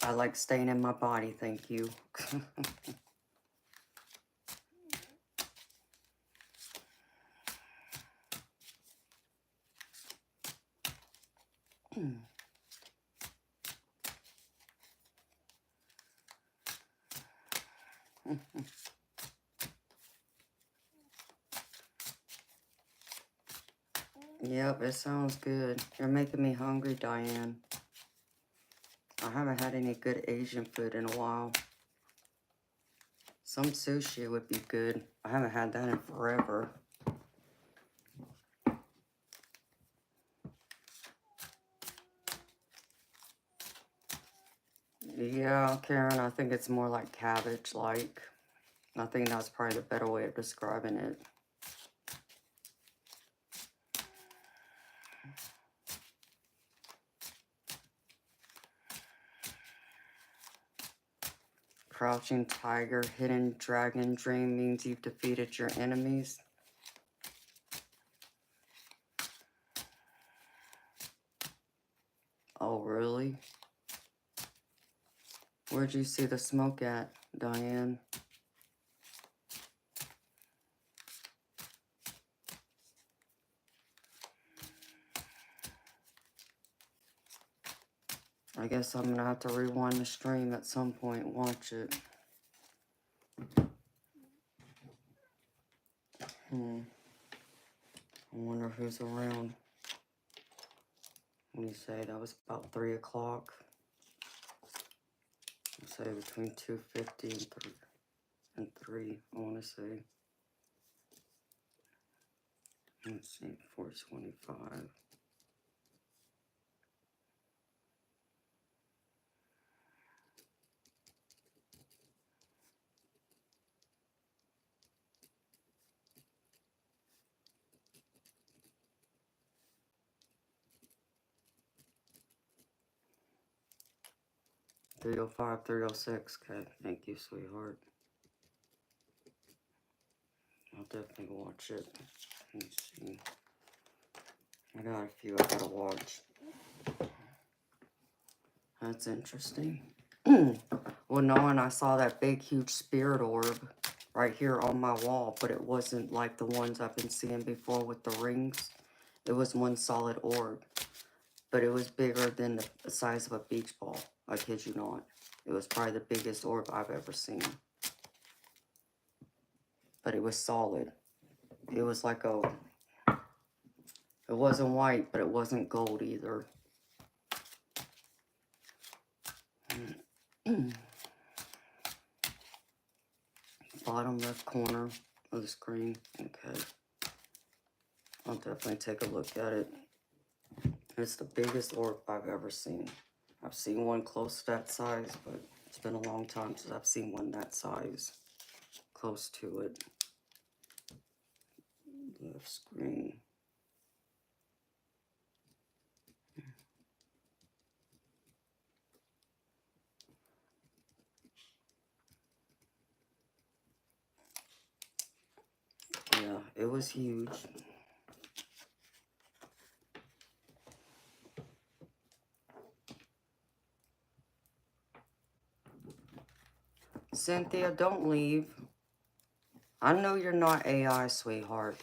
I like staying in my body, thank you. Yep, it sounds good. You're making me hungry, Diane. I haven't had any good Asian food in a while. Some sushi would be good. I haven't had that in forever. Yeah, Karen, I think it's more like cabbage-like. I think that's probably the better way of describing it. Crouching tiger, hidden dragon dream means you've defeated your enemies. Oh, really? Where'd you see the smoke at, Diane? I guess I'm gonna have to rewind the stream at some point and watch it. I wonder who's around. Let me say that was about 3 o'clock. I'll say between 2:50 and 3, I want to say. Let's see, 4:25. 305, 306. Okay, thank you, sweetheart. I'll definitely watch it. Let me see. I got a few I gotta watch. That's interesting. Well, no, and I saw that big, huge spirit orb right here on my wall, but it wasn't like the ones I've been seeing before with the rings. It was one solid orb, but it was bigger than the size of a beach ball. I kid you not. It was probably the biggest orb I've ever seen. But it was solid. It was like a... It wasn't white, but it wasn't gold either. Bottom left corner of the screen. Okay. I'll definitely take a look at it. It's the biggest orb I've ever seen. I've seen one close to that size, but it's been a long time since I've seen one that size. Close to it. Left screen. Yeah, it was huge. Cynthia, don't leave. I know you're not AI, sweetheart.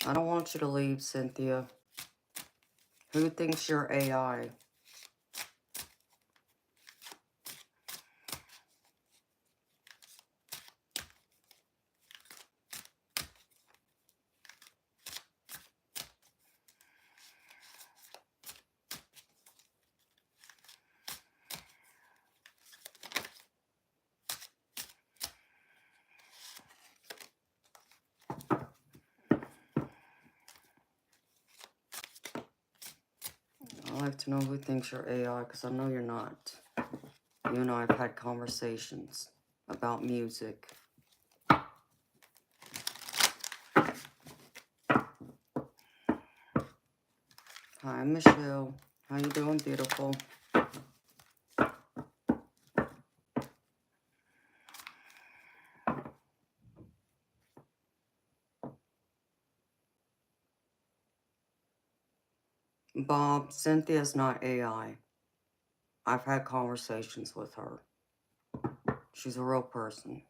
I don't want you to leave, Cynthia. Who thinks you're AI? I like to know who thinks you're AI, because I know you're not. You and I have had conversations about music. Hi, Michelle. How you doing, beautiful? Bob, Cynthia's not AI. I've had conversations with her. She's a real person.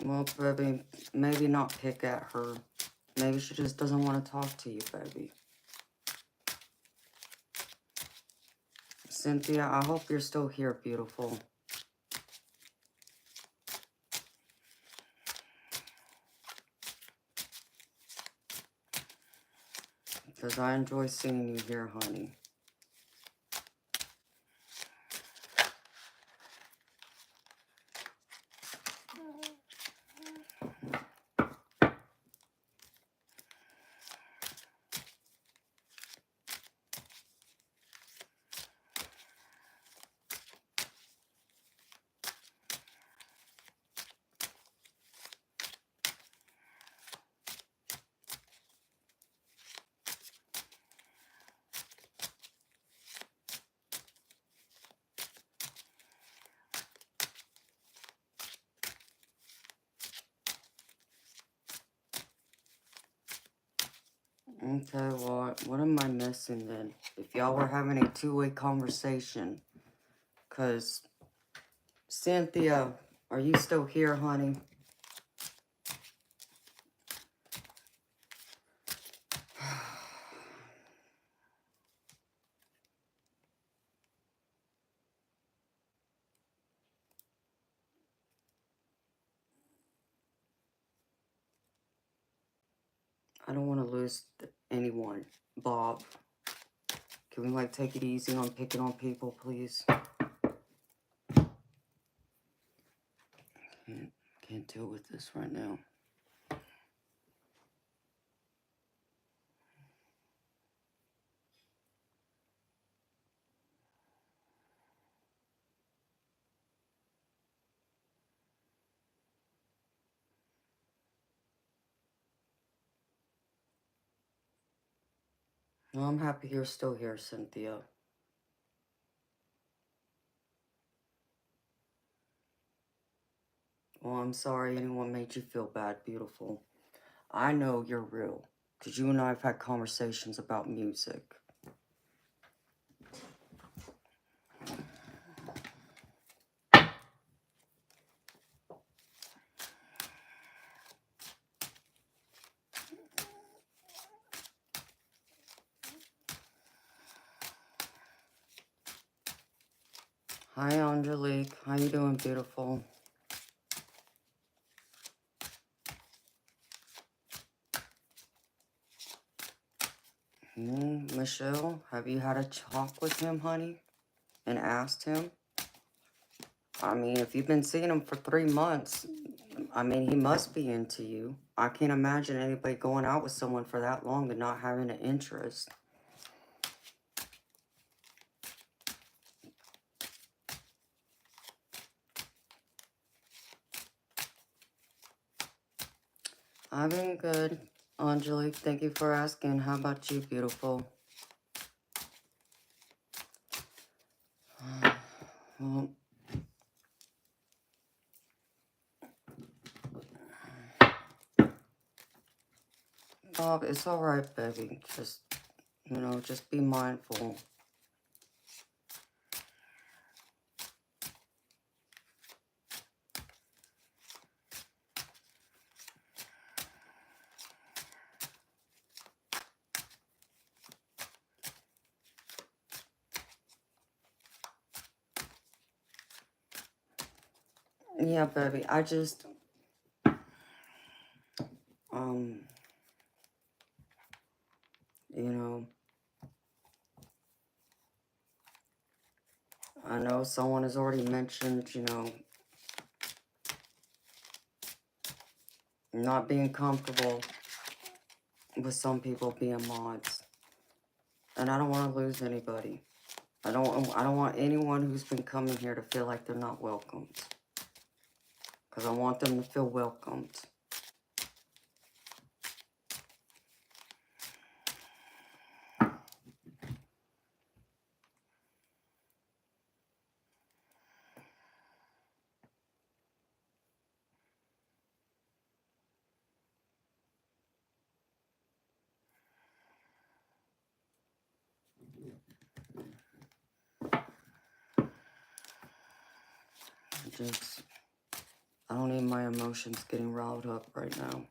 Well, baby, maybe not pick at her. Maybe she just doesn't want to talk to you, baby. Cynthia, I hope you're still here, beautiful. Because I enjoy seeing you here, honey. Okay, well, what am I missing then? If y'all were having a two-way conversation. Because, Cynthia, are you still here, honey? I don't want to lose anyone. Bob, can we, like, take it easy on picking on people, please? Can't deal with this right now. Well, I'm happy you're still here, Cynthia. Well, I'm sorry anyone made you feel bad, beautiful. I know you're real, because you and I have had conversations about music. Hi, Angelique. How you doing, beautiful? Michelle, have you had a talk with him, honey? And asked him? I mean, if you've been seeing him for 3 months, I mean, he must be into you. I can't imagine anybody going out with someone for that long and not having an interest. I've been good, Angelique. Thank you for asking. How about you, beautiful? Well, Bob, it's all right, baby. Just, just be mindful. Yeah, baby. I just, um, you know, I know someone has already mentioned, not being comfortable with some people being mods. And I don't want to lose anybody. I don't want anyone who's been coming here to feel like they're not welcomed. Because I want them to feel welcomed. I don't need my emotions getting riled up right now.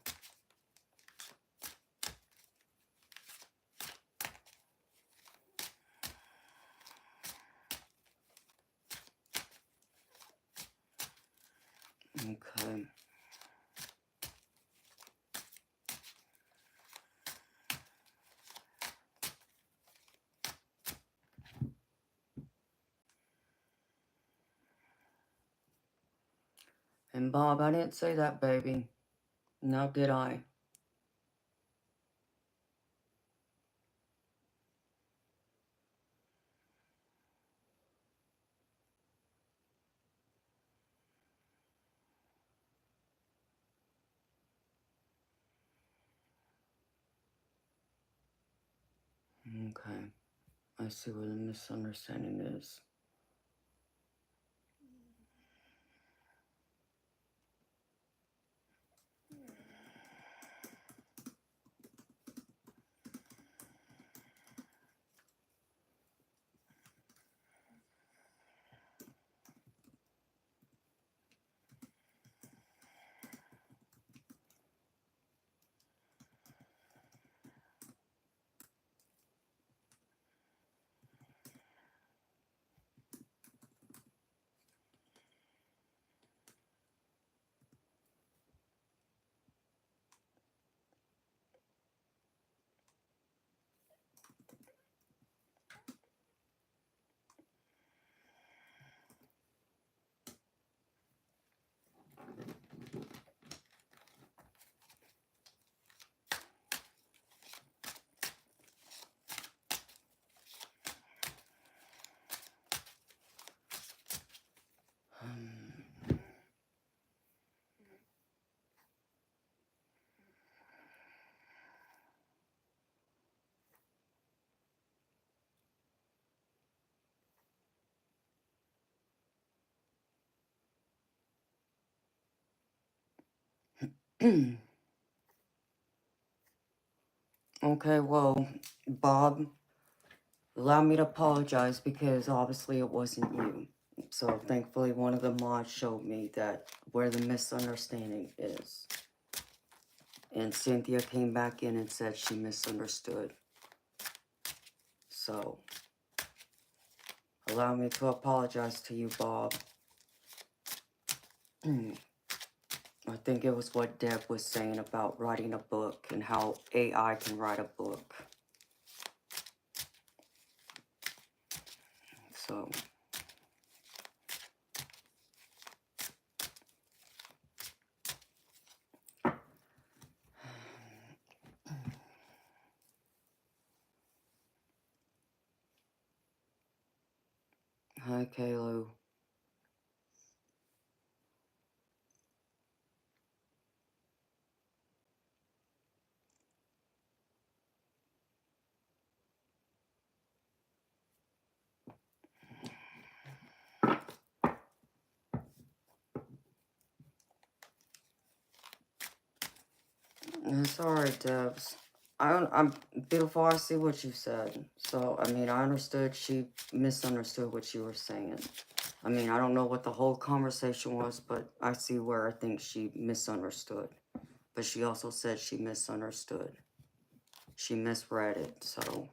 Okay. And Bob, I didn't say that, baby. Now did I? Okay. I see where the misunderstanding is. Okay, well, Bob, allow me to apologize because obviously it wasn't you. So thankfully one of the mods showed me that where the misunderstanding is. And Cynthia came back in and said she misunderstood. So, allow me to apologize to you, Bob. I think it was what Deb was saying about writing a book and how AI can write a book. So, hi, Kalu. It's alright, Debs. I'm beautiful. I see what you said. So, I mean, I understood she misunderstood what you were saying. I mean, I don't know what the whole conversation was, but I see where I think she misunderstood. But she also said she misunderstood. She misread it, so.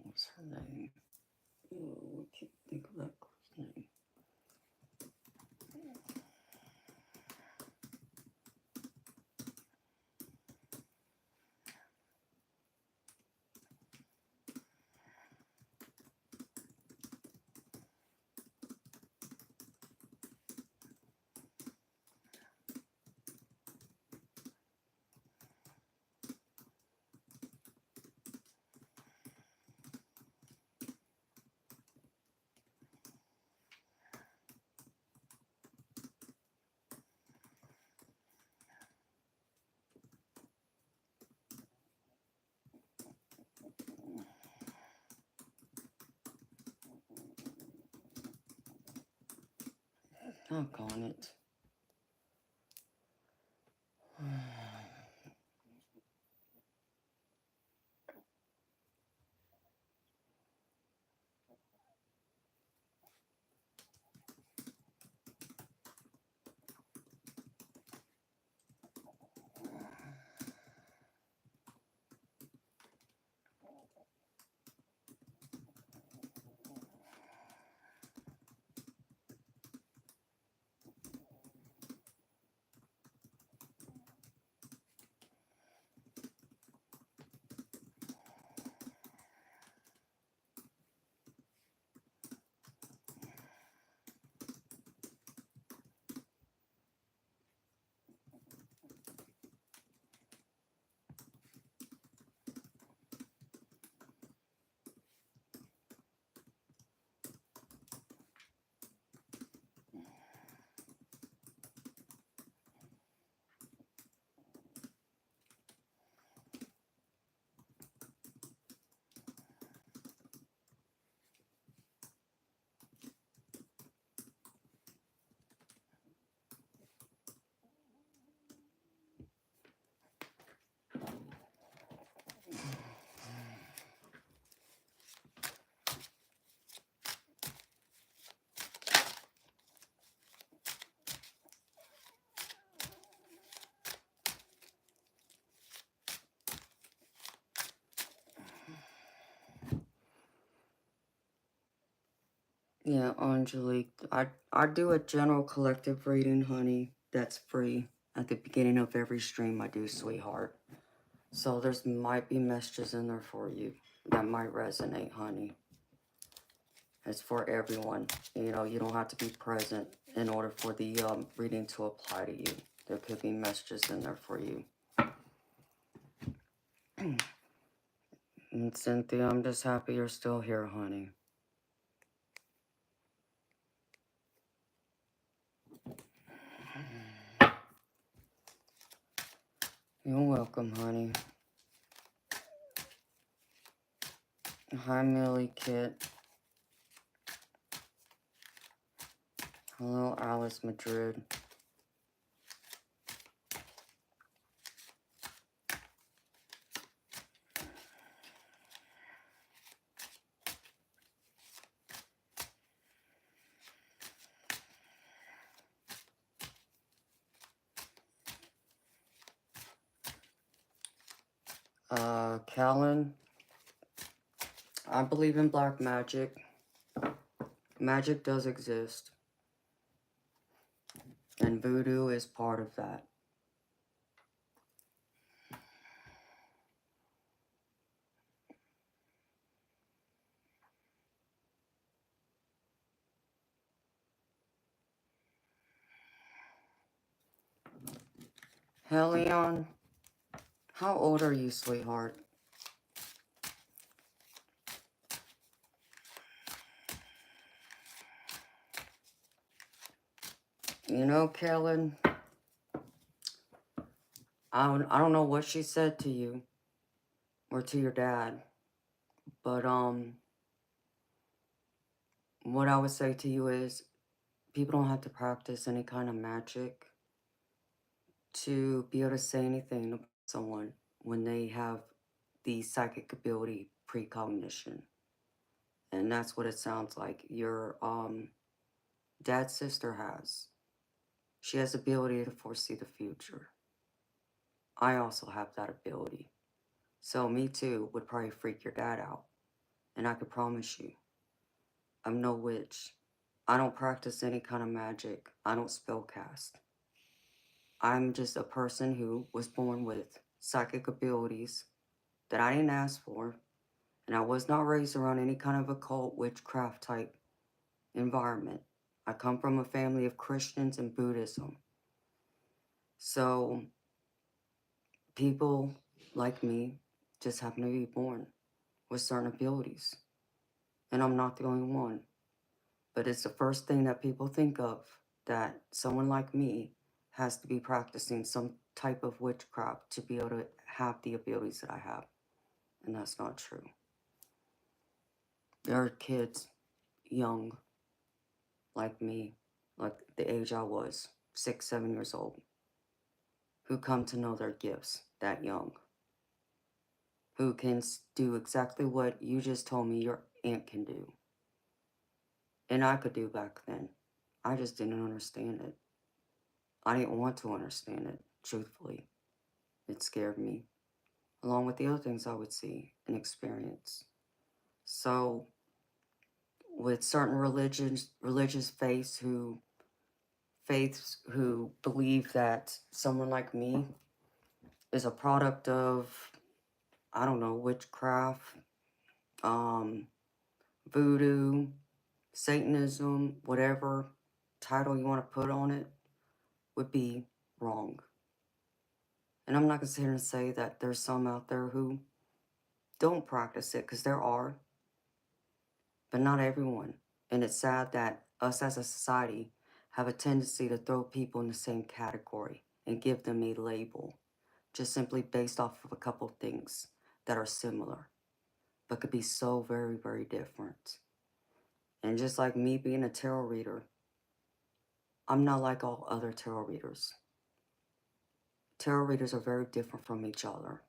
What's her name? Oh, I can't think of that girl's name. Doggone it. Yeah, Angelique. I do a general collective reading, honey. That's free. At the beginning of every stream I do, sweetheart. So there's might be messages in there for you that might resonate, honey. It's for everyone. You know, you don't have to be present in order for the reading to apply to you. There could be messages in there for you. And Cynthia, I'm just happy you're still here, honey. You're welcome, honey. Hi, Millie Kit. Hello, Alice Madrid. Callan, I believe in black magic. Magic does exist, and voodoo is part of that. Helion, how old are you, sweetheart? You know, Callan, I don't know what she said to you or to your dad, but what I would say to you is people don't have to practice any kind of magic to be able to say anything about someone when they have the psychic ability precognition. And that's what it sounds like your dad's sister has. She has the ability to foresee the future. I also have that ability. So me too would probably freak your dad out. And I could promise you, I'm no witch. I don't practice any kind of magic. I don't spellcast. I'm just a person who was born with psychic abilities that I didn't ask for, and I was not raised around any kind of occult witchcraft type environment. I come from a family of Christians and Buddhism. So people like me just happen to be born with certain abilities. And I'm not the only one. But it's the first thing that people think of, that someone like me has to be practicing some type of witchcraft to be able to have the abilities that I have. And that's not true. There are kids young like me, like the age I was, 6, 7 years old, who come to know their gifts that young, who can do exactly what you just told me your aunt can do. And I could do back then. I just didn't understand it. I didn't want to understand it, truthfully. It scared me, along with the other things I would see and experience. So, with certain religious faiths who believe that someone like me is a product of, I don't know, witchcraft, voodoo, Satanism, whatever title you want to put on it, would be wrong. And I'm not going to sit here and say that there's some out there who don't practice it, because there are, but not everyone. And it's sad that us as a society have a tendency to throw people in the same category and give them a label, just simply based off of a couple things that are similar, but could be so very, very different. And just like me being a tarot reader, I'm not like all other tarot readers. Tarot readers are very different from each other.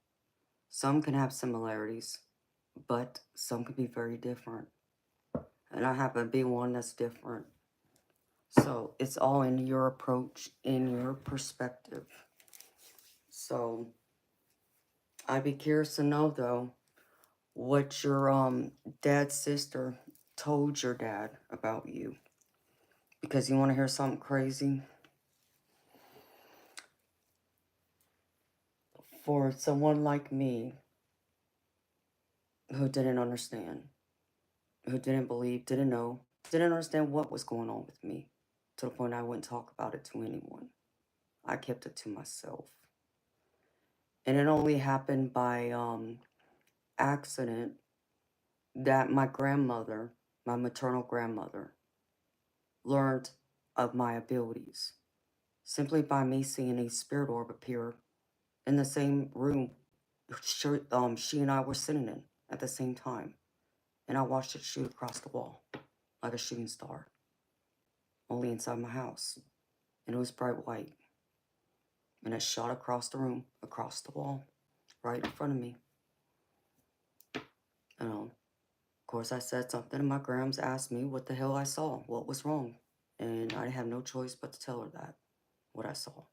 Some can have similarities, but some can be very different. And I happen to be one that's different. So it's all in your approach, in your perspective. So I'd be curious to know, though, what your dad's sister told your dad about you. Because you want to hear something crazy? For someone like me, who didn't understand, who didn't believe, didn't know, didn't understand what was going on with me, to the point I wouldn't talk about it to anyone. I kept it to myself. And it only happened by accident that my grandmother, my maternal grandmother, learned of my abilities simply by me seeing a spirit orb appear in the same room she and I were sitting in at the same time. And I watched it shoot across the wall like a shooting star, only inside my house. And it was bright white. And it shot across the room, across the wall, right in front of me. Of course, I said something, and my grams asked me what the hell I saw, what was wrong. And I had no choice but to tell her that, what I saw.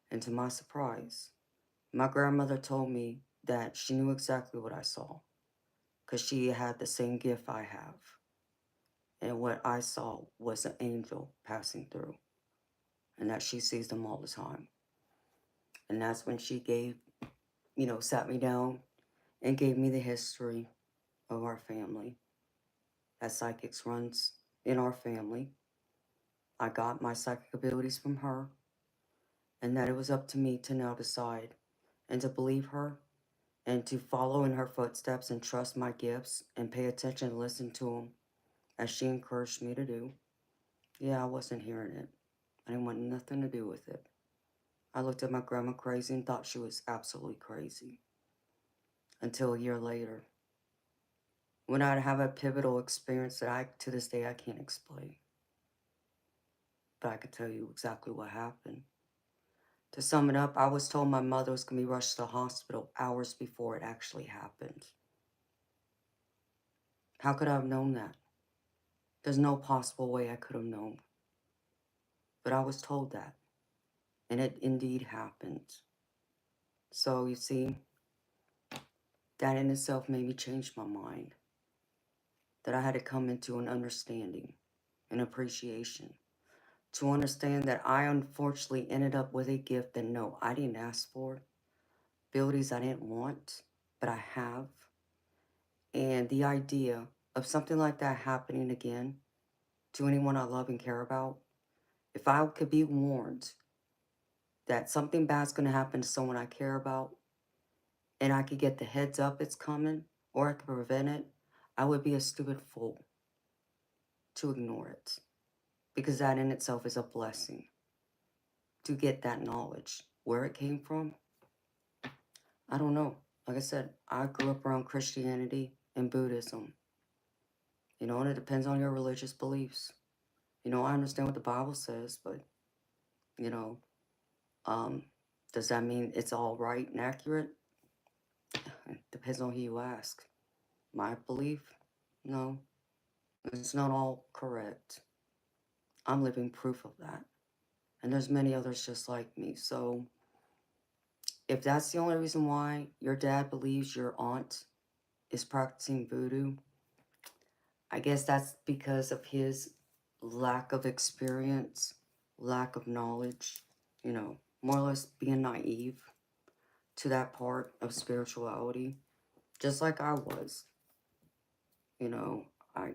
And to my surprise, my grandmother told me that she knew exactly what I saw, because she had the same gift I have. And what I saw was an angel passing through, and that she sees them all the time. And that's when she sat me down and gave me the history of our family, that psychics runs in our family. I got my psychic abilities from her, and that it was up to me to now decide and to believe her and to follow in her footsteps and trust my gifts and pay attention and listen to them as she encouraged me to do. Yeah, I wasn't hearing it. I didn't want nothing to do with it. I looked at my grandma crazy and thought she was absolutely crazy. Until a year later, when I'd have a pivotal experience that to this day, I can't explain. But I could tell you exactly what happened. To sum it up, I was told my mother was going to be rushed to the hospital hours before it actually happened. How could I have known that? There's no possible way I could have known. But I was told that. And it indeed happened. So, you see, that in itself made me change my mind. That I had to come into an understanding, an appreciation. To understand that I unfortunately ended up with a gift that no, I didn't ask for. Abilities I didn't want, but I have. And the idea of something like that happening again to anyone I love and care about, if I could be warned that something bad's going to happen to someone I care about, and I could get the heads up it's coming, or I could prevent it, I would be a stupid fool to ignore it. Because that in itself is a blessing. To get that knowledge. Where it came from, I don't know. Like I said, I grew up around Christianity and Buddhism. And it depends on your religious beliefs. I understand what the Bible says, but, does that mean it's all right and accurate? It depends on who you ask. My belief? No. It's not all correct. I'm living proof of that. And there's many others just like me. So, if that's the only reason why your dad believes your aunt is practicing voodoo, I guess that's because of his lack of experience, lack of knowledge, more or less being naive to that part of spirituality, just like I was. I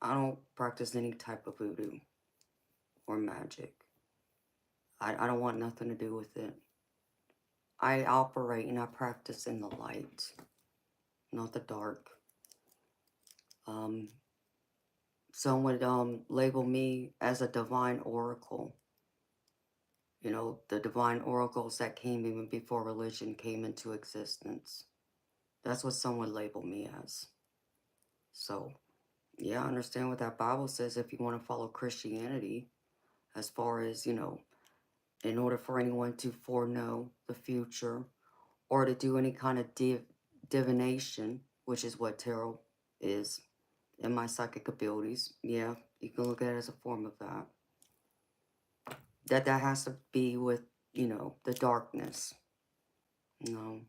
I don't practice any type of voodoo or magic. I don't want nothing to do with it. I operate and I practice in the light, not the dark. Some would label me as a divine oracle. The divine oracles that came even before religion came into existence. That's what some would label me as. So, yeah, I understand what that Bible says if you want to follow Christianity, as far as, in order for anyone to foreknow the future or to do any kind of divination, which is what tarot is, and my psychic abilities, yeah, you can look at it as a form of that. That has to be with, the darkness, And,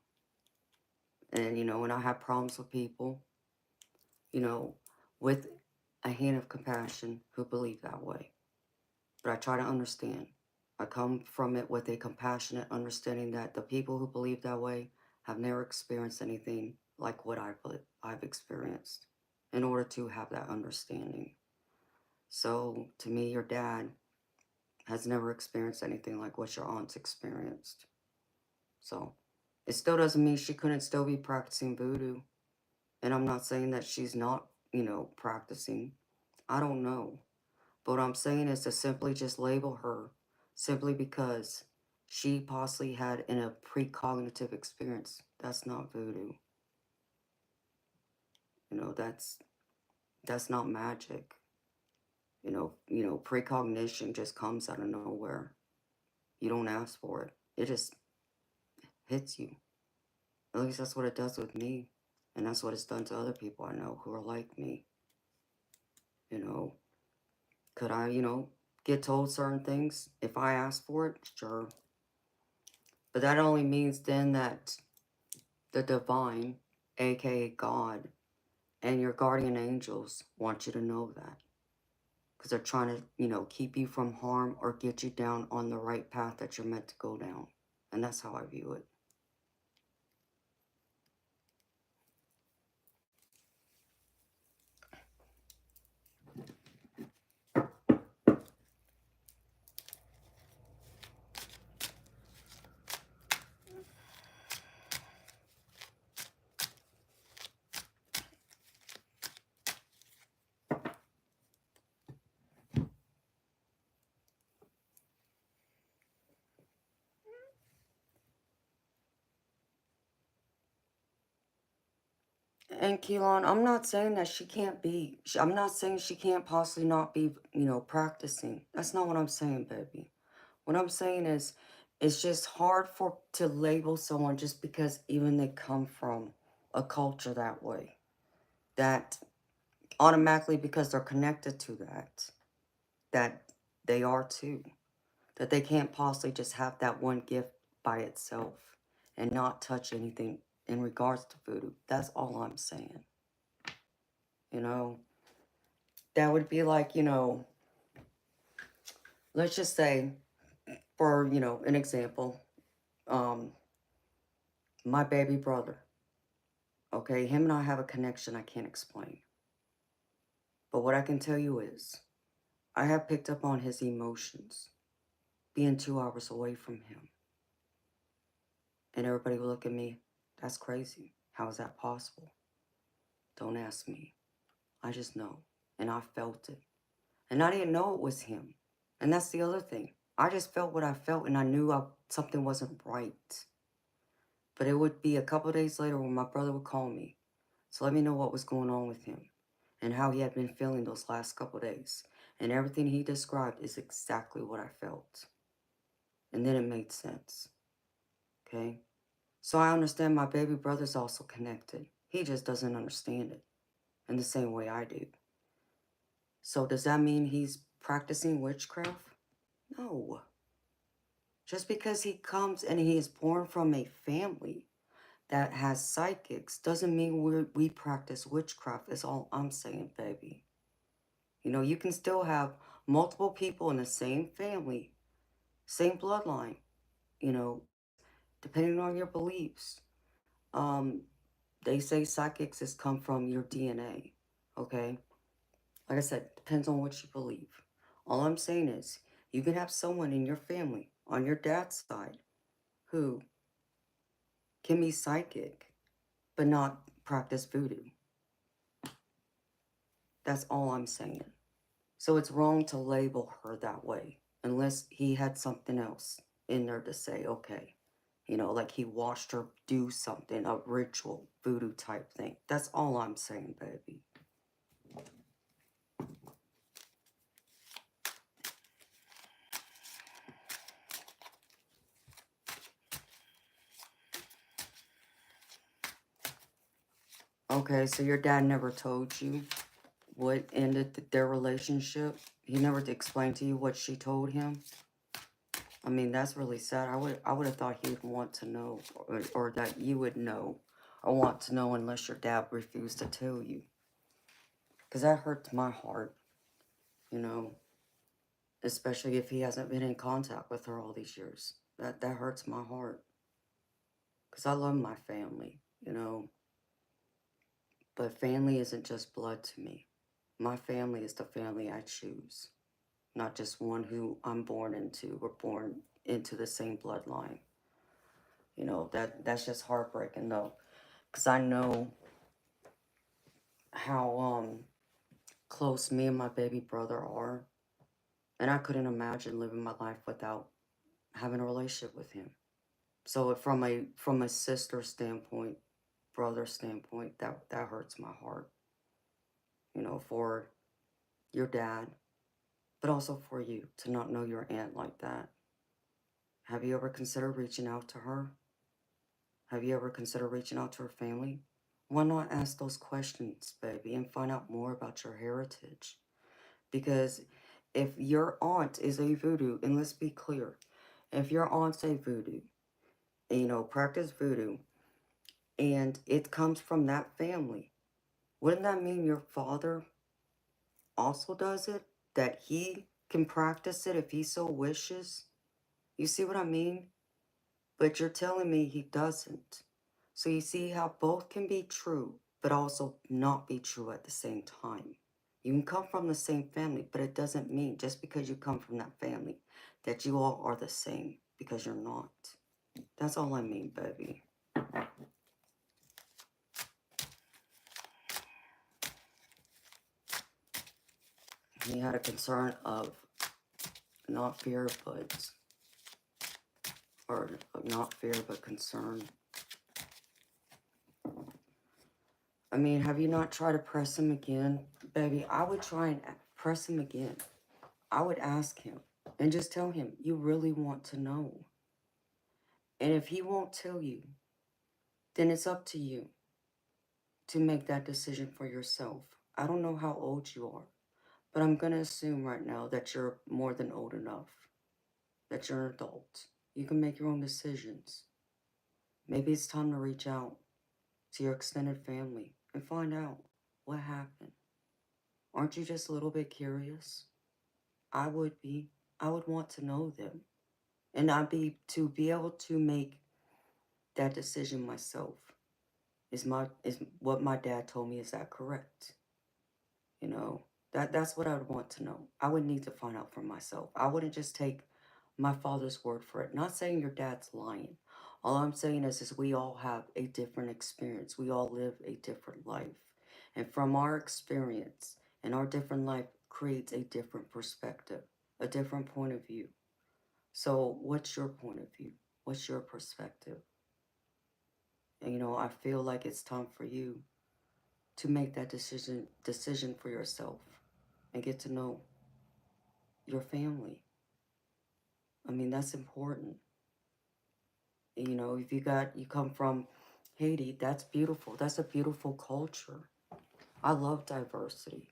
when I have problems with people, you know, with a hand of compassion who believe that way. But I try to understand. I come from it with a compassionate understanding that the people who believe that way have never experienced anything like what I've experienced in order to have that understanding. So to me, your dad has never experienced anything like what your aunt's experienced. So it still doesn't mean she couldn't still be practicing voodoo. And I'm not saying that she's not, practicing. I don't know. But what I'm saying is to simply just label her simply because she possibly had in a precognitive experience. That's not voodoo. That's not magic. Precognition just comes out of nowhere. You don't ask for it. It just hits you. At least that's what it does with me. And that's what it's done to other people I know who are like me. Could I, get told certain things if I ask for it? Sure. But that only means then that the divine, aka God, and your guardian angels want you to know that. Because they're trying to, keep you from harm or get you down on the right path that you're meant to go down. And that's how I view it. And Keelan, I'm not saying that she can't be, I'm not saying she can't possibly not be, practicing. That's not what I'm saying, baby. What I'm saying is, it's just hard to label someone just because even they come from a culture that way. That automatically, because they're connected to that they are too. That they can't possibly just have that one gift by itself and not touch anything in regards to voodoo. That's all I'm saying. That would be like, let's just say, for, an example, my baby brother, okay, him and I have a connection I can't explain. But what I can tell you is, I have picked up on his emotions being 2 hours away from him. And everybody will look at me, that's crazy. How is that possible? Don't ask me. I just know. And I felt it. And I didn't know it was him. And that's the other thing. I just felt what I felt and I knew something wasn't right. But it would be a couple days later when my brother would call me to let me know what was going on with him and how he had been feeling those last couple days. And everything he described is exactly what I felt. And then it made sense. Okay? So I understand my baby brother's also connected. He just doesn't understand it in the same way I do. So does that mean he's practicing witchcraft? No. Just because he comes and he is born from a family that has psychics doesn't mean we practice witchcraft. Is all I'm saying, baby. You can still have multiple people in the same family, same bloodline, depending on your beliefs. They say psychics has come from your DNA, okay? Like I said, depends on what you believe. All I'm saying is, you can have someone in your family, on your dad's side, who can be psychic, but not practice voodoo. That's all I'm saying. So it's wrong to label her that way, unless he had something else in there to say, okay, like he watched her do something, a ritual, voodoo type thing. That's all I'm saying, baby. Okay, so your dad never told you what ended their relationship? He never explained to you what she told him? I mean, that's really sad. I would have thought he would want to know, or that you would know, or want to know, unless your dad refused to tell you. Because that hurts my heart, you know, especially if he hasn't been in contact with her all these years. That hurts my heart. Because I love my family, you know, but family isn't just blood to me. My family is the family I choose, not just one who I'm born into or born into the same bloodline. You know, that's just heartbreaking though, because I know how close me and my baby brother are, and I couldn't imagine living my life without having a relationship with him. So from a sister standpoint, brother standpoint, that hurts my heart. You know, for your dad, but also for you to not know your aunt like that. Have you ever considered reaching out to her? Have you ever considered reaching out to her family? Why not ask those questions, baby, and find out more about your heritage? Because if your aunt is a voodoo, and let's be clear, if your aunt's a voodoo, you know, practice voodoo, and it comes from that family, wouldn't that mean your father also does it? That he can practice it if he so wishes? You see what I mean? But you're telling me he doesn't. So you see how both can be true, but also not be true at the same time. You can come from the same family, but it doesn't mean just because you come from that family that you all are the same, because you're not. That's all I mean, baby. He had a concern of not fear, but, or not fear, but concern. I mean, have you not tried to press him again? Baby, I would try and press him again. I would ask him and just tell him, you really want to know. And if he won't tell you, then it's up to you to make that decision for yourself. I don't know how old you are, but I'm going to assume right now that you're more than old enough, that you're an adult. You can make your own decisions. Maybe it's time to reach out to your extended family and find out what happened. Aren't you just a little bit curious? I would be. I would want to know them. And to be able to make that decision myself. Is what my dad told me, is that correct? You know, that's what I would want to know. I would need to find out for myself. I wouldn't just take my father's word for it. Not saying your dad's lying. All I'm saying is we all have a different experience. We all live a different life. And from our experience and our different life creates a different perspective, a different point of view. So what's your point of view? What's your perspective? And, you know, I feel like it's time for you to make that decision for yourself and get to know your family. I mean, that's important. You know, if you come from Haiti, that's beautiful. That's a beautiful culture. I love diversity.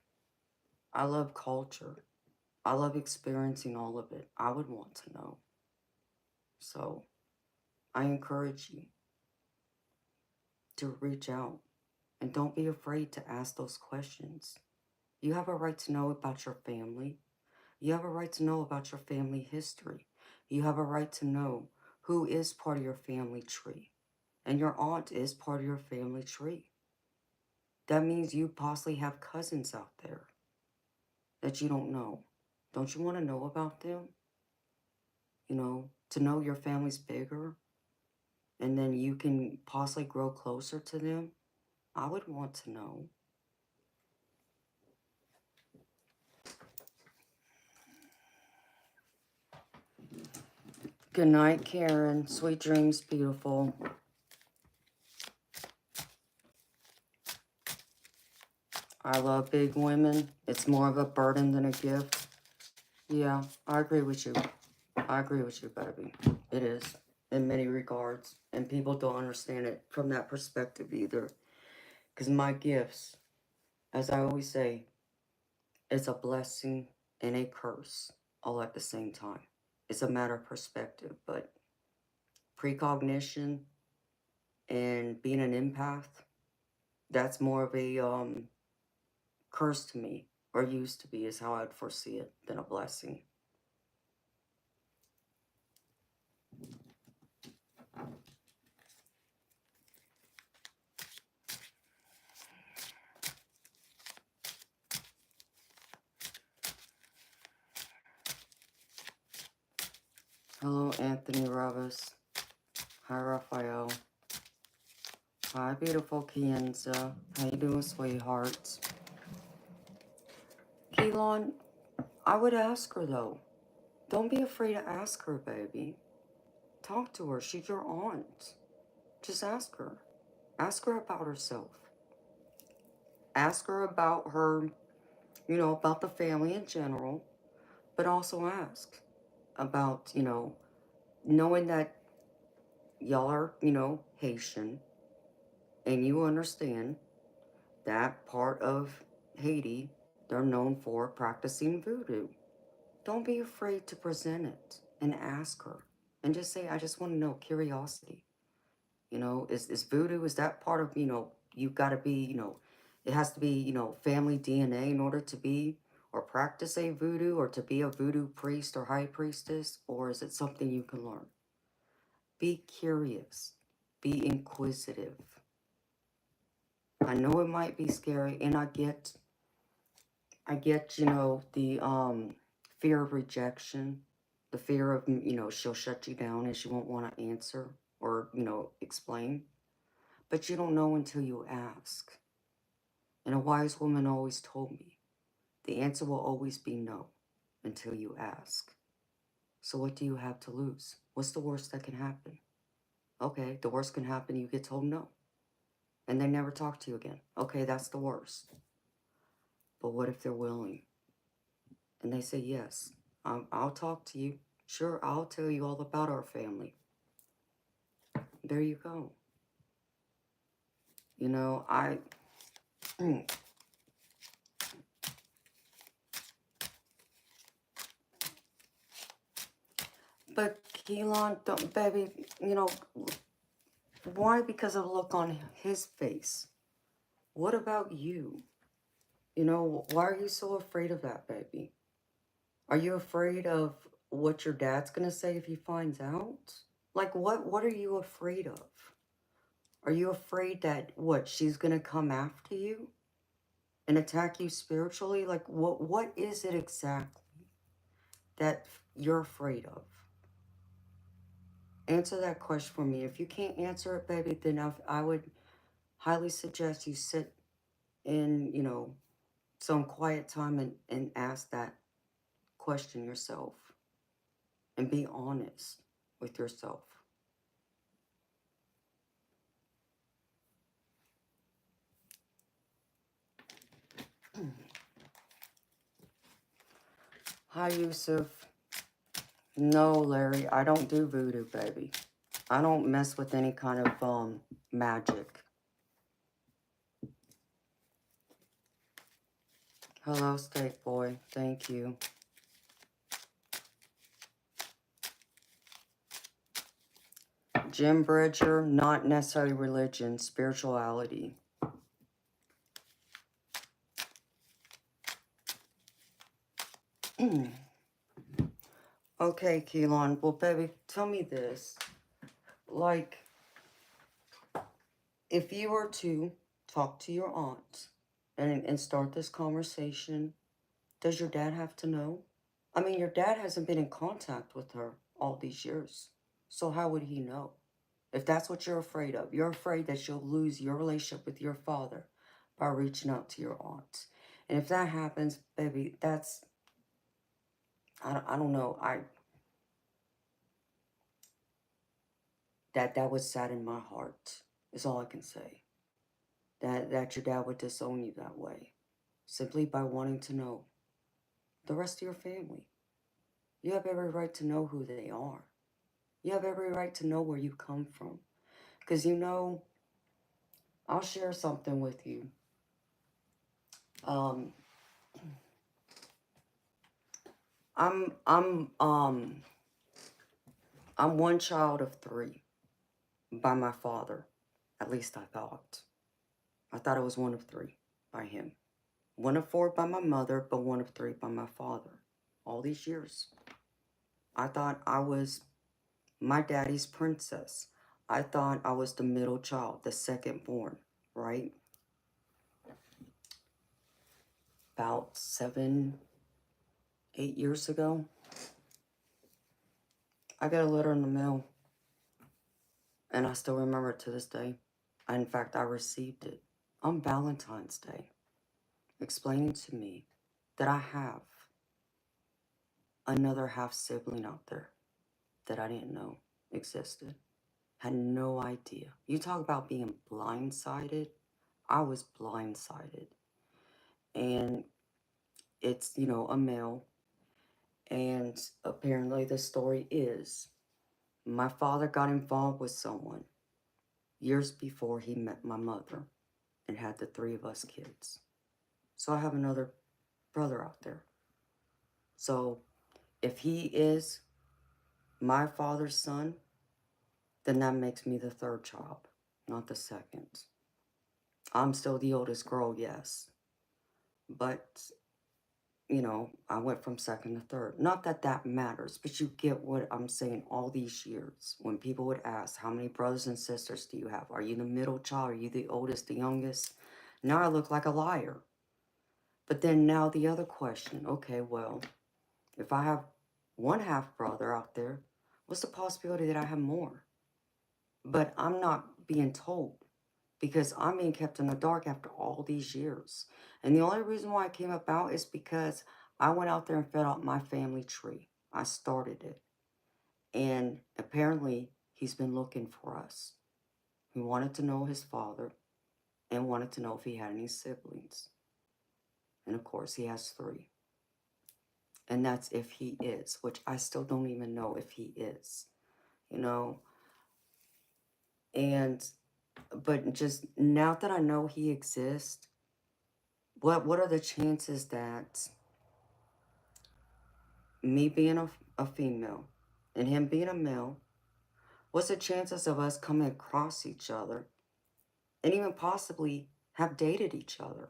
I love culture. I love experiencing all of it. I would want to know. So I encourage you to reach out and don't be afraid to ask those questions. You have a right to know about your family. You have a right to know about your family history. You have a right to know who is part of your family tree. And your aunt is part of your family tree. That means you possibly have cousins out there that you don't know. Don't you want to know about them? You know, to know your family's bigger and then you can possibly grow closer to them? I would want to know. Good night, Karen. Sweet dreams, beautiful. I love big women. It's more of a burden than a gift. Yeah, I agree with you. I agree with you, baby. It is, in many regards. And people don't understand it from that perspective either. Because my gifts, as I always say, is a blessing and a curse all at the same time. It's a matter of perspective, but precognition and being an empath, that's more of a curse to me, or used to be, is how I'd foresee it, than a blessing. Hello, Anthony Ravis. Hi, Raphael. Hi, beautiful Kienza. How you doing, sweethearts? Keelan, I would ask her, though. Don't be afraid to ask her, baby. Talk to her. She's your aunt. Just ask her. Ask her about herself. Ask her about her, you know, about the family in general, but also ask about, you know, knowing that y'all are, you know, Haitian, and you understand that part of Haiti, they're known for practicing voodoo. Don't be afraid to present it and ask her. And just say, I just want to know, curiosity. You know, is voodoo, is that part of, you know, you got to be, you know, it has to be, you know, family DNA in order to be or practice a voodoo, or to be a voodoo priest or high priestess? Or is it something you can learn? Be curious. Be inquisitive. I know it might be scary, and I get, you know, the fear of rejection, the fear of, you know, she'll shut you down and she won't want to answer or, you know, explain. But you don't know until you ask. And a wise woman always told me, the answer will always be no until you ask. So what do you have to lose? What's the worst that can happen? Okay, the worst can happen, you get told no. And they never talk to you again. Okay, that's the worst. But what if they're willing? And they say, yes, I'll talk to you. Sure, I'll tell you all about our family. There you go. You know, but Keelan, don't, baby, you know, why? Because of the look on his face. What about you? You know, why are you so afraid of that, baby? Are you afraid of what your dad's gonna say if he finds out? Like, what are you afraid of? Are you afraid that, what, she's gonna come after you and attack you spiritually? Like, what is it exactly that you're afraid of? Answer that question for me. If you can't answer it, baby, then I would highly suggest you sit in, you know, some quiet time and ask that question yourself and be honest with yourself. Hi, Yusuf. No, Larry, I don't do voodoo, baby. I don't mess with any kind of magic. Hello, Steak Boy. Thank you. Jim Bridger, not necessarily religion, spirituality. Okay, Keelan. Well, baby, tell me this. Like, if you were to talk to your aunt and start this conversation, does your dad have to know? I mean, your dad hasn't been in contact with her all these years. So how would he know? If that's what you're afraid of, you're afraid that you'll lose your relationship with your father by reaching out to your aunt. And if that happens, baby, that's, I don't know, that would sadden my heart, is all I can say. That your dad would disown you that way, simply by wanting to know the rest of your family. You have every right to know who they are. You have every right to know where you come from. Because, you know, I'll share something with you. Um, I'm one child of three by my father. At least I thought. I thought I was one of three by him. One of 4 by my mother, but one of 3 by my father. All these years. I thought I was my daddy's princess. I thought I was the middle child, the second born, right? About 7, 8 years ago, I got a letter in the mail, and I still remember it to this day. In fact, I received it on Valentine's Day, explaining to me that I have another half sibling out there that I didn't know existed. Had no idea. You talk about being blindsided. I was blindsided. And it's, a male. And apparently the story is my father got involved with someone years before he met my mother and had the 3 of us kids. So I have another brother out there. So if he is my father's son, then that makes me the 3rd child, not the 2nd. I'm still the oldest girl, yes. But, I went from 2nd to 3rd. Not that that matters, but you get what I'm saying all these years. When people would ask, how many brothers and sisters do you have? Are you the middle child? Are you the oldest, the youngest? Now I look like a liar. But then now the other question, okay, well, if I have one half brother out there, what's the possibility that I have more? But I'm not being told because I'm being kept in the dark after all these years. And the only reason why I came about is because I went out there and filled out my family tree. I started it. And apparently he's been looking for us. He wanted to know his father and wanted to know if he had any siblings. And of course he has 3. And that's if he is, which I still don't even know if he is, and but just now that I know he exists, what are the chances that me being a female and him being a male, what's the chances of us coming across each other and even possibly have dated each other?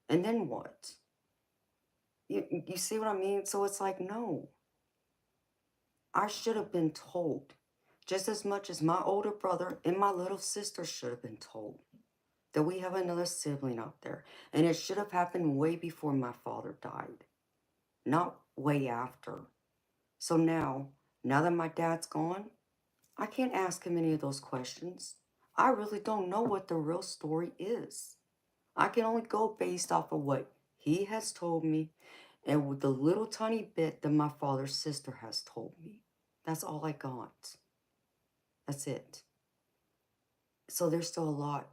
And then what? You see what I mean? So it's like, no, I should have been told just as much as my older brother and my little sister should have been told that we have another sibling out there. And it should have happened way before my father died, not way after. So now that my dad's gone, I can't ask him any of those questions. I really don't know what the real story is. I can only go based off of what he has told me and with the little tiny bit that my father's sister has told me. That's all I got. That's it. So there's still a lot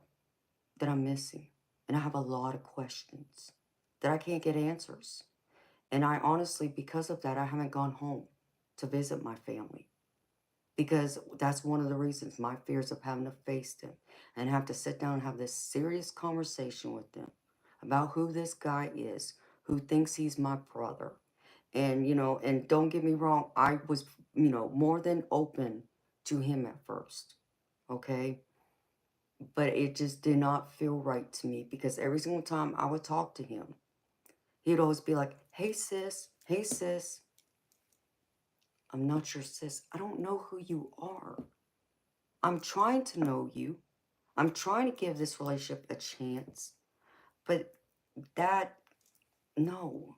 that I'm missing. And I have a lot of questions that I can't get answers. And I honestly, because of that, I haven't gone home to visit my family. Because that's one of the reasons, my fears of having to face them and have to sit down and have this serious conversation with them about who this guy is, who thinks he's my brother. And, and don't get me wrong, I was, more than open to him at first. Okay? But it just did not feel right to me because every single time I would talk to him, he'd always be like, hey sis, hey sis. I'm not your sis. I don't know who you are. I'm trying to know you. I'm trying to give this relationship a chance. But that, no.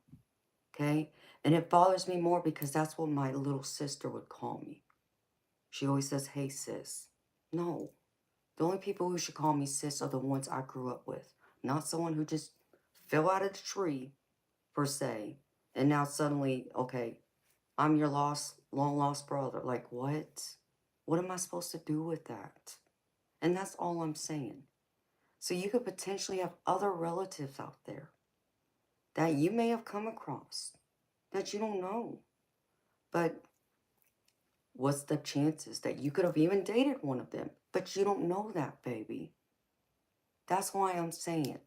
Okay? And it bothers me more because that's what my little sister would call me. She always says, hey sis. No. The only people who should call me sis are the ones I grew up with. Not someone who just fell out of the tree, per se. And now suddenly, okay, I'm your long lost brother. Like, what? What am I supposed to do with that? And that's all I'm saying. So you could potentially have other relatives out there that you may have come across that you don't know. But what's the chances that you could have even dated one of them? But you don't know that, baby. That's why I'm saying,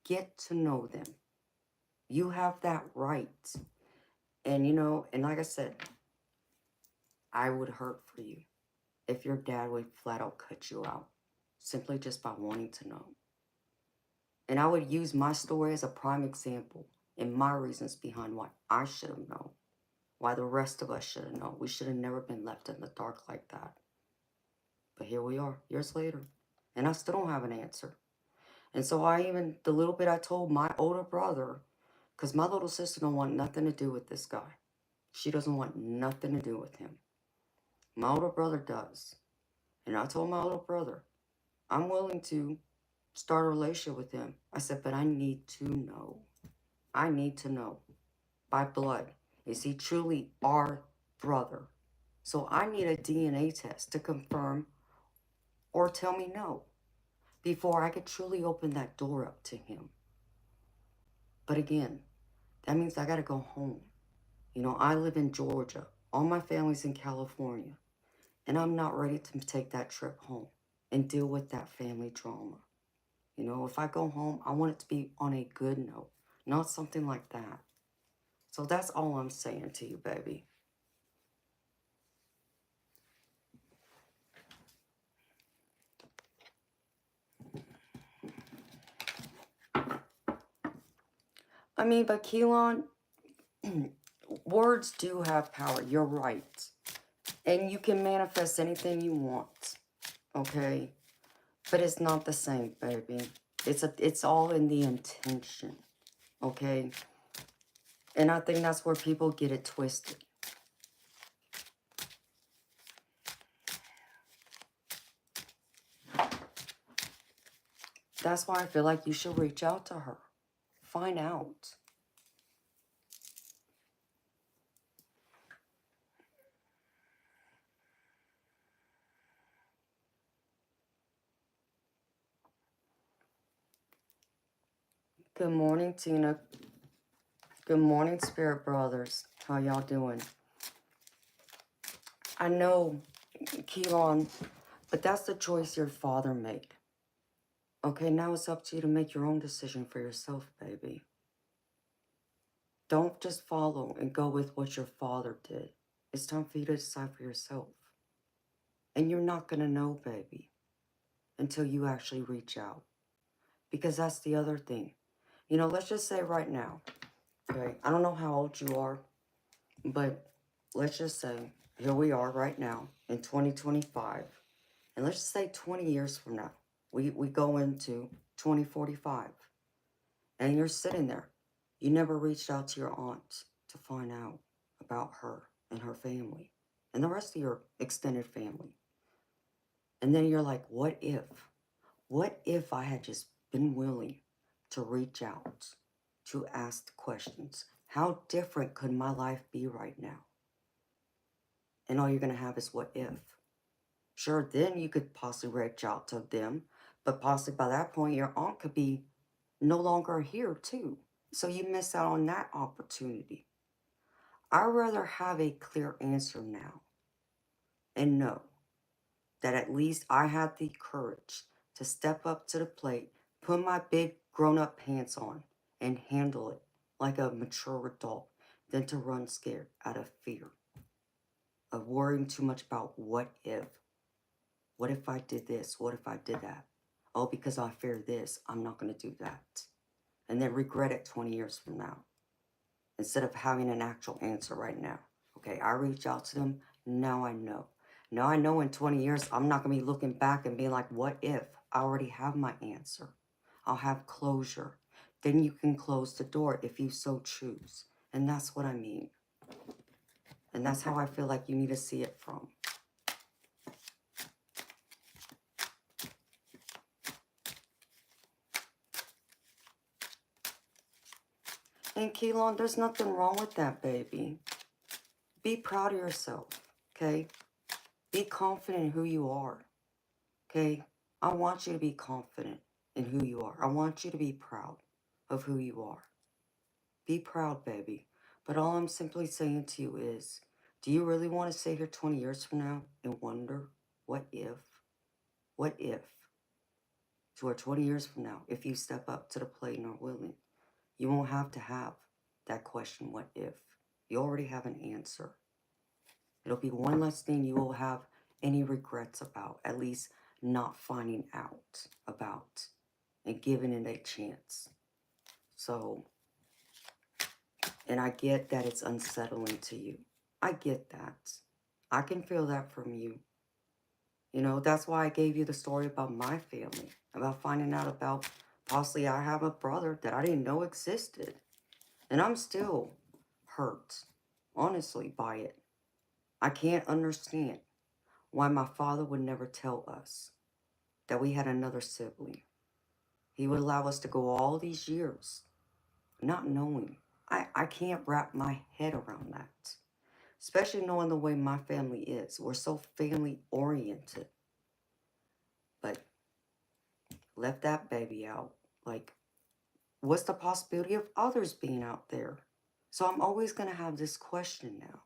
get to know them. You have that right. And, and like I said, I would hurt for you if your dad would flat out cut you out simply just by wanting to know. And I would use my story as a prime example and my reasons behind why I should have known, why the rest of us should have known. We should have never been left in the dark like that. But here we are, years later, and I still don't have an answer. And so the little bit I told my older brother, because my little sister don't want nothing to do with this guy. She doesn't want nothing to do with him. My older brother does. And I told my older brother, I'm willing to start a relationship with him. I said, but I need to know. I need to know by blood. Is he truly our brother? So I need a DNA test to confirm or tell me no before I could truly open that door up to him. But again, that means I got to go home. You know, I live in Georgia. All my family's in California. And I'm not ready to take that trip home and deal with that family drama. You know, if I go home, I want it to be on a good note, not something like that. So that's all I'm saying to you, baby. I mean, but Keelan, words do have power. You're right. And you can manifest anything you want, okay? But it's not the same, baby. It's all in the intention, okay? And I think that's where people get it twisted. That's why I feel like you should reach out to her. Find out. Good morning, Tina. Good morning, Spirit Brothers. How y'all doing? I know, Keelan, but that's the choice your father made. Okay, now it's up to you to make your own decision for yourself, baby. Don't just follow and go with what your father did. It's time for you to decide for yourself. And you're not going to know, baby, until you actually reach out. Because that's the other thing. You know, let's just say right now, okay, I don't know how old you are, but let's just say, here we are right now in 2025. And let's just say 20 years from now, we go into 2045. And you're sitting there. You never reached out to your aunt to find out about her and her family and the rest of your extended family. And then you're like, what if? What if I had just been willing to reach out, to ask questions? How different could my life be right now? And all you're going to have is what if. Sure, then you could possibly reach out to them, but possibly by that point, your aunt could be no longer here too. So you miss out on that opportunity. I'd rather have a clear answer now and know that at least I had the courage to step up to the plate, put my big grown-up pants on, and handle it like a mature adult than to run scared out of fear of worrying too much about what if. What if I did this? What if I did that? Oh, because I fear this, I'm not going to do that. And then regret it 20 years from now. Instead of having an actual answer right now. Okay, I reach out to them, now I know. Now I know in 20 years, I'm not going to be looking back and being like, what if? I already have my answer. I'll have closure. Then you can close the door if you so choose. And that's what I mean. And that's how I feel like you need to see it from. And Keelan, there's nothing wrong with that, baby. Be proud of yourself, okay? Be confident in who you are, okay? I want you to be confident in who you are. I want you to be proud of who you are. Be proud, baby. But all I'm simply saying to you is, do you really want to sit here 20 years from now and wonder, what if? What if? To where 20 years from now, if you step up to the plate and are willing, you won't have to have that question, what if? You already have an answer. It'll be one less thing you will have any regrets about, at least not finding out about. and giving it a chance. So, and I get that it's unsettling to you. I get that. I can feel that from you. You know, that's why I gave you the story about my family, about finding out about possibly I have a brother that I didn't know existed. And I'm still hurt, honestly, by it. I can't understand why my father would never tell us that we had another sibling. He would allow us to go all these years not knowing. I can't wrap my head around that. Especially knowing the way my family is. We're so family oriented. But left that baby out. Like, what's the possibility of others being out there? So I'm always going to have this question now.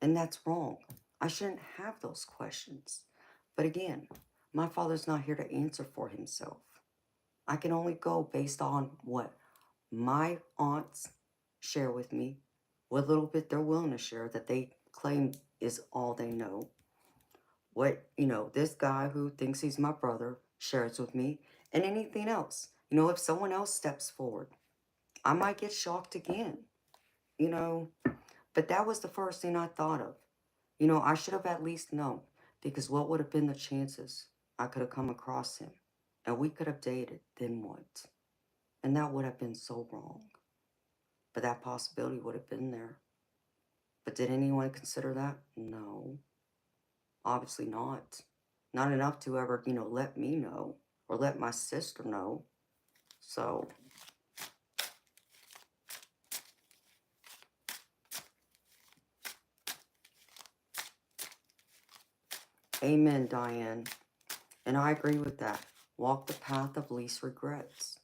And that's wrong. I shouldn't have those questions. But again, my father's not here to answer for himself. I can only go based on what my aunts share with me, what little bit they're willing to share that they claim is all they know. What, this guy who thinks he's my brother shares with me, and anything else. If someone else steps forward, I might get shocked again, But that was the first thing I thought of. I should have at least known, because what would have been the chances I could have come across him, and we could have dated, then what? And that would have been so wrong. But that possibility would have been there. But did anyone consider that? No. Obviously not. Not enough to ever, let me know. Or let my sister know. So. Amen, Diane. And I agree with that. Walk the path of least regrets.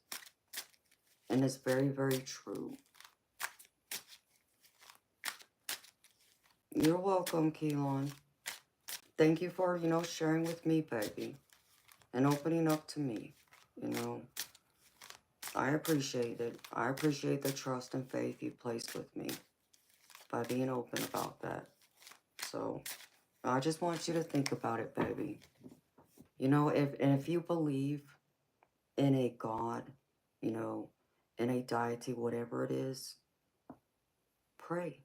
And it's very, very true. You're welcome, Keelan. Thank you for, sharing with me, baby. And opening up to me. I appreciate it. I appreciate the trust and faith you placed with me by being open about that. So, I just want you to think about it, baby. If you believe in a God, in a deity, whatever it is, pray.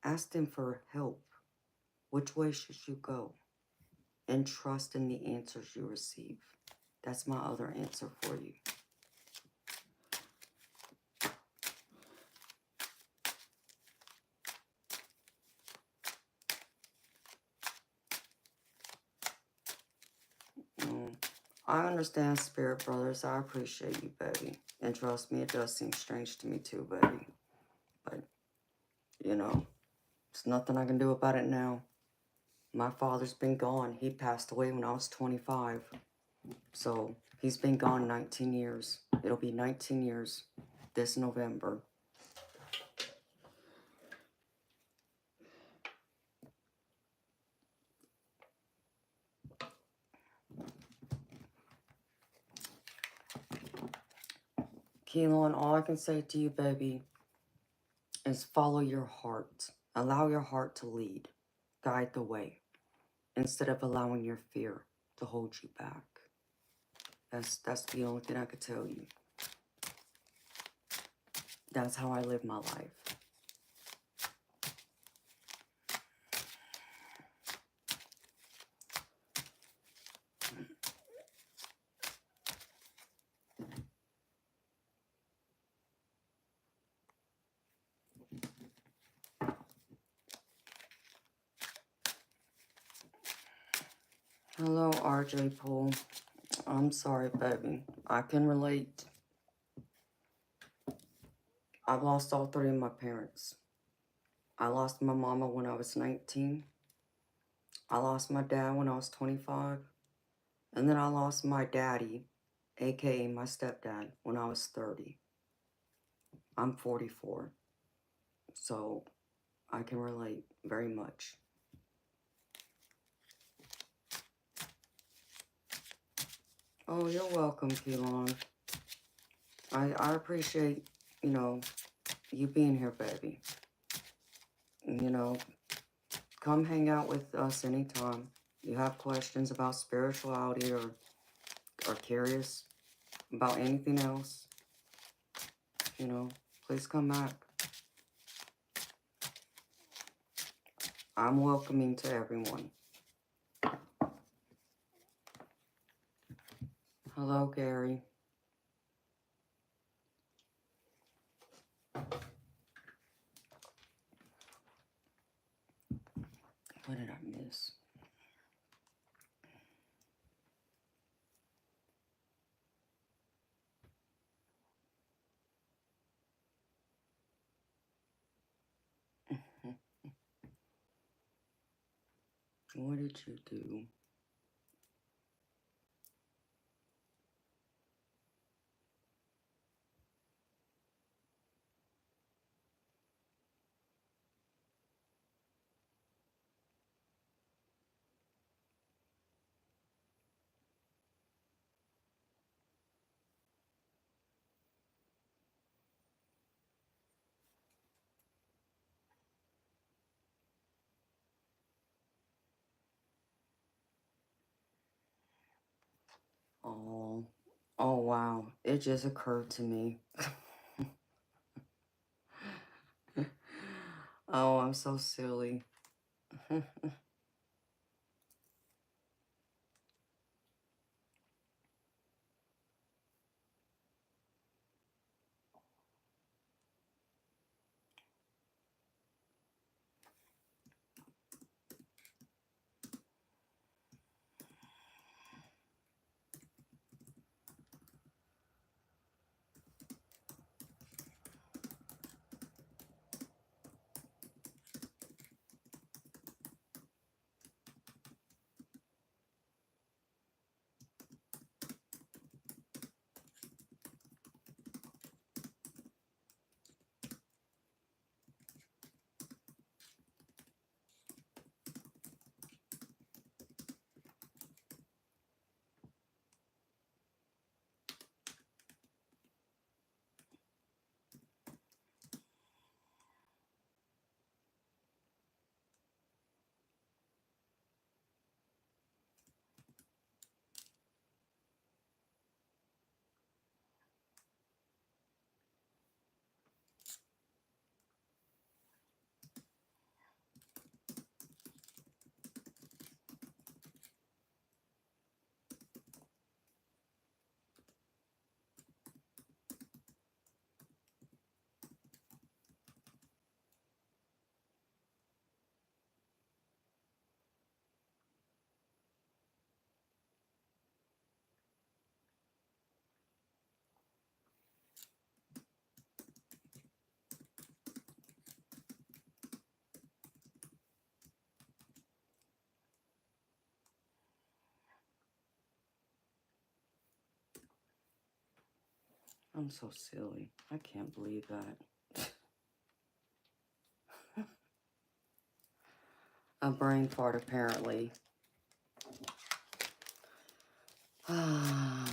Ask them for help. Which way should you go? And trust in the answers you receive. That's my other answer for you. I understand, Spirit Brothers. I appreciate you, baby. And trust me, it does seem strange to me too, baby. But, there's nothing I can do about it now. My father's been gone. He passed away when I was 25. So, he's been gone 19 years. It'll be 19 years this November. Keelan, all I can say to you, baby, is follow your heart. Allow your heart to lead. Guide the way. Instead of allowing your fear to hold you back. That's the only thing I could tell you. That's how I live my life. Hello, RJ Poole. I'm sorry, baby. I can relate. I've lost all three of my parents. I lost my mama when I was 19. I lost my dad when I was 25. And then I lost my daddy, aka my stepdad, when I was 30. I'm 44. So I can relate very much. Oh, you're welcome, Keelan. I appreciate, you being here, baby. Come hang out with us anytime. You have questions about spirituality or curious, about anything else, you know, please come back. I'm welcoming to everyone. Hello, Gary. What did I miss? What did you do? Oh, oh wow. It just occurred to me. Oh, I'm so silly. I'm so silly. I can't believe that. A brain fart, apparently. Hi,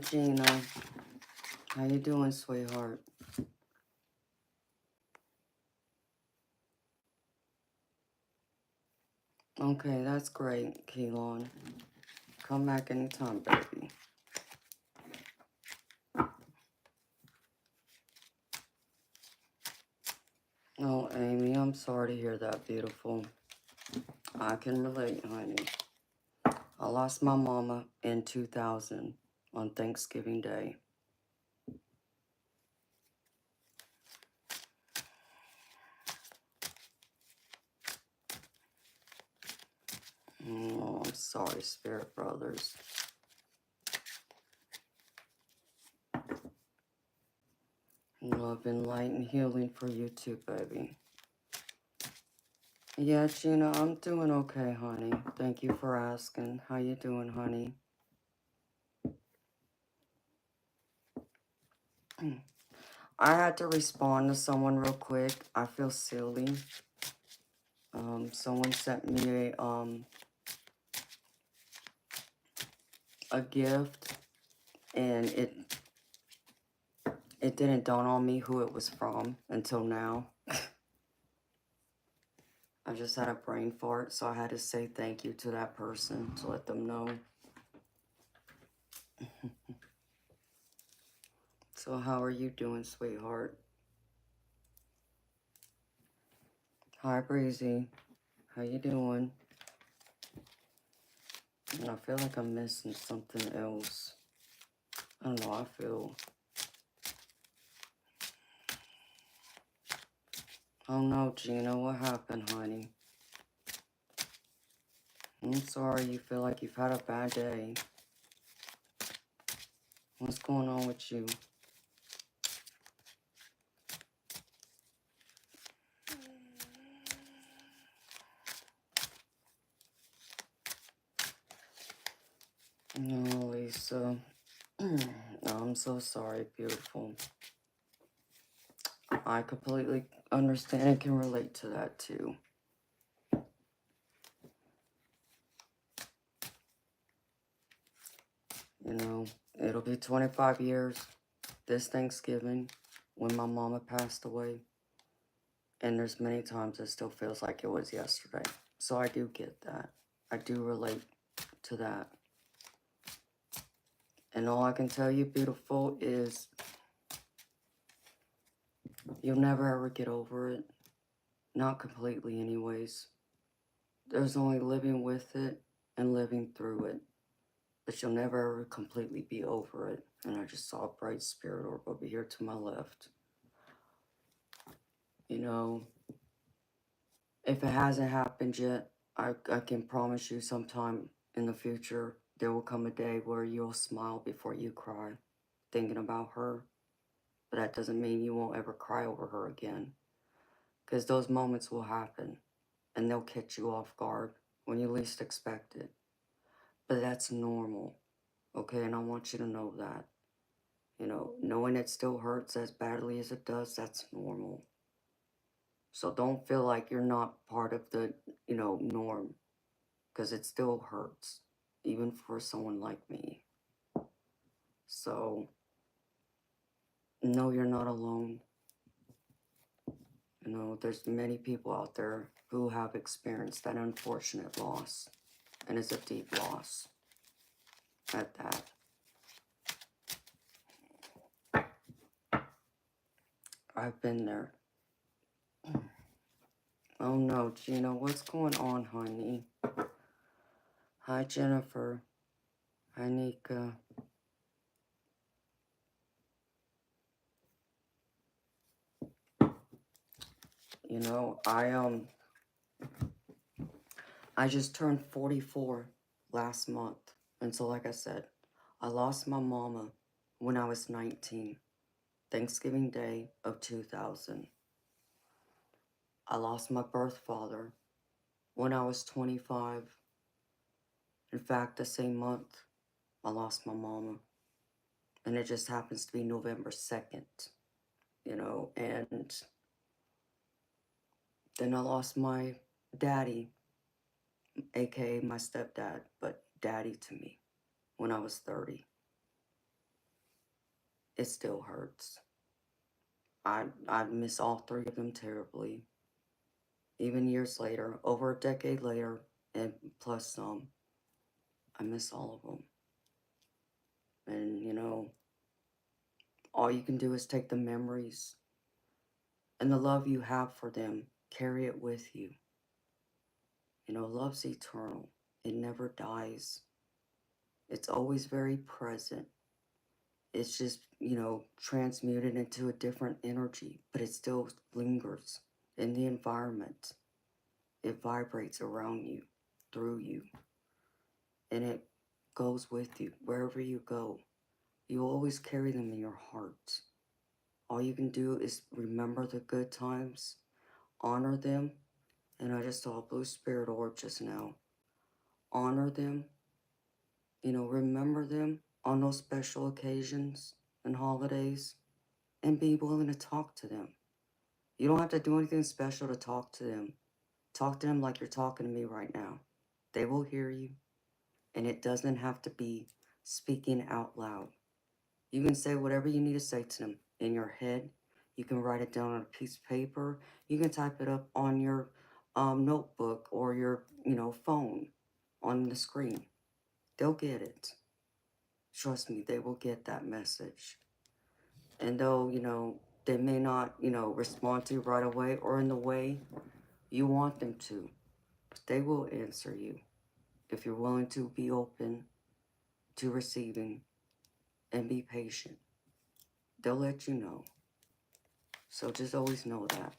Gina. How you doing, sweetheart? Okay, that's great, Keelan. Come back anytime, baby. Oh, Amy, I'm sorry to hear that, beautiful. I can relate, honey. I lost my mama in 2000 on Thanksgiving Day. Oh, I'm sorry, Spirit Brothers. Love and light and healing for you too, baby. Yeah, Gina, I'm doing okay, honey. Thank you for asking. How you doing, honey? I had to respond to someone real quick. I feel silly. Someone sent me a gift, and it didn't dawn on me who it was from until now. I just had a brain fart, so I had to say thank you to that person to let them know. So how are you doing, sweetheart? Hi, Breezy. How you doing? And I feel like I'm missing something else. I don't know, I feel... Oh no, Gina, what happened, honey? I'm sorry you feel like you've had a bad day. What's going on with you? No, Lisa. No, I'm so sorry, beautiful. I completely understand and can relate to that too. You know, it'll be 25 years this Thanksgiving when my mama passed away. And there's many times it still feels like it was yesterday. So I do get that. I do relate to that. And all I can tell you, beautiful, is you'll never ever get over it. Not completely anyways. There's only living with it and living through it. But you'll never ever completely be over it. And I just saw a bright spirit orb over here to my left. You know, if it hasn't happened yet, I can promise you sometime in the future, there will come a day where you'll smile before you cry, thinking about her. But that doesn't mean you won't ever cry over her again. Because those moments will happen, and they'll catch you off guard when you least expect it. But that's normal, okay? And I want you to know that. You know, knowing it still hurts as badly as it does, that's normal. So don't feel like you're not part of the, norm. Because it still hurts, even for someone like me. So, no, you're not alone. You know, there's many people out there who have experienced that unfortunate loss. And it's a deep loss at that. I've been there. Oh no, Gina, what's going on, honey? Hi, Jennifer. Hi, Nika. You know, I just turned 44 last month. And so, like I said, I lost my mama when I was 19, Thanksgiving Day of 2000. I lost my birth father when I was 25. In fact, the same month, I lost my mama. And it just happens to be November 2nd, and then I lost my daddy, aka my stepdad, but daddy to me, when I was 30. It still hurts. I miss all three of them terribly. Even years later, over a decade later, and plus some, I miss all of them. And, all you can do is take the memories and the love you have for them, carry it with you. Love's eternal. It never dies. It's always very present. It's just, transmuted into a different energy, but it still lingers in the environment. It vibrates around you, through you, and it goes with you wherever you go. You always carry them in your heart. All you can do is remember the good times, honor them, and I just saw a blue spirit orb just now. Honor them, remember them on those special occasions and holidays, and be willing to talk to them. You don't have to do anything special to talk to them. Talk to them like you're talking to me right now. They will hear you, and it doesn't have to be speaking out loud. You can say whatever you need to say to them in your head. You can write it down on a piece of paper. You can type it up on your notebook or your, phone on the screen. They'll get it. Trust me, they will get that message. And though, they may not, respond to you right away or in the way you want them to, but they will answer you if you're willing to be open to receiving and be patient. They'll let you know. So just always know that.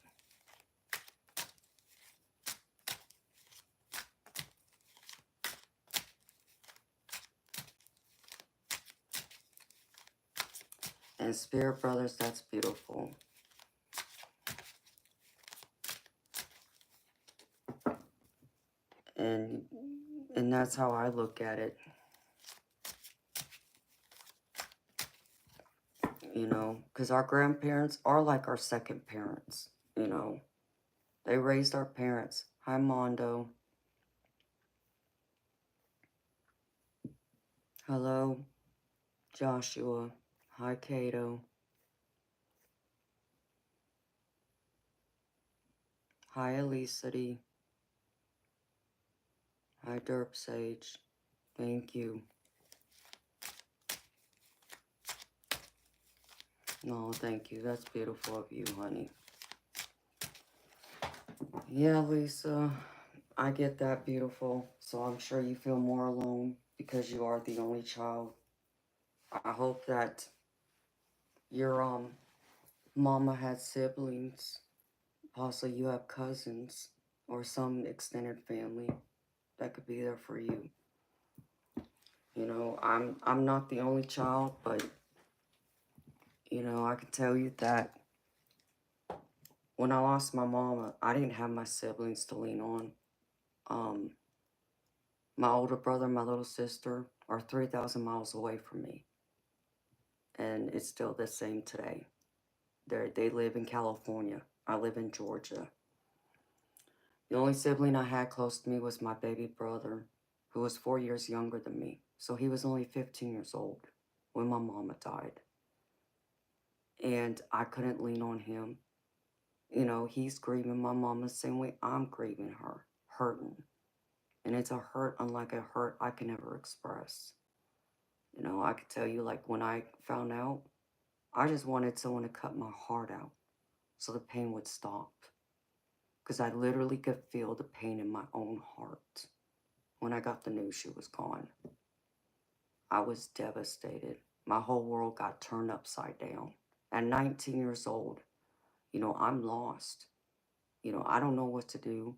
And spirit brothers, that's beautiful. And that's how I look at it. Because our grandparents are like our second parents, They raised our parents. Hi, Mondo. Hello, Joshua. Hi, Cato. Hi, Elisity. Hi, Derp Sage. Thank you. No, thank you. That's beautiful of you, honey. Yeah, Lisa, I get that, beautiful. So I'm sure you feel more alone because you are the only child. I hope that your mama had siblings. Possibly you have cousins or some extended family that could be there for you. I'm not the only child, but I can tell you that when I lost my mama, I didn't have my siblings to lean on. My older brother, my little sister are 3,000 miles away from me. And it's still the same today. They live in California. I live in Georgia. The only sibling I had close to me was my baby brother, who was 4 years younger than me. So he was only 15 years old when my mama died. And I couldn't lean on him. He's grieving my mama the same way I'm grieving her, hurting. And it's a hurt unlike a hurt I can never express. I could tell you, like, when I found out, I just wanted someone to cut my heart out so the pain would stop. Because I literally could feel the pain in my own heart when I got the news she was gone. I was devastated. My whole world got turned upside down. At 19 years old, I'm lost. I don't know what to do.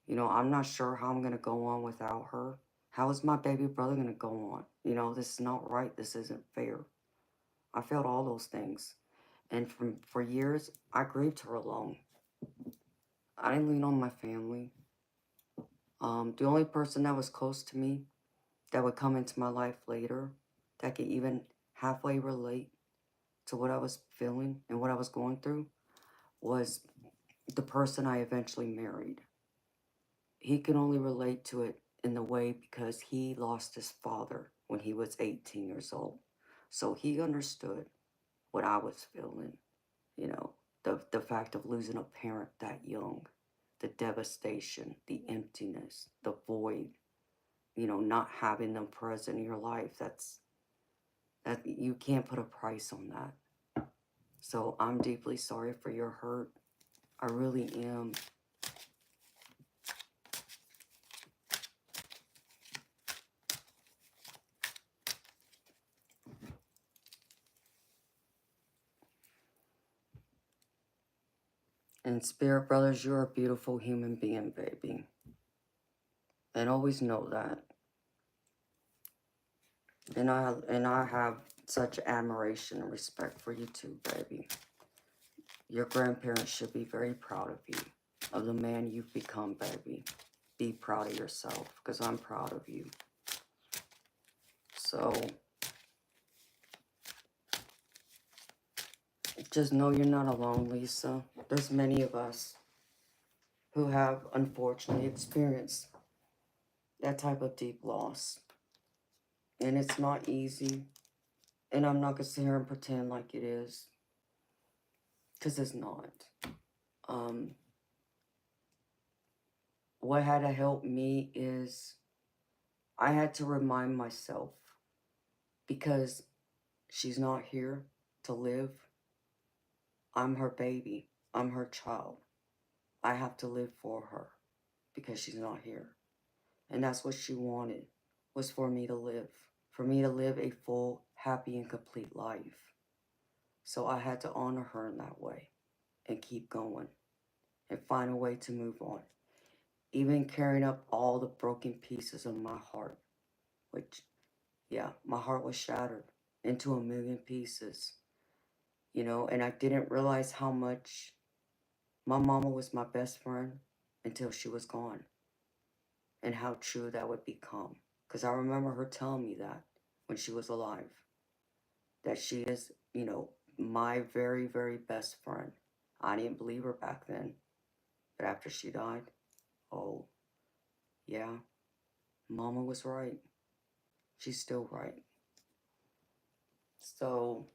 I'm not sure how I'm going to go on without her. How is my baby brother going to go on? This is not right. This isn't fair. I felt all those things. And for years, I grieved her alone. I didn't lean on my family. The only person that was close to me that would come into my life later that could even halfway relate to what I was feeling and what I was going through was the person I eventually married. He could only relate to it in the way because he lost his father when he was 18 years old. So he understood what I was feeling, the fact of losing a parent that young, the devastation, the emptiness, the void, not having them present in your life. That you can't put a price on that. So I'm deeply sorry for your hurt. I really am. And Spirit Brothers, you're a beautiful human being, baby. And always know that. And I have such admiration and respect for you too, baby. Your grandparents should be very proud of you, of the man you've become, baby. Be proud of yourself, because I'm proud of you. So, just know you're not alone, Lisa. There's many of us who have, unfortunately, experienced that type of deep loss. And it's not easy. And I'm not going to sit here and pretend like it is. Because it's not. what had to help me is I had to remind myself, because she's not here to live. I'm her baby. I'm her child. I have to live for her because she's not here. And that's what she wanted, was for me to live. For me to live a full, happy, and complete life. So I had to honor her in that way and keep going and find a way to move on. Even carrying up all the broken pieces of my heart, which, yeah, my heart was shattered into a million pieces, and I didn't realize how much my mama was my best friend until she was gone, and how true that would become. Because I remember her telling me that when she was alive, that she is, my very, very best friend. I didn't believe her back then, but after she died, oh, yeah, mama was right. She's still right. So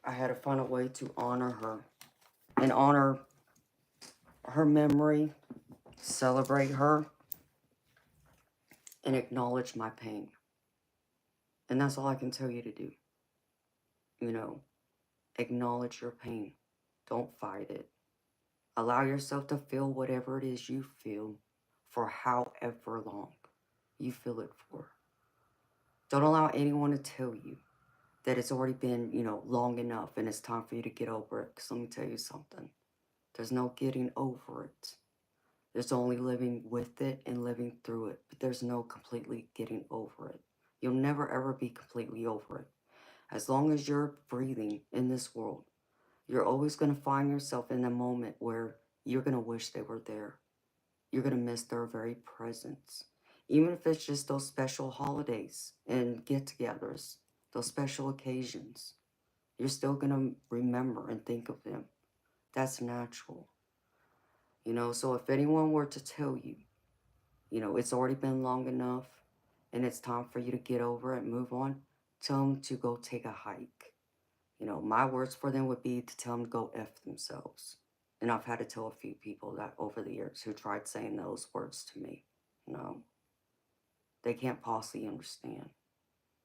I had to find a way to honor her and honor her memory, celebrate her, and acknowledge my pain. And that's all I can tell you to do. Acknowledge your pain. Don't fight it. Allow yourself to feel whatever it is you feel for however long you feel it for. Don't allow anyone to tell you that it's already been, long enough and it's time for you to get over it. Because let me tell you something. There's no getting over it. There's only living with it and living through it. But there's no completely getting over it. You'll never ever be completely over it. As long as you're breathing in this world, you're always going to find yourself in a moment where you're going to wish they were there. You're going to miss their very presence. Even if it's just those special holidays and get-togethers, those special occasions, you're still going to remember and think of them. That's natural. So if anyone were to tell you, it's already been long enough and it's time for you to get over it and move on, tell them to go take a hike. My words for them would be to tell them to go F themselves. And I've had to tell a few people that over the years who tried saying those words to me. No, they can't possibly understand.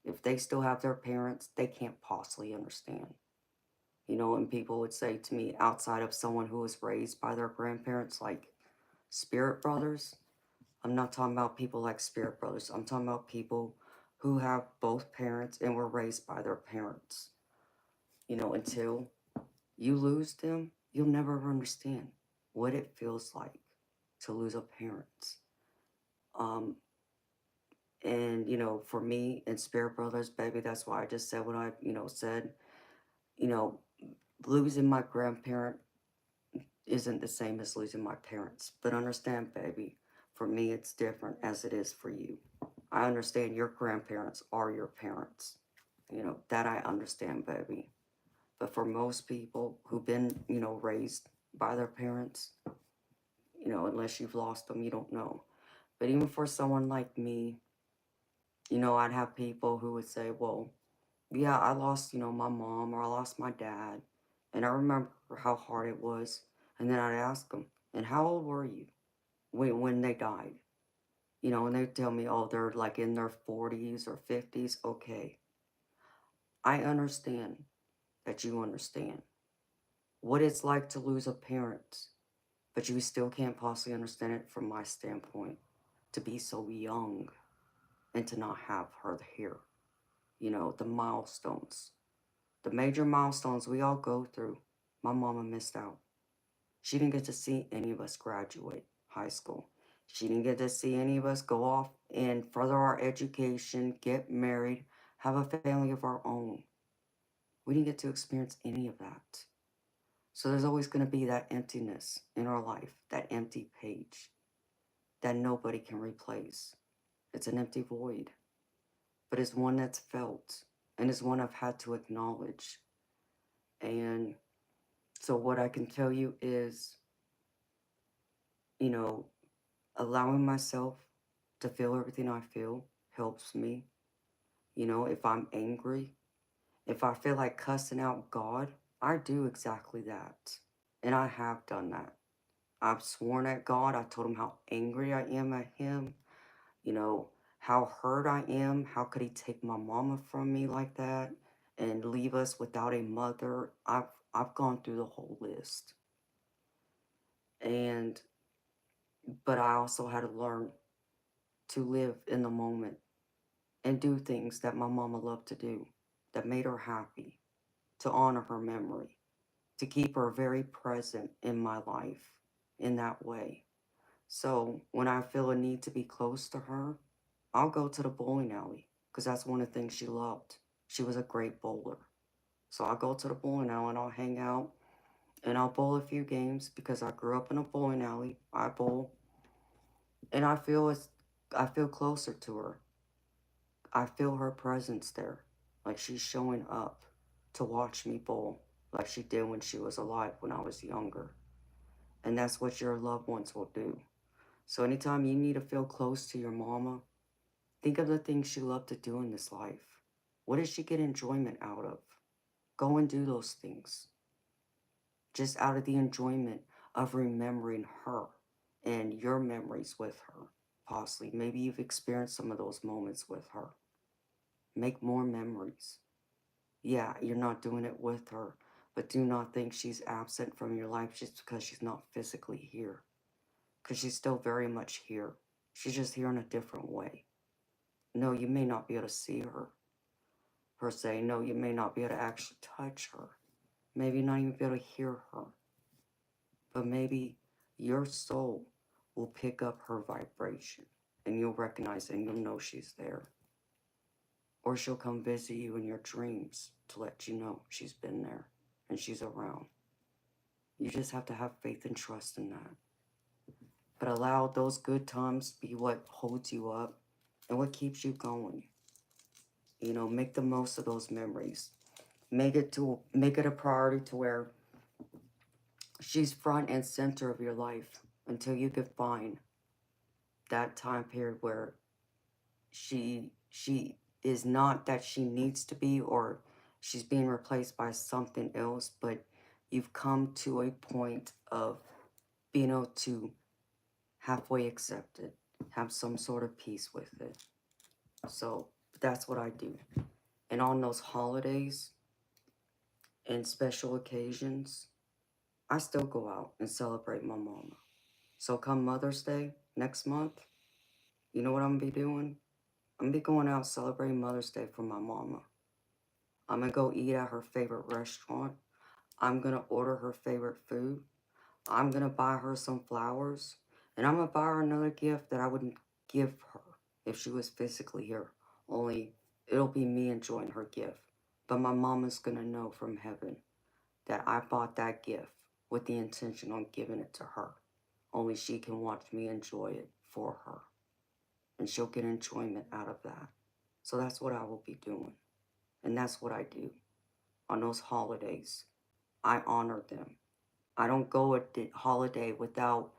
If they still have their parents, they can't possibly understand. And people would say to me, outside of someone who was raised by their grandparents, like spirit brothers, I'm not talking about people like spirit brothers. I'm talking about people who have both parents and were raised by their parents. Until you lose them, you'll never understand what it feels like to lose a parent. And for me and Spirit Brothers, baby, that's why I just said what I, said. You know, Losing my grandparent isn't the same as losing my parents. But understand, baby, for me it's different as it is for you. I understand your grandparents are your parents. That I understand, baby. But for most people who've been, raised by their parents, unless you've lost them, you don't know. But even for someone like me, I'd have people who would say, well, yeah, I lost, my mom, or I lost my dad. And I remember how hard it was. And then I'd ask them, and how old were you when they died? And they'd tell me, oh, they're like in their 40s or 50s. Okay. I understand that you understand what it's like to lose a parent, but you still can't possibly understand it from my standpoint, to be so young and to not have her here. The milestones, the major milestones we all go through, my mama missed out. She didn't get to see any of us graduate high school. She didn't get to see any of us go off and further our education, get married, have a family of our own. We didn't get to experience any of that. So there's always going to be that emptiness in our life, that empty page that nobody can replace. It's an empty void, but it's one that's felt and it's one I've had to acknowledge. And so what I can tell you is, allowing myself to feel everything I feel helps me. If I'm angry, if I feel like cussing out God, I do exactly that. And I have done that. I've sworn at God. I told him how angry I am at him, you know, how hurt I am. How could he take my mama from me like that and leave us without a mother? I've gone through the whole list. And but I also had to learn to live in the moment and do things that my mama loved to do, that made her happy, to honor her memory, to keep her very present in my life in that way. So when I feel a need to be close to her, I'll go to the bowling alley because that's one of the things she loved. She was a great bowler. So I'll go to the bowling alley and I'll hang out and I'll bowl a few games because I grew up in a bowling alley. I bowl and I feel closer to her. I feel her presence there, like she's showing up to watch me bowl, like she did when she was alive when I was younger. And that's what your loved ones will do. So anytime you need to feel close to your mama, think of the things she loved to do in this life. What did she get enjoyment out of? Go and do those things. Just out of the enjoyment of remembering her and your memories with her. Possibly, maybe you've experienced some of those moments with her. Make more memories. Yeah, you're not doing it with her, but do not think she's absent from your life just because she's not physically here. Because she's still very much here. She's just here in a different way. No, you may not be able to see her, per se. No, you may not be able to actually touch her. Maybe not even be able to hear her. But maybe your soul will pick up her vibration and you'll recognize it and you'll know she's there. Or she'll come visit you in your dreams to let you know she's been there and she's around. You just have to have faith and trust in that. But allow those good times be what holds you up and what keeps you going. You know, make the most of those memories. Make it a priority to where she's front and center of your life until you can find that time period where she is not that she needs to be or she's being replaced by something else, but you've come to a point of being able to halfway accept it, have some sort of peace with it. So that's what I do. And on those holidays and special occasions, I still go out and celebrate my mama. So come Mother's Day next month, you know what I'm gonna be doing? I'm gonna be going out celebrating Mother's Day for my mama. I'm gonna go eat at her favorite restaurant. I'm gonna order her favorite food. I'm gonna buy her some flowers. And I'm gonna buy her another gift that I wouldn't give her if she was physically here. Only it'll be me enjoying her gift. But my mama's gonna know from heaven that I bought that gift with the intention on giving it to her. Only she can watch me enjoy it for her. And she'll get enjoyment out of that. So that's what I will be doing. And that's what I do. On those holidays, I honor them. I don't go a holiday without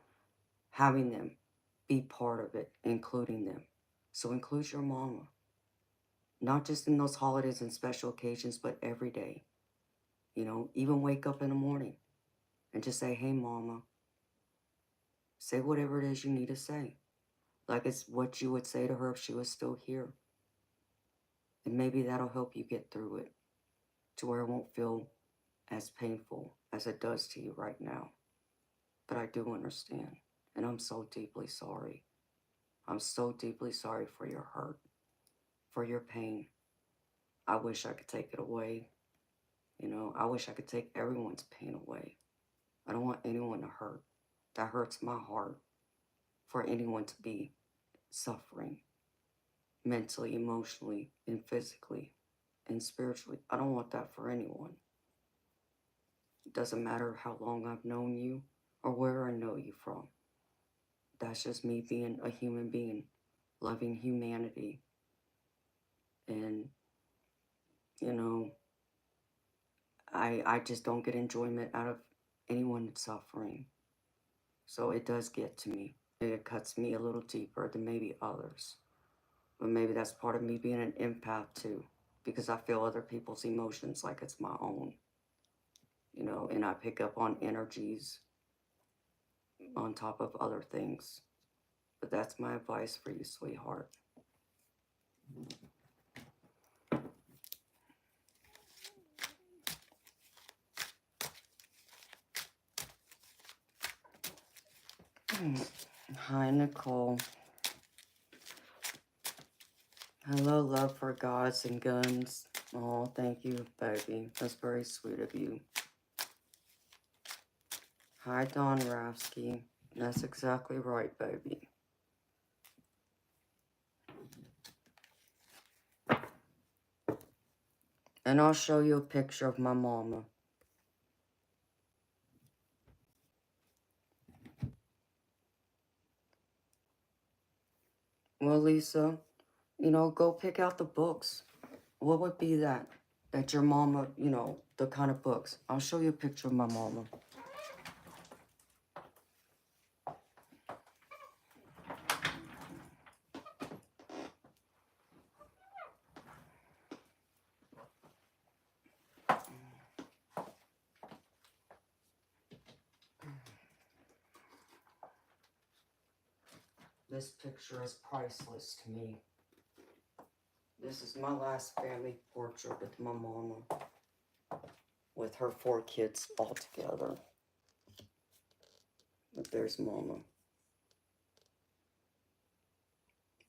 having them be part of it, including them. So include your mama. Not just in those holidays and special occasions, but every day. You know, even wake up in the morning and just say, hey, mama. Say whatever it is you need to say. Like it's what you would say to her if she was still here. And maybe that'll help you get through it to where it won't feel as painful as it does to you right now. But I do understand. And I'm so deeply sorry. I'm so deeply sorry for your hurt, for your pain. I wish I could take it away. You know, I wish I could take everyone's pain away. I don't want anyone to hurt. That hurts my heart for anyone to be suffering mentally, emotionally, and physically, and spiritually. I don't want that for anyone. It doesn't matter how long I've known you or where I know you from. That's just me being a human being, loving humanity. And, you know, I just don't get enjoyment out of anyone suffering. So it does get to me. It cuts me a little deeper than maybe others. But maybe that's part of me being an empath too, because I feel other people's emotions like it's my own. You know, and I pick up on energies on top of other things. But that's my advice for you, sweetheart. Hi, Nicole. Hello, love for gods and guns. Oh, thank you, baby. That's very sweet of you. Hi, Don Rafsky. That's exactly right, baby. And I'll show you a picture of my mama. Well, Lisa, you know, go pick out the books. What would be that? That your mama, you know, the kind of books. I'll show you a picture of my mama. This picture is priceless to me. This is my last family portrait with my mama. With her 4 kids all together. But there's mama.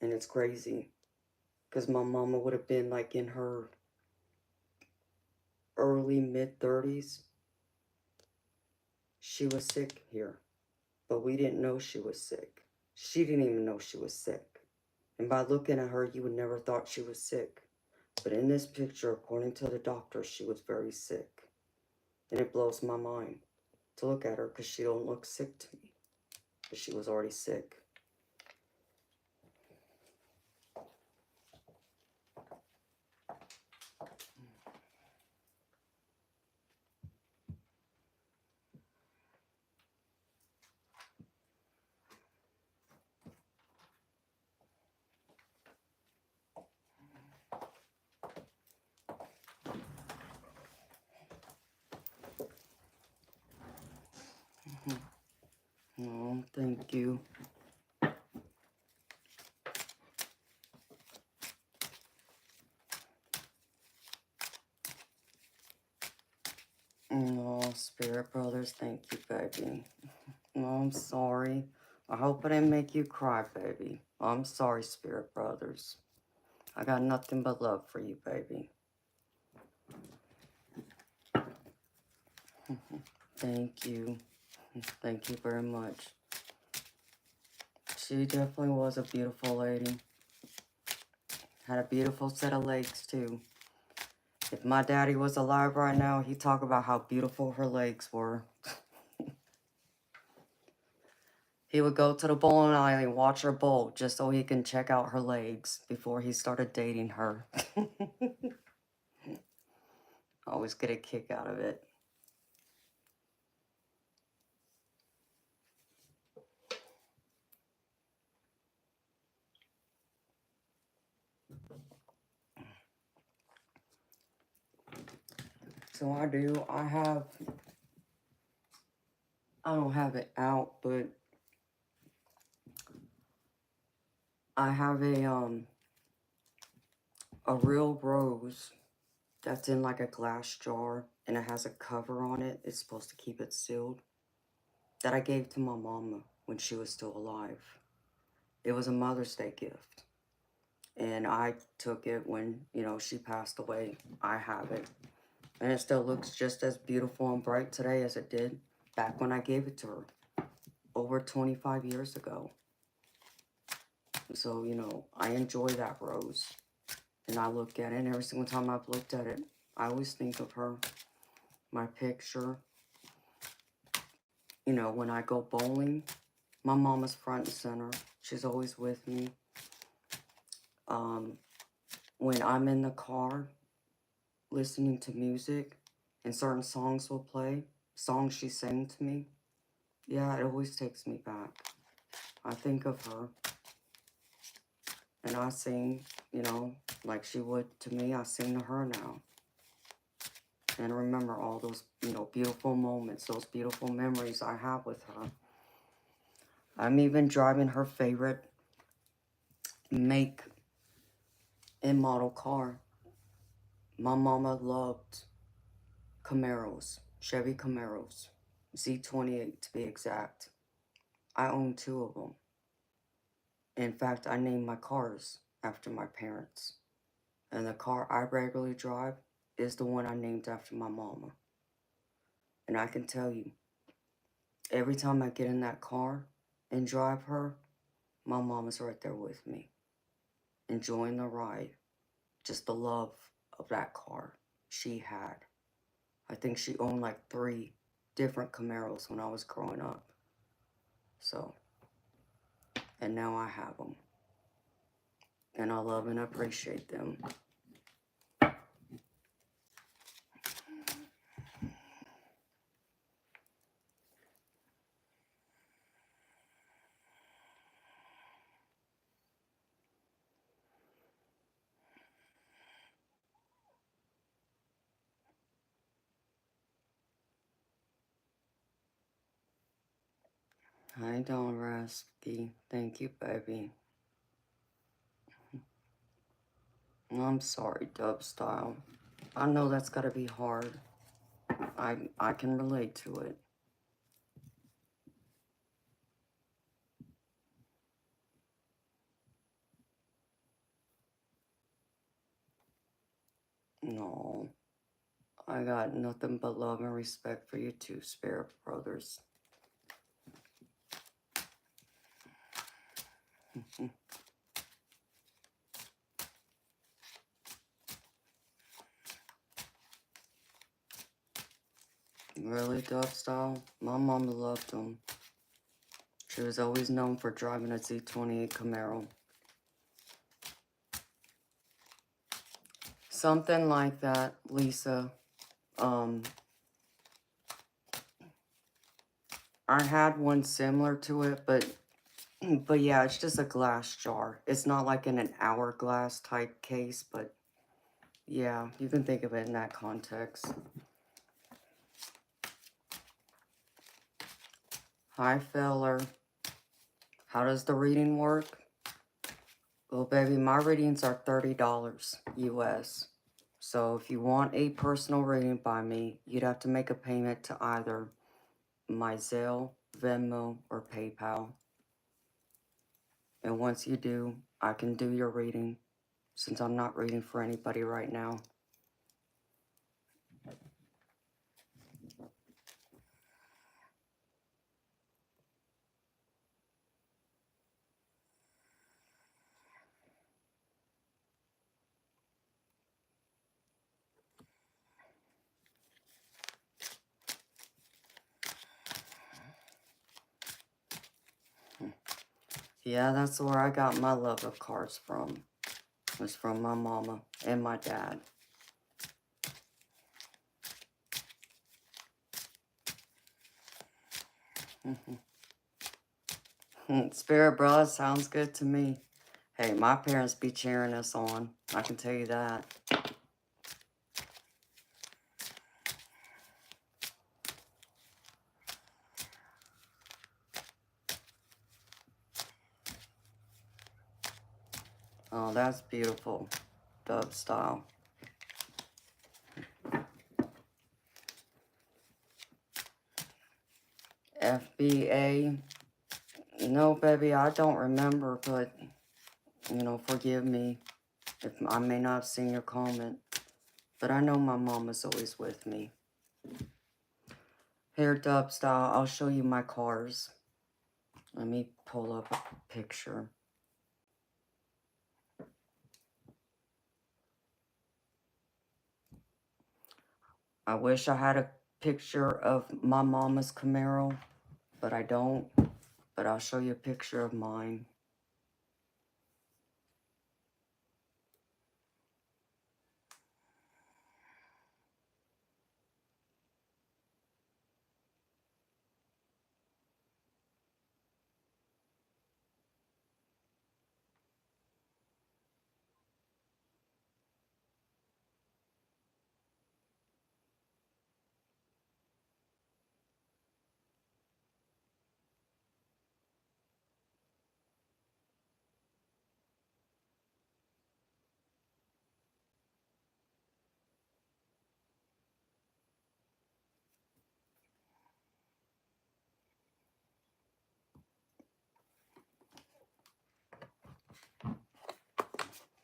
And it's crazy. Because my mama would have been like in her early mid-30s. She was sick here. But we didn't know she was sick. She didn't even know she was sick. And by looking at her, you would never thought she was sick. But in this picture, according to the doctor, she was very sick. And it blows my mind to look at her because she don't look sick to me. But she was already sick. Oh, thank you. Oh, Spirit Brothers, thank you, baby. Oh, I'm sorry. I hope I didn't make you cry, baby. I'm sorry, Spirit Brothers. I got nothing but love for you, baby. Thank you. Thank you very much. She definitely was a beautiful lady. Had a beautiful set of legs, too. If my daddy was alive right now, he'd talk about how beautiful her legs were. He would go to the bowling alley and watch her bowl just so he can check out her legs before he started dating her. Always get a kick out of it. So I don't have it out, but I have a real rose that's in like a glass jar and it has a cover on it. It's supposed to keep it sealed. That I gave to my mama when she was still alive. It was a Mother's Day gift. And I took it when, you know, she passed away. I have it. And it still looks just as beautiful and bright today as it did back when I gave it to her. Over 25 years ago. So, you know, I enjoy that rose. And I look at it, and every single time I've looked at it, I always think of her. My picture. You know, when I go bowling, my mama's front and center. She's always with me. When I'm in the car, listening to music, and certain songs will play, songs she sang to me, yeah, it always takes me back. I think of her. And I sing, you know, like she would to me, I sing to her now. And remember all those, you know, beautiful moments, those beautiful memories I have with her. I'm even driving her favorite make and model car. My mama loved Camaros, Chevy Camaros, Z28 to be exact. I own 2 of them. In fact, I named my cars after my parents. And the car I regularly drive is the one I named after my mama. And I can tell you, every time I get in that car and drive her, my mama's right there with me, enjoying the ride. Just the love of that car she had. I think she owned like 3 different Camaros when I was growing up. So, and now I have them. And I love and appreciate them. How you doing, Rasky? Thank you, baby. I'm sorry, Dub Style. I know that's gotta be hard. I can relate to it. No, I got nothing but love and respect for you two Spirit Brothers. Really, Dub Style? My mama loved them. She was always known for driving a Z28 Camaro. Something like that, Lisa. I had one similar to it, but yeah, it's just a glass jar. It's not like in an hourglass type case, but yeah, you can think of it in that context. Hi, feller. How does the reading work? Well, baby, my readings are $30 US. So if you want a personal reading by me, you'd have to make a payment to either my Zelle, Venmo, or PayPal. And once you do, I can do your reading, since I'm not reading for anybody right now. Yeah, that's where I got my love of cards from. It was from my mama and my dad. Spirit Bra sounds good to me. Hey, my parents be cheering us on. I can tell you that. Oh, that's beautiful. Dub style. FBA. No, baby, I don't remember, but, forgive me if I may not have seen your comment. But I know my mom is always with me. Here, Dub style, I'll show you my cars. Let me pull up a picture. I wish I had a picture of my mama's Camaro, but I don't. But I'll show you a picture of mine.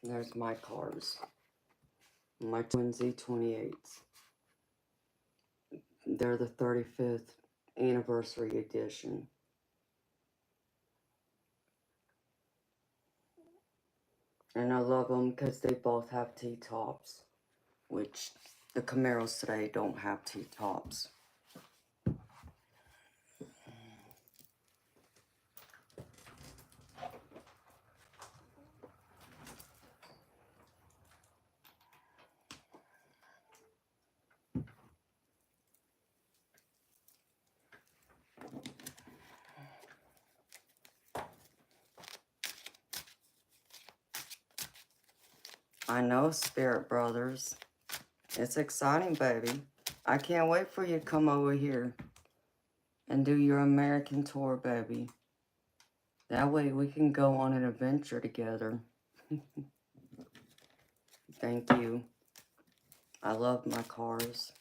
There's my cards. My twin Z28s. They're the 35th anniversary edition. And I love them because they both have T-tops, which the Camaros today don't have T-tops. I know, Spirit Brothers. It's exciting, baby. I can't wait for you to come over here and do your American tour, baby. That way we can go on an adventure together. Thank you. I love my cars.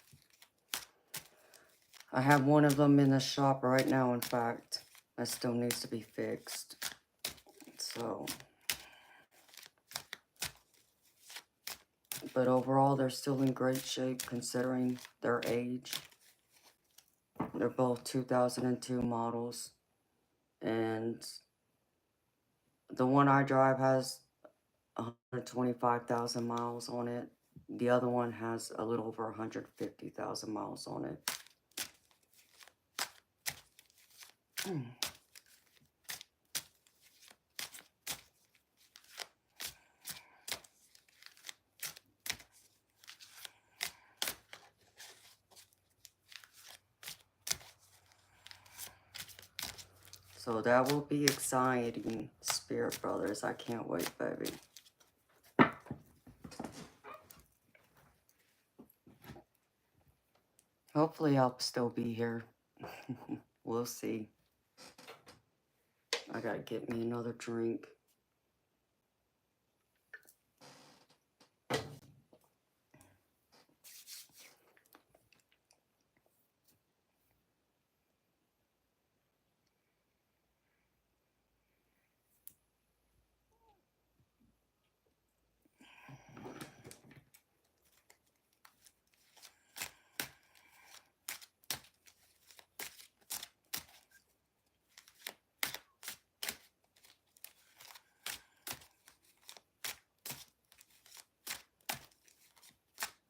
I have one of them in the shop right now, in fact. That still needs to be fixed. So, but overall, they're still in great shape considering their age. They're both 2002 models. And the one I drive has 125,000 miles on it. The other one has a little over 150,000 miles on it. So that will be exciting, Spirit Brothers. I can't wait, baby. Hopefully I'll still be here. We'll see. I gotta get me another drink.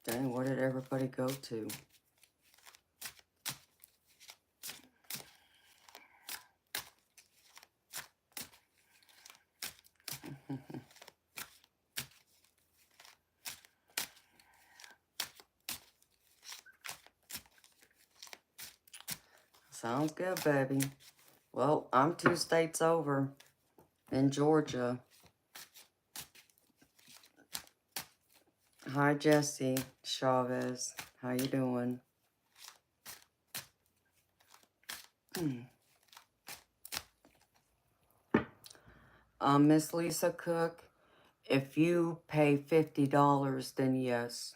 Dang, where did everybody go to? Sounds good, baby. Well, I'm 2 states over in Georgia. Hi, Jesse Chavez. How you doing? Miss Lisa Cook, if you pay $50, then yes.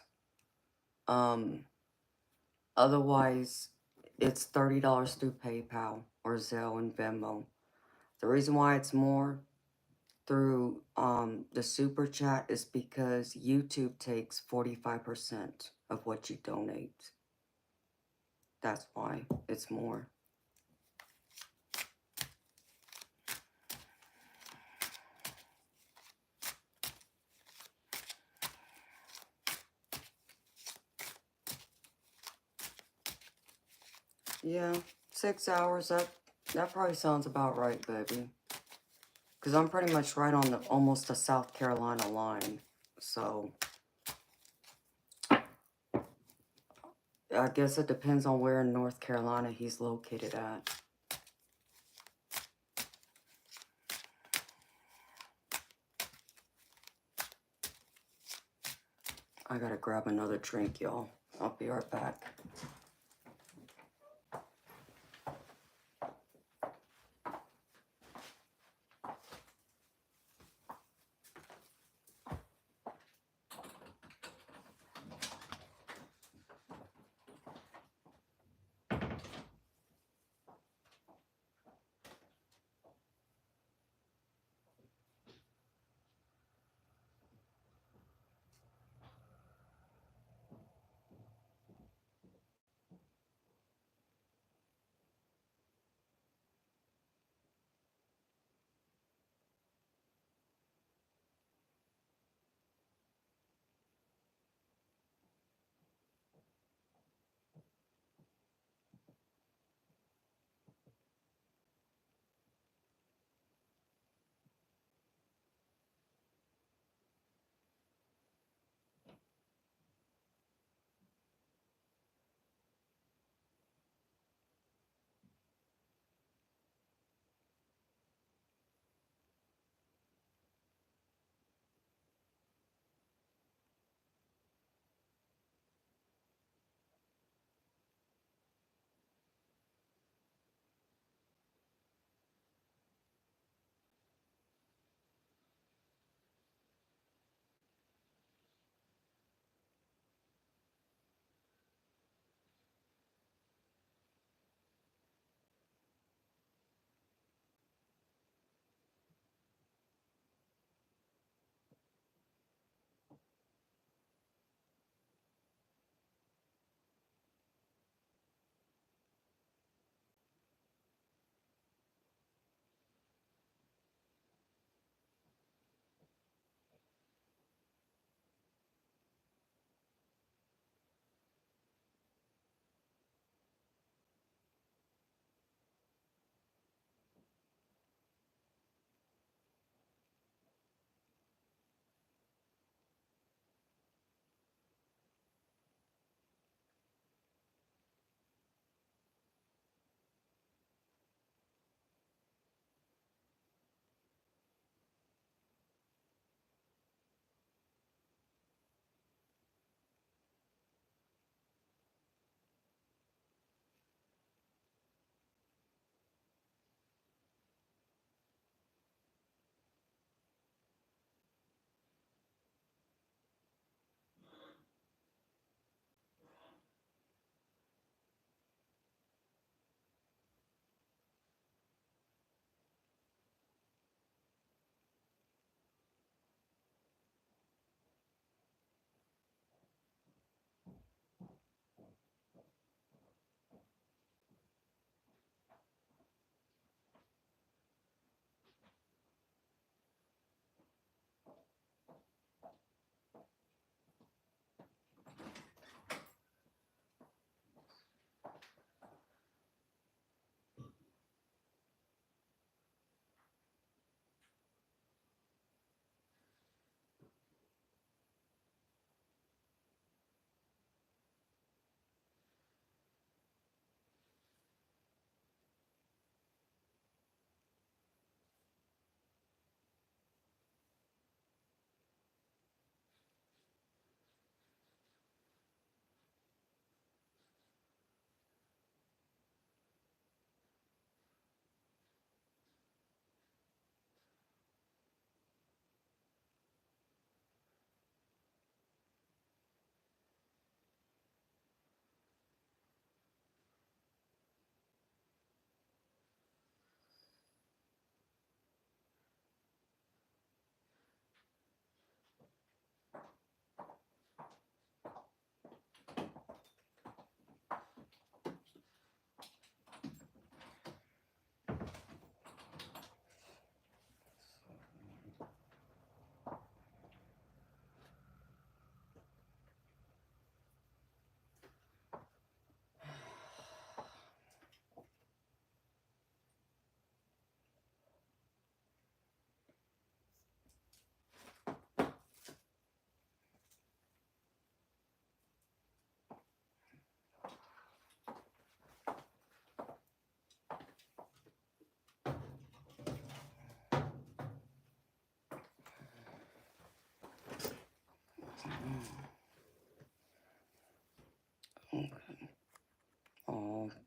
Otherwise, it's $30 through PayPal or Zelle and Venmo. The reason why it's more through the super chat is because YouTube takes 45% of what you donate. That's why it's more. Yeah, 6 hours, that probably sounds about right, baby. Because I'm pretty much right on almost the South Carolina line. So, I guess it depends on where in North Carolina he's located at. I gotta grab another drink, y'all. I'll be right back.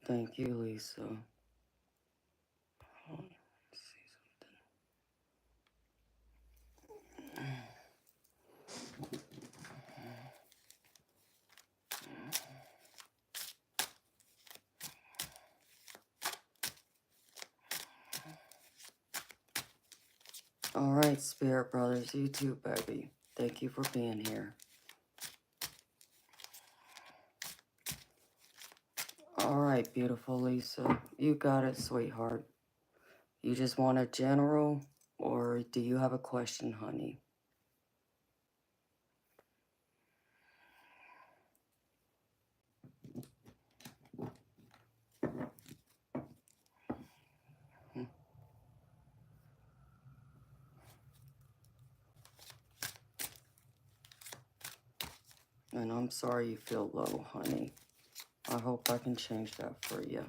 thank you, Lisa. Hold on, let's see something. All right, Spirit Brothers, you too, baby. Thank you for being here. All right, beautiful Lisa. You got it, sweetheart. You just want a general, or do you have a question, honey? And I'm sorry you feel low, honey. I hope I can change that for you.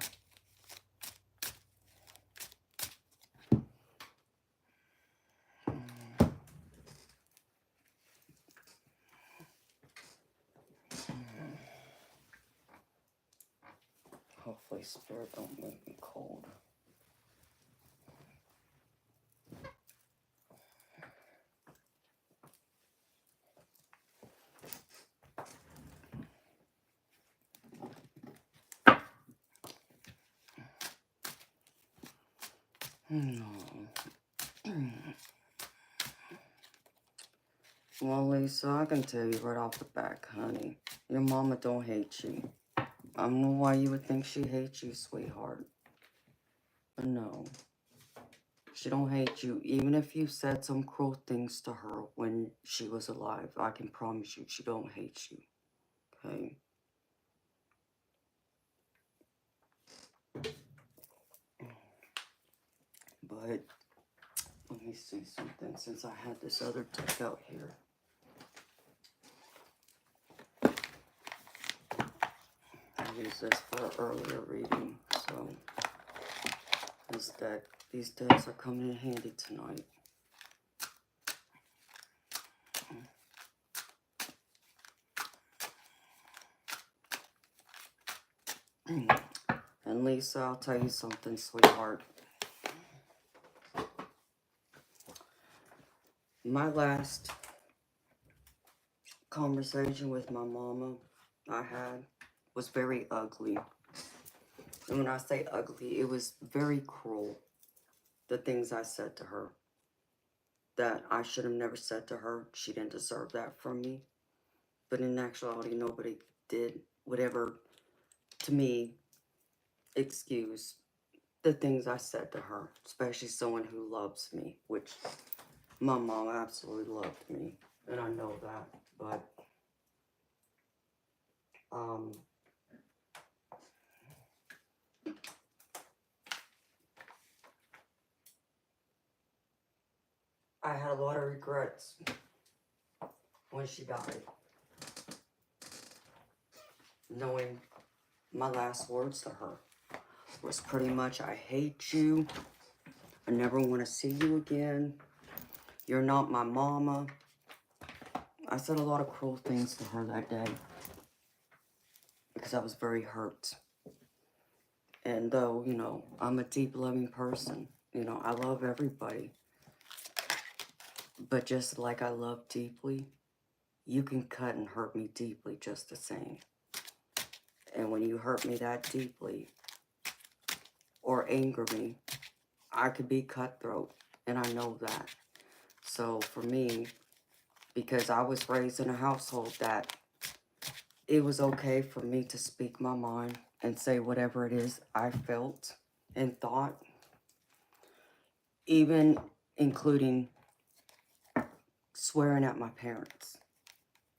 Hopefully Spirit don't make me cold. No. Well, Lisa, I can tell you right off the back, honey. Your mama don't hate you. I don't know why you would think she hates you, sweetheart. But no. She don't hate you. Even if you said some cruel things to her when she was alive, I can promise you she don't hate you. Okay? But let me see something since I had this other deck out here. I used this for earlier reading, so these decks are coming in handy tonight. And Lisa, I'll tell you something, sweetheart. My last conversation with my mama I had was very ugly. And when I say ugly, it was very cruel. The things I said to her that I should have never said to her. She didn't deserve that from me. But in actuality, nobody did whatever, to me, excuse the things I said to her, especially someone who loves me, which my mom absolutely loved me, and I know that, but I had a lot of regrets when she died, knowing my last words to her was pretty much, I hate you, I never want to see you again, you're not my mama. I said a lot of cruel things to her that day because I was very hurt. And though, you know, I'm a deep loving person, you know, I love everybody. But just like I love deeply, you can cut and hurt me deeply just the same. And when you hurt me that deeply or anger me, I could be cutthroat, and I know that. So for me, because I was raised in a household that it was okay for me to speak my mind and say whatever it is I felt and thought, even including swearing at my parents.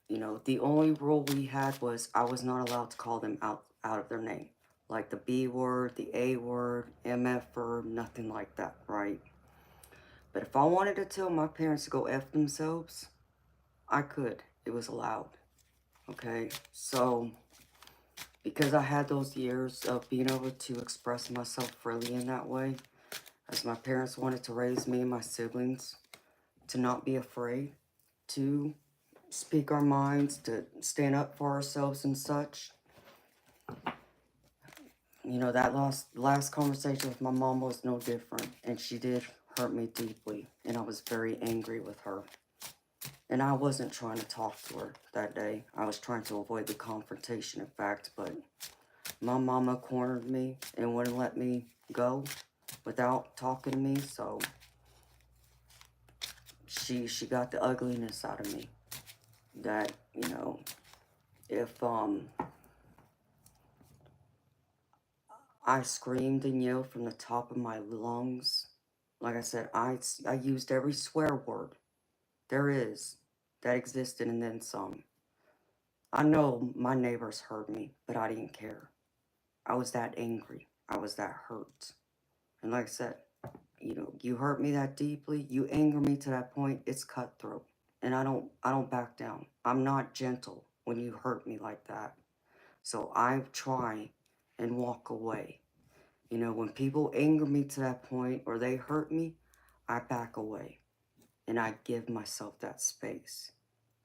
You know, the only rule we had was I was not allowed to call them out of their name. Like the B word, the A word, MF word, nothing like that, right? But if I wanted to tell my parents to go F themselves, I could. It was allowed. Okay? So, because I had those years of being able to express myself freely in that way, as my parents wanted to raise me and my siblings to not be afraid to speak our minds, to stand up for ourselves and such. You know, that last conversation with my mom was no different, and she did hurt me deeply, and I was very angry with her. And I wasn't trying to talk to her that day. I was trying to avoid the confrontation, in fact, but my mama cornered me and wouldn't let me go without talking to me, so she got the ugliness out of me. That, you know, if I screamed and yelled from the top of my lungs, like I said, I used every swear word there is that existed and then some. I know my neighbors heard me, but I didn't care. I was that angry. I was that hurt. And like I said, you know, you hurt me that deeply, you anger me to that point, it's cutthroat. And I don't back down. I'm not gentle when you hurt me like that. So I try and walk away. You know, when people anger me to that point or they hurt me, I back away and I give myself that space.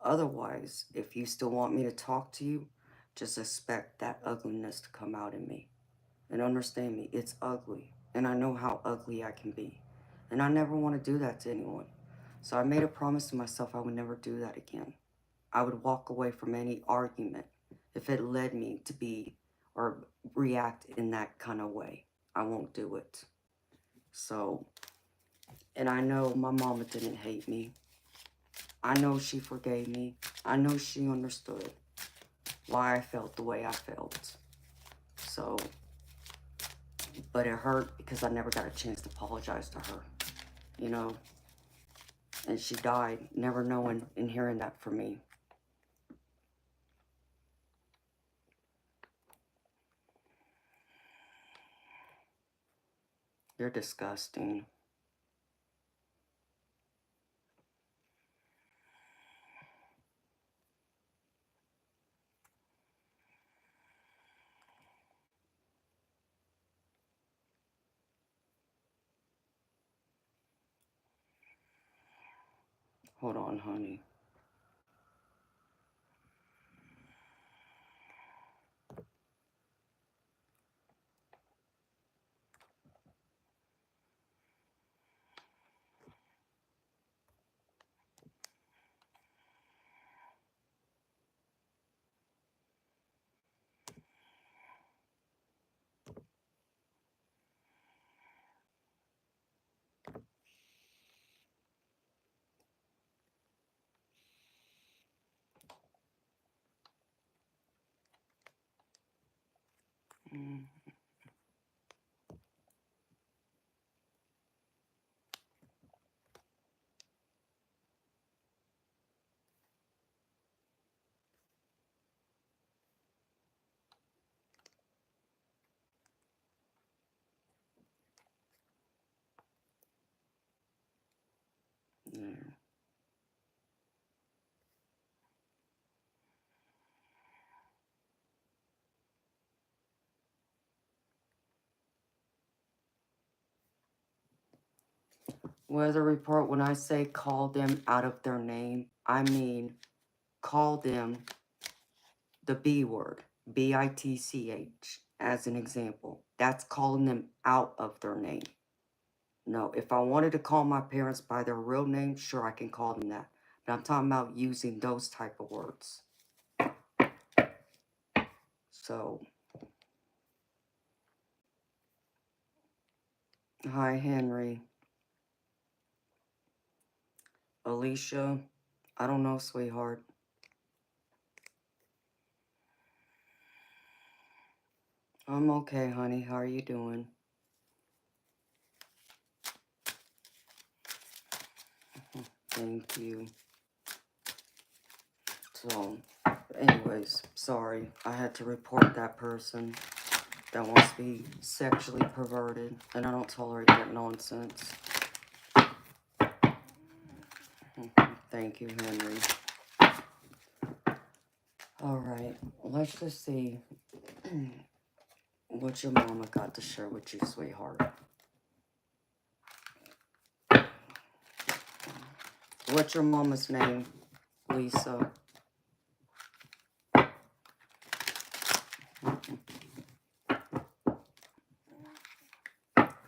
Otherwise, if you still want me to talk to you, just expect that ugliness to come out in me. And understand me, it's ugly. And I know how ugly I can be. And I never want to do that to anyone. So I made a promise to myself I would never do that again. I would walk away from any argument if it led me to be or react in that kind of way. I won't do it. So, and I know my mama didn't hate me. I know she forgave me. I know she understood why I felt the way I felt. So, but it hurt because I never got a chance to apologize to her, you know. And she died never knowing and hearing that from me. You're disgusting. Hold on, honey. Mm. Yeah. Weather report, when I say call them out of their name, I mean call them the B word, BITCH, as an example. That's calling them out of their name. No, if I wanted to call my parents by their real name, sure, I can call them that. But I'm talking about using those type of words. So, hi, Henry. Alicia, I don't know, sweetheart. I'm okay, honey. How are you doing? Thank you. So, anyways, sorry. I had to report that person that wants to be sexually perverted, and I don't tolerate that nonsense. Thank you, Henry. Alright, let's just see what your mama got to share with you, sweetheart. What's your mama's name, Lisa?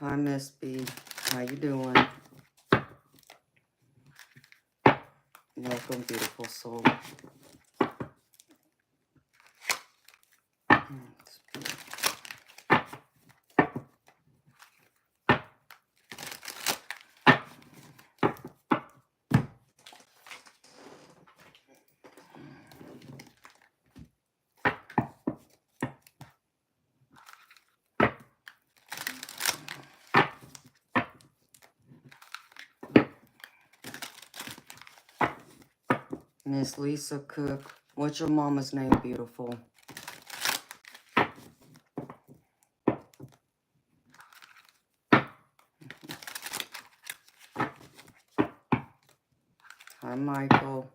Hi, Miss B. How you doing? Welcome, beautiful soul. Miss Lisa Cook. What's your mama's name, beautiful? Hi, Michael.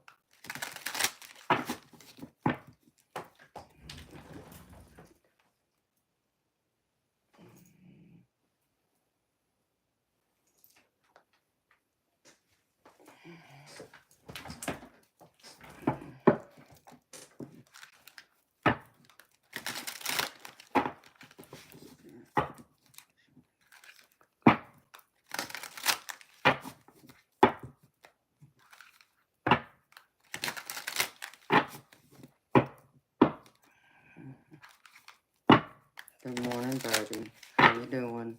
Good morning, baby. How you doing?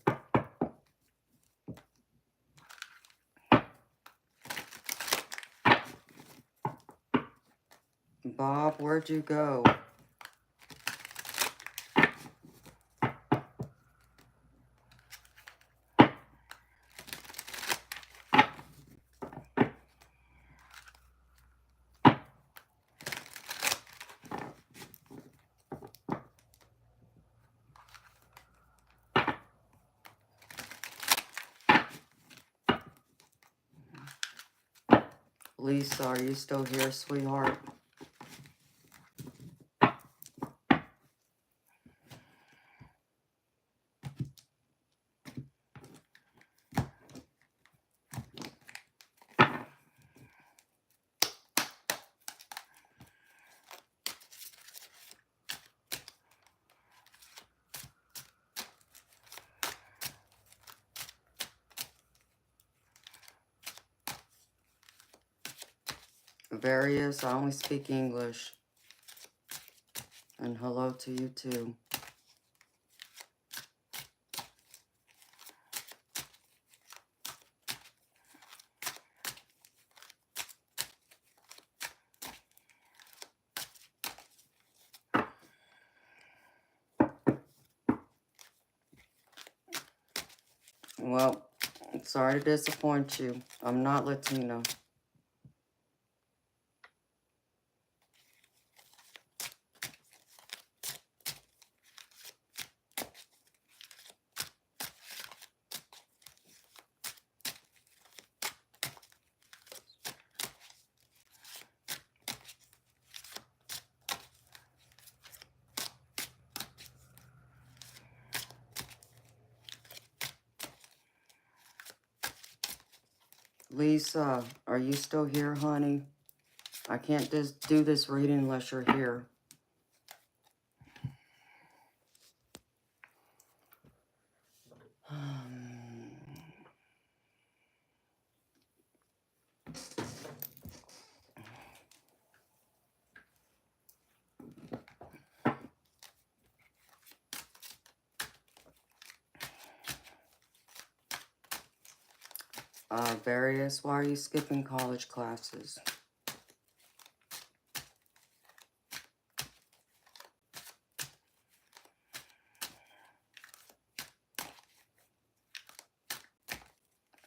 Bob, where'd you go? Lisa, are you still here, sweetheart? Various, I only speak English. And hello to you too. Well, sorry to disappoint you. I'm not Latino. Lisa, are you still here, honey? I can't just do this reading unless you're here. Various, why are you skipping college classes?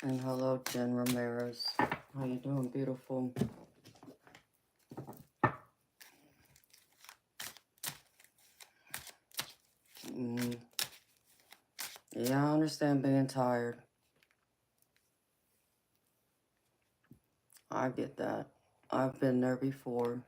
And hello, Jen Ramirez. How you doing, beautiful? Yeah, I understand being tired. I get that. I've been there before.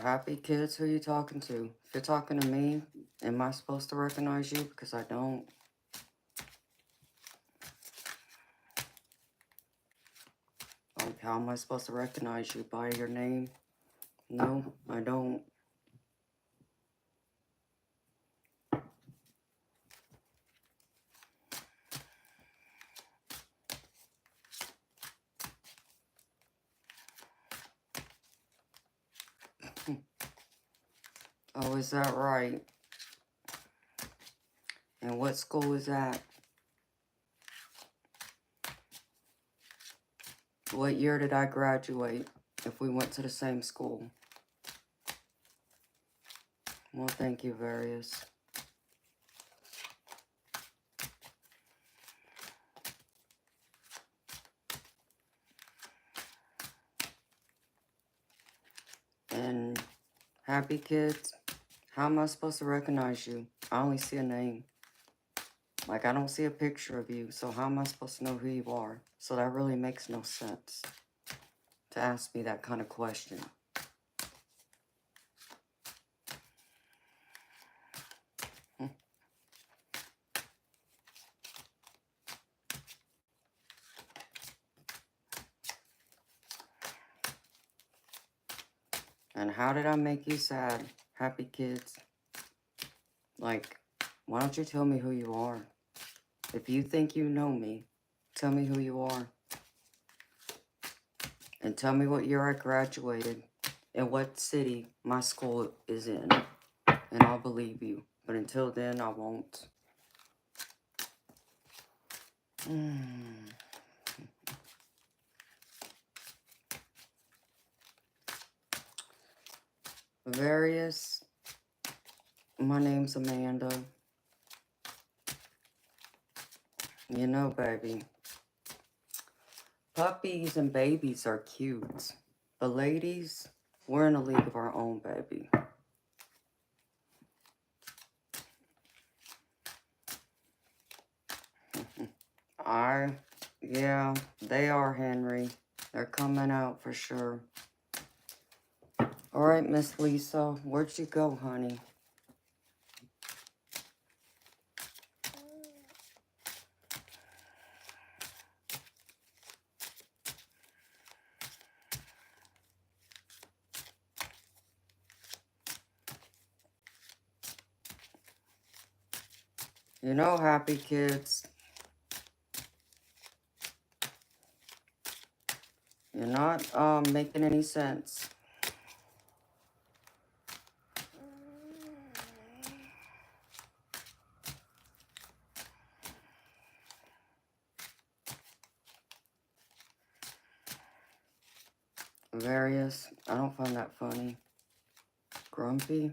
Happy kids, who are you talking to? If you're talking to me, am I supposed to recognize you? Because I don't. how am I supposed to recognize you? By your name? No, I don't. Oh, is that right? And what school is that? What year did I graduate, if we went to the same school? Well, thank you, Various. And happy kids, how am I supposed to recognize you? I only see a name. Like, I don't see a picture of you, so how am I supposed to know who you are? So that really makes no sense to ask me that kind of question. And how did I make you sad? Happy kids. Like, why don't you tell me who you are? If you think you know me, tell me who you are. And tell me what year I graduated and what city my school is in. And I'll believe you. But until then, I won't. Various. My name's Amanda. You know, baby, puppies and babies are cute. But ladies, we're in a league of our own, baby. Yeah, they are, Henry. They're coming out for sure. All right, Miss Lisa, where'd you go, honey? You know, happy kids, you're not making any sense. Various, I don't find that funny. Grumpy.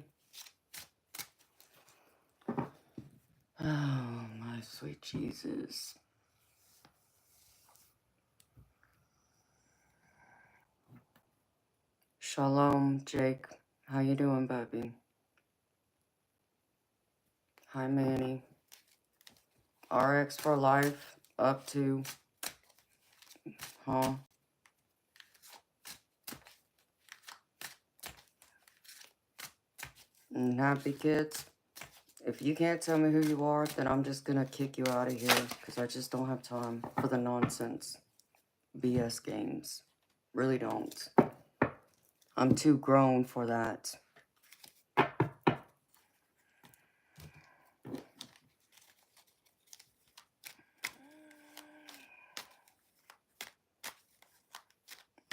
Oh, my sweet Jesus. Shalom, Jake. How you doing, baby? Hi, Manny. RX for life, up to, huh? And happy kids. If you can't tell me who you are, then I'm just gonna kick you out of here, because I just don't have time for the nonsense BS games. Really don't. I'm too grown for that.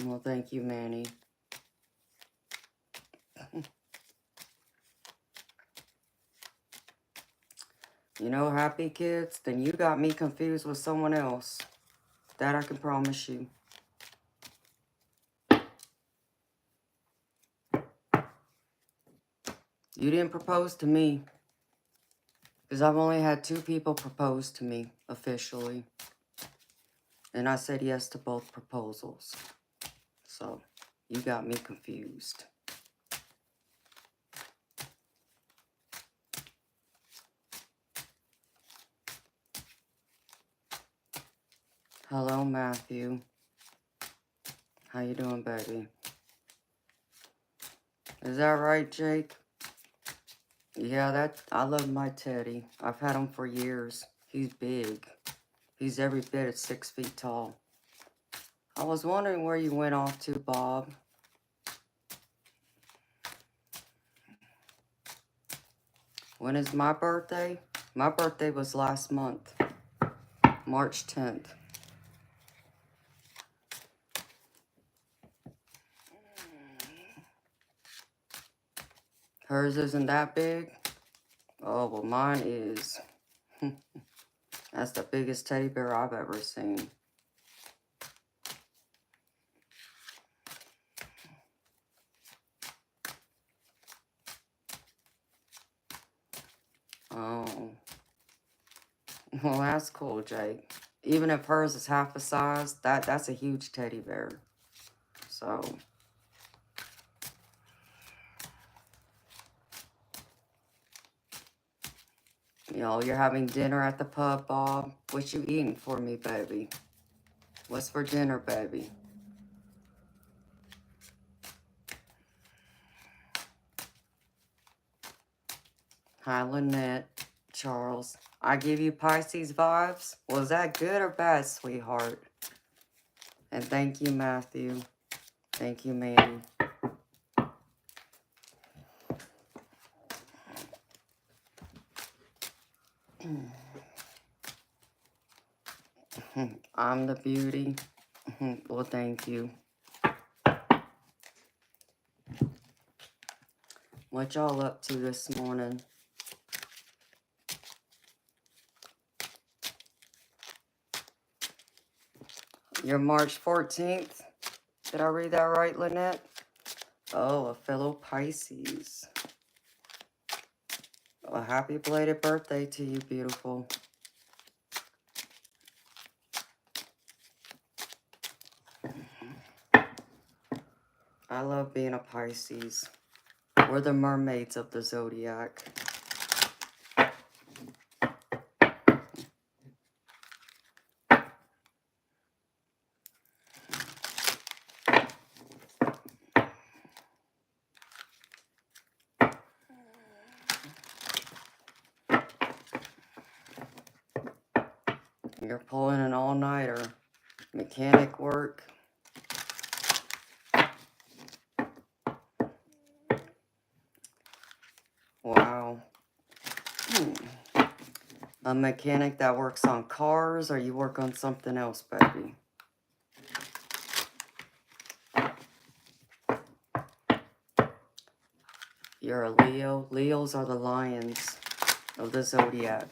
Well, thank you, Manny. You know, happy kids, then you got me confused with someone else. That I can promise you. You didn't propose to me. Because I've only had 2 people propose to me, officially. And I said yes to both proposals. So, you got me confused. Hello, Matthew. How you doing, baby? Is that right, Jake? Yeah, I love my teddy. I've had him for years. He's big. He's every bit of 6 feet tall. I was wondering where you went off to, Bob. When is my birthday? My birthday was last month, March 10th. Hers isn't that big? Oh, well, mine is. That's the biggest teddy bear I've ever seen. Oh. Well, that's cool, Jake. Even if hers is half the size, that's a huge teddy bear. So, you know, you're having dinner at the pub, Bob. What you eating for me, baby? What's for dinner, baby? Hi, Lynette. Charles. I give you Pisces vibes? Was that good or bad, sweetheart? And thank you, Matthew. Thank you, Manny. I'm the beauty. Well, thank you. What y'all up to this morning? You're March 14th. Did I read that right, Lynette? Oh, a fellow Pisces. Well, happy belated birthday to you, beautiful. I love being a Pisces. We're the mermaids of the zodiac. You're pulling an all-nighter. Mechanic work. Wow. A mechanic that works on cars, or you work on something else, baby? You're a Leo. Leos are the lions of the zodiac.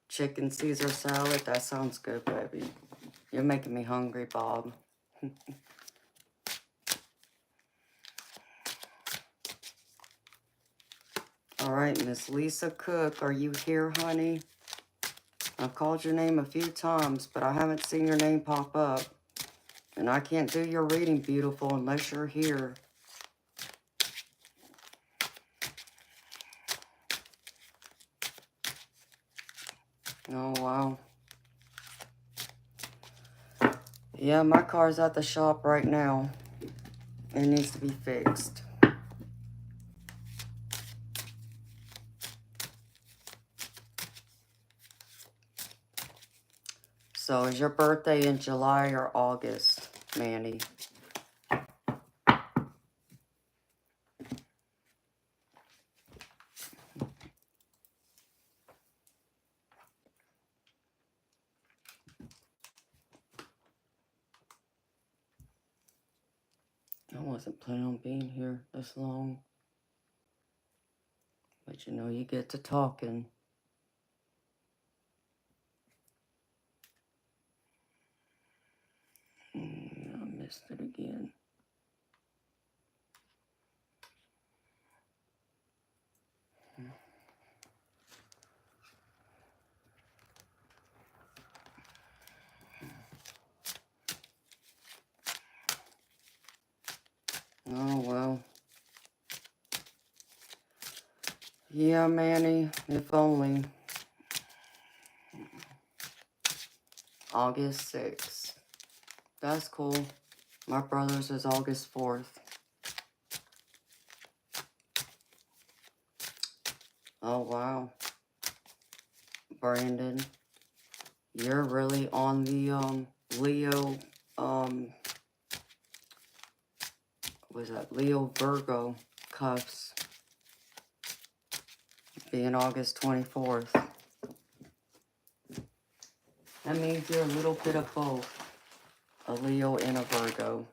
Chicken Caesar salad, that sounds good, baby. You're making me hungry, Bob. All right, Miss Lisa Cook, are you here, honey? I've called your name a few times, but I haven't seen your name pop up. And I can't do your reading, beautiful, unless you're here. Oh, wow. Yeah, my car's at the shop right now. It needs to be fixed. So is your birthday in July or August, Manny? I wasn't planning on being here this long. But you know, you get to talking. I missed it again. Oh, well. Yeah, Manny, if only. August 6th. That's cool. My brother's is August 4th. Oh, wow. Brandon. You're really on the Leo, what is that? Leo Virgo cuffs, being August 24th. That means you're a little bit of both, a Leo and a Virgo.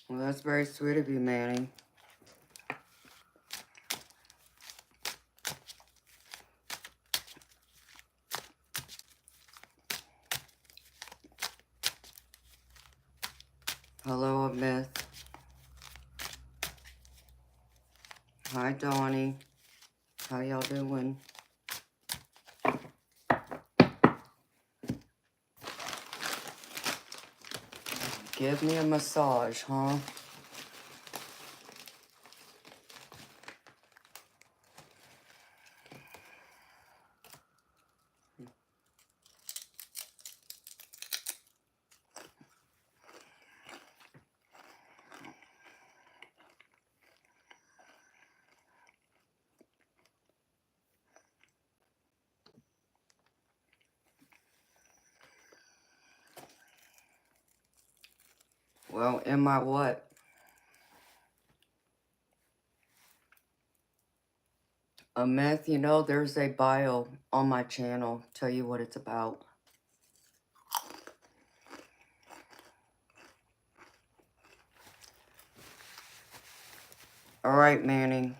Well, that's very sweet of you, Manny. Hello, a myth. Hi, Donnie. How y'all doing? Give me a massage, huh? Well, in my what? A myth, you know, there's a bio on my channel. Tell you what it's about. Alright, Manny.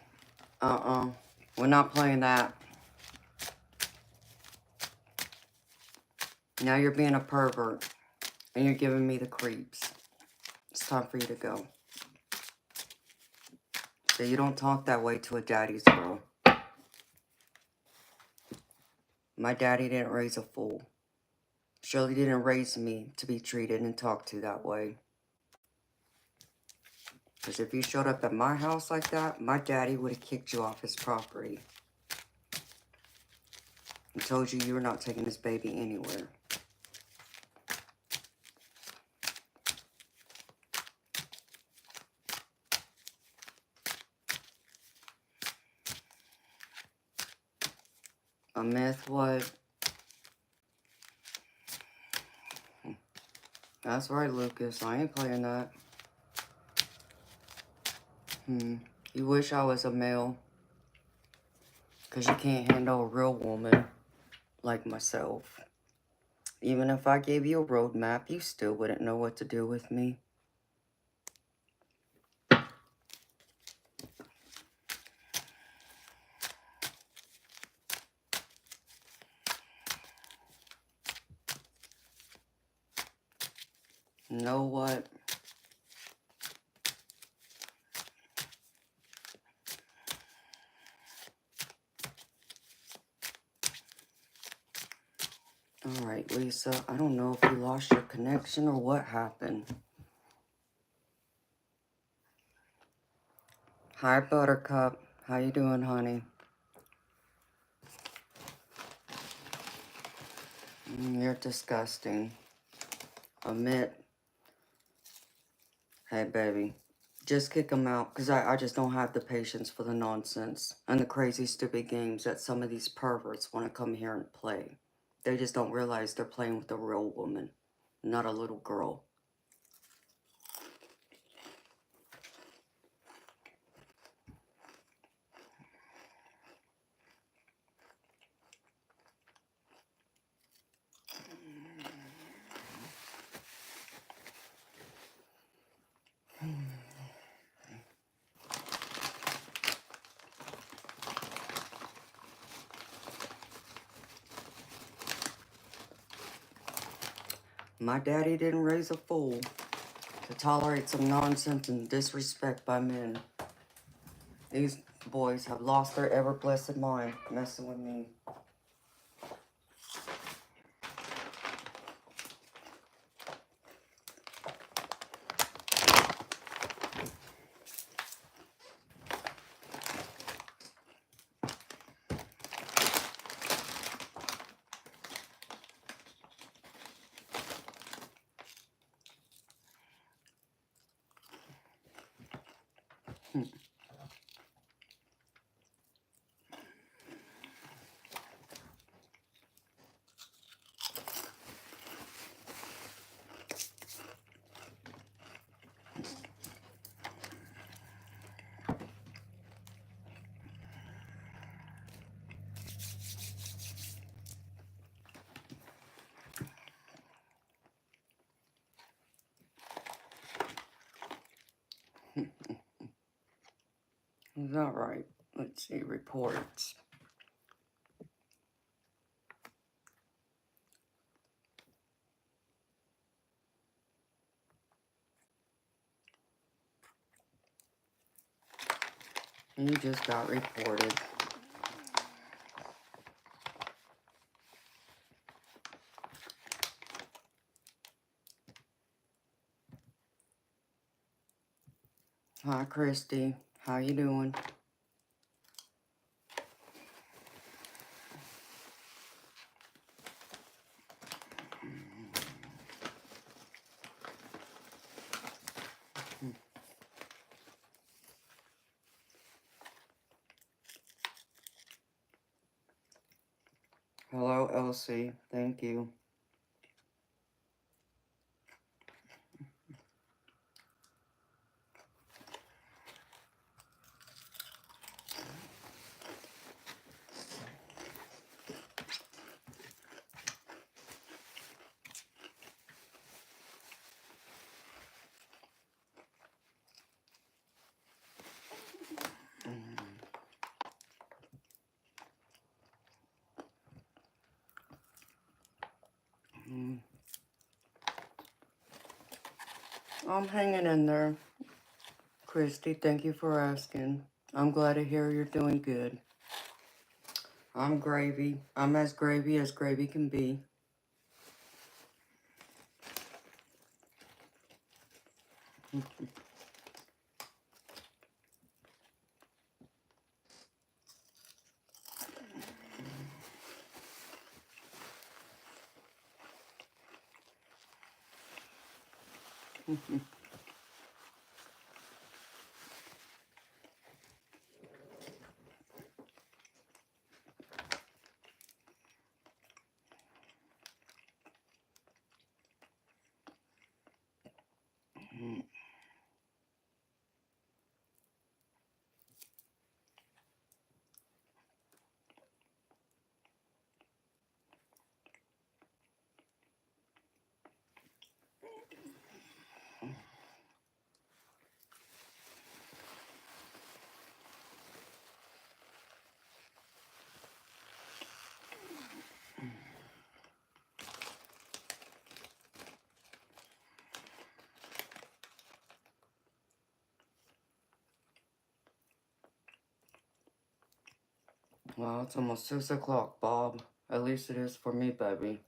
We're not playing that. Now you're being a pervert. And you're giving me the creeps. It's time for you to go. So you don't talk that way to a daddy's girl. My daddy didn't raise a fool. Shirley didn't raise me to be treated and talked to that way. Because if you showed up at my house like that, my daddy would have kicked you off his property. And told you were not taking this baby anywhere. A myth, what? That's right, Lucas. I ain't playing that. You wish I was a male. Because you can't handle a real woman like myself. Even if I gave you a roadmap, you still wouldn't know what to do with me. You know what? Alright, Lisa. I don't know if you lost your connection or what happened. Hi, Buttercup. How you doing, honey? You're disgusting. Admit. Hey, baby. Just kick them out, because I just don't have the patience for the nonsense and the crazy, stupid games that some of these perverts want to come here and play. They just don't realize they're playing with a real woman, not a little girl. My daddy didn't raise a fool to tolerate some nonsense and disrespect by men. These boys have lost their ever-blessed mind messing with me. Is that right? Let's see, reports. You just got reported. Hi, Christy. How you doing? Hello, Elsie. Thank you. I'm hanging in there. Christy, thank you for asking. I'm glad to hear you're doing good. I'm gravy. I'm as gravy can be. Well, it's almost 6 o'clock, Bob. At least it is for me, baby.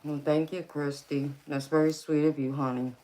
Well, thank you, Christy. That's very sweet of you, honey.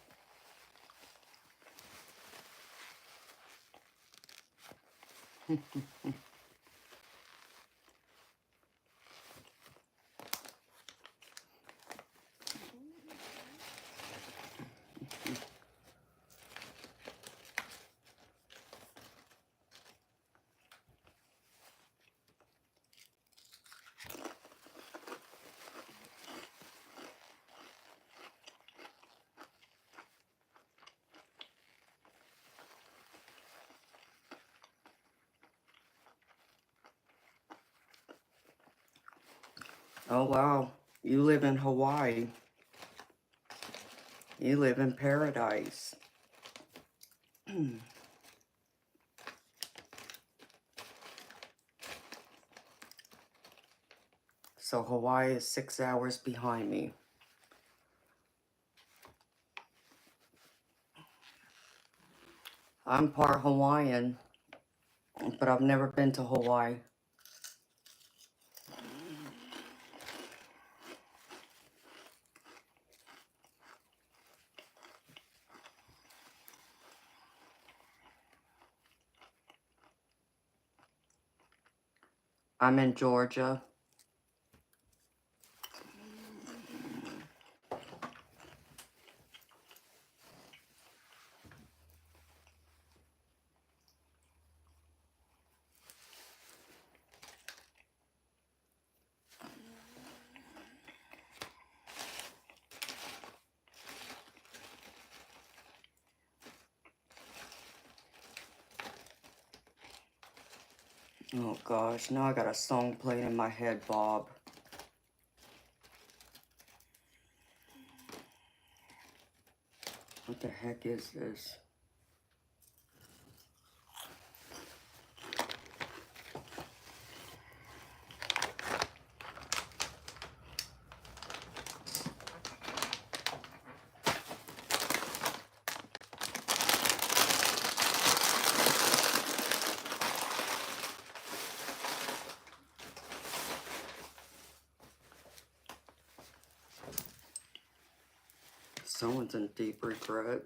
Oh, wow. You live in Hawaii. You live in paradise. So Hawaii is 6 hours behind me. I'm part Hawaiian, but I've never been to Hawaii. I'm in Georgia. Oh gosh, now I got a song playing in my head, Bob. What the heck is this? Someone's in deep regret.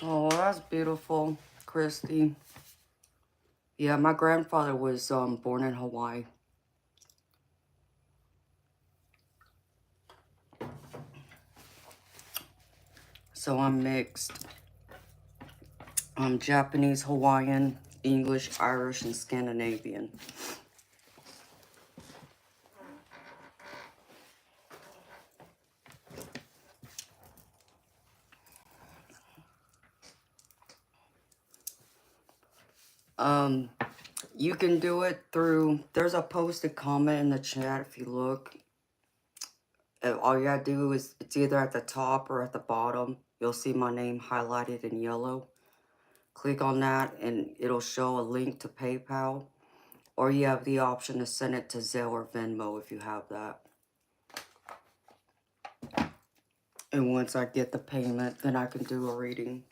Oh, that's beautiful, Christy. Yeah, my grandfather was born in Hawaii. So I'm mixed. I'm Japanese, Hawaiian, English, Irish, and Scandinavian. You can do it through, there's a posted comment in the chat if you look. All you gotta do is, it's either at the top or at the bottom. You'll see my name highlighted in yellow. Click on that and it'll show a link to PayPal. Or you have the option to send it to Zelle or Venmo if you have that. And once I get the payment, then I can do a reading.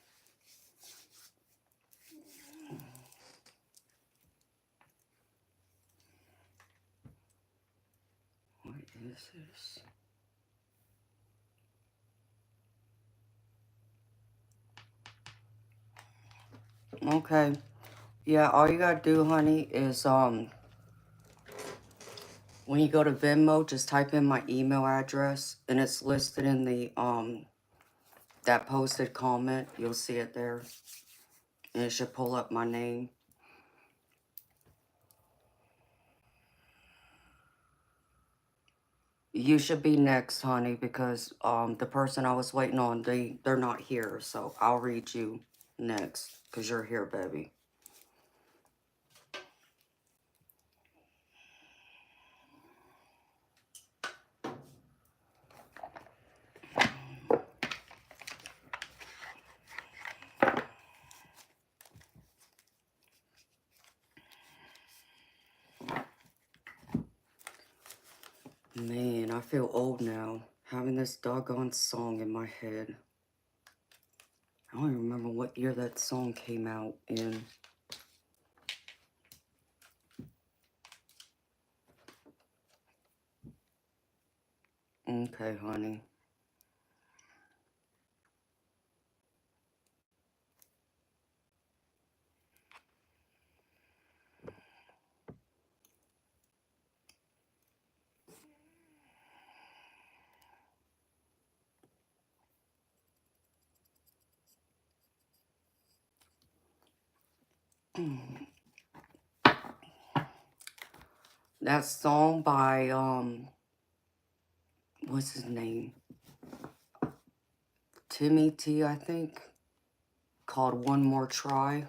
What is this? Okay. Yeah, all you gotta do, honey, is when you go to Venmo, just type in my email address and it's listed in the that posted comment. You'll see it there. And it should pull up my name. You should be next, honey, because the person I was waiting on, they're not here, so I'll read you next because you're here, baby. I feel old now, having this doggone song in my head. I don't even remember what year that song came out in. Okay, honey. That song by, what's his name? Timmy T, I think, called One More Try.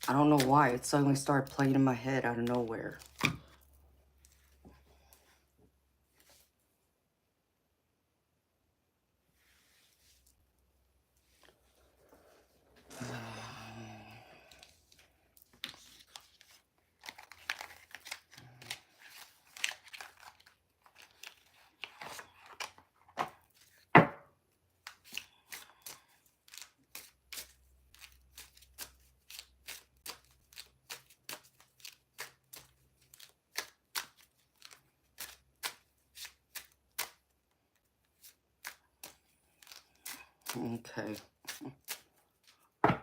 I don't know why, it suddenly started playing in my head out of nowhere. Okay. I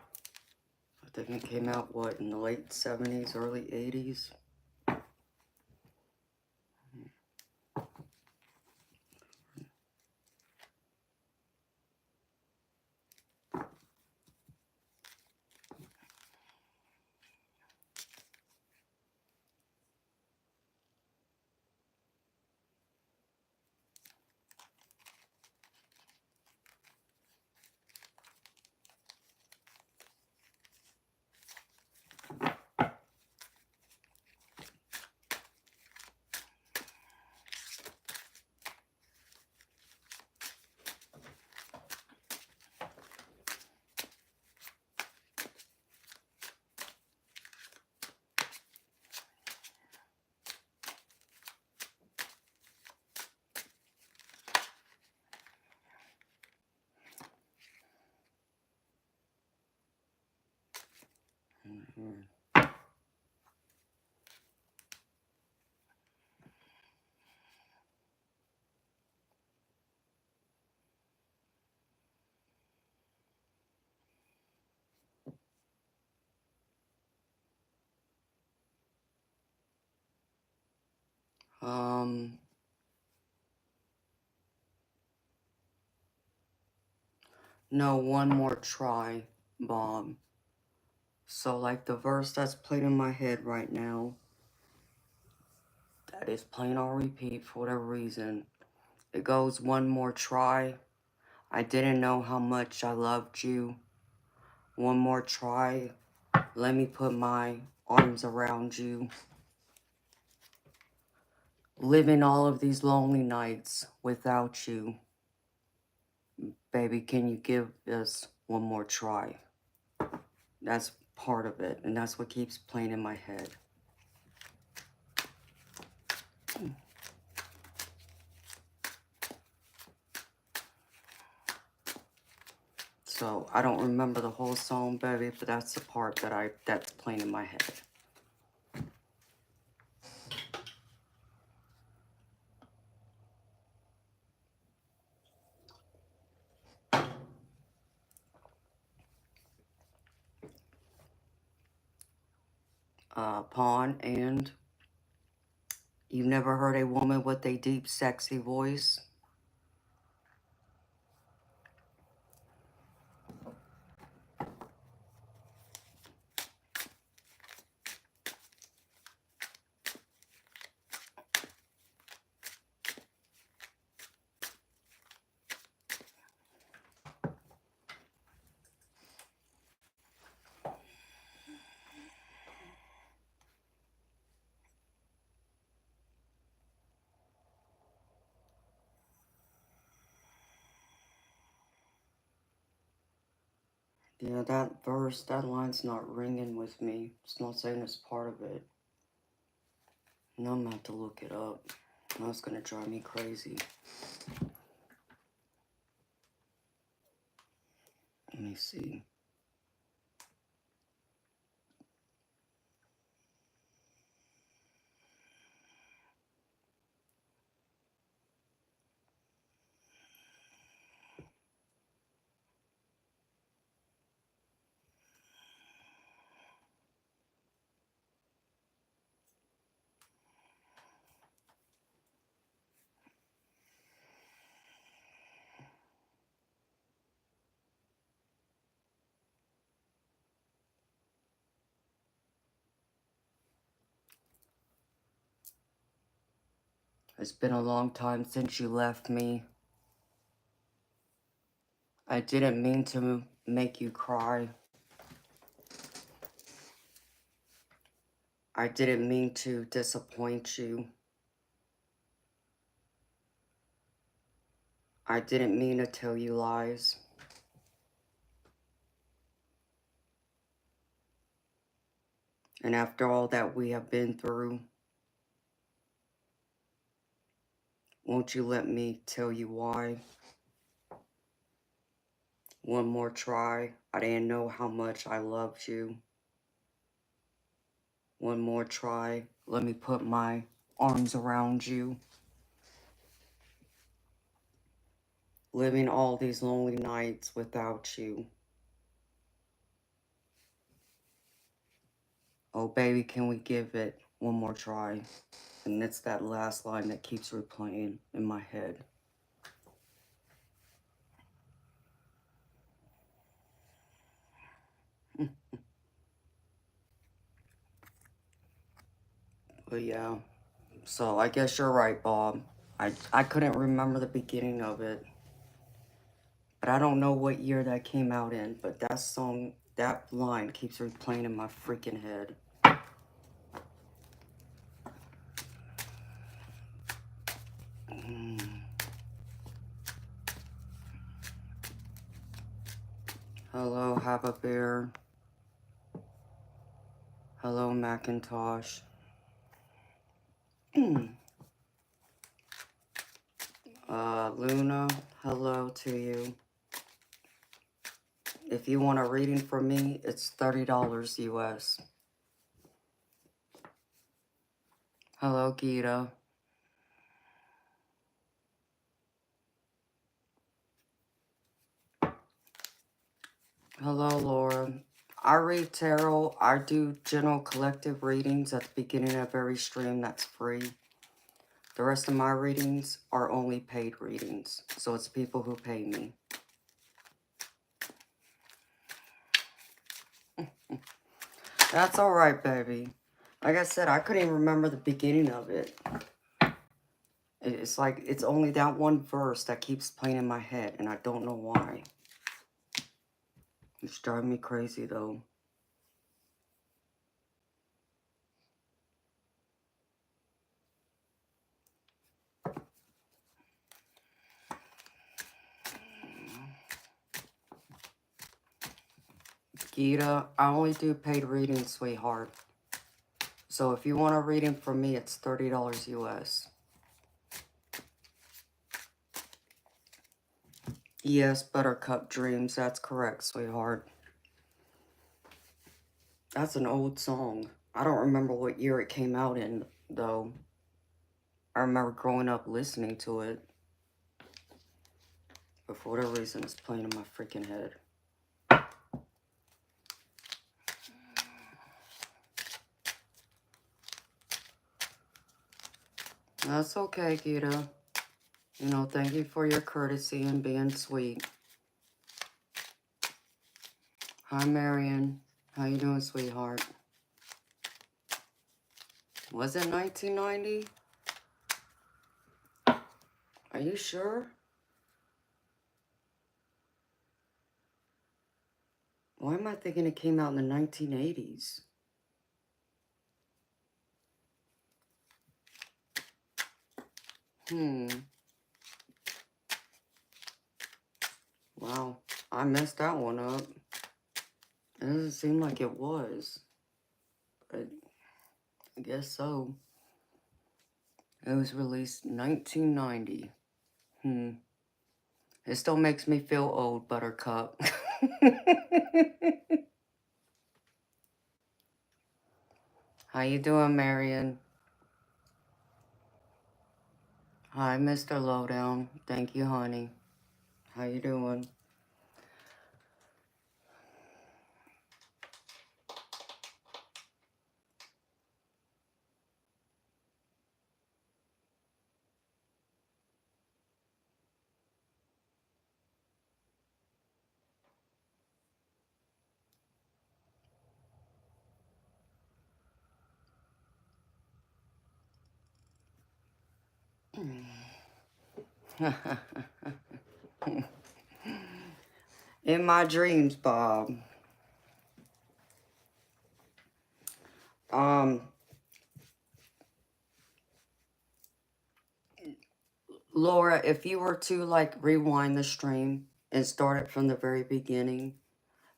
think it came out, what, in the late 70s, early 80s? No, One More Try, Bob. So, like, the verse that's playing in my head right now, that is playing on repeat for whatever reason. It goes, one more try. I didn't know how much I loved you. One more try. Let me put my arms around you. Living all of these lonely nights without you. Baby, can you give us one more try? That's part of it, and that's what keeps playing in my head. So, I don't remember the whole song, baby, but that's the part that's playing in my head. Pawn, and you've never heard a woman with a deep, sexy voice? Yeah, that verse, that line's not ringing with me. It's not saying it's part of it. Now I'm gonna have to look it up. That's gonna drive me crazy. Let me see. It's been a long time since you left me. I didn't mean to make you cry. I didn't mean to disappoint you. I didn't mean to tell you lies. And after all that we have been through, won't you let me tell you why? One more try. I didn't know how much I loved you. One more try. Let me put my arms around you. Living all these lonely nights without you. Oh, baby, can we give it one more try? And it's that last line that keeps replaying in my head. But yeah, so I guess you're right, Bob. I couldn't remember the beginning of it. But I don't know what year that came out in, but that song, that line keeps replaying in my freaking head. Hello, have a beer. Hello, Macintosh. Luna, hello to you. If you want a reading from me, it's $30 US. Hello, Gita. Hello, Laura. I read tarot. I do general collective readings at the beginning of every stream. That's free. The rest of my readings are only paid readings. So it's people who pay me. That's alright, baby. Like I said, I couldn't even remember the beginning of it. It's like, it's only that one verse that keeps playing in my head, and I don't know why. It's driving me crazy, though. Gita, I only do paid readings, sweetheart. So if you want a reading from me, it's $30 US. Yes, Buttercup Dreams. That's correct, sweetheart. That's an old song. I don't remember what year it came out in, though. I remember growing up listening to it. But for whatever reason, it's playing in my freaking head. That's okay, Gita. You know, thank you for your courtesy and being sweet. Hi, Marion. How you doing, sweetheart? Was it 1990? Are you sure? Why am I thinking it came out in the 1980s? Wow, I messed that one up. It doesn't seem like it was. But I guess so. It was released 1990. It still makes me feel old, Buttercup. How you doing, Marion? Hi, Mr. Lowdown. Thank you, honey. How you doing? In my dreams, Bob. Laura, if you were to like rewind the stream and start it from the very beginning,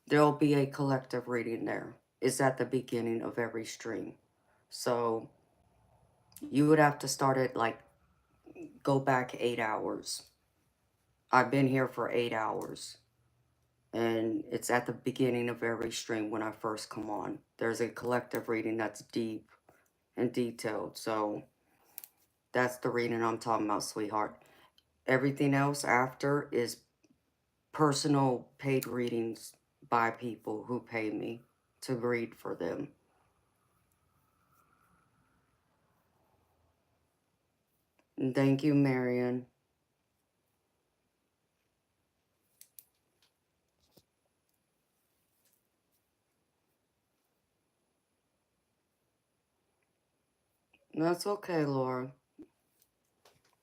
there'll be a collective reading there. It's at the beginning of every stream. So you would have to start it like go back 8 hours. I've been here for 8 hours. And it's at the beginning of every stream when I first come on. There's a collective reading that's deep and detailed. So that's the reading I'm talking about, sweetheart. Everything else after is personal paid readings by people who pay me to read for them. And thank you, Marion. That's okay, Laura.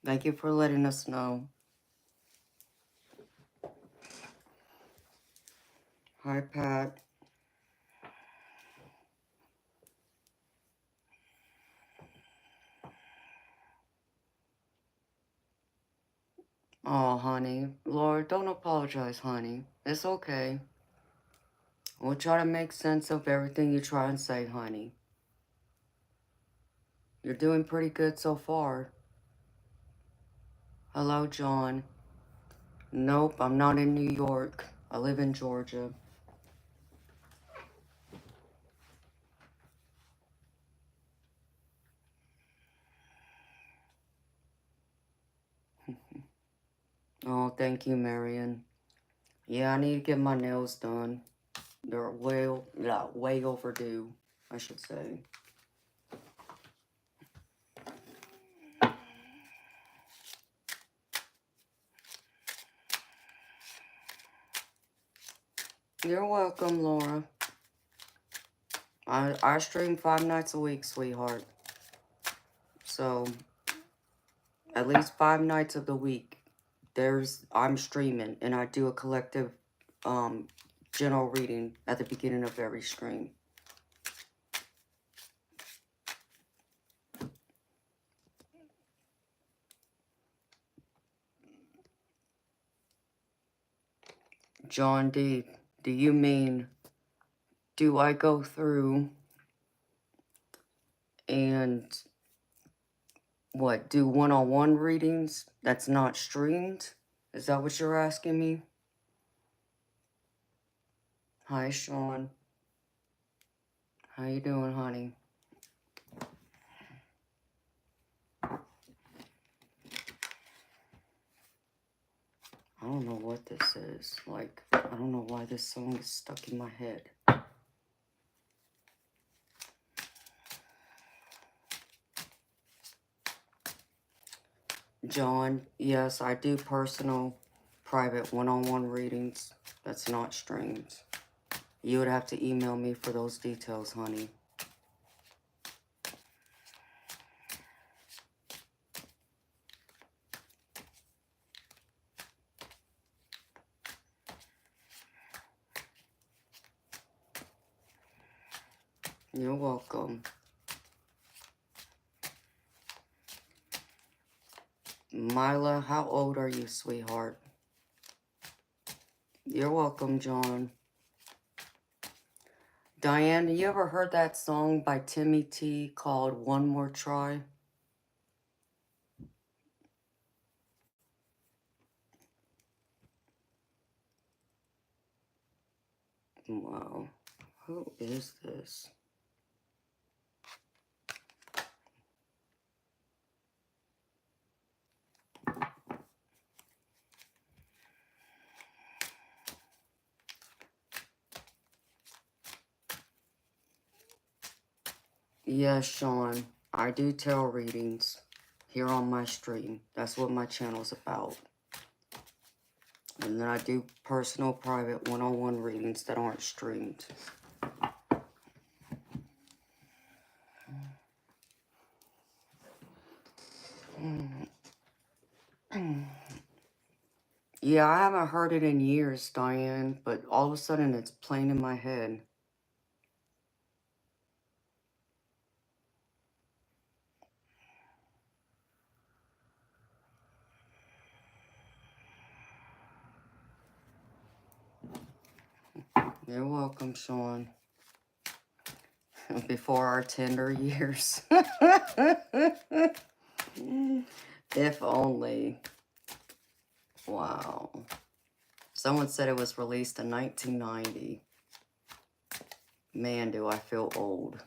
Thank you for letting us know. Hi, Pat. Oh, honey. Laura, don't apologize, honey. It's okay. We'll try to make sense of everything you try and say, honey. You're doing pretty good so far. Hello, John. Nope, I'm not in New York. I live in Georgia. Oh, thank you, Marion. Yeah, I need to get my nails done. They're way overdue, I should say. You're welcome, Laura. I stream 5 nights a week, sweetheart. So, at least 5 nights of the week, I'm streaming, and I do a collective general reading at the beginning of every stream. John D., do you mean, do I go through and, do one-on-one readings that's not streamed? Is that what you're asking me? Hi, Sean. How you doing, honey? I don't know what this is. Like, I don't know why this song is stuck in my head. John, yes, I do personal, private, one-on-one readings that's not streamed. You would have to email me for those details, honey. You're welcome. Mila, how old are you, sweetheart? You're welcome, John. Diane, you ever heard that song by Timmy T called One More Try? Wow. Who is this? Yes, Sean. I do tarot readings here on my stream. That's what my channel's about. And then I do personal, private, one-on-one readings that aren't streamed. Yeah, I haven't heard it in years, Diane, but all of a sudden it's playing in my head. You're welcome, Sean. Before our tender years. If only. Wow. Someone said it was released in 1990. Man, do I feel old.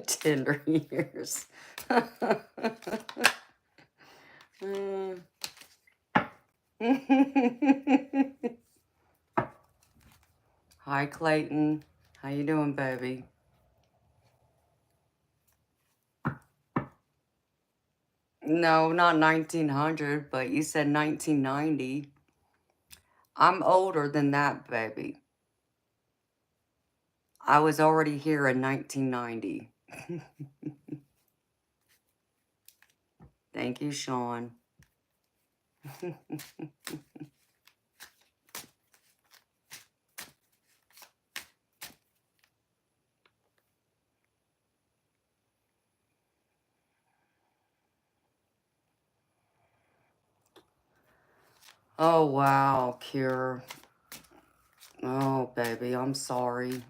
Tender years. Hi, Clayton. How you doing, baby? No, not 1900, but you said 1990. I'm older than that, baby. I was already here in 1990. Thank you, Sean. Oh, wow, Cure. Oh, baby, I'm sorry.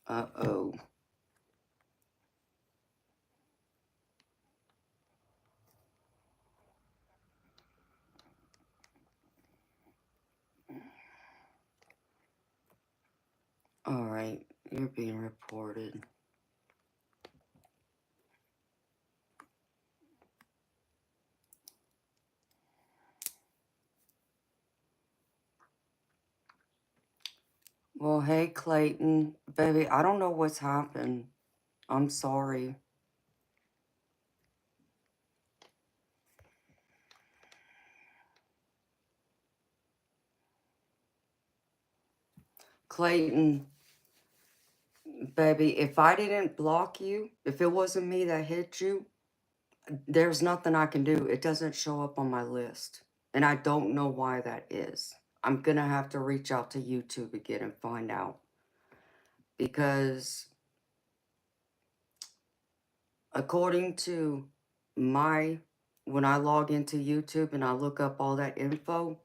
Uh-oh. All right, you're being reported. Well, hey, Clayton. Baby, I don't know what's happened. I'm sorry. Clayton, baby, if I didn't block you, if it wasn't me that hit you, there's nothing I can do. It doesn't show up on my list. And I don't know why that is. I'm going to have to reach out to YouTube again and find out. Because according to when I log into YouTube and I look up all that info,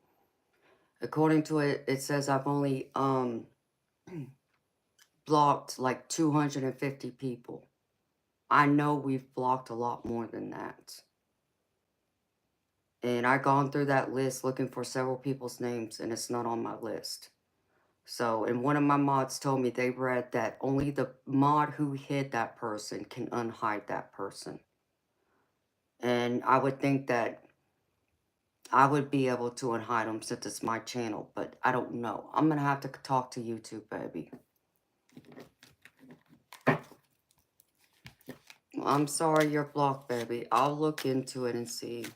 according to it, it says I've only blocked like 250 people. I know we've blocked a lot more than that. And I've gone through that list looking for several people's names and it's not on my list. So, and one of my mods told me they read that only the mod who hid that person can unhide that person. And I would think that I would be able to unhide them since it's my channel, but I don't know. I'm going to have to talk to YouTube, baby. I'm sorry you're blocked, baby. I'll look into it and see.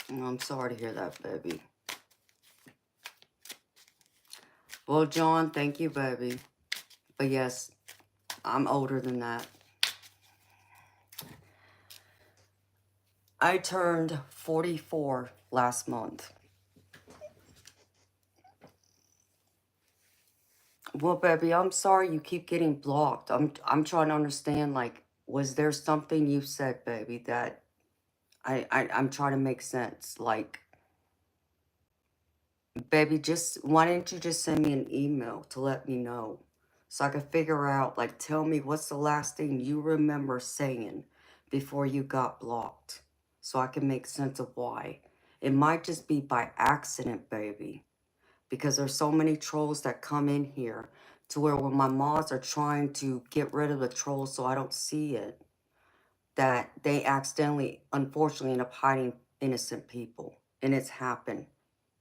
I'm sorry to hear that, baby. Well, John, thank you, baby. But yes, I'm older than that. I turned 44 last month. Well, baby, I'm sorry you keep getting blocked. I'm trying to understand, like, was there something you said, baby, that I'm trying to make sense. Like, baby, just why didn't you just send me an email to let me know so I could figure out, like, tell me what's the last thing you remember saying before you got blocked so I can make sense of why. It might just be by accident, baby, because there's so many trolls that come in here to where when my mods are trying to get rid of the trolls so I don't see it, that they accidentally, unfortunately, end up hiding innocent people. And it's happened.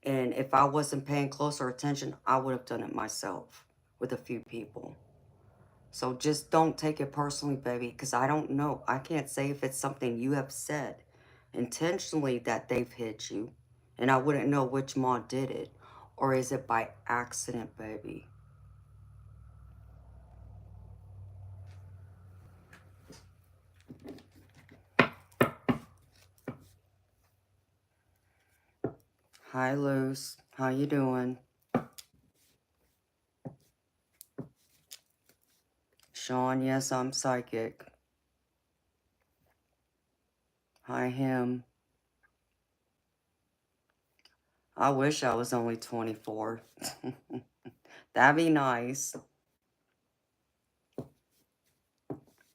And if I wasn't paying closer attention, I would have done it myself with a few people. So just don't take it personally, baby, because I don't know. I can't say if it's something you have said intentionally that they've hit you, and I wouldn't know which mod did it, or is it by accident, baby? Hi, Luce. How you doing? Sean, yes, I'm psychic. Hi, him. I wish I was only 24. That'd be nice.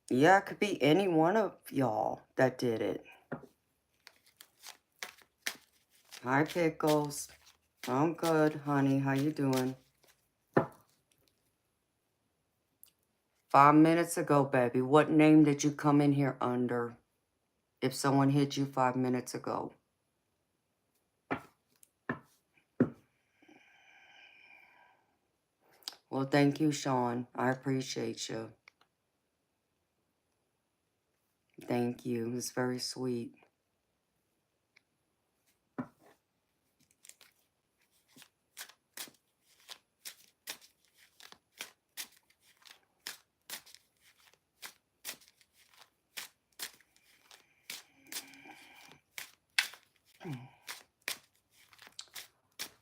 Yeah, it could be any one of y'all that did it. Hi, Pickles. I'm good, honey. How you doing? 5 minutes ago, baby. What name did you come in here under if someone hit you 5 minutes ago? Well, thank you, Sean. I appreciate you. Thank you. It's very sweet.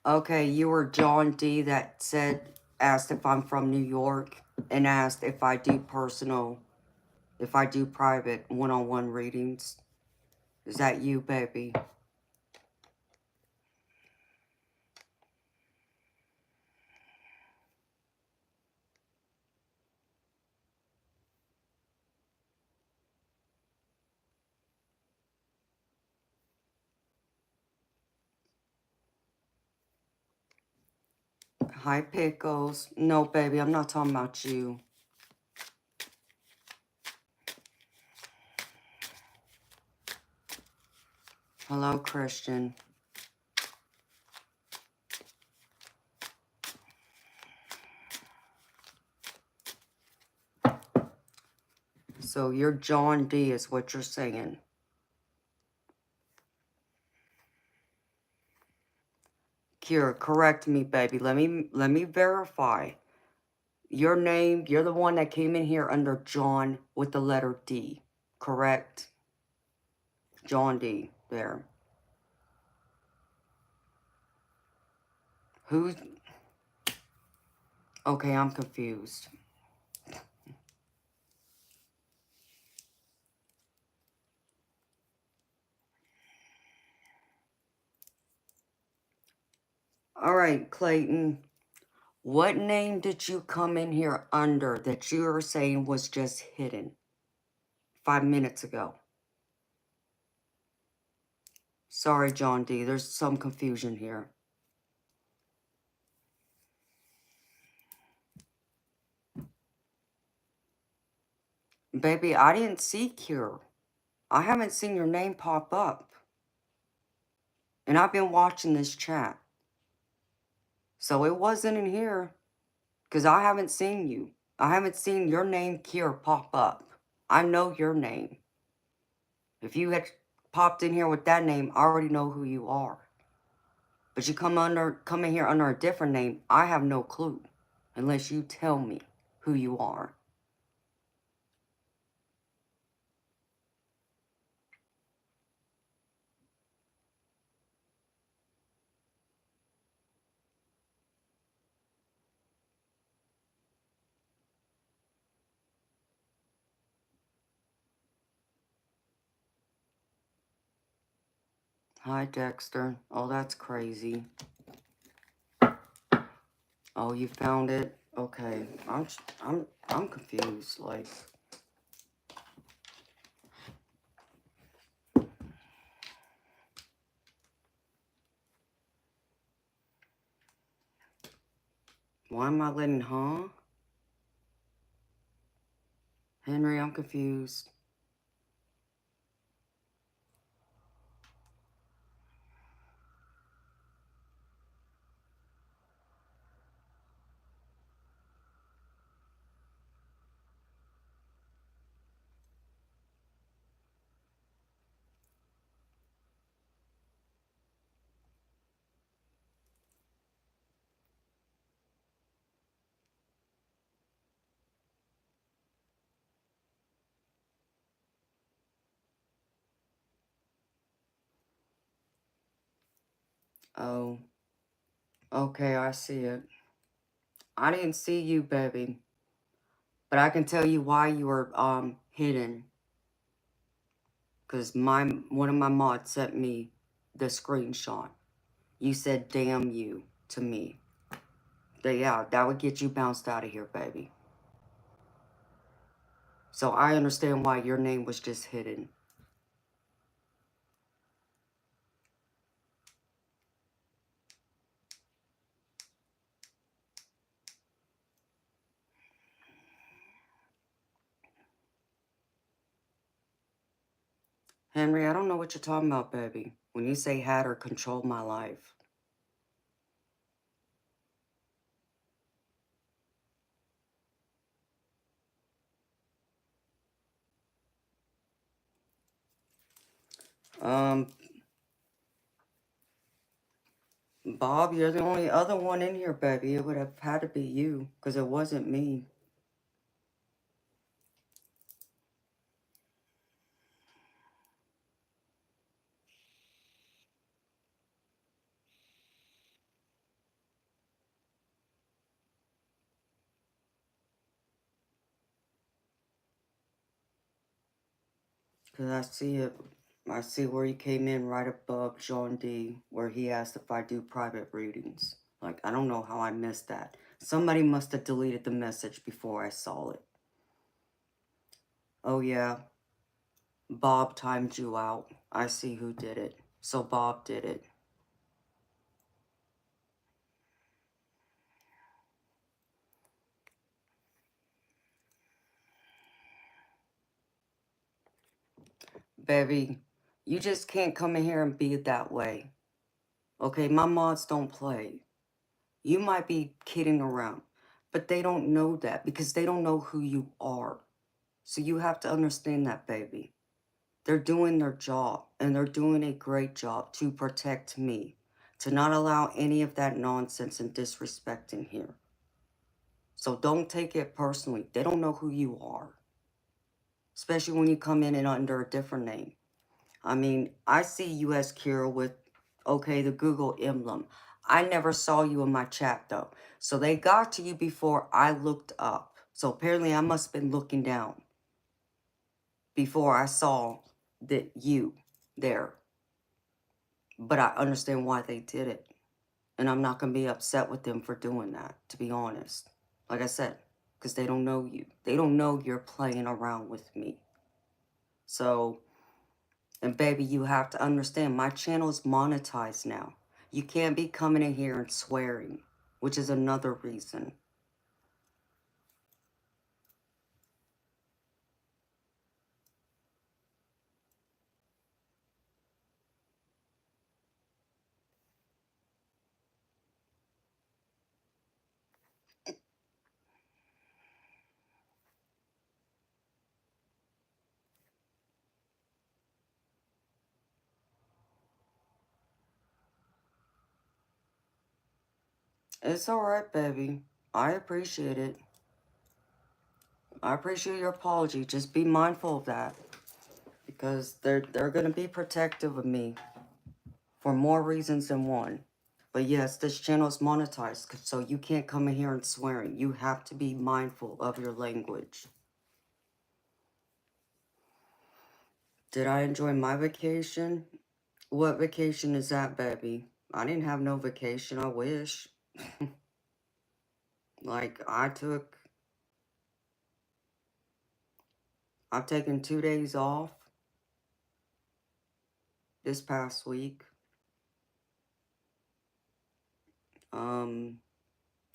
Okay, you were John D that asked if I'm from New York and asked if I do private one-on-one readings. Is that you, baby? Hi, Pickles. No, baby, I'm not talking about you. Hello, Christian. So you're John D is what you're saying. Kira, correct me, baby. Let me verify. Your name, you're the one that came in here under John with the letter D, correct? John D, there. Who's... Okay, I'm confused. All right, Clayton. What name did you come in here under that you were saying was just hidden 5 minutes ago? Sorry, John D. There's some confusion here. Baby, I didn't see Cure. I haven't seen your name pop up. And I've been watching this chat. So it wasn't in here. Because I haven't seen you. I haven't seen your name, Cure, pop up. I know your name. If you had popped in here with that name, I already know who you are. But you come in here under a different name, I have no clue. Unless you tell me who you are. Hi, Dexter. Oh, that's crazy. Oh, you found it? Okay. I'm confused. Like, why am I letting, huh? Henry, I'm confused. Oh, okay, I see it. I didn't see you, baby. But I can tell you why you were, hidden. Because one of my mods sent me the screenshot. You said, damn you, to me. Yeah, that would get you bounced out of here, baby. So I understand why your name was just hidden. Henry, I don't know what you're talking about, baby. When you say had or controlled my life. Um, Bob, you're the only other one in here, baby. It would have had to be you, because it wasn't me. Because I see where you came in right above John D, where he asked if I do private readings. Like, I don't know how I missed that. Somebody must have deleted the message before I saw it. Oh yeah, Bob timed you out. I see who did it. So Bob did it. Baby, you just can't come in here and be that way. Okay, my mods don't play. You might be kidding around, but they don't know that because they don't know who you are. So you have to understand that, baby. They're doing their job, and they're doing a great job to protect me, to not allow any of that nonsense and disrespect in here. So don't take it personally. They don't know who you are, especially when you come in and under a different name. I mean, I see you as Kira with, okay, the Google emblem. I never saw you in my chat, though. So they got to you before I looked up. So apparently I must have been looking down before I saw that you there. But I understand why they did it. And I'm not going to be upset with them for doing that, to be honest. Like I said, because they don't know you. They don't know you're playing around with me. So, and baby, you have to understand, my channel is monetized now. You can't be coming in here and swearing, which is another reason. It's alright, baby. I appreciate it. I appreciate your apology. Just be mindful of that. Because they're going to be protective of me for more reasons than one. But yes, this channel is monetized, so you can't come in here and swearing. You have to be mindful of your language. Did I enjoy my vacation? What vacation is that, baby? I didn't have no vacation. I wish. Like, I've taken 2 days off this past week.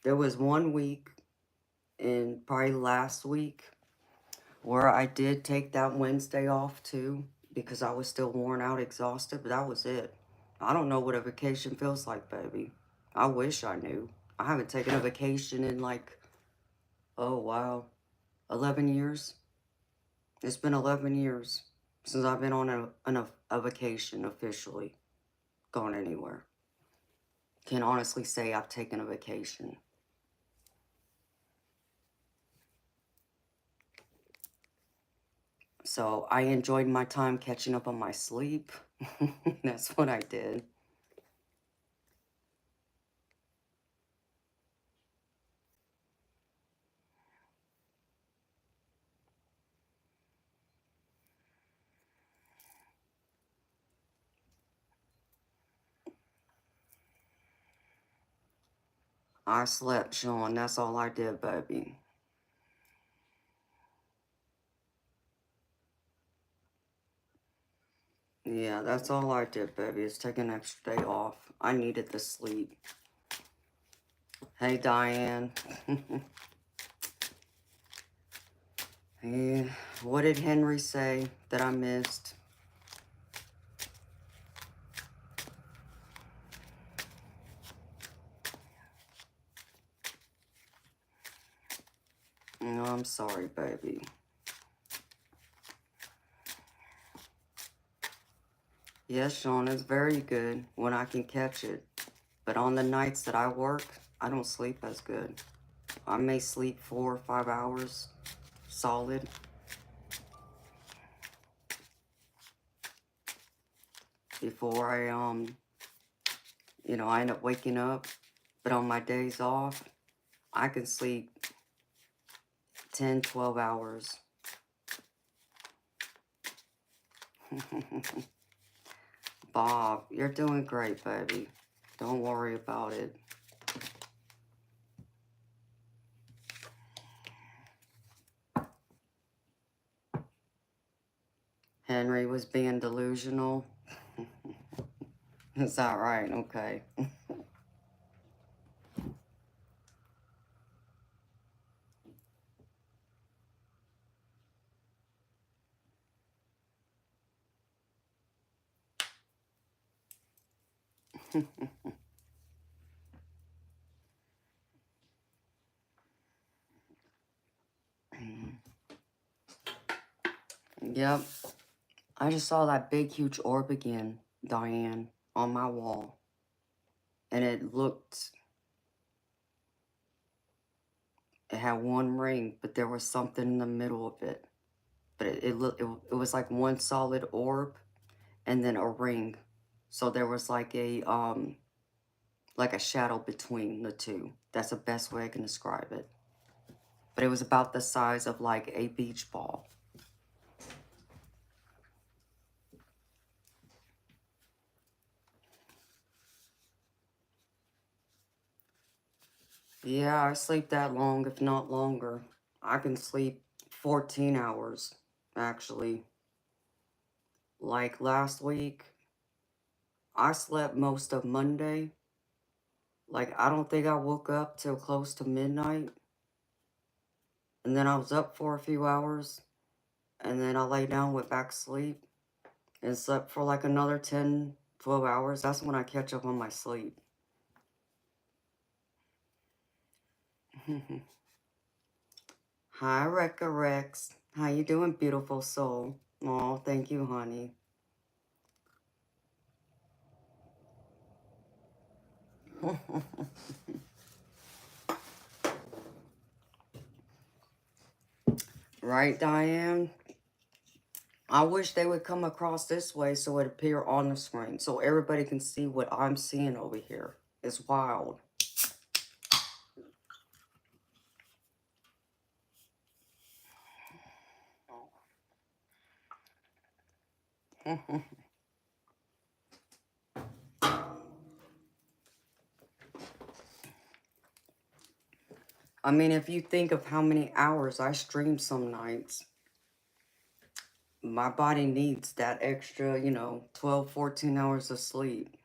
There was 1 week in probably last week where I did take that Wednesday off too because I was still worn out, exhausted, but that was it. I don't know what a vacation feels like, baby. I wish I knew. I haven't taken a vacation in like, oh wow, 11 years. It's been 11 years since I've been on a vacation officially, gone anywhere. Can honestly say I've taken a vacation. So I enjoyed my time catching up on my sleep. That's what I did. I slept, Sean. That's all I did, baby. Yeah, that's all I did, baby, is take an extra day off. I needed the sleep. Hey, Diane. Hey, what did Henry say that I missed? No, I'm sorry, baby. Yes, Sean, it's very good when I can catch it. But on the nights that I work, I don't sleep as good. I may sleep 4 or 5 hours solid. Before I end up waking up. But on my days off, I can sleep 10, 12 hours. Bob, you're doing great, baby. Don't worry about it. Henry was being delusional. Is that right? Okay. Yep. I just saw that big, huge orb again, Diane, on my wall. And it had one ring, but there was something in the middle of it. But it was like one solid orb and then a ring. So there was like a shadow between the two. That's the best way I can describe it. But it was about the size of like a beach ball. Yeah, I sleep that long, if not longer. I can sleep 14 hours, actually. Like last week, I slept most of Monday. Like, I don't think I woke up till close to midnight. And then I was up for a few hours. And then I lay down, went back to sleep. And slept for like another 10, 12 hours. That's when I catch up on my sleep. Hi, Rekka Rex. How you doing, beautiful soul? Oh, thank you, honey. Right, Diane? I wish they would come across this way so it appear on the screen so everybody can see what I'm seeing over here. It's wild. I mean, if you think of how many hours I stream some nights, my body needs that extra, 12, 14 hours of sleep.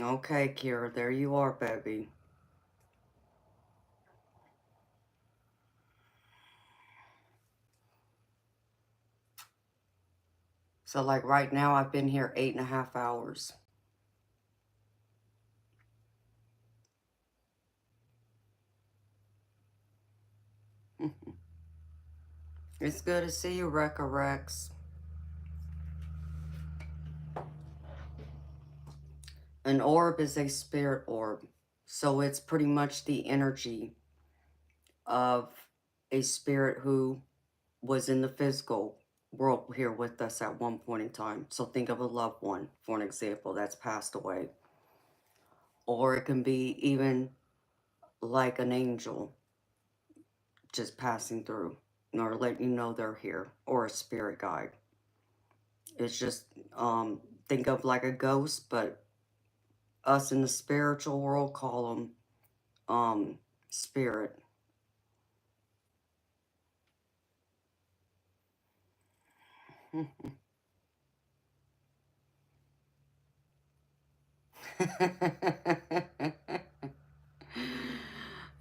Okay, Kira, there you are, baby. So, like, right now, I've been here 8.5 hours. It's good to see you, Rekka Rex. An orb is a spirit orb. So it's pretty much the energy of a spirit who was in the physical world here with us at one point in time. So think of a loved one, for an example, that's passed away. Or it can be even like an angel just passing through, or letting you know they're here, or a spirit guide. It's just, think of like a ghost, but us in the spiritual world call them, spirit.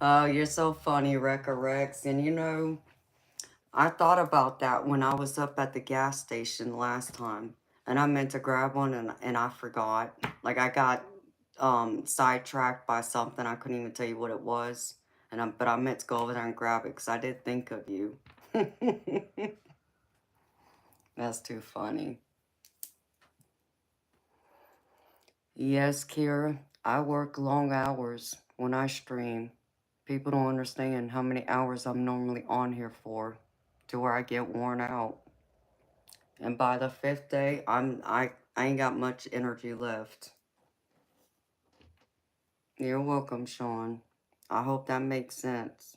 Oh, you're so funny, Rekka Rex. And I thought about that when I was up at the gas station last time. And I meant to grab one and I forgot. Like I got sidetracked by something. I couldn't even tell you what it was. But I meant to go over there and grab it because I did think of you. That's too funny. Yes, Kira, I work long hours when I stream. People don't understand how many hours I'm normally on here for, to where I get worn out. And by the 5th day, I ain't got much energy left. You're welcome, Sean. I hope that makes sense.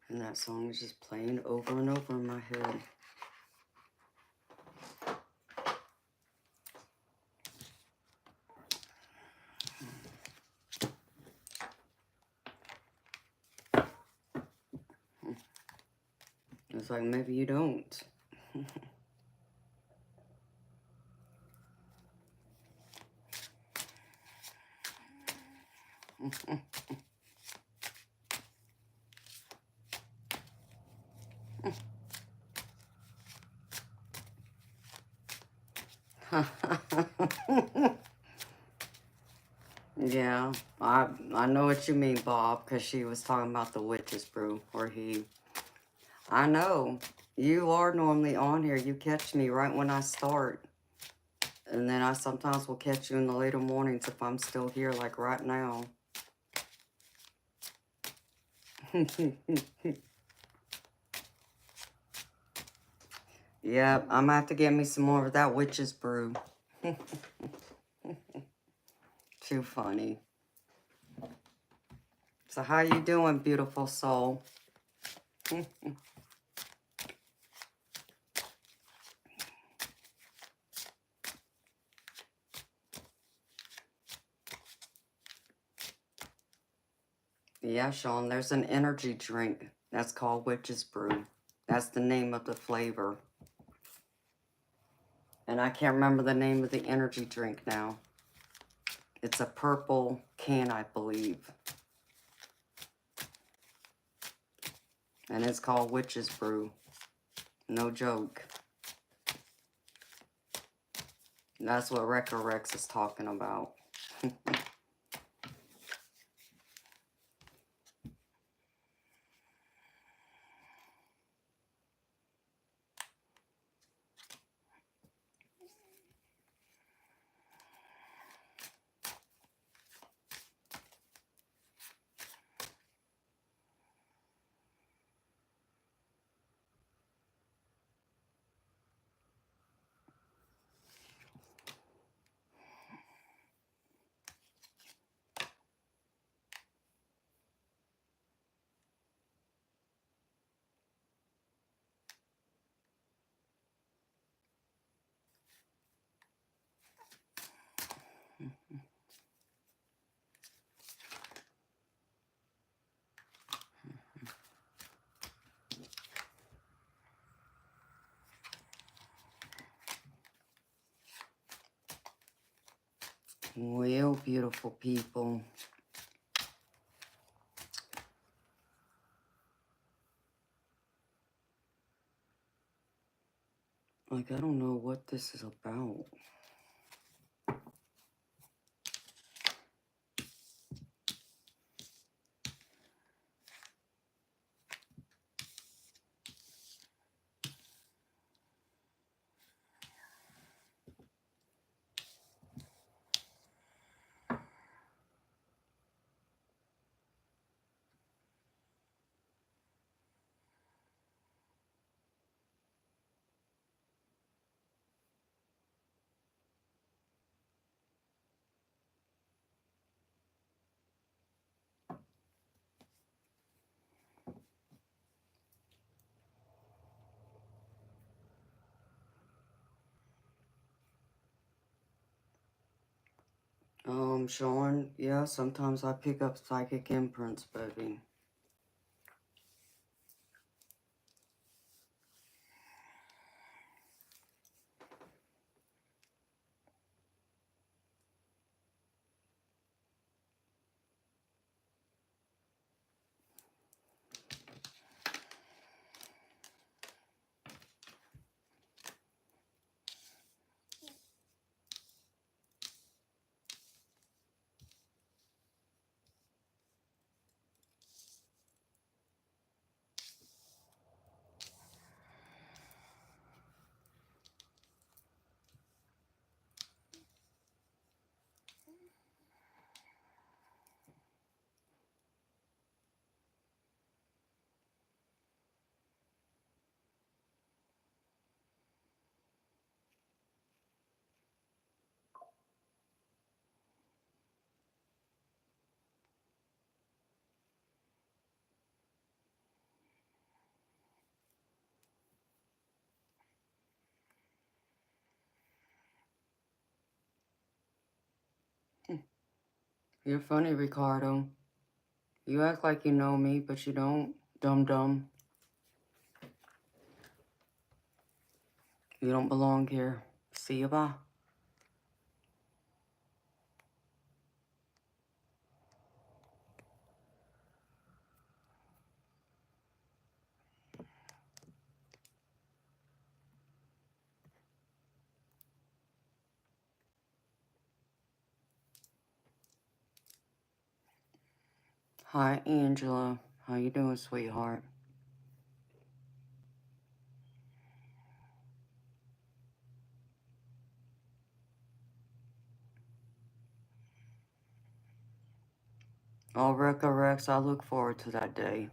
And that song is just playing over and over in my head. It's like, maybe you don't. Yeah, I know what you mean, Bob, because she was talking about the witch's brew, or he. I know. You are normally on here. You catch me right when I start. And then I sometimes will catch you in the later mornings if I'm still here, like right now. Yeah, I'm gonna have to get me some more of that witch's brew. Too funny. So how you doing, beautiful soul? Yeah, Sean, there's an energy drink that's called witch's brew. That's the name of the flavor. And I can't remember the name of the energy drink now. It's a purple can, I believe. And it's called witch's brew. No joke. That's what Rekka Rex is talking about. Well, beautiful people. Like, I don't know what this is about. Sean, yeah, sometimes I pick up psychic imprints, baby. You're funny, Ricardo. You act like you know me, but you don't. Dum-dum. You don't belong here. See you, bye. Hi, Angela. How you doing, sweetheart? All recorrects, I look forward to that day,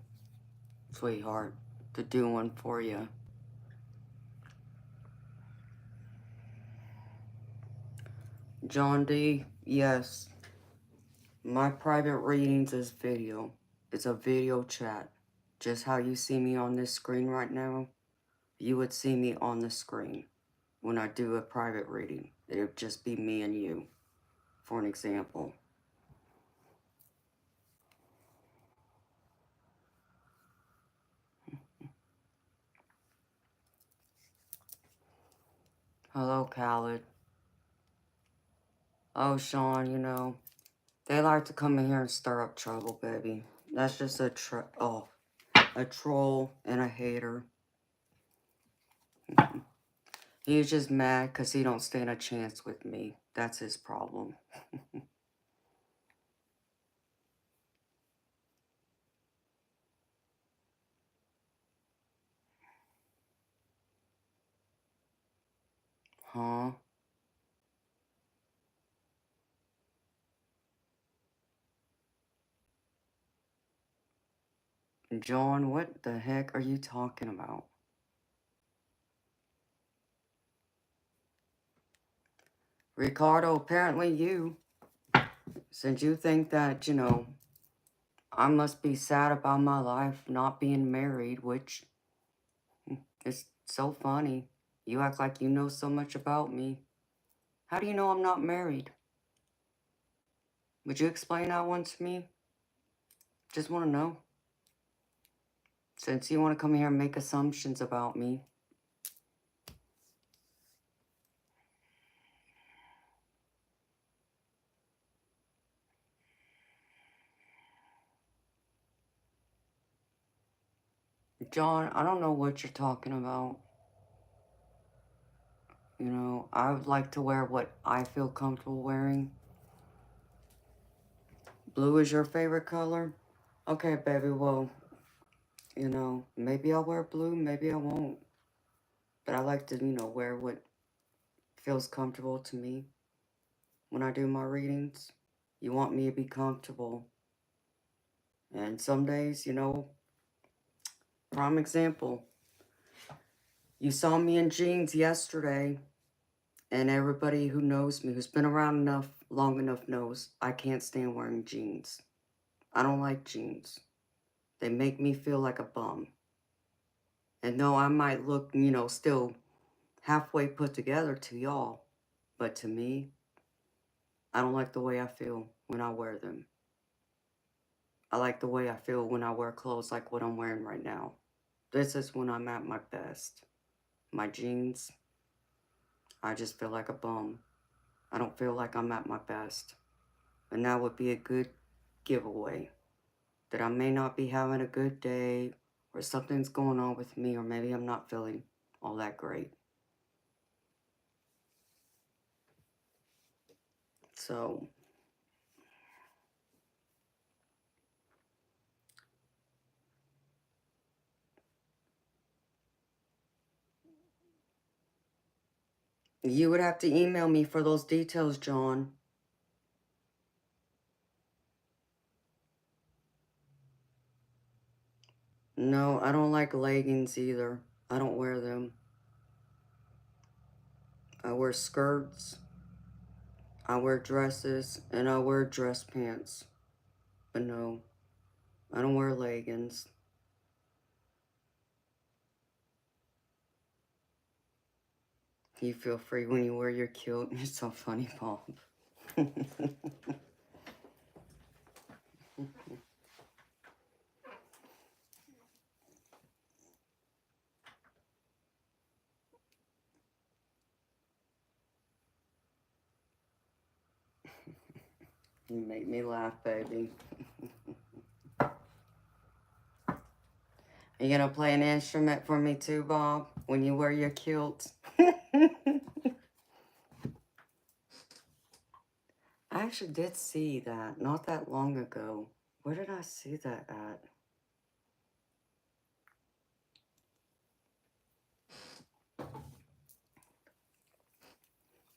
sweetheart, to do one for you. John D, yes. My private readings is video. It's a video chat. Just how you see me on this screen right now, you would see me on the screen when I do a private reading. It would just be me and you, for an example. Hello, Khaled. Oh, Sean, you know, they like to come in here and stir up trouble, baby. That's just a troll and a hater. He's just mad because he don't stand a chance with me. That's his problem. Huh? John, what the heck are you talking about? Ricardo, apparently you, since you think that, you know, I must be sad about my life not being married, which is so funny. You act like you know so much about me. How do you know I'm not married? Would you explain that one to me? Just want to know. Since you want to come here and make assumptions about me. John, I don't know what you're talking about. You know, I would like to wear what I feel comfortable wearing. Blue is your favorite color? Okay, baby, well, you know, maybe I'll wear blue, maybe I won't. But I like to, you know, wear what feels comfortable to me when I do my readings. You want me to be comfortable. And some days, you know, prime example, you saw me in jeans yesterday, and everybody who knows me, who's been around long enough knows I can't stand wearing jeans. I don't like jeans. They make me feel like a bum. And though I might look, you know, still halfway put together to y'all, but to me, I don't like the way I feel when I wear them. I like the way I feel when I wear clothes like what I'm wearing right now. This is when I'm at my best. My jeans, I just feel like a bum. I don't feel like I'm at my best. And that would be a good giveaway that I may not be having a good day, or something's going on with me, or maybe I'm not feeling all that great. So, you would have to email me for those details, John. No, I don't like leggings either. I don't wear them. I wear skirts, I wear dresses, and I wear dress pants. But no, I don't wear leggings. You feel free when you wear your kilt. You're so funny, Bob. You make me laugh, baby. Are you gonna play an instrument for me too, Bob, when you wear your kilt? I actually did see that not that long ago. Where did I see that at?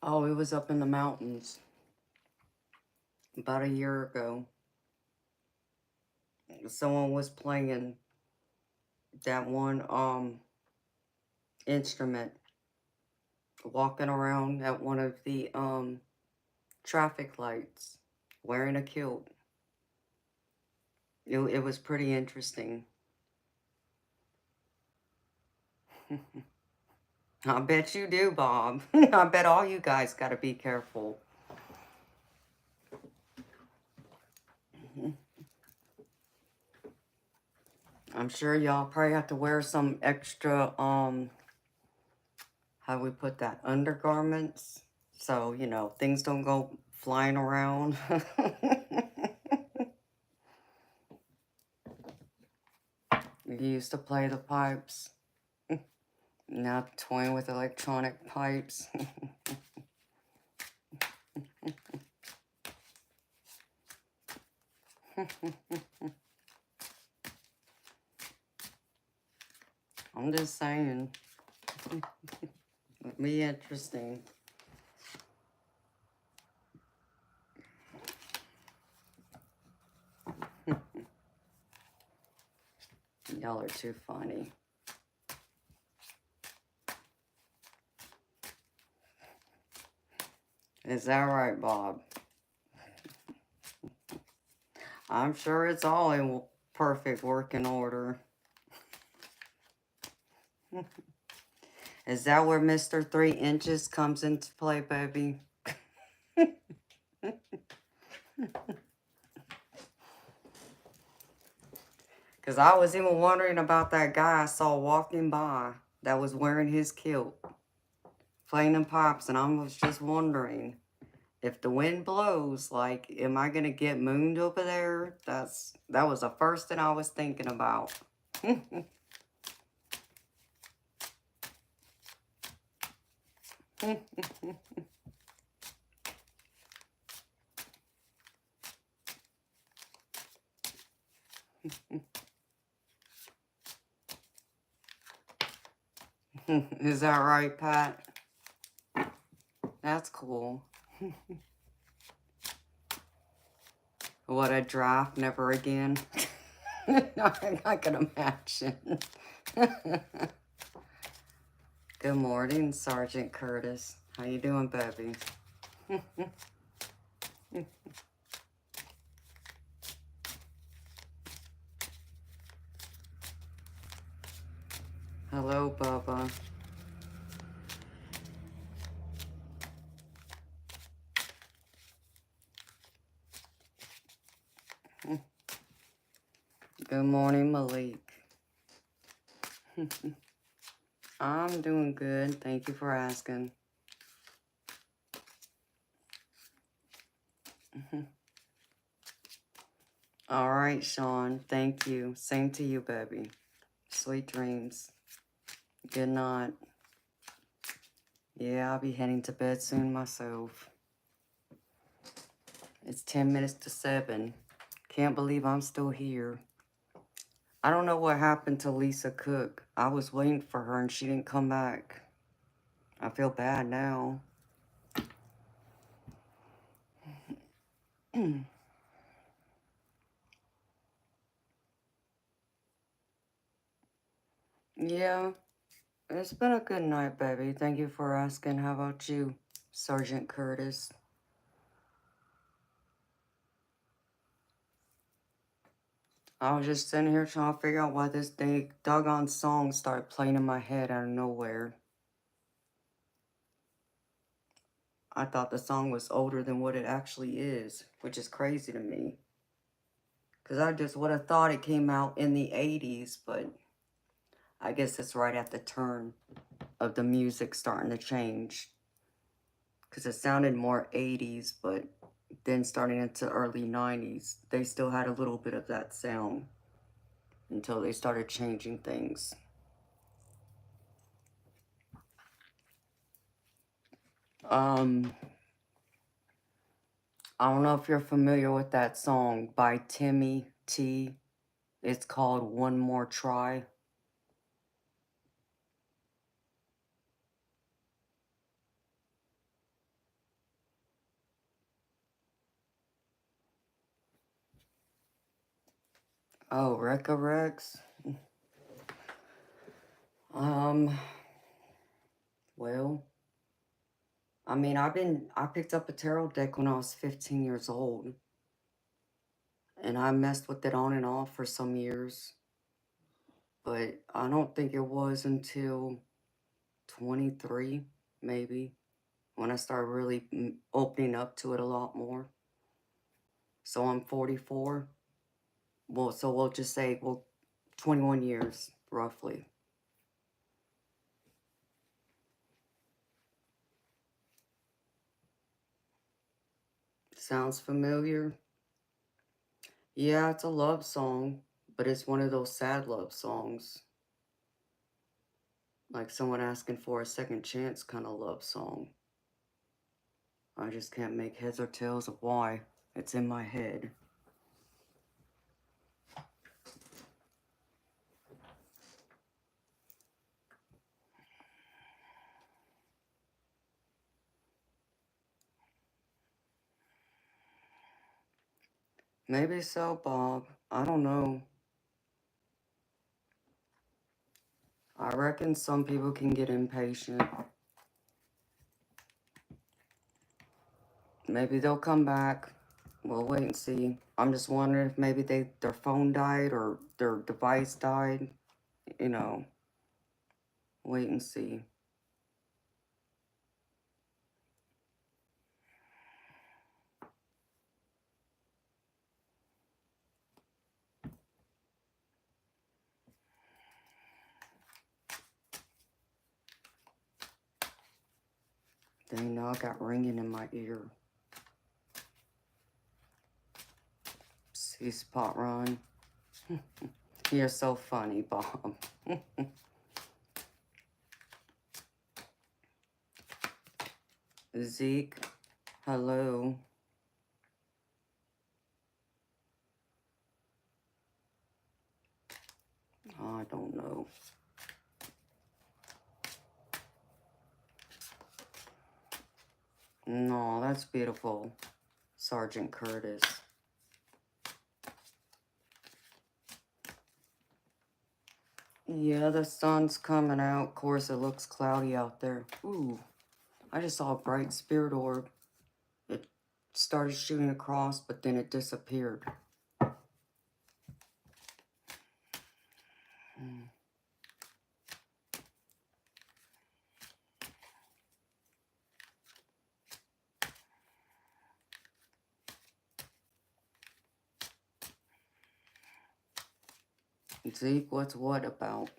Oh, it was up in the mountains about a year ago. Someone was playing that one instrument, walking around at one of the traffic lights wearing a kilt. It was pretty interesting. I bet you do, Bob. I bet all you guys got to be careful. I'm sure y'all probably have to wear some extra, how do we put that, undergarments. So, you know, things don't go flying around. You used to play the pipes. Now toying with electronic pipes. I'm just saying. It'd be interesting. Y'all are too funny. Is that right, Bob? I'm sure it's all in perfect working order. Is that where Mr. 3 Inches comes into play, baby? Because I was even wondering about that guy I saw walking by that was wearing his kilt, playing them pipes, and I was just wondering, if the wind blows, like, am I going to get mooned over there? That was the first thing I was thinking about. Is that right, Pat? That's cool. What a draft, never again. I can imagine. Good morning, Sergeant Curtis. How you doing, baby? Hello, Bubba. Good morning, Malik. I'm doing good. Thank you for asking. All right, Sean. Thank you. Same to you, baby. Sweet dreams. Good night. Yeah, I'll be heading to bed soon myself. It's 10 minutes to 7. Can't believe I'm still here. I don't know what happened to Lisa Cook. I was waiting for her and she didn't come back. I feel bad now. Yeah, it's been a good night, baby. Thank you for asking. How about you, Sergeant Curtis? I was just sitting here trying to figure out why this doggone song started playing in my head out of nowhere. I thought the song was older than what it actually is, which is crazy to me. Because I just would have thought it came out in the 80s, but I guess it's right at the turn of the music starting to change. Because it sounded more 80s, but then starting into early 90s, they still had a little bit of that sound until they started changing things. I don't know if you're familiar with that song by Timmy T. It's called One More Try. Oh, Rex. Well, I mean, I picked up a tarot deck when I was 15 years old. And I messed with it on and off for some years. But I don't think it was until 23, maybe, when I started really opening up to it a lot more. So I'm 44. Well, so we'll just say, 21 years, roughly. Sounds familiar? Yeah, it's a love song, but it's one of those sad love songs. Like someone asking for a second chance kind of love song. I just can't make heads or tails of why. It's in my head. Maybe so, Bob. I don't know. I reckon some people can get impatient. Maybe they'll come back. We'll wait and see. I'm just wondering if maybe their phone died or their device died. You know, wait and see. Dang, now I got ringing in my ear. See, Spot Run. You're so funny, Bob. Zeke, hello. I don't know. No, that's beautiful. Sergeant Curtis. Yeah, the sun's coming out. Of course, it looks cloudy out there. Ooh, I just saw a bright spirit orb. It started shooting across, but then it disappeared. Zeke, what's what about?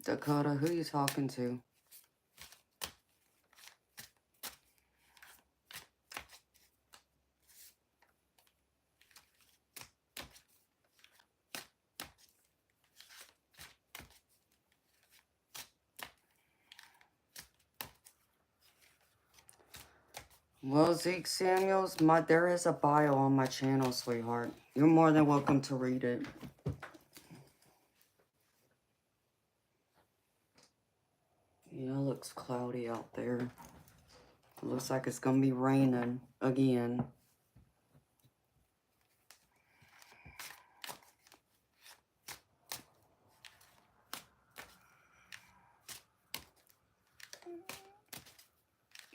Dakota, who you talking to? Well, Zeke Samuels, there is a bio on my channel, sweetheart. You're more than welcome to read it. Yeah, it looks cloudy out there. It looks like it's gonna be raining again.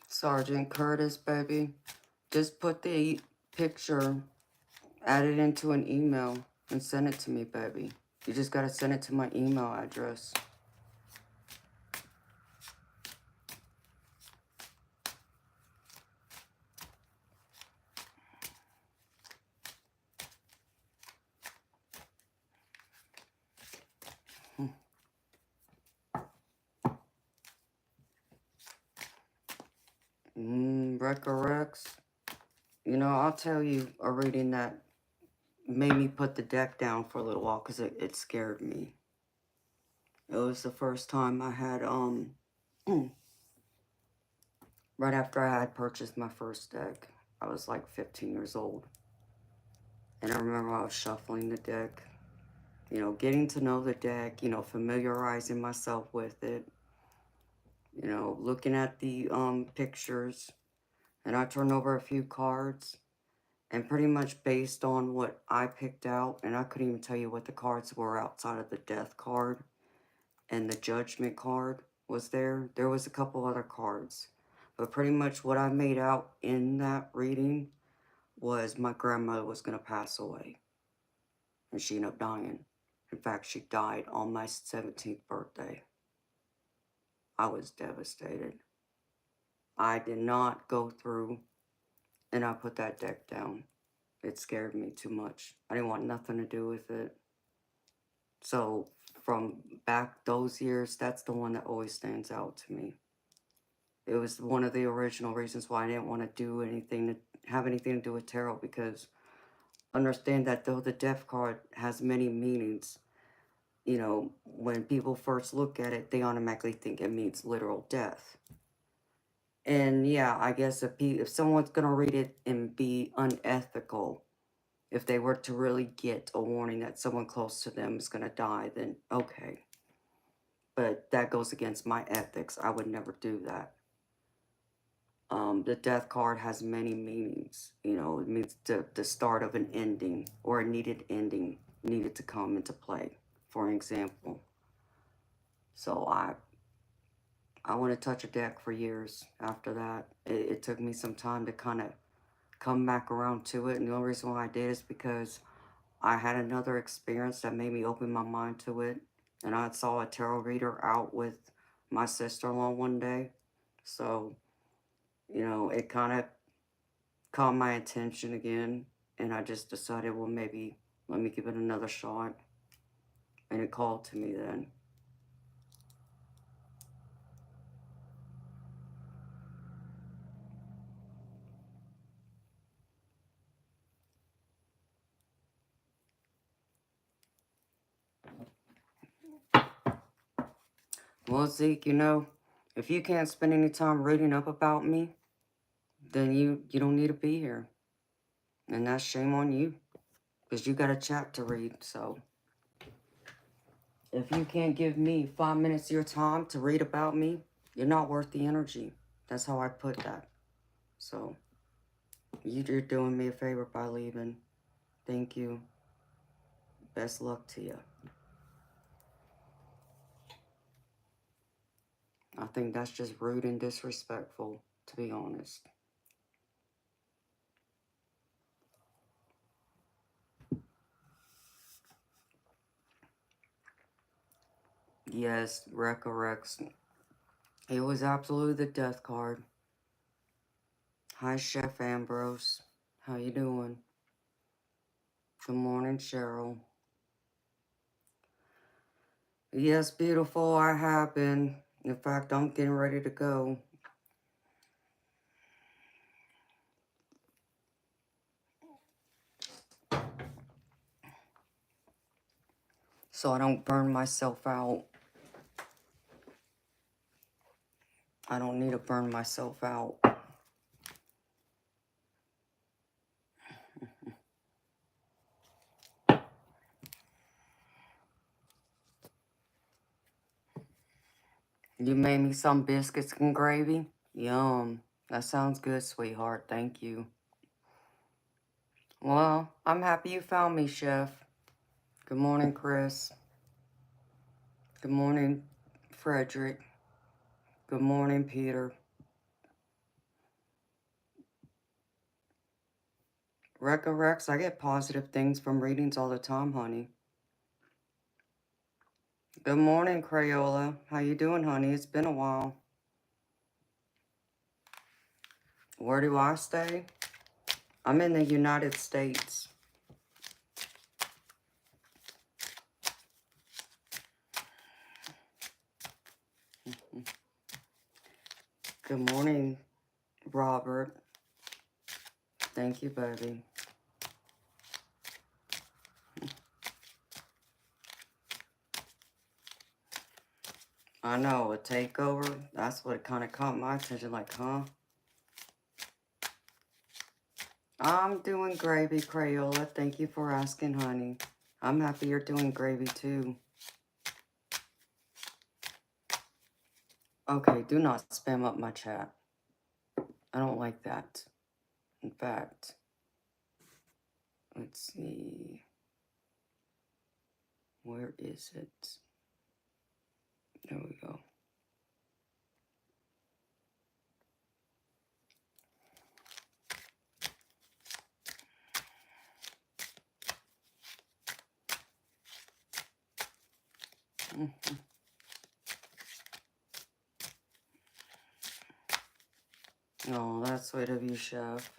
Sergeant Curtis, baby. Just put the picture, add it into an email, and send it to me, baby. You just gotta send it to my email address. Recorrects. You know, I'll tell you a reading that made me put the deck down for a little while because it scared me. It was the first time I had, right after I had purchased my first deck. I was like 15 years old. And I remember I was shuffling the deck, you know, getting to know the deck, you know, familiarizing myself with it, you know, looking at the pictures. And I turned over a few cards. And pretty much based on what I picked out, and I couldn't even tell you what the cards were outside of the death card and the judgment card was there. There was a couple other cards. But pretty much what I made out in that reading was my grandmother was going to pass away. And she ended up dying. In fact, she died on my 17th birthday. I was devastated. I did not go through and I put that deck down. It scared me too much. I didn't want nothing to do with it. So from back those years, that's the one that always stands out to me. It was one of the original reasons why I didn't want to do anything to have anything to do with tarot, because understand that though the death card has many meanings, you know, when people first look at it, they automatically think it means literal death. And yeah, I guess if someone's going to read it and be unethical, if they were to really get a warning that someone close to them is going to die, then okay. But that goes against my ethics. I would never do that. The death card has many meanings. You know, it means the start of an ending, or a needed ending needed to come into play, for an example. So I want to touch a deck for years after that. It took me some time to kind of come back around to it. And the only reason why I did is because I had another experience that made me open my mind to it. And I saw a tarot reader out with my sister-in-law one day. So, you know, it kind of caught my attention again. And I just decided, well, maybe let me give it another shot. And it called to me then. Well, Zeke, you know, if you can't spend any time reading up about me, then you don't need to be here. And that's shame on you, because you got a chat to read. So if you can't give me 5 minutes of your time to read about me, you're not worth the energy. That's how I put that. So you're doing me a favor by leaving. Thank you. Best luck to you. I think that's just rude and disrespectful, to be honest. Yes, Rex. It was absolutely the death card. Hi, Chef Ambrose. How you doing? Good morning, Cheryl. Yes, beautiful, I have been. In fact, I'm getting ready to go. So I don't burn myself out. I don't need to burn myself out. You made me some biscuits and gravy? Yum. That sounds good, sweetheart. Thank you. Well, I'm happy you found me, Chef. Good morning, Chris. Good morning, Frederick. Good morning, Peter. Rex, I get positive things from readings all the time, honey. Good morning, Crayola. How you doing, honey? It's been a while. Where do I stay? I'm in the United States. Good morning, Robert. Thank you, baby. I know, a takeover. That's what kind of caught my attention. Like, huh? I'm doing gravy, Crayola. Thank you for asking, honey. I'm happy you're doing gravy, too. Okay, do not spam up my chat. I don't like that. In fact, let's see. Where is it? There we go. Oh, that's sweet of you, Chef.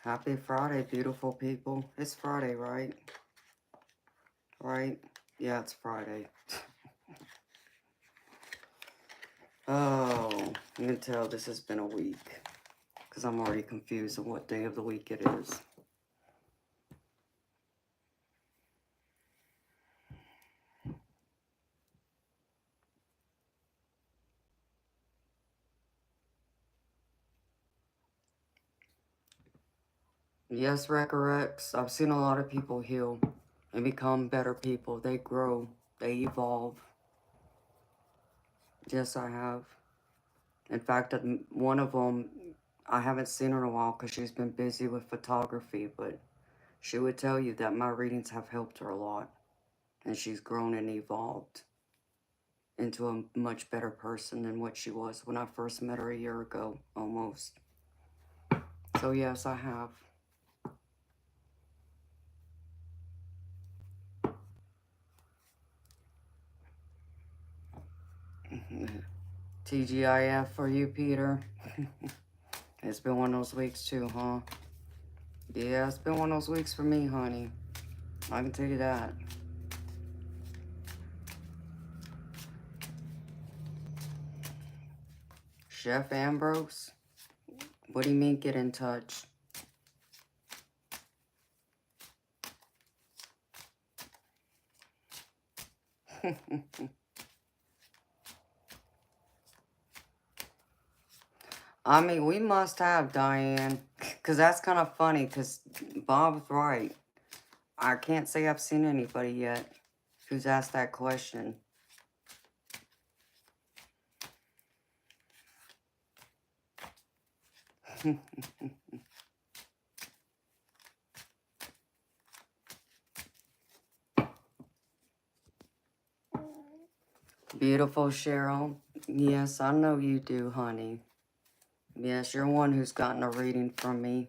Happy Friday, beautiful people. It's Friday, right? Right? Yeah, it's Friday. Oh, you can tell this has been a week. Because I'm already confused on what day of the week it is. Yes, Rex. I've seen a lot of people heal and become better people. They grow. They evolve. Yes, I have. In fact, one of them, I haven't seen her in a while because she's been busy with photography, but she would tell you that my readings have helped her a lot. And she's grown and evolved into a much better person than what she was when I first met her a year ago, almost. So yes, I have. TGIF for you, Peter. It's been one of those weeks too, huh? Yeah, it's been one of those weeks for me, honey. I can tell you that. Chef Ambrose? What do you mean get in touch? I mean, we must have, Diane. Because that's kind of funny, because Bob's right. I can't say I've seen anybody yet who's asked that question. Beautiful Cheryl. Yes, I know you do, honey. Yes, you're one who's gotten a reading from me.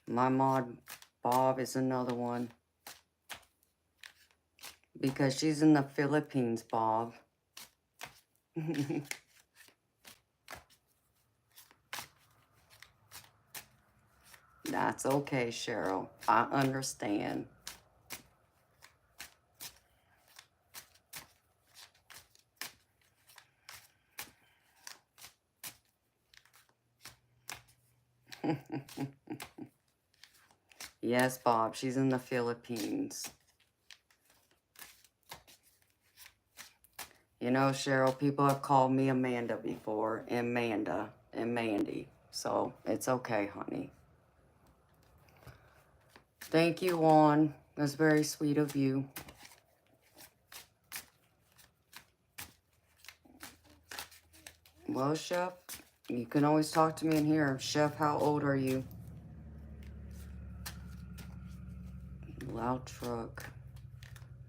My mod, Bob, is another one. Because she's in the Philippines, Bob. That's okay, Cheryl. I understand. Yes, Bob, she's in the Philippines. You know, Cheryl, people have called me Amanda before, Amanda, and Mandy. So, it's okay, honey. Thank you, Juan. That's very sweet of you. Well, Chef, you can always talk to me in here. Chef, how old are you? Loud truck.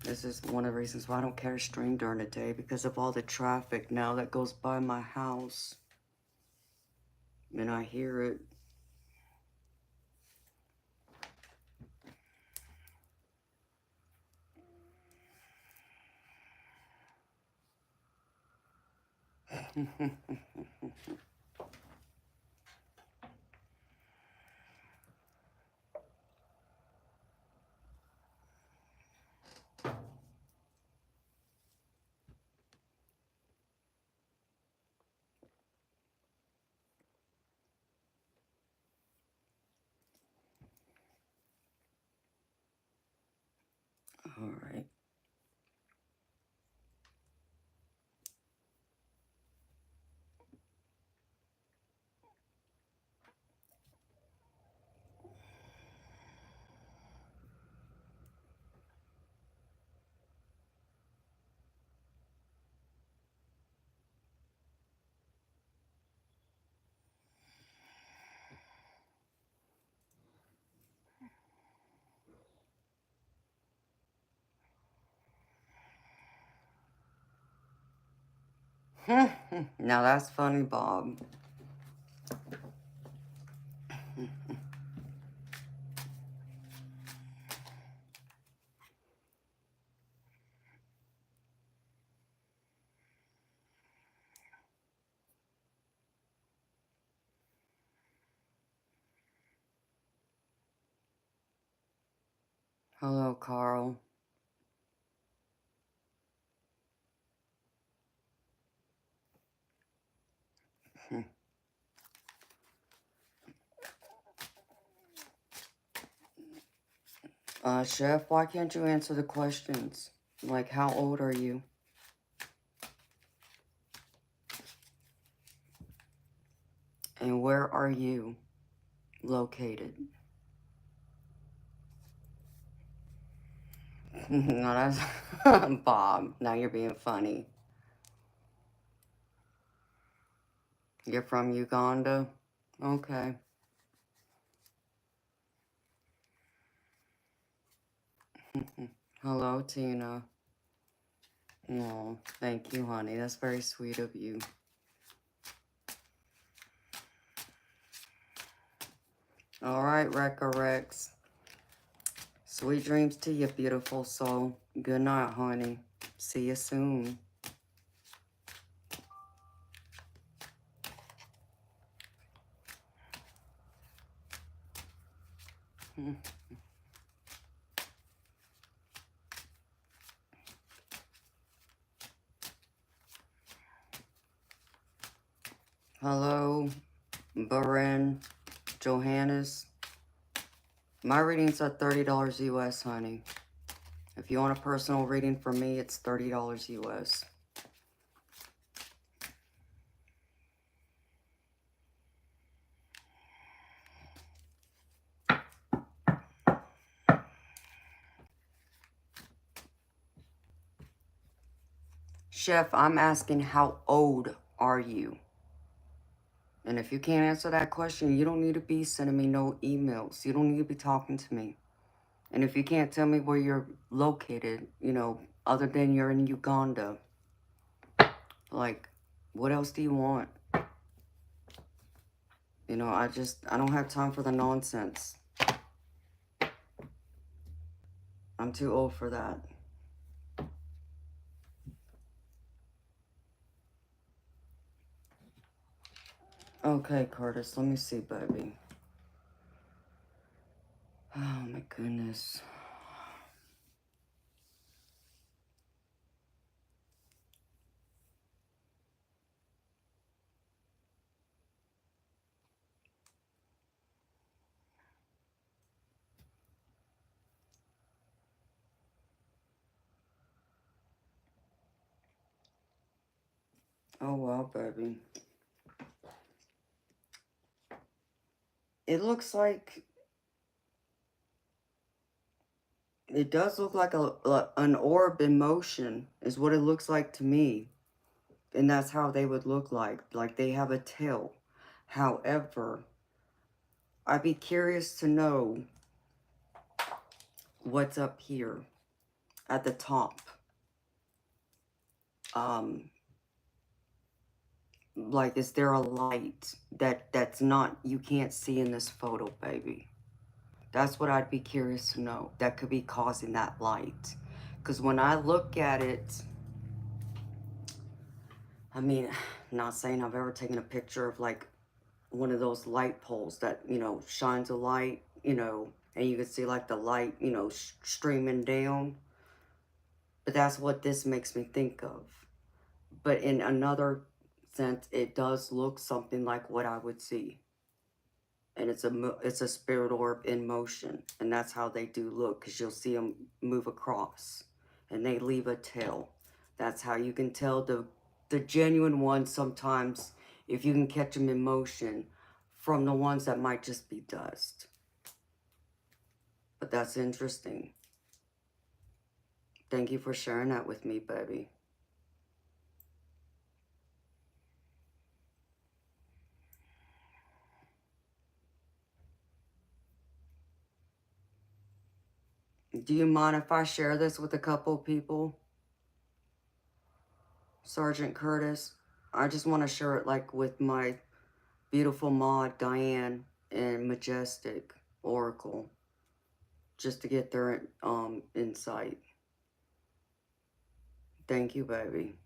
This is one of the reasons why I don't carry stream during the day, because of all the traffic now that goes by my house. And I hear it. All right. Now that's funny, Bob. Hello, Carl. Chef, why can't you answer the questions? Like, how old are you? And where are you located? No, that's Bob. Now you're being funny. You're from Uganda? Okay. Hello, Tina. Oh, thank you, honey. That's very sweet of you. All right, Rekka Rex. Sweet dreams to you, beautiful soul. Good night, honey. See you soon. Hello, Baren, Johannes. My readings are $30 US, honey. If you want a personal reading from me, it's $30 US. Chef, I'm asking, how old are you? And if you can't answer that question, you don't need to be sending me no emails. You don't need to be talking to me. And if you can't tell me where you're located, you know, other than you're in Uganda, like, what else do you want? You know, I don't have time for the nonsense. I'm too old for that. Okay, Curtis, let me see, baby. Oh, my goodness. Oh, wow, baby. It looks like... It does look like an orb in motion, is what it looks like to me. And that's how they would look like they have a tail. However, I'd be curious to know what's up here at the top. Like, is there a light that's not, you can't see in this photo, baby? That's what I'd be curious to know. That could be causing that light. Because when I look at it, I mean, not saying I've ever taken a picture of like one of those light poles that, you know, shines a light, you know, and you can see like the light, you know, streaming down. But that's what this makes me think of. But in another sense, it does look something like what I would see. And it's a spirit orb in motion. And that's how they do look, because you'll see them move across. And they leave a tail. That's how you can tell the genuine ones sometimes, if you can catch them in motion, from the ones that might just be dust. But that's interesting. Thank you for sharing that with me, baby. Do you mind if I share this with a couple people? Sergeant Curtis? I just want to share it like with my beautiful mod, Diane, and Majestic Oracle. Just to get their insight. Thank you, baby.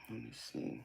Let me see.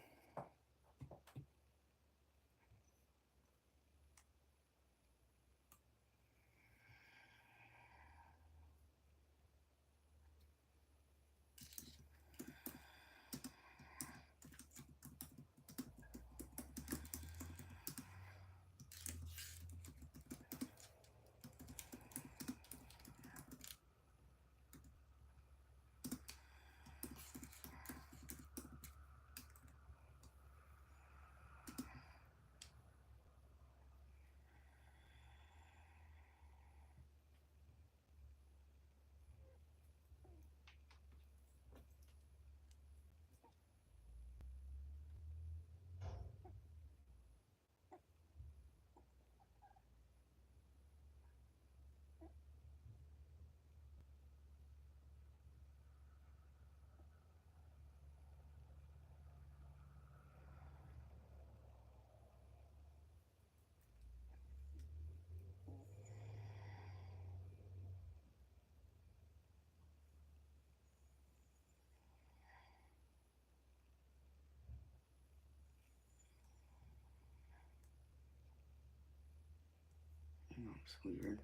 That's weird.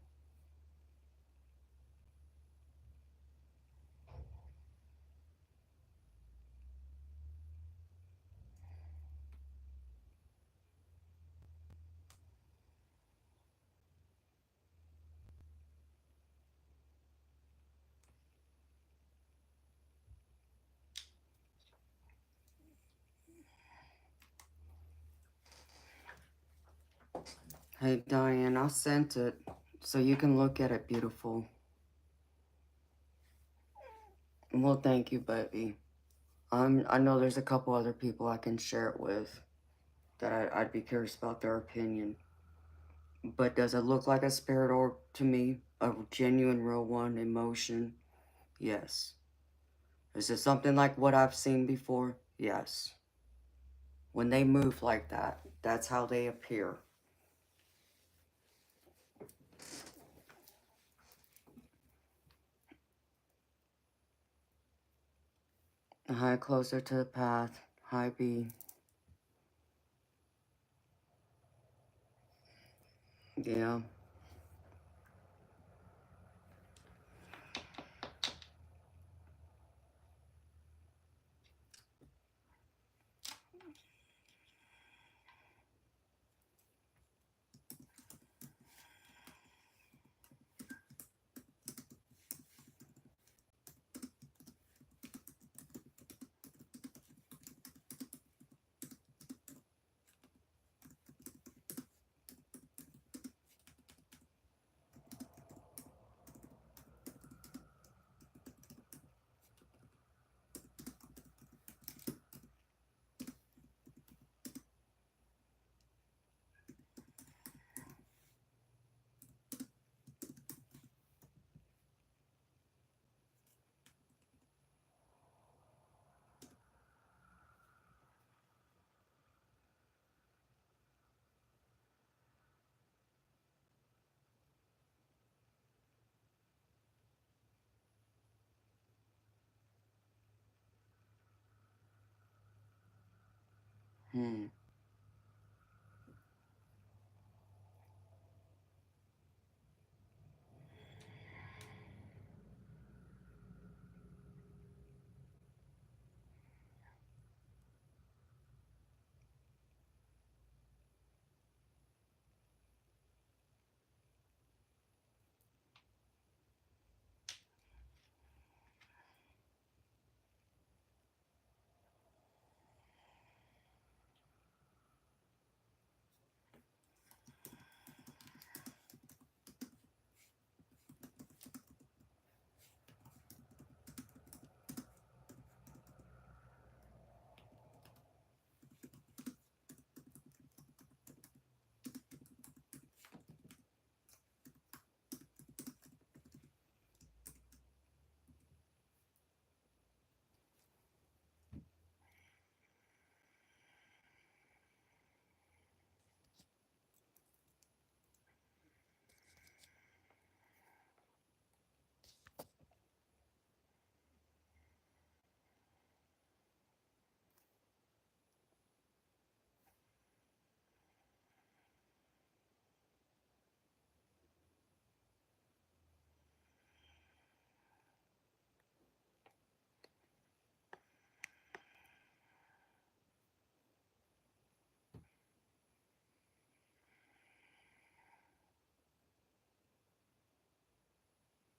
Hey, Diane, I sent it so you can look at it, beautiful. Well, thank you, baby. I know there's a couple other people I can share it with that I'd be curious about their opinion. But does it look like a spirit orb to me? A genuine, real one in motion? Yes. Is it something like what I've seen before? Yes. When they move like that, that's how they appear. Hi, closer to the path. Hi, B. Yeah. Hmm.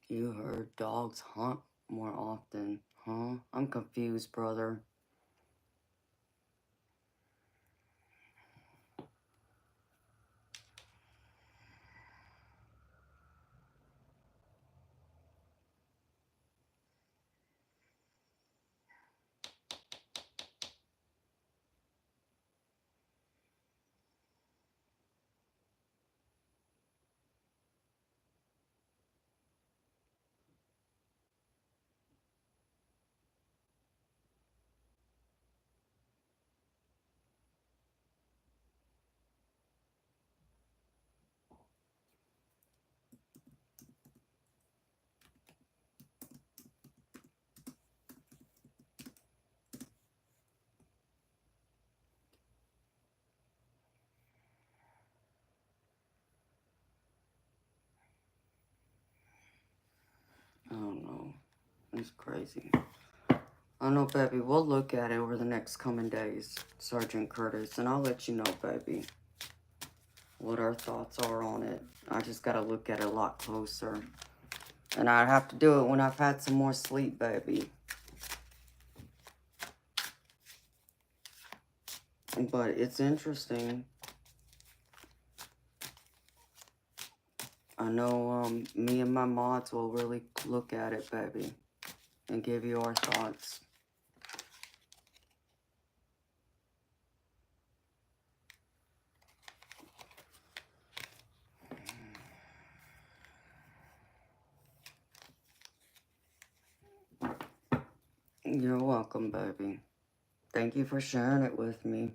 You heard dogs hunt more often, huh? I'm confused, brother. I don't know. It's crazy. I know, baby. We'll look at it over the next coming days, Sergeant Curtis, and I'll let you know, baby, what our thoughts are on it. I just gotta look at it a lot closer. And I'd have to do it when I've had some more sleep, baby. But it's interesting. I know me and my mods will really look at it, baby, and give you our thoughts. You're welcome, baby. Thank you for sharing it with me.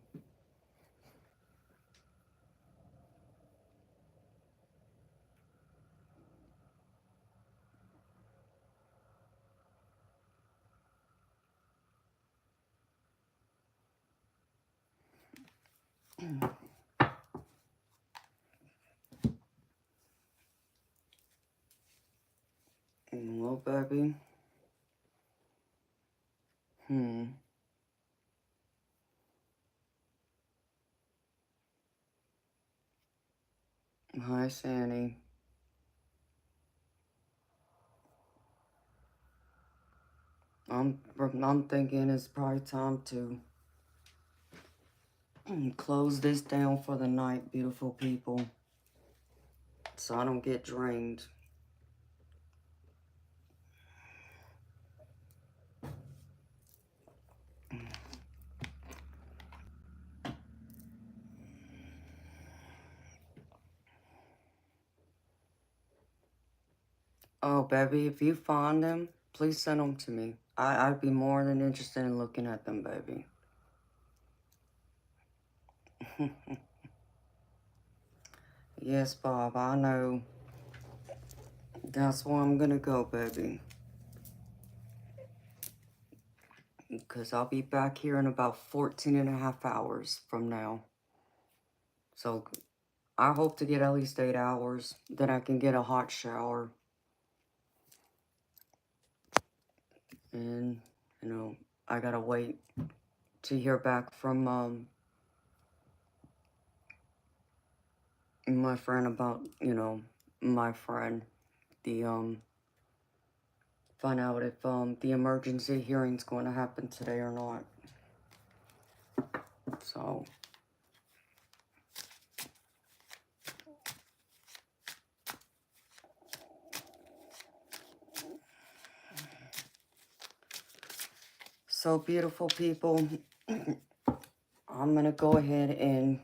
Well, baby. Hi, Sandy. I'm thinking it's probably time to close this down for the night, beautiful people, so I don't get drained. Oh, baby, if you find them, please send them to me. I'd be more than interested in looking at them, baby. Yes, Bob, I know. That's where I'm gonna go, baby. Because I'll be back here in about 14 and a half hours from now. So I hope to get at least 8 hours. Then I can get a hot shower. And, you know, I gotta wait to hear back from my friend about, you know, my friend. The find out if the emergency hearing's going to happen today or not. So beautiful people, I'm gonna go ahead and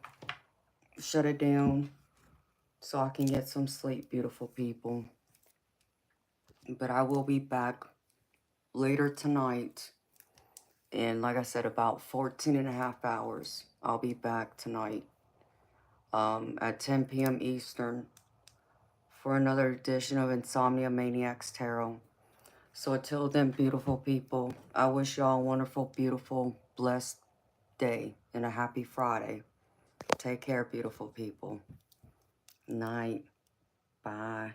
shut it down so I can get some sleep, beautiful people. But I will be back later tonight. And like I said, about 14 and a half hours. I'll be back tonight at 10 p.m. Eastern for another edition of Insomnia Maniacs Tarot. So until then, beautiful people, I wish y'all a wonderful, beautiful, blessed day and a happy Friday. Take care, beautiful people. Night. Bye.